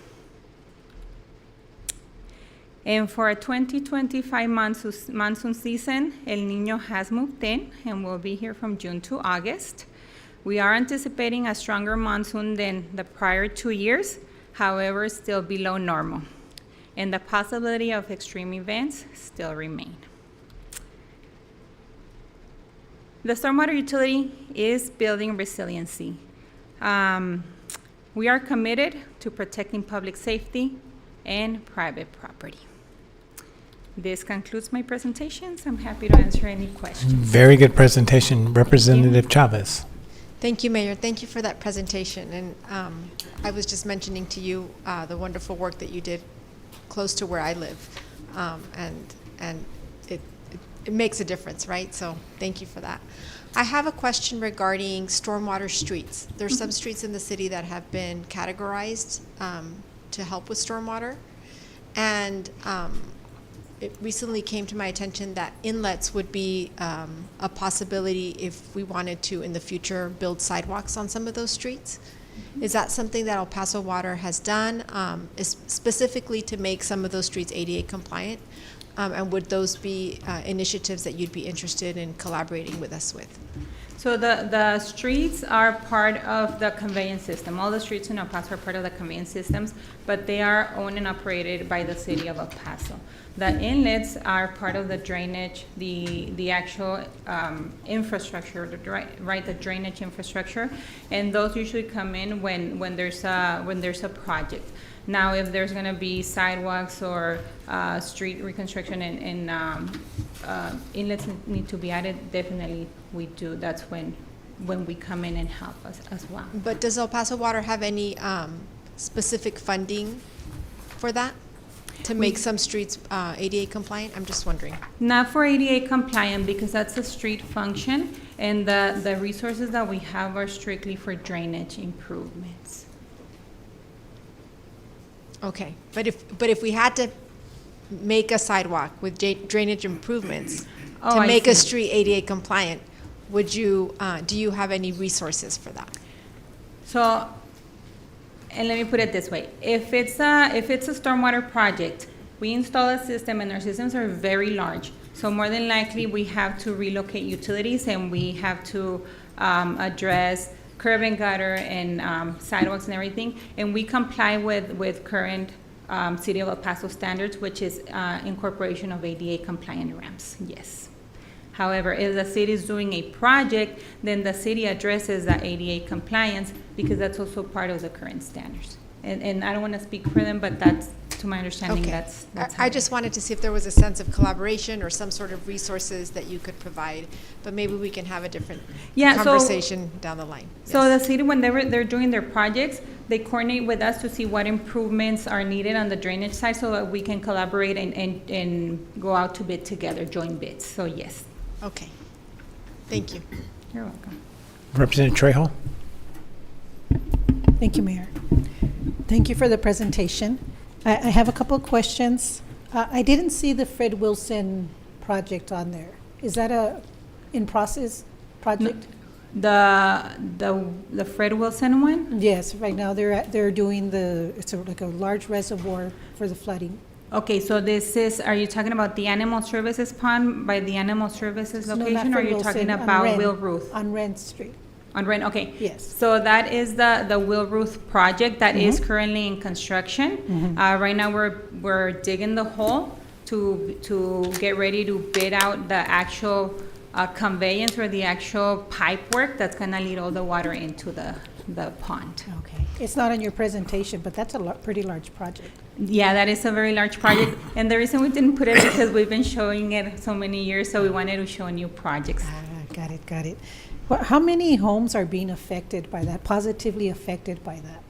And for our 2025 monsoon season, El Niño has moved in and will be here from June to August. We are anticipating a stronger monsoon than the prior 2 years, however, still below normal. And the possibility of extreme events still remain. The stormwater utility is building resiliency. We are committed to protecting public safety and private property. This concludes my presentations. I'm happy to answer any questions. Very good presentation, Representative Chavez. Thank you, Mayor. Thank you for that presentation. And I was just mentioning to you the wonderful work that you did close to where I live. And it makes a difference, right? So thank you for that. I have a question regarding stormwater streets. There's some streets in the city that have been categorized to help with stormwater. And it recently came to my attention that inlets would be a possibility if we wanted to, in the future, build sidewalks on some of those streets. Is that something that El Paso Water has done, specifically to make some of those streets ADA compliant? And would those be initiatives that you'd be interested in collaborating with us with? So the streets are part of the conveyance system. All the streets in El Paso are part of the conveyance systems, but they are owned and operated by the City of El Paso. The inlets are part of the drainage, the actual infrastructure, the drainage infrastructure, and those usually come in when there's a project. Now, if there's gonna be sidewalks or street reconstruction and inlets need to be added, definitely we do. That's when we come in and help us as well. But does El Paso Water have any specific funding for that? To make some streets ADA compliant? I'm just wondering. Not for ADA compliant, because that's a street function, and the resources that we have are strictly for drainage improvements. Okay, but if we had to make a sidewalk with drainage improvements to I make a see. street ADA compliant, would you, do you have any resources for that? So, and let me put it this way: if it's a stormwater project, we install a system, and our systems are very large. So more than likely, we have to relocate utilities, and we have to address curb and gutter and sidewalks and everything. And we comply with current City of El Paso standards, which is incorporation of ADA compliant ramps. Yes. However, if the city is doing a project, then the city addresses the ADA compliance, because that's also part of the current standards. And I don't want to speak for them, but that's, to my understanding, Okay. that's how I it just wanted to see if there was a sense of collaboration or some sort of resources that you could provide, but maybe we can have a different conversation down the line. So the city, whenever they're doing their projects, they coordinate with us to see what improvements are needed on the drainage side, so that we can collaborate and go out to bid together, joint bids. So yes. Okay. Thank you. You're welcome. Representative Trejo? Thank you, Mayor. Thank you for the presentation. I have a couple of questions. I didn't see the Fred Wilson project on there. Is that a in-process project? The Fred Wilson one? Yes, right now they're doing it's like a large reservoir for the flooding. Okay, so are you talking about the Animal Services pond by the Animal Services No, not location, or are Fred you Wilson, talking on about Wren, Will Ruth? On Wren Street. On Wren, okay. Yes. So that is the Will Ruth project that is currently in construction. Right now, we're digging the hole to get ready to bid out the actual conveyance or the actual pipe work that's gonna lead all the water into the pond. Okay. It's not on your presentation, but that's a pretty large project. Yeah, that is a very large project, and the reason we didn't put it is because we've been showing it so many years, so we wanted to show new projects. Got it. Well, how many homes are being affected by that, positively affected by that?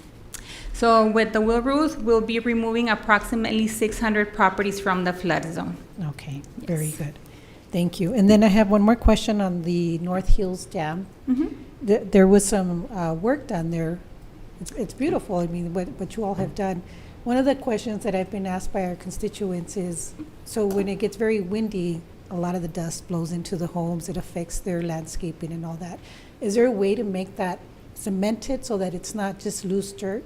So with the Will Ruth, we'll be removing approximately 600 properties from the flood zone. Okay, very good. Thank you. And then I have one more question on the North Hills Dam. There was some work done there. It's beautiful, I mean, what you all have done. One of the questions that I've been asked by our constituents is, so when it gets very windy, a lot of the dust blows into the homes, it affects their landscaping and all that. Is there a way to make that cemented so that it's not just loose dirt?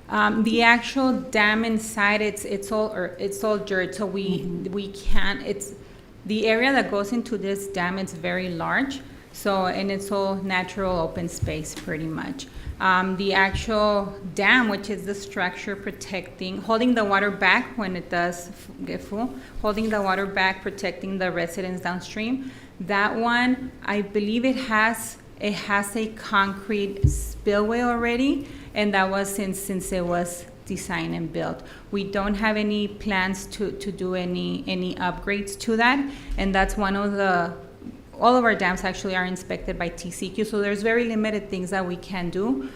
The actual dam inside, it's all dirt, so we can't, the area that goes into this dam is very large, so, and it's all natural open space pretty much. The actual dam, which is the structure holding the water back when it does get full, holding the water back, protecting the residents downstream. That one, I believe it has a concrete spillway already, and that was since it was designed and built. We don't have any plans to do any upgrades to that, and that's one of all of our dams actually are inspected by TCEQ, so there's very limited things that we can do.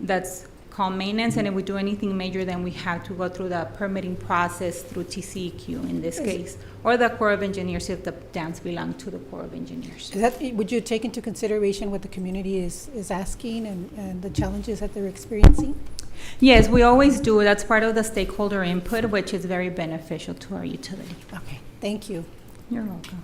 That's called maintenance, and if we do anything major, then we have to go through the permitting process through TCEQ in this case, or the Corps of Engineers if the dams belong to the Corps of Engineers. Would you take into consideration what the community is asking and the challenges that they're experiencing? Yes, we always do. That's part of the stakeholder input, which is very beneficial to our utility. Okay, thank you. You're welcome.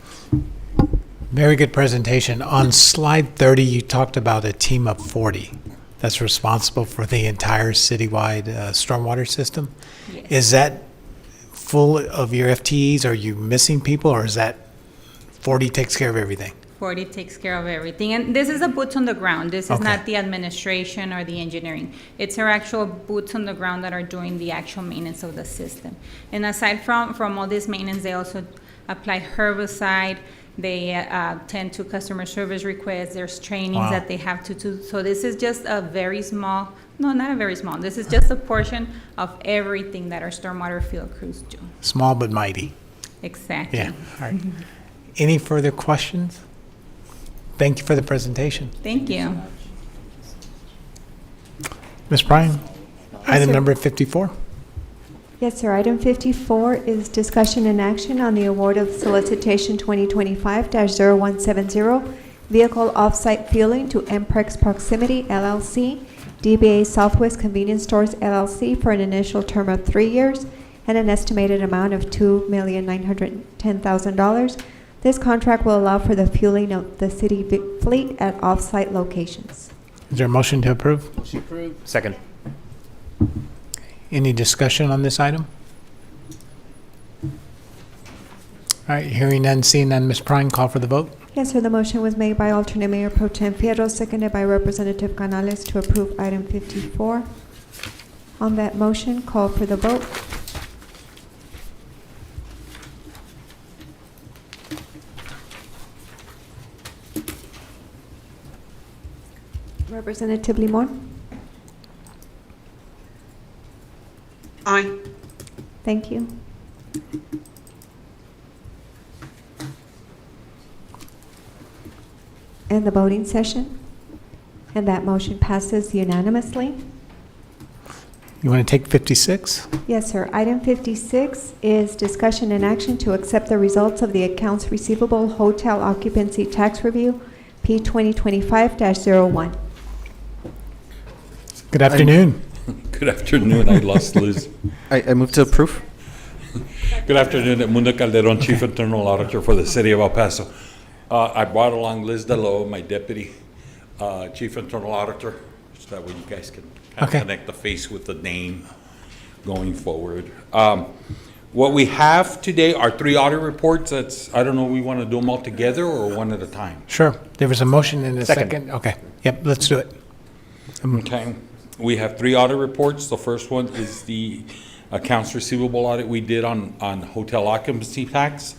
Very good presentation. On slide 30, you talked about a team of 40 that's responsible for the entire citywide stormwater system. Yes. Is that full of your FTEs? Are you missing people, or is that 40 takes care of everything? 40 takes care of everything. And this is a boots on the ground. This is Okay. not the administration or the engineering. It's our actual boots on the ground that are doing the actual maintenance of the system. And aside from all this maintenance, they also apply herbicide They tend to customer service requests. There's trainings Wow. that they have to do. So this is just a very small, no, not a very small. This is just a portion of everything that our stormwater field crews do. Small but mighty. Exactly. Yeah, all right. Any further questions? Thank you for the presentation. Thank you. Ms. Bryan, item sir. number 54. Yes, sir. Item 54 is discussion and action on the award of solicitation 2025-0170, vehicle off-site fueling to MPrex Proximity LLC, DBA Southwest Convenience Stores LLC for an initial term of 3 years and an estimated amount of $2,910,000. This contract will allow for the fueling of the city fleet at off-site locations. Is there a motion to approve? Second. Any discussion on this item? All right, hearing none, seeing none, Ms. Bryan, call for the vote. Yes, sir. The motion was made by alternate Mayor Pro Tem Fierro, seconded by Representative Canales to approve item 54. On that motion, call for the vote. Representative Limon? Aye. Thank you. And the voting session? And that motion passes unanimously. You want to take 56? Yes, sir. Item 56 is discussion and action to accept the results of the Accounts Receivable Hotel Occupancy Tax Review, P 2025-01. Good afternoon. Good afternoon. I lost Liz. I move to approve. Good afternoon. Edmundo Calderon, Chief Internal Auditor for the City of El Paso. I brought along Liz Delo, my deputy Chief Internal Auditor, so that way you guys can kind of connect the face with the name going forward. What we have today are 3 audit reports. I don't know, we want to do them all together or one at a time? Sure. There was a motion and a Second. second. Okay. Yep, let's do it. Okay. We have 3 audit reports. The first one is the accounts receivable audit we did on hotel occupancy tax.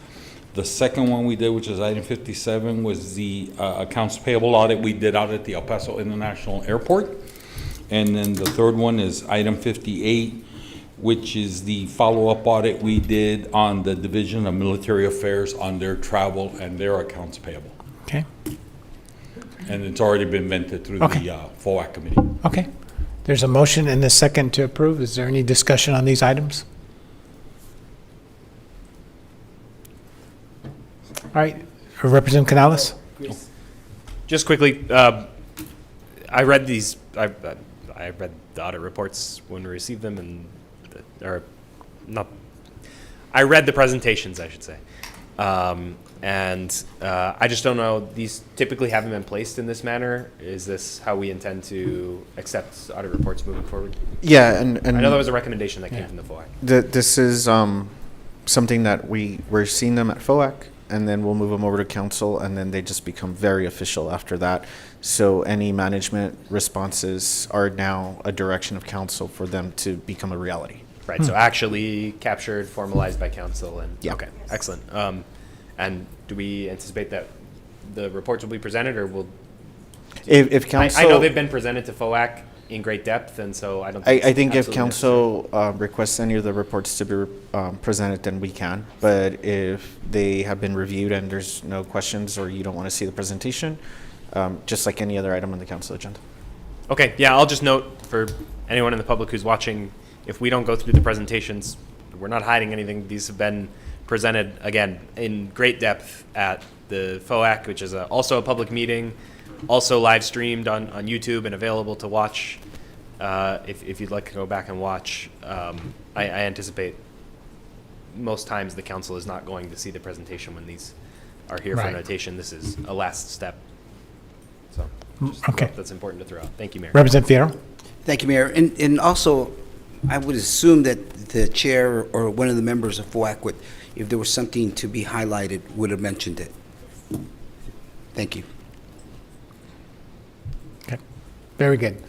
The second one we did, which is item 57, was the accounts payable audit we did out at the El Paso International Airport. And then the third one is item 58, which is the follow-up audit we did on the Division of Military Affairs on their travel and their accounts payable. Okay. And it's already been vented through the FOAC committee. Okay. There's a motion and a second to approve. Is there any discussion on these items? All right. Representative Canales? Just quickly, I read these. I read the audit reports when we received them, and or not. I read the presentations, I should say, and I just don't know. These typically haven't been placed in this manner. Is this how we intend to accept audit reports moving forward? Yeah, and I know that was a recommendation that came from the FOAC. This is something that we're seeing them at FOAC, and then we'll move them over to council, and then they just become very official after that. So any management responses are now a direction of council for them to become a reality. Right. So actually captured, formalized by council, and okay, excellent. And do we anticipate that the reports will be presented, or will? If council, I know they've been presented to FOAC in great depth, and so I don't. Think I think if absolutely council requests any of the reports to be presented, then we can. But if they have been reviewed and there's no questions, or you don't want to see the presentation, just like any other item on the council agenda. Okay, yeah, I'll just note for anyone in the public who's watching, if we don't go through the presentations, we're not hiding anything. These have been presented, again, in great depth at the FOAC, which is also a public meeting, also live streamed on YouTube and available to watch. If you'd like to go back and watch, I anticipate most times the council is not going to see the presentation when these are here for notation. This is a last step. So just okay, that's important to throw out. Thank you, Mayor. Representative Fierro? Thank you, Mayor. And also, I would assume that the chair or one of the members of FOAC would, if there was something to be highlighted, would have mentioned it. Thank you. Okay, very good.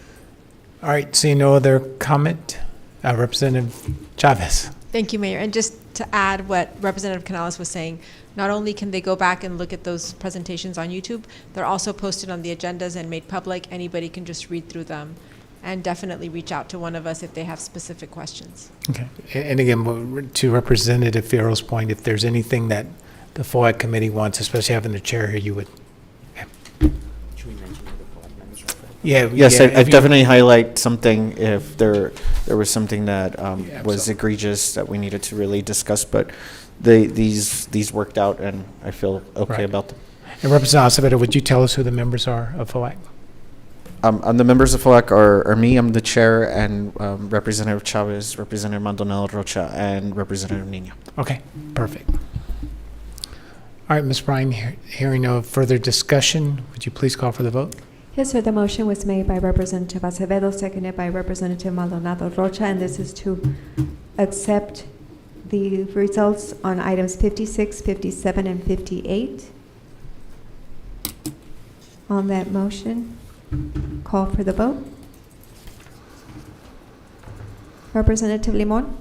All right, seeing no other comment, Representative Chavez. Thank you, Mayor. And just to add what Representative Canales was saying, not only can they go back and look at those presentations on YouTube, they're also posted on the agendas and made public. Anybody can just read through them, and definitely reach out to one of us if they have specific questions. Okay. And again, to Representative Fierro's point, if there's anything that the FOIA committee wants, especially having the chair here, you would. Yeah. Yes, yeah, I'd if you- definitely highlight something if there was something that was egregious that we needed to really discuss, but these worked out and I feel okay Right. about them. And Representative Acevedo, would you tell us who the members are of FOIA? And the members of FOAC are me, I'm the chair, and Representative Chavez, Representative Maldonado Rocha, and Representative Nino. Okay, perfect. All right, Ms. Bryan, hearing no further discussion, would you please call for the vote? Yes, sir. The motion was made by Representative Acevedo, seconded by Representative Maldonado Rocha, and this is to accept the results on items 56, 57, and 58. On that motion, call for the vote. Representative Limon?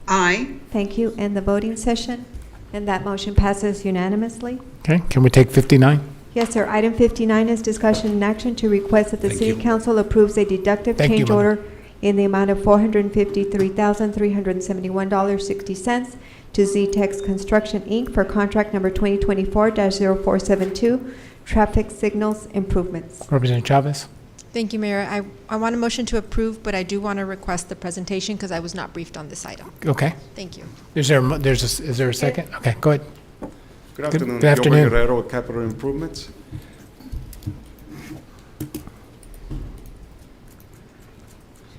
Aye. Thank you. And the voting session? And that motion passes unanimously. Okay, can we take 59? Yes, sir. Item 59 is discussion and action to request that the Thank city you. council approves a deductive Thank you, change ma'am. order in the amount of $453,371.60 to Z-Tex Construction, Inc. for contract number 2024-0472, traffic signals improvements. Representative Chavez? Thank you, Mayor. I want a motion to approve, but I do want to request the presentation because I was not briefed on this item. Okay. Thank you. Is there a second? Okay, go ahead. Good afternoon. Good afternoon. Gilbert Guerrero, Capital Improvements.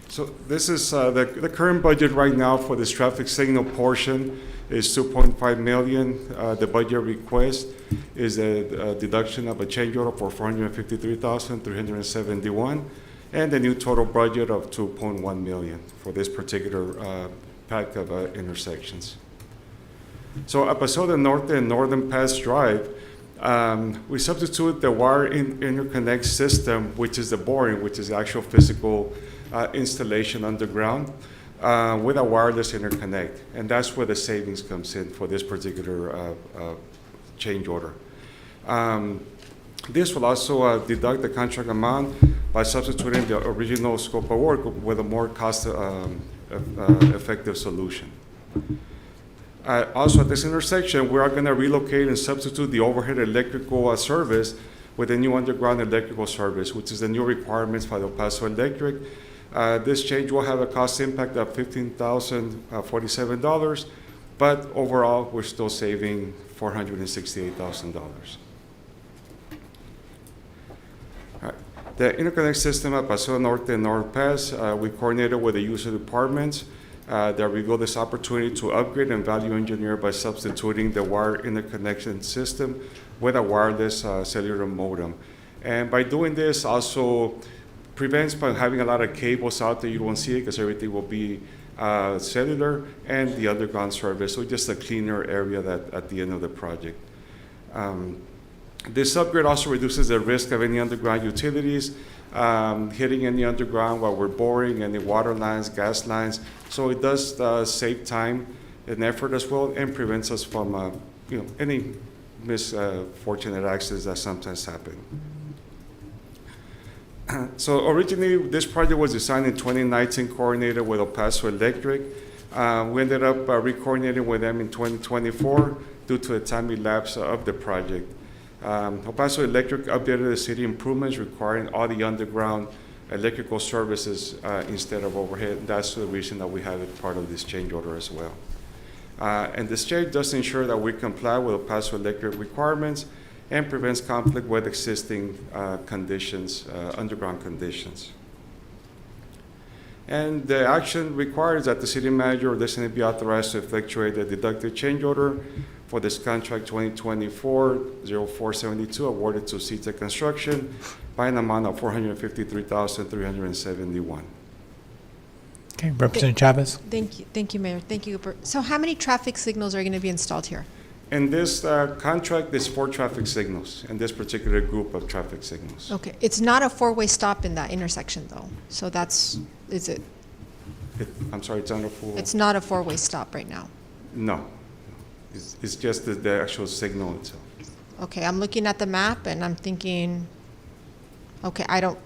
So this is the current budget right now for this traffic signal portion is 2.5 million. The budget request is a deduction of a change order for 453,371, and the new total budget of 2.1 million for this particular pack of intersections. So at Pasoda Norte and Northern Pass Drive, we substitute the wire interconnect system, which is the boring, which is the actual physical installation underground, with a wireless interconnect. And that's where the savings comes in for this particular change order. This will also deduct the contract amount by substituting the original scope of work with a more cost-effective solution. Also at this intersection, we are going to relocate and substitute the overhead electrical service with a new underground electrical service, which is the new requirements by El Paso Electric. This change will have a cost impact of $15,047, but overall, we're still saving $468,000. The interconnect system at Paso Norte and North Pass, we coordinated with the user departments that revealed this opportunity to upgrade and value engineer by substituting the wire interconnection system with a wireless cellular modem. And by doing this also prevents by having a lot of cables out there. You won't see it because everything will be cellular and the underground service. So just a cleaner area that at the end of the project. This upgrade also reduces the risk of any underground utilities hitting any underground while we're boring, any water lines, gas lines. So it does save time and effort as well, and prevents us from any misfortunate accidents that sometimes happen. So originally, this project was designed in 2019, coordinated with El Paso Electric. We ended up re-coordinating with them in 2024 due to a time elapse of the project. El Paso Electric updated the city improvements requiring all the underground electrical services instead of overhead. That's the reason that we have it part of this change order as well. And this change does ensure that we comply with El Paso Electric requirements and prevents conflict with existing conditions, underground conditions. And the action requires that the city manager or designate be authorized to effectuate the deductive change order for this contract 2024-0472 awarded to Z-Tex Construction by an amount of $453,371. Okay, Representative Chavez. Thank you, Mayor. Thank you, Gilbert. So how many traffic signals are going to be installed here? In this contract, there's 4 traffic signals in this particular group of traffic signals. Okay, it's not a four-way stop in that intersection, though. So is it? I'm sorry, it's on a full. It's not a four-way stop right now. No. It's just the actual signal itself. Okay, I'm looking at the map and I'm thinking, okay, I don't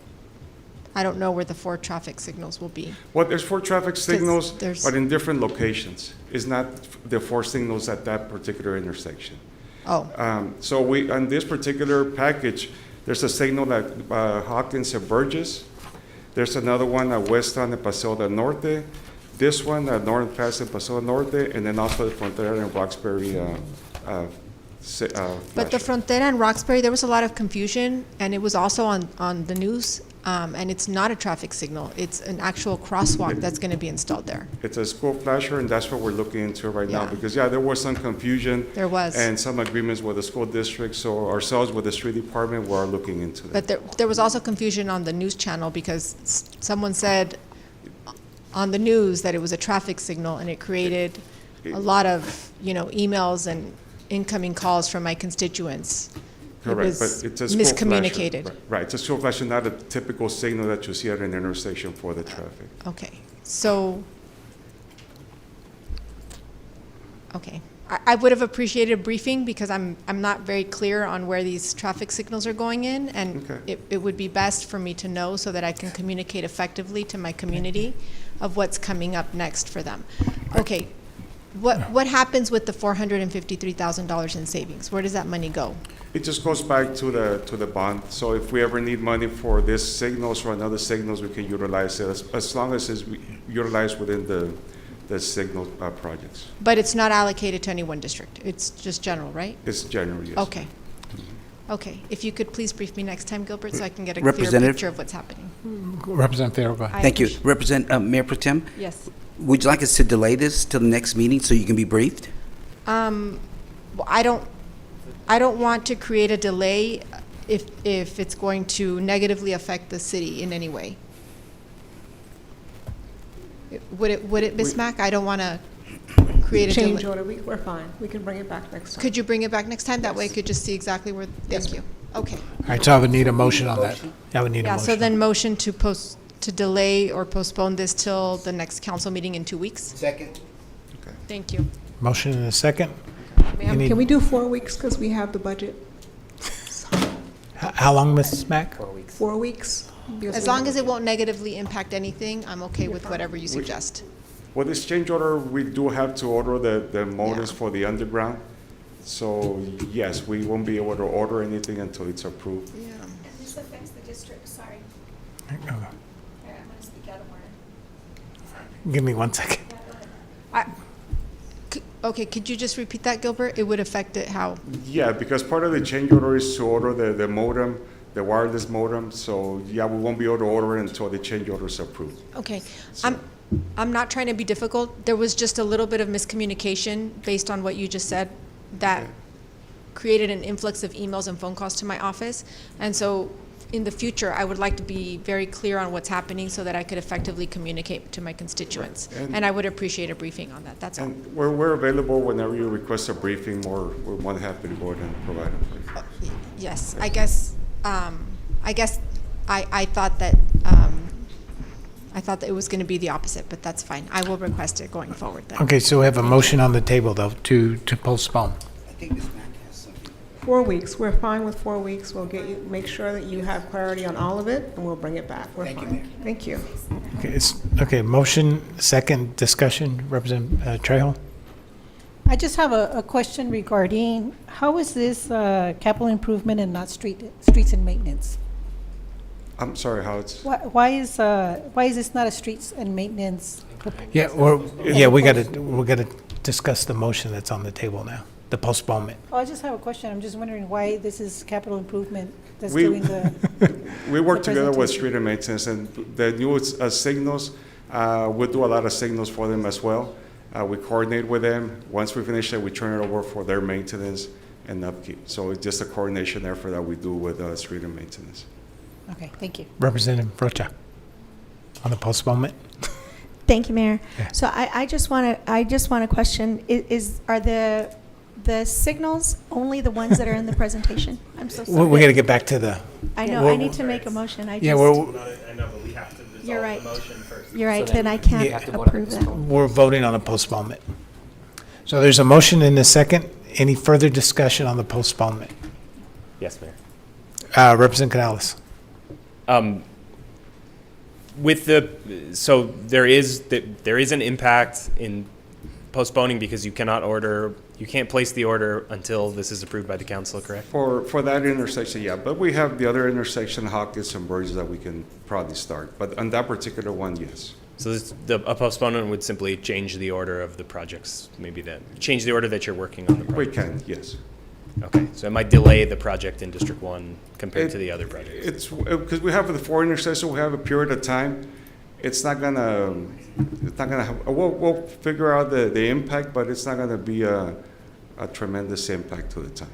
know where the 4 traffic signals will be. Well, there's 4 traffic signals, there's- but in different locations. It's not the 4 signals at that particular intersection. Oh, So on this particular package, there's a signal at Hawkins and Burgess. There's another one at West on and Paseo del Norte. This one at Northern Pass and Paseo del Norte, and then also the Frontera and Roxbury. but the Frontera and Roxbury, there was a lot of confusion, and it was also on the news, and it's not a traffic signal. It's an actual crosswalk that's going to be installed there. It's a school flasher, and that's what we're looking into right now. Yeah. Because, there was some confusion. There was. And some agreements with the school district, so ourselves with the street department, we're looking into that. But there was also confusion on the news channel because someone said on the news that it was a traffic signal, and it created a lot of, emails and incoming calls from my constituents. Correct, It was but it's a school flasher. miscommunicated. Right, it's a school flasher, not a typical signal that you see at an intersection for the traffic. Okay, so, okay. I would have appreciated a briefing because I'm not very clear on where these traffic signals are going in, and Okay. it would be best for me to know so that I can communicate effectively to my community of what's coming up next for them. Okay, what happens with the $453,000 in savings? Where does that money go? It just goes back to the bond. So if we ever need money for this signals or another signals, we can utilize it as long as it's utilized within the signal projects. But it's not allocated to any one district. It's just general, right? It's generally, yes. Okay. Okay. If you could please brief me next time, Gilbert, so I can get a clear Representative? picture of what's happening. Representative, go ahead. Thank you. Mayor Pro Tem? Yes. Would you like us to delay this till the next meeting so you can be briefed? Well, I don't want to create a delay if it's going to negatively affect the city in any way. Would it, Ms. Mack? I don't want to create a delay. Change order, we're fine. We can bring it back next time. Could you bring it back next time? That way I could just see exactly where, thank you. Okay. All right, so I would need a motion on that. I would need a Yeah, motion. so then motion to delay or postpone this till the next council meeting in 2 weeks? Second. Thank you. Motion and a second. Ma'am? Any- Can we do 4 weeks because we have the budget? How long, Mrs. Mack? 4 weeks? Because As we long have as a it won't negatively impact anything, I'm okay with whatever you suggest. With this change order, we do have to order the modems for the underground. So yes, we won't be able to order anything until it's approved. Yeah. And this affects the district, sorry. Okay. I'm going to speak out of order. Give me 1 second. Okay, could you just repeat that, Gilbert? It would affect it how? Yeah, because part of the change order is to order the modem, the wireless modem. So we won't be able to order it until the change order is approved. Okay, I'm not trying to be difficult. There was just a little bit of miscommunication based on what you just said that created an influx of emails and phone calls to my office. And so in the future, I would like to be very clear on what's happening so that I could effectively communicate to my constituents. Right. And I would appreciate a briefing on that, that's all. And we're available whenever you request a briefing, or we're more than happy to go ahead and provide it for you. Yes, I guess I thought that, I thought that it was going to be the opposite, but that's fine. I will request it going forward then. Okay, so we have a motion on the table, though, to postpone. I think Ms. Mack has something. 4 weeks, we're fine with 4 weeks. We'll get you, make sure that you have clarity on all of it, and we'll bring it back. We're fine. Thank you. Okay, motion, second discussion, Representative Trejo? I just have a question regarding, how is this capital improvement and not streets and maintenance? I'm sorry, how it's. Why is this not a streets and maintenance? Yeah, we gotta discuss the motion that's on the table now, the postponement. Oh, I just have a question. I'm just wondering why this is capital improvement that's We- doing the. We work the together with presentation. street and maintenance, and the new signals, we do a lot of signals for them as well. We coordinate with them. Once we finish it, we turn it over for their maintenance and upkeep. So it's just a coordination effort that we do with street and maintenance. Okay, thank you. Representative Rocha, on the postponement? Thank you, Mayor. Yeah. So I just want to question, are the signals only the ones that are in the presentation? I'm so sorry. We gotta get back to the. I know, I need to make a motion. I Yeah, just. well, I know, but we have to. You're all right. motion first. You're right, So then I can't you have to vote on approve that. postpone. We're voting on a postponement. So there's a motion and a second. Any further discussion on the postponement? Yes, Mayor. Representative Canales. So there is an impact in postponing because you can't place the order until this is approved by the council, correct? For that intersection, yeah, but we have the other intersection, Hawkins and Burgess, that we can probably start. But on that particular one, yes. So a postponement would simply change the order of the projects, change the order that you're working on the We project. can, yes. Okay, so it might delay the project in District 1 compared to the other projects. It's, because we have the four intersections, we have a period of time. It's not gonna have, we'll figure out the impact, but it's not gonna be a tremendous impact to the time.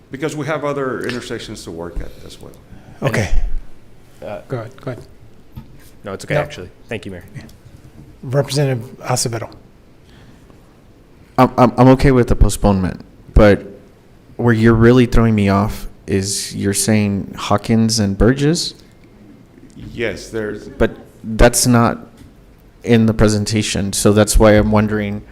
Because we have other intersections to work at as well. Okay. Go ahead. No, it's okay, No. actually. Thank you, Mayor. Representative Acevedo. I'm okay with the postponement, but where you're really throwing me off is you're saying Hawkins and Burgess, Yes, there's, but that's not in the presentation. So that's why I'm wondering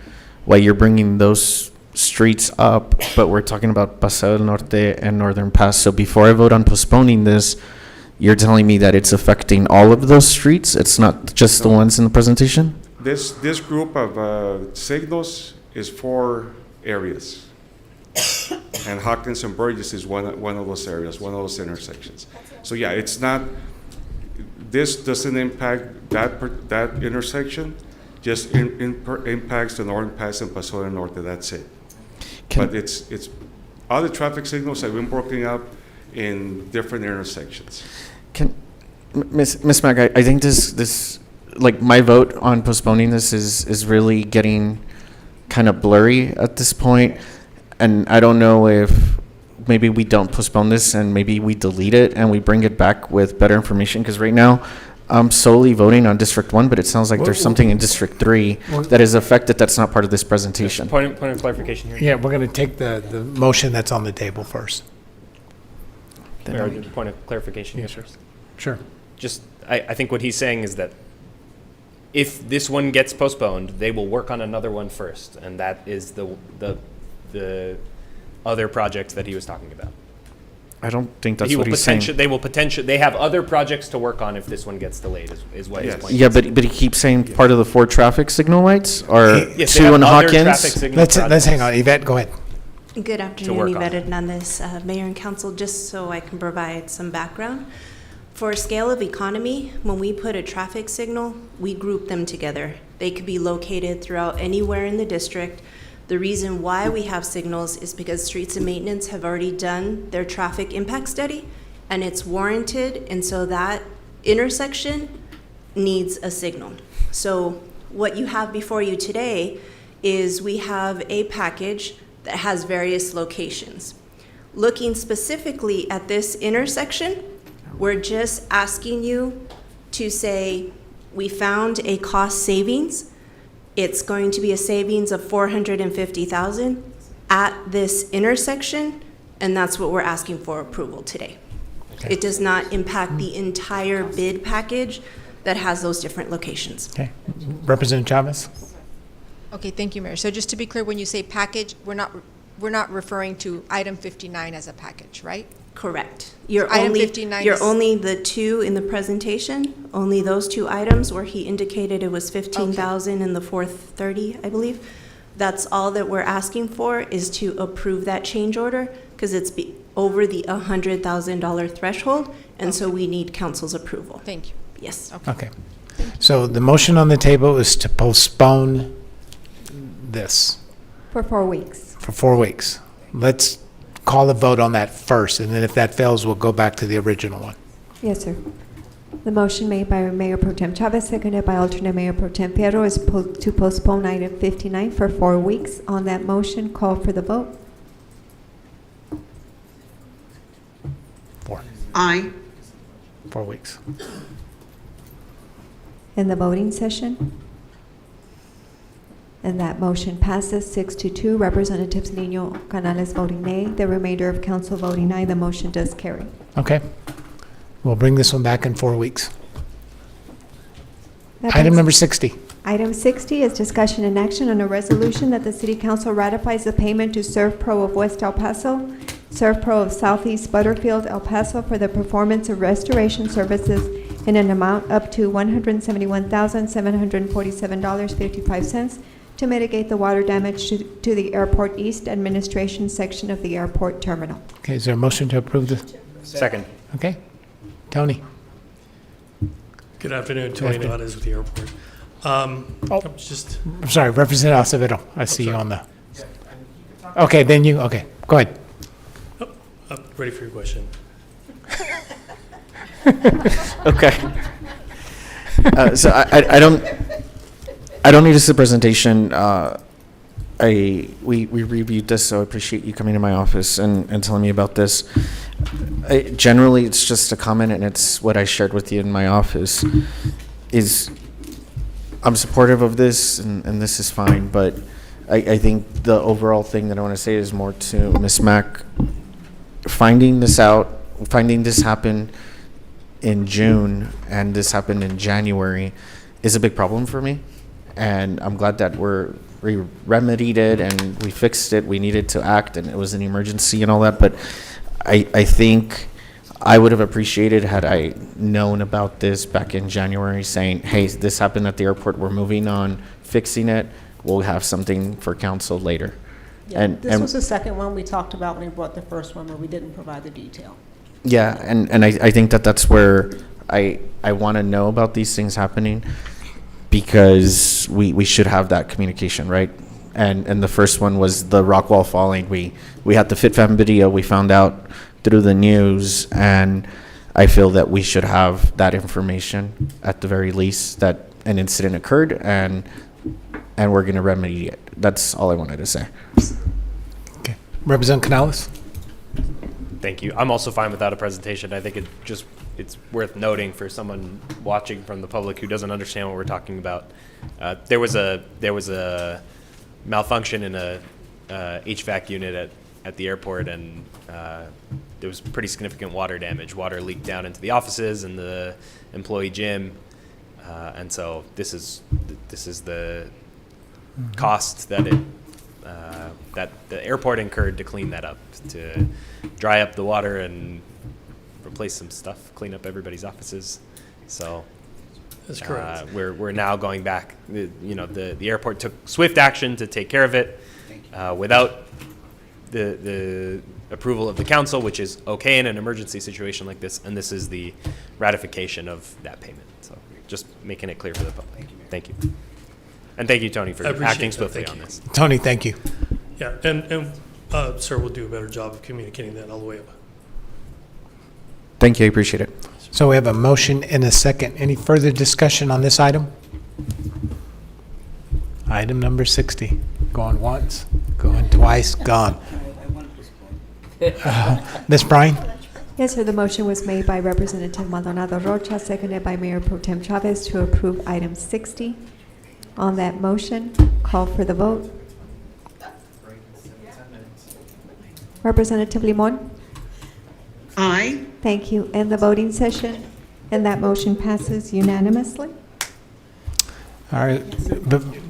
why you're bringing those streets up, but we're talking about Paseo del Norte and Northern Pass. So before I vote on postponing this, you're telling me that it's affecting all of those streets? It's not just the ones in the presentation? this group of signals is 4 areas. And Hawkins and Burgess is one of those areas, one of those intersections. So yeah, it's not, this doesn't impact that intersection, just impacts the Northern Pass and Paseo del Norte, that's it. But it's, other traffic signals have been broken up in different intersections. Can, Ms. Mack, I think this, like my vote on postponing this is really getting kind of blurry at this point. And I don't know if maybe we don't postpone this and maybe we delete it and we bring it back with better information. Because right now I'm solely voting on District 1, but it sounds like there's something in District 3 that is affected that's not part of this presentation. Point of clarification here. Yeah, we're going to take the motion that's on the table first. Mayor, point of clarification here first. Sure. Just, I think what he's saying is that if this one gets postponed, they will work on another one first, and that is the other project that he was talking about. I don't think that's what he's saying. They have other projects to work on if this one gets delayed, is what his point is. Yeah, but he keeps saying part of the 4 traffic signal lights or Yes, they 2 have in other traffic Hawkins. signal Let's projects. hang on. Yvette, go ahead. Good work afternoon, on. Yvette Hernandez, Mayor and Council. Just so I can provide some background. For scale of economy, when we put a traffic signal, we group them together. They could be located throughout anywhere in the district. The reason why we have signals is because Streets and Maintenance have already done their traffic impact study, and it's warranted, and so that intersection needs a signal. So what you have before you today is we have a package that has various locations. Looking specifically at this intersection, we're just asking you to say, we found a cost savings. It's going to be a savings of $450,000 at this intersection, and that's what we're asking for approval today. It does not impact the entire bid package that has those different locations. Okay. Representative Chavez? Okay, thank you, Mayor. So just to be clear, when you say package, we're not referring to item 59 as a package, right? Correct. You're Item only, 59 you're is- only the 2 in the presentation, only those 2 items where he indicated it was 15,000 and the 430, I believe. That's all that we're asking for, is to approve that change order, because it's over the $100,000 threshold, and so we need council's approval. Thank you. Yes. Okay. So the motion on the table is to postpone this For 4 weeks. for 4 weeks. Let's call a vote on that first, and then if that fails, we'll go back to the original one. Yes, sir. The motion made by Mayor Pro Tem Chavez, seconded by alternate Mayor Pro Tem Fierro, is to postpone item 59 for 4 weeks. On that motion, call for the vote. Aye. 4 weeks. In the voting session. And that motion passes 6-2. Representatives Nino Canales voting nay. The remainder of council voting aye. The motion does carry. Okay. We'll bring this one back in 4 weeks. That Item brings- number 60. Item 60 is discussion and action on a resolution that the City Council ratifies the payment to ServPro of West El Paso, ServPro of Southeast Butterfield, El Paso for the performance of restoration services in an amount up to $171,747.55 to mitigate the water damage to the Airport East Administration section of the airport terminal. Okay, is there a motion to approve this? Second. Okay. Tony? Good afternoon, Tony afternoon. Nades with the airport. Just, I'm sorry, Representative Acevedo. I see you on the. Okay, then you, okay, go ahead. I'm ready for your question. Okay. So I don't need a presentation. We reviewed this, so I appreciate you coming to my office and telling me about this. Generally, it's just a comment, and it's what I shared with you in my office. Is I'm supportive of this, and this is fine, but I think the overall thing that I want to say is more to Ms. Mack. Finding this happened in June, and this happened in January, is a big problem for me. And I'm glad that we remedied it and we fixed it. We needed to act, and it was an emergency and all that. But I think I would have appreciated had I known about this back in January, saying, hey, this happened at the airport. We're moving on, fixing it. We'll have something for council later. Yeah, this was the second one we talked about when we brought the first one where we didn't provide the detail. Yeah, and I think that's where I want to know about these things happening, because we should have that communication, right? And the first one was the rock wall falling. We had the FitFam video. We found out through the news, and I feel that we should have that information at the very least, that an incident occurred, and we're going to remedy it. That's all I wanted to say. Okay. Representative Canales? Thank you. I'm also fine without a presentation. I think it's worth noting for someone watching from the public who doesn't understand what we're talking about. There was a malfunction in a HVAC unit at the airport, and there was pretty significant water damage. Water leaked down into the offices and the employee gym, and so this is the cost that that the airport incurred to clean that up, to dry up the water and replace some stuff, clean up everybody's offices. So That's correct. We're now going back. The airport took swift action to take care of it without the approval of the council, which is okay in an emergency situation like this, and this is the ratification of that payment. So just making it clear for the public. Thank you. And thank you, Tony, for I appreciate acting that. swiftly Thank on you. this. Tony, thank you. Yeah, and sir, we'll do a better job of communicating that all the way up. Thank you. I appreciate it. So we have a motion and a second. Any further discussion on this item? Item number 60. Going once, going twice, gone. Ms. Bryan? Yes, sir. The motion was made by Representative Maldonado Rocha, seconded by Mayor Pro Tem Chavez to approve item 60. On that motion, call for the vote. Representative Limon? Aye. Thank you. And the voting session? And that motion passes unanimously. All right,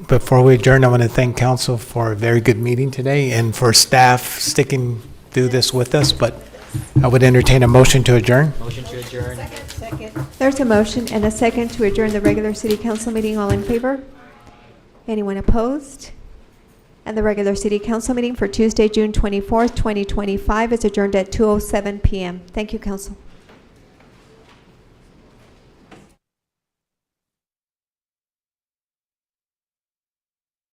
before we adjourn, I want to thank council for a very good meeting today and for staff sticking through this with us, but I would entertain a motion to adjourn. Motion to adjourn. There's a motion and a second to adjourn the regular city council meeting. All in favor? Anyone opposed? And the regular city council meeting for Tuesday, June 24th, 2025 is adjourned at 2:07 p.m. Thank you, council.